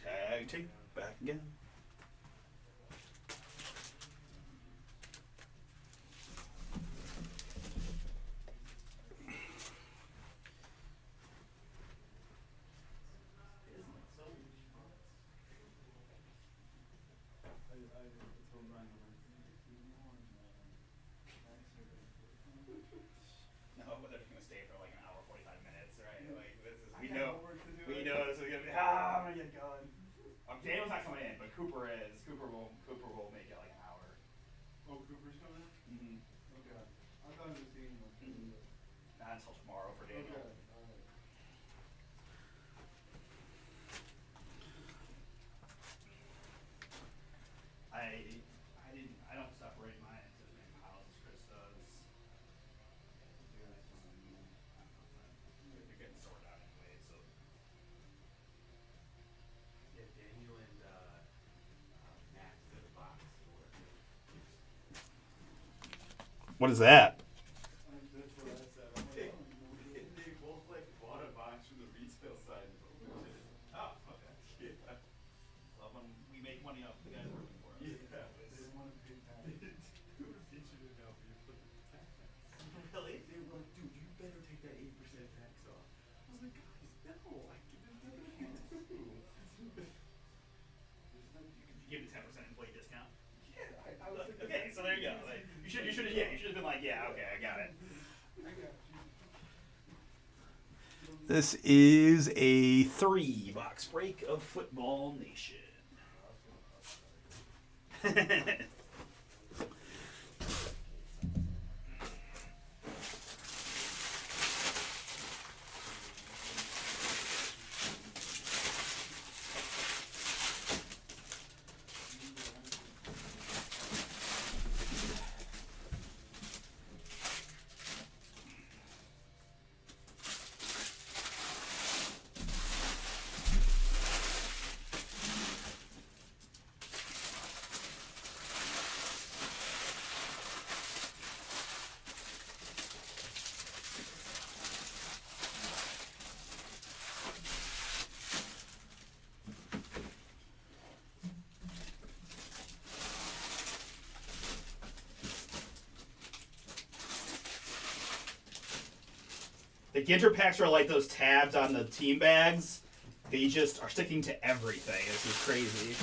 Tag tape, back again. No, but they're gonna stay for like an hour, 45 minutes, right? Like this is we know this is gonna be I'm gonna get going. Daniel's not coming in, but Cooper is. Cooper will make it like an hour. Oh, Cooper's coming in? Mm-hmm. Okay. I thought it was the English. Not until tomorrow for Daniel. Okay, alright. I don't separate mine into as many piles as Chris does. They're getting sorted out anyway, so. Yeah, Daniel and Max in the box. What is that? That's what I said. I'm like, oh, They both like bought a box from the retail side and opened it. Oh, okay. Yeah. Love when we make money off the guys working for us. Yeah. they didn't want to pay tax. They were featured it now, but you put the tax. Really? They were like, dude, you better take that 8% tax off. I was like, guys, no, I can do that. You give the 10% employee discount. Yeah, I was like, Okay, so there you go. Like, you should have been like, yeah, okay, I got it. I got you. You don't This is a 3-box break of Football Nation. The Ginter packs are like those tabs on the team bags. They just are sticking to everything. This is crazy.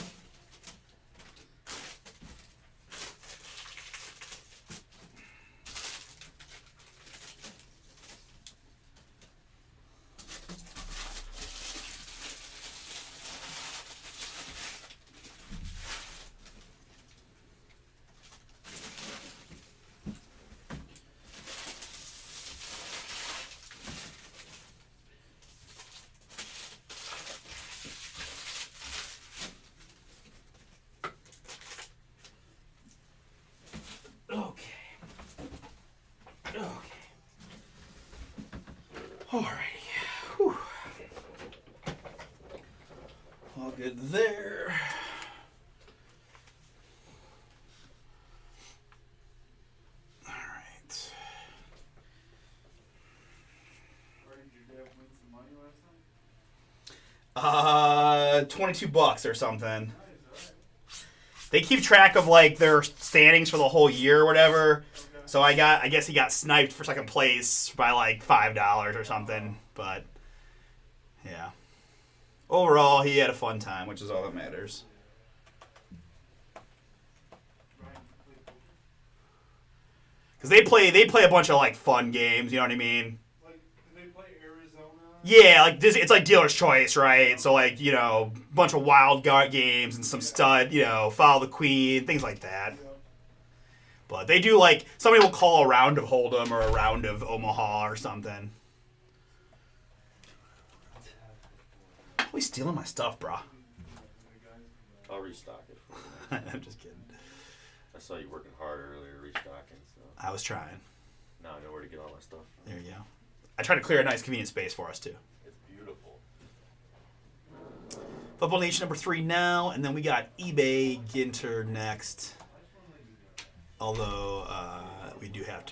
Okay. Alrighty. Whew. All good there. Alright. Or did your dad win some money last night? $22 or something. Nice, alright. They keep track of like their standings for the whole year or whatever. Okay. So I guess he got sniped for second place by like $5 or something. But yeah. Overall, he had a fun time, which is all that matters. Brian, you play poker? Because they play a bunch of like fun games, you know what I mean? Like, do they play Arizona? Yeah, like this, it's like dealer's choice, right? So like, you know, a bunch of wild card games and some stud, you know, follow the queen, things like that. Yeah. But they do like somebody will call a round of Hold'em or a round of Omaha or something. Always stealing my stuff, brah. I'll restock it for you. I'm just kidding. I saw you working hard earlier restocking, so I was trying. now I know where to get all my stuff. There you go. I try to clear a nice convenient space for us too. It's beautiful. Football Nation number 3 now, and then we got eBay Ginter next. Although we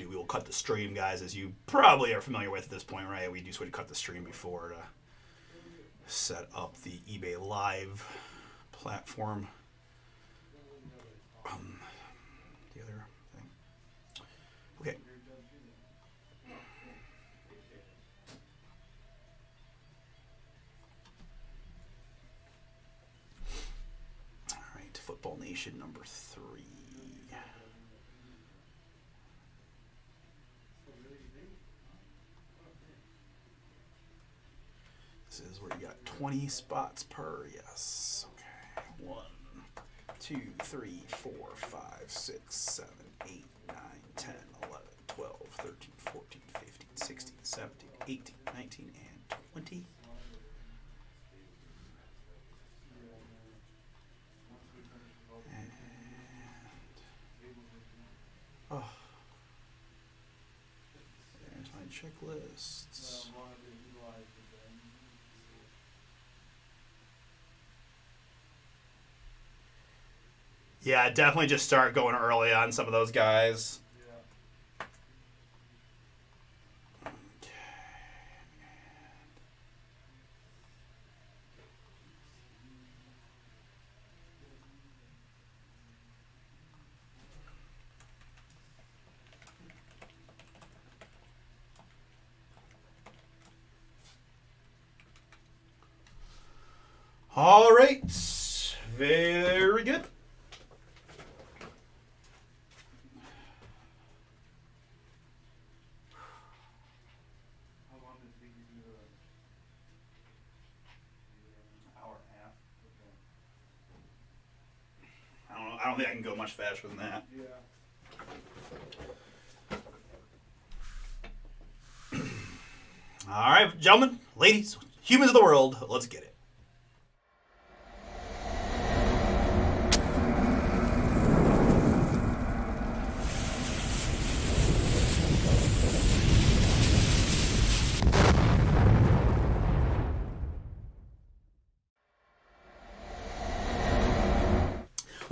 will cut the stream, guys, as you probably are familiar with at this point, right? We do sort of cut the stream before to set up the eBay Live platform. The other thing. Okay. All right, Football Nation number 3. This is where you got 20 spots per, yes. Okay. 1, 2, 3, 4, 5, 6, 7, 8, 9, 10, 11, 12, 13, 14, 15, 16, 17, 18, 19, and 20. And, oh. There's my checklists. Yeah, definitely just start going early on some of those guys. All right. Very good. How long does it take you to do think I can go much faster than that. Yeah. All right, gentlemen, ladies, humans of the world, let's get it.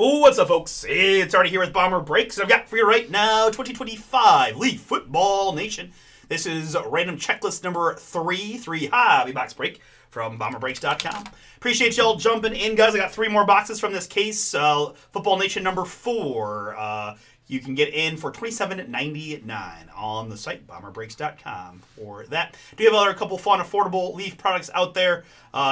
Oh, what's up, folks? It's Artie here with Bomber Breaks, and I've got for you right now 2025 League Football Nation. This is random checklist number 3 hobby box break from bomberbreaks.com. Appreciate y'all jumping in, guys. I got 3 more boxes from this case. Football Nation number 4. You can get in for $27.99 on the site, bomberbreaks.com, for that. Do you have a couple fun, affordable Leaf products out there,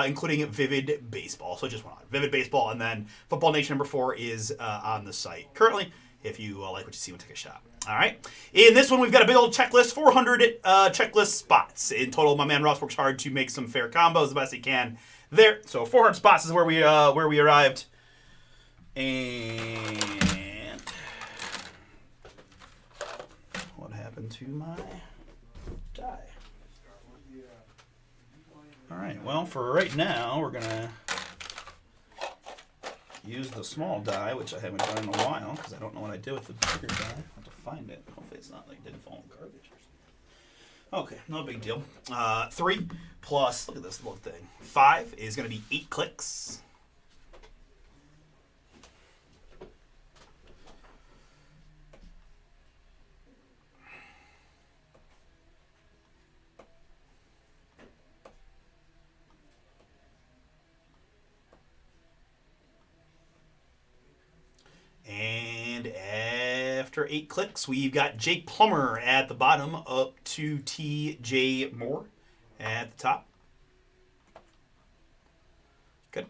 including Vivid Baseball. So just one on Vivid Baseball, and then Football Nation number 4 is on the site currently. If you like what you see, we'll take a shot. All right. In this one, we've got a big old checklist, 400 checklist spots. In total, my man Ross works hard to make some fair combos the best he can there. So 400 spots is where we arrived. And what happened to my die? All right. Well, for right now, we're going to use the small die, which I haven't done in a while because I don't know what I did with the bigger die. I have to find it. Hopefully it's not like didn't fall in garbage or something. Okay, no big deal. 3 plus, look at this little thing. 5 is going to be 8 clicks. And after 8 clicks, we've got Jake Plummer at the bottom, up to T.J. Moore at the top. Good.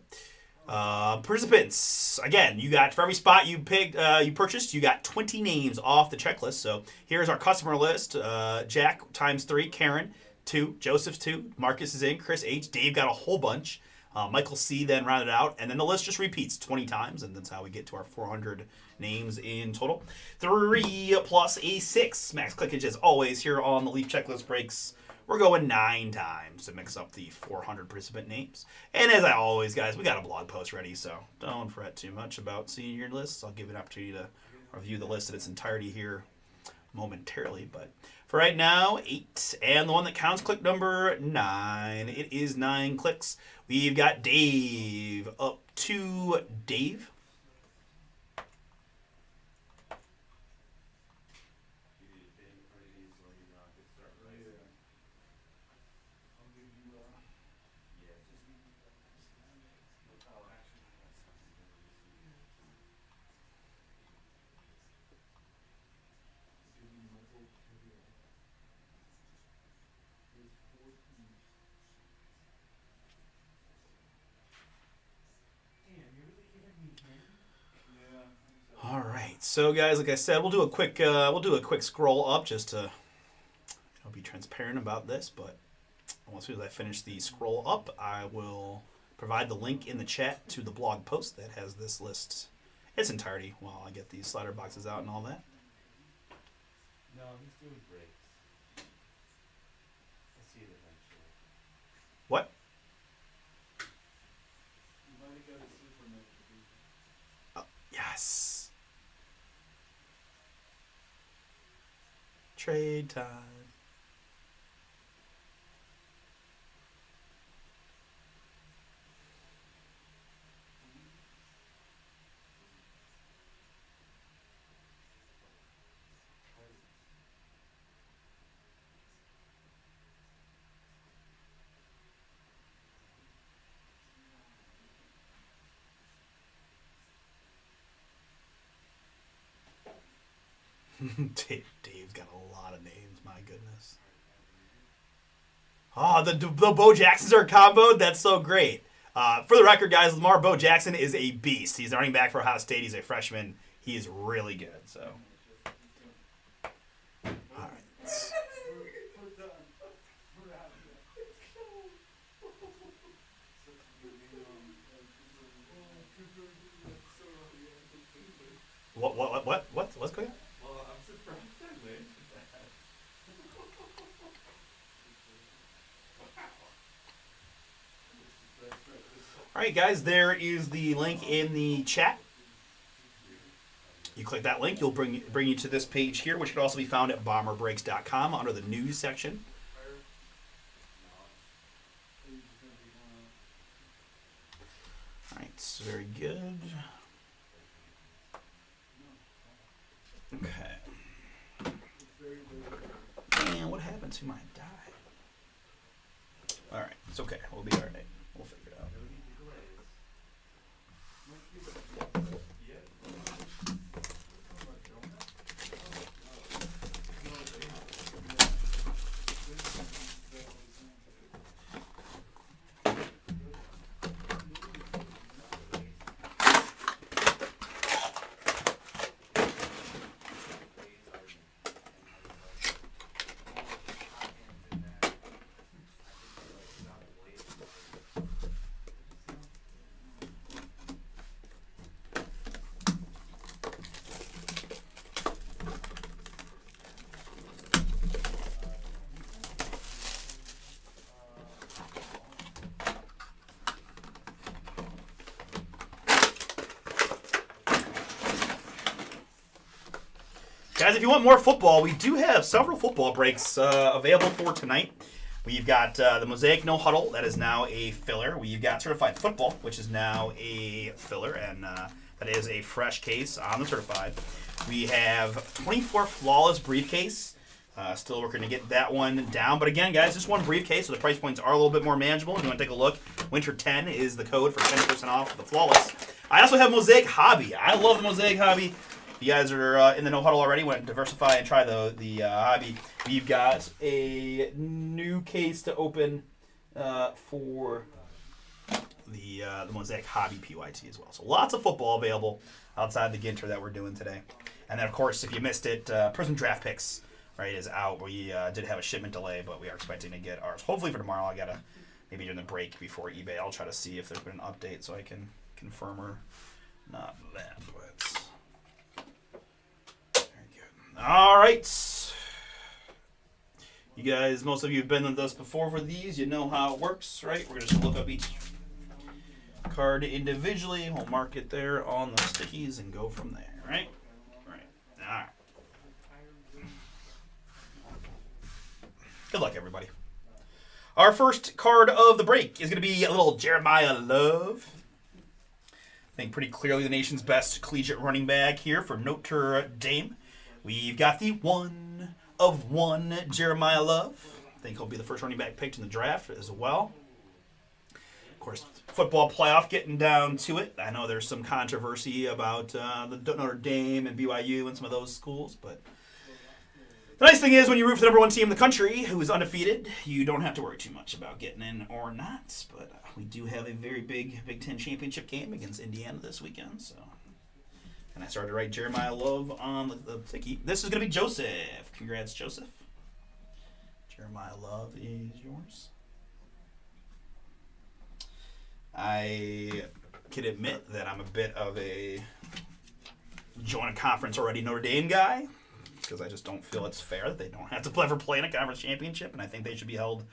Participants, again, you got for every spot you picked, you purchased, you got 20 names off the checklist. So here's our customer list: Jack times 3, Karen 2, Joseph's 2, Marcus is in, Chris H, Dave got a whole bunch. Michael C. then rounded out, and then the list just repeats 20 times, and that's how we get to our 400 names in total. 3 plus a 6. Max clickage, as always, here on the Leaf Checklist Breaks. We're going 9 times to mix up the 400 participant names. And as I always, guys, we got a blog post ready, so don't fret too much about seeing your lists. I'll give you an opportunity to review the list in its entirety here momentarily, but for right now, 8. And the one that counts, click number 9. It is 9 clicks. We've got Dave, up to Dave. All right, so guys, like I said, we'll do a quick scroll up just to be transparent about this. But as soon as I finish the scroll up, I will provide the link in the chat to the blog post that has this list its entirety while I get these slider boxes out and all that. No, he's doing breaks. I'll see it eventually. What? You might have got a Superman. Yes. Trade time. Dave's got a lot of names, my goodness. Oh, the Bo Jacksons are comboed? That's so great. For the record, guys, Lamar Bo Jackson is a beast. He's running back for Ohio State. He's a freshman. He is really good. So, all right. What? What's going on? Well, I'm surprised I win. All right, guys, there is the link in the chat. You click that link, you'll bring you to this page here, which can also be found at bomberbreaks.com under the news section. All right, it's very good. Okay. And what happened to my die? All right, it's okay. We'll be all right. We'll figure it out. Guys, if you want more football, we do have several football breaks available for tonight. We've got the Mosaic No Huddle, that is now a filler. We've got Certified Football, which is now a filler, and that is a fresh case on the Certified. We have 24 Flawless Briefcase. Still working to get that one down. But again, guys, just one briefcase, so the price points are a little bit more manageable. If you want to take a look, Winter 10 is the code for 10% off the Flawless. I also have Mosaic Hobby. I love the Mosaic Hobby. If you guys are in the No Huddle already, want to diversify and try the hobby, we've got a new case to open for the Mosaic Hobby PYT as well. So lots of football available outside the Ginter that we're doing today. And then, of course, if you missed it, Prism Draft Picks is out. We did have a shipment delay, but we are expecting to get ours hopefully for tomorrow. I got to maybe during the break before eBay. I'll try to see if there's been an update so I can confirm or not that. But very good. All right. You guys, most of you have been with us before for these. You know how it works, right? We're going to just look up each card individually. We'll mark it there on the stickies and go from there, right? Right. All right. Good luck, everybody. Our first card of the break is going to be a little Jeremiah Love. I think pretty clearly the nation's best collegiate running back here for Notre Dame. We've got the 1 of 1 Jeremiah Love. I think he'll be the first running back picked in the draft as well. Of course, football playoff getting down to it. I know there's some controversy about the Notre Dame and BYU and some of those schools, but the nice thing is when you root for the number 1 team in the country who is undefeated, you don't have to worry too much about getting in or not. But we do have a very big Big Ten championship game against Indiana this weekend. So, and I started to write Jeremiah Love on the ticky. This is going to be Joseph. Congrats, Joseph. Jeremiah Love is yours. I can admit that I'm a bit of a join a conference already Notre Dame guy, because I just don't feel it's fair that they don't have to ever play in a conference championship, and I think they should be held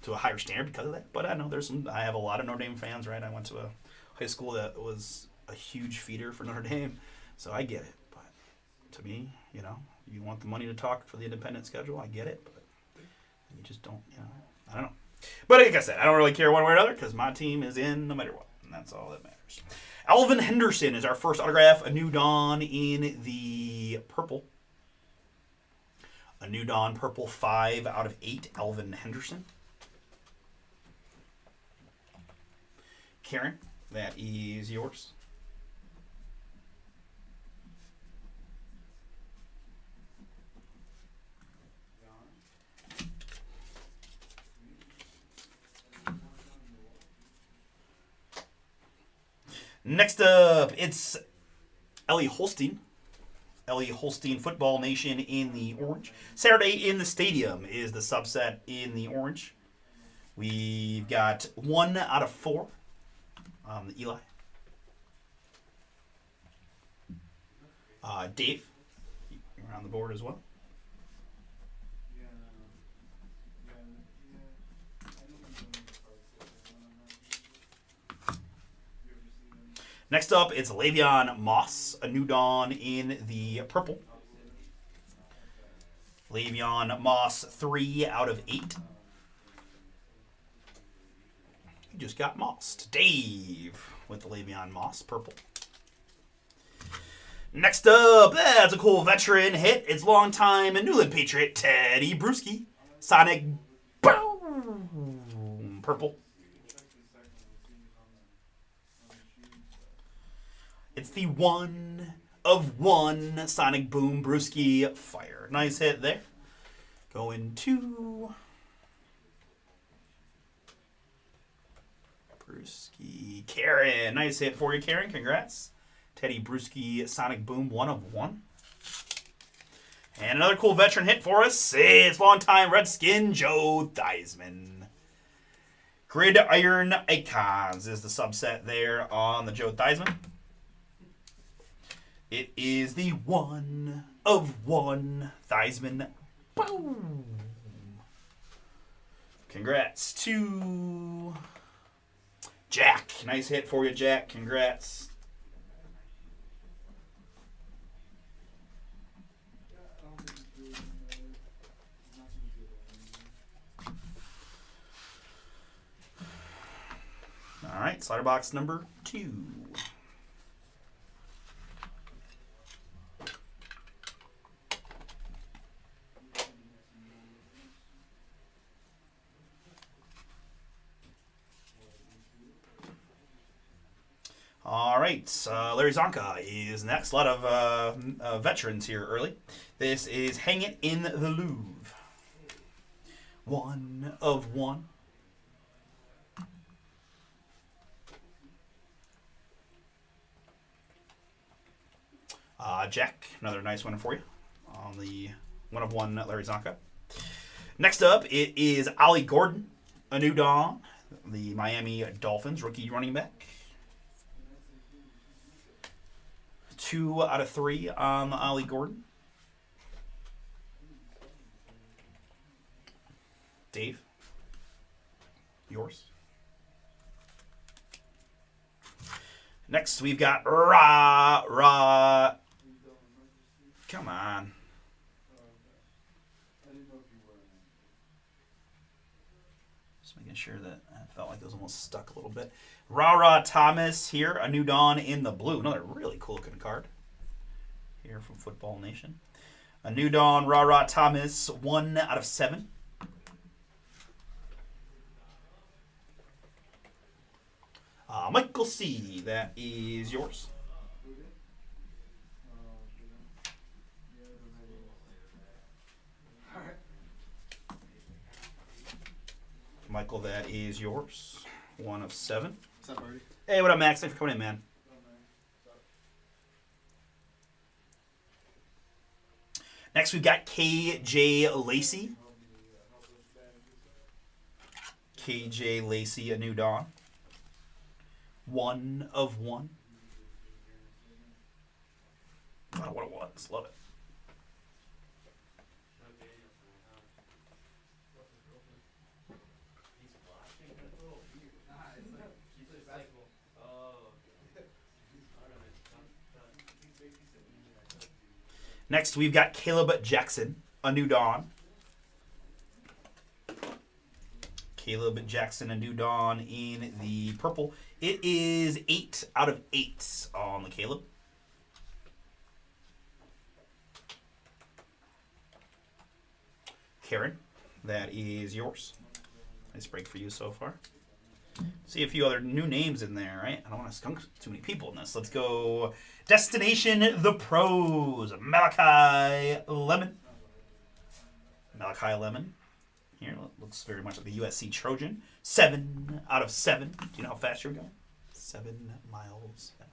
to a higher standard because of that. But I know I have a lot of Notre Dame fans, right? I went to a high school that was a huge feeder for Notre Dame, so I get it. But to me, you want the money to talk for the independent schedule, I get it, but you just don't, I don't know. But like I said, I don't really care one way or another because my team is in no matter what, and that's all that matters. Alvin Henderson is our first autograph, a New Dawn in the purple. A New Dawn purple 5 out of 8, Alvin Henderson. Karen, that is yours. Next up, it's Ellie Holstein. Ellie Holstein Football Nation in the orange. Saturday in the Stadium is the subset in the orange. We've got 1 out of 4. Dave, you're on the board as well. Yeah. Yeah. I know he's doing the card set. You ever seen him? Next up, it's Le'Veon Moss, a new dawn in the purple. Le'Veon Moss, 3 out of 8. You just got mossed. Dave with the Le'Veon Moss, purple. Next up, that's a cool veteran hit. It's longtime and Newland Patriot, Teddy Bruschi. Sonic Boom, purple. It's the 1 of 1 Sonic Boom Bruschi Fire. Nice hit there. Going to Bruschi. Karen. Nice hit for you, Karen. Congrats. Teddy Bruschi Sonic Boom 1 of 1. And another cool veteran hit for us. It's longtime Redskin Joe Theismann. Gridiron Icons is the subset there on the Joe Theismann. It is the 1 of 1 Theismann. Boom. Congrats to Jack. Nice hit for you, Jack. Congrats. I don't think he's really gonna he's not gonna do it. All right, slider box number 2. All right, Larry Zonka is next. A lot of veterans here early. This is Hang It in the Louvre. 1 of 1. Jack, another nice one for you on the 1 of 1 Larry Zonka. Next up, it is Ollie Gordon, a new dawn, the Miami Dolphins rookie running back. 2 out of 3 on Ollie Gordon. Dave, yours. Next, we've got Come on. I didn't know if you were. Just making sure that I felt like it was almost stuck a little bit. Ra Thomas here, a new dawn in the blue. Another really cool looking card here from Football Nation. A new dawn, Ra Thomas, 1 out of 7. Michael C., that is yours. Michael, that is yours. 1 of 7. What's up, Marty? Hey, what up, Max? Thanks for coming in, man. Next, we've got KJ Lacey. KJ Lacey, a new dawn. 1 of 1. I don't know what it was. Love it. Next, we've got Caleb Jackson, a new dawn. Caleb Jackson, a new dawn in the purple. It is 8 out of 8 on the Caleb. Karen, that is yours. Nice break for you so far. See a few other new names in there, right? I don't want to skunk too many people in this. Let's go Destination The Pros. Malachi Lemon. Malachi Lemon. Here, looks very much like the USC Trojan. 7 out of 7. Do you know how fast you're going? 7 miles an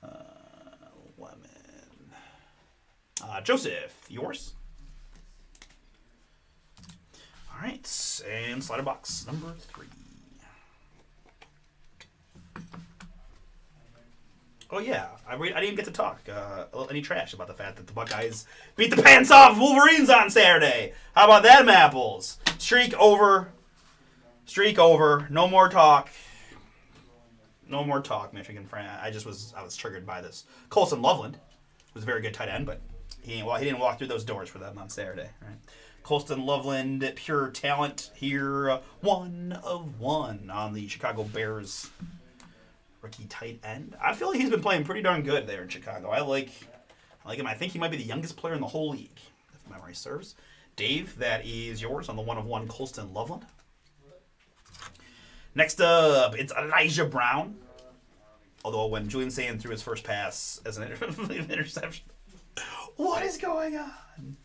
hour. Lemon. Joseph, yours? All right, and slider box number 3. Oh yeah, I didn't even get to talk any trash about the fact that the Buckeyes beat the pants off Wolverines on Saturday. How about them apples? Streak over. No more talk. No more talk, Michigan fan. I was triggered by this. Colson Loveland was a very good tight end, but he didn't walk through those doors for them on Saturday, right? Colston Loveland, pure talent here, 1 of 1 on the Chicago Bears rookie tight end. I feel like he's been playing pretty darn good there in Chicago. I like him. I think he might be the youngest player in the whole league, if memory serves. Dave, that is yours on the 1 of 1 Colston Loveland. Next up, it's Elijah Brown. Although when Julian Sand threw his first pass as an interception, what is going on?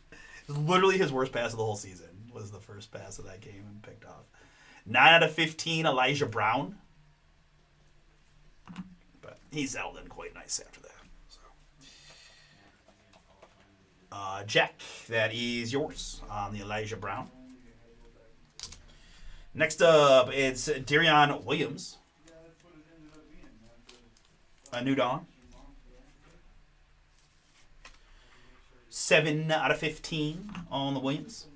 Literally his worst pass of the whole season was the first pass of that game and picked off. 9 out of 15, Elijah Brown. But he settled in quite nice after that. So. Jack, that is yours on the Elijah Brown. Next up, it's Darion Williams. A New Dawn. 7 out of 15 on the Williams.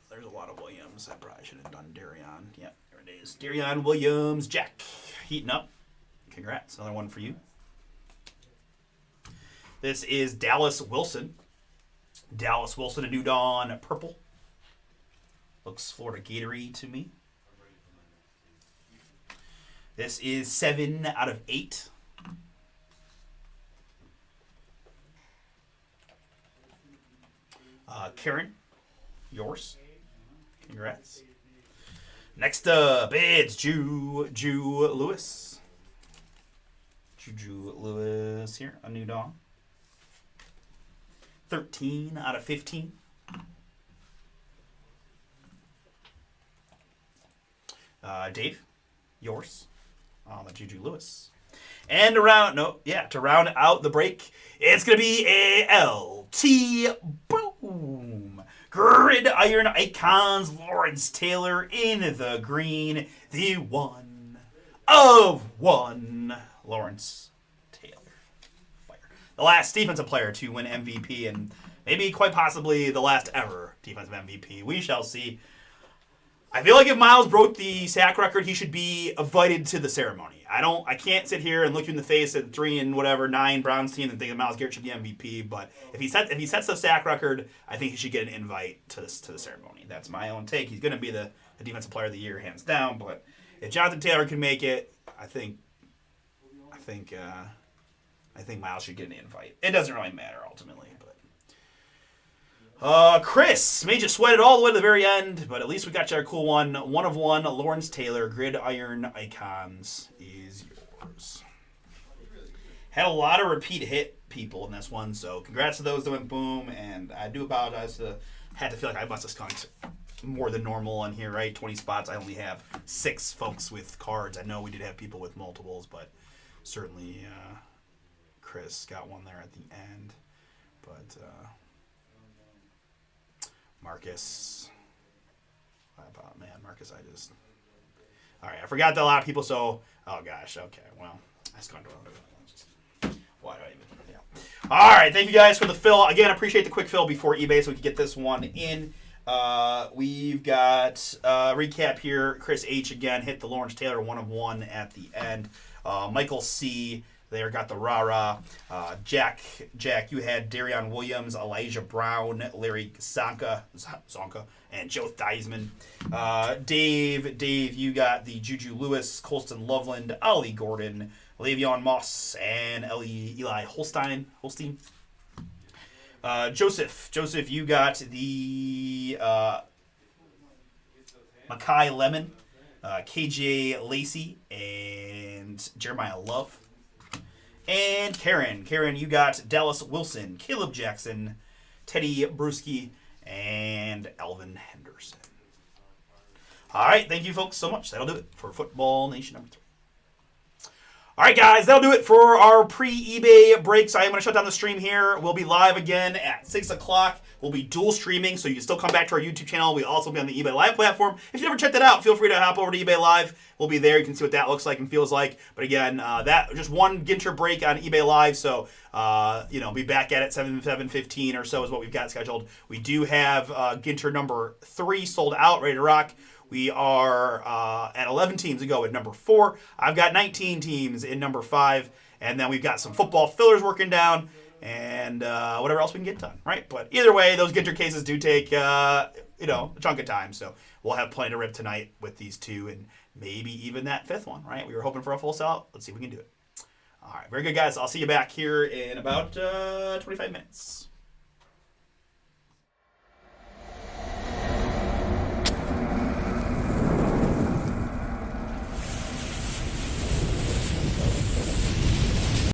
There's a lot of Williams. I probably should have done Darion. Yeah, there it is. Darion Williams. Jack, heating up. Congrats. Another one for you. This is Dallas Wilson. Dallas Wilson, a New Dawn, purple. Looks Florida Gatorade to me. This is 7 out of 8. Karen, yours. Congrats. Next up, it's Juju Lewis. Juju Lewis here, a New Dawn. 13 out of 15. Dave, yours. The Juju Lewis. And to round out the break, it's going to be a LT Boom. Gridiron Icons, Lawrence Taylor in the green. The 1 of 1, Lawrence Taylor. The last defensive player to win MVP and maybe quite possibly the last ever defensive MVP. We shall see. I feel like if Miles broke the sack record, he should be invited to the ceremony. I can't sit here and look you in the face at 9 Browns team and think that Myles Garrett should be MVP. But if he sets the sack record, I think he should get an invite to the ceremony. That's my own take. He's going to be the defensive player of the year, hands down. But if Jonathan Taylor can make it, I think Miles should get an invite. It doesn't really matter ultimately, but Chris made you sweat it all the way to the very end, but at least we got you our cool one. 1 of 1, Lawrence Taylor, Gridiron Icons is yours. Had a lot of repeat hit people in this one, so congrats to those that went boom, and I do apologize had to feel like I must have skunked more than normal on here, right? 20 spots, I only have 6 folks with cards. I know we did have people with multiples, but certainly Chris got one there at the end, but Marcus. Marcus, all right, I forgot that a lot of people, so, oh gosh, okay, well, that's going to, why do I even, yeah. All right, thank you guys for the fill. Again, appreciate the quick fill before eBay so we can get this one in. We've got recap here. Chris H. again hit the Lawrence Taylor 1 of 1 at the end. Michael C. there got the rah-rah. Jack, you had Darion Williams, Elijah Brown, Larry Zonka, and Joe Theismann. Dave, you got the Juju Lewis, Colston Loveland, Ollie Gordon, Le'Veon Moss, and Eli Holstein. Joseph, you got the Makai Lemon, KJ Lacey, and Jeremiah Love. And Karen, you got Dallas Wilson, Caleb Jackson, Teddy Bruschi, and Alvin Henderson. All right, thank you folks so much. That'll do it for Football Nation number 3. All right, guys, that'll do it for our pre-eBay breaks. I am going to shut down the stream here. We'll be live again at 6 o'clock. We'll be dual streaming, so you can still come back to our YouTube channel. We'll also be on the eBay Live platform. If you never checked that out, feel free to hop over to eBay Live. We'll be there. You can see what that looks like and feels like. But again, that just one Ginter break on eBay Live, so be back at it 7:15 or so is what we've got scheduled. We do have Ginter number 3 sold out, ready to rock. We are at 11 teams to go at number 4. I've got 19 teams in number 5. And then we've got some football fillers working down and whatever else we can get done, right? But either way, those Ginter cases do take, a chunk of time. So we'll have plenty to rip tonight with these 2 and maybe even that 5th one, right? We were hoping for a full sellout. Let's see if we can do it. All right, very good, guys. I'll see you back here in about 25 minutes.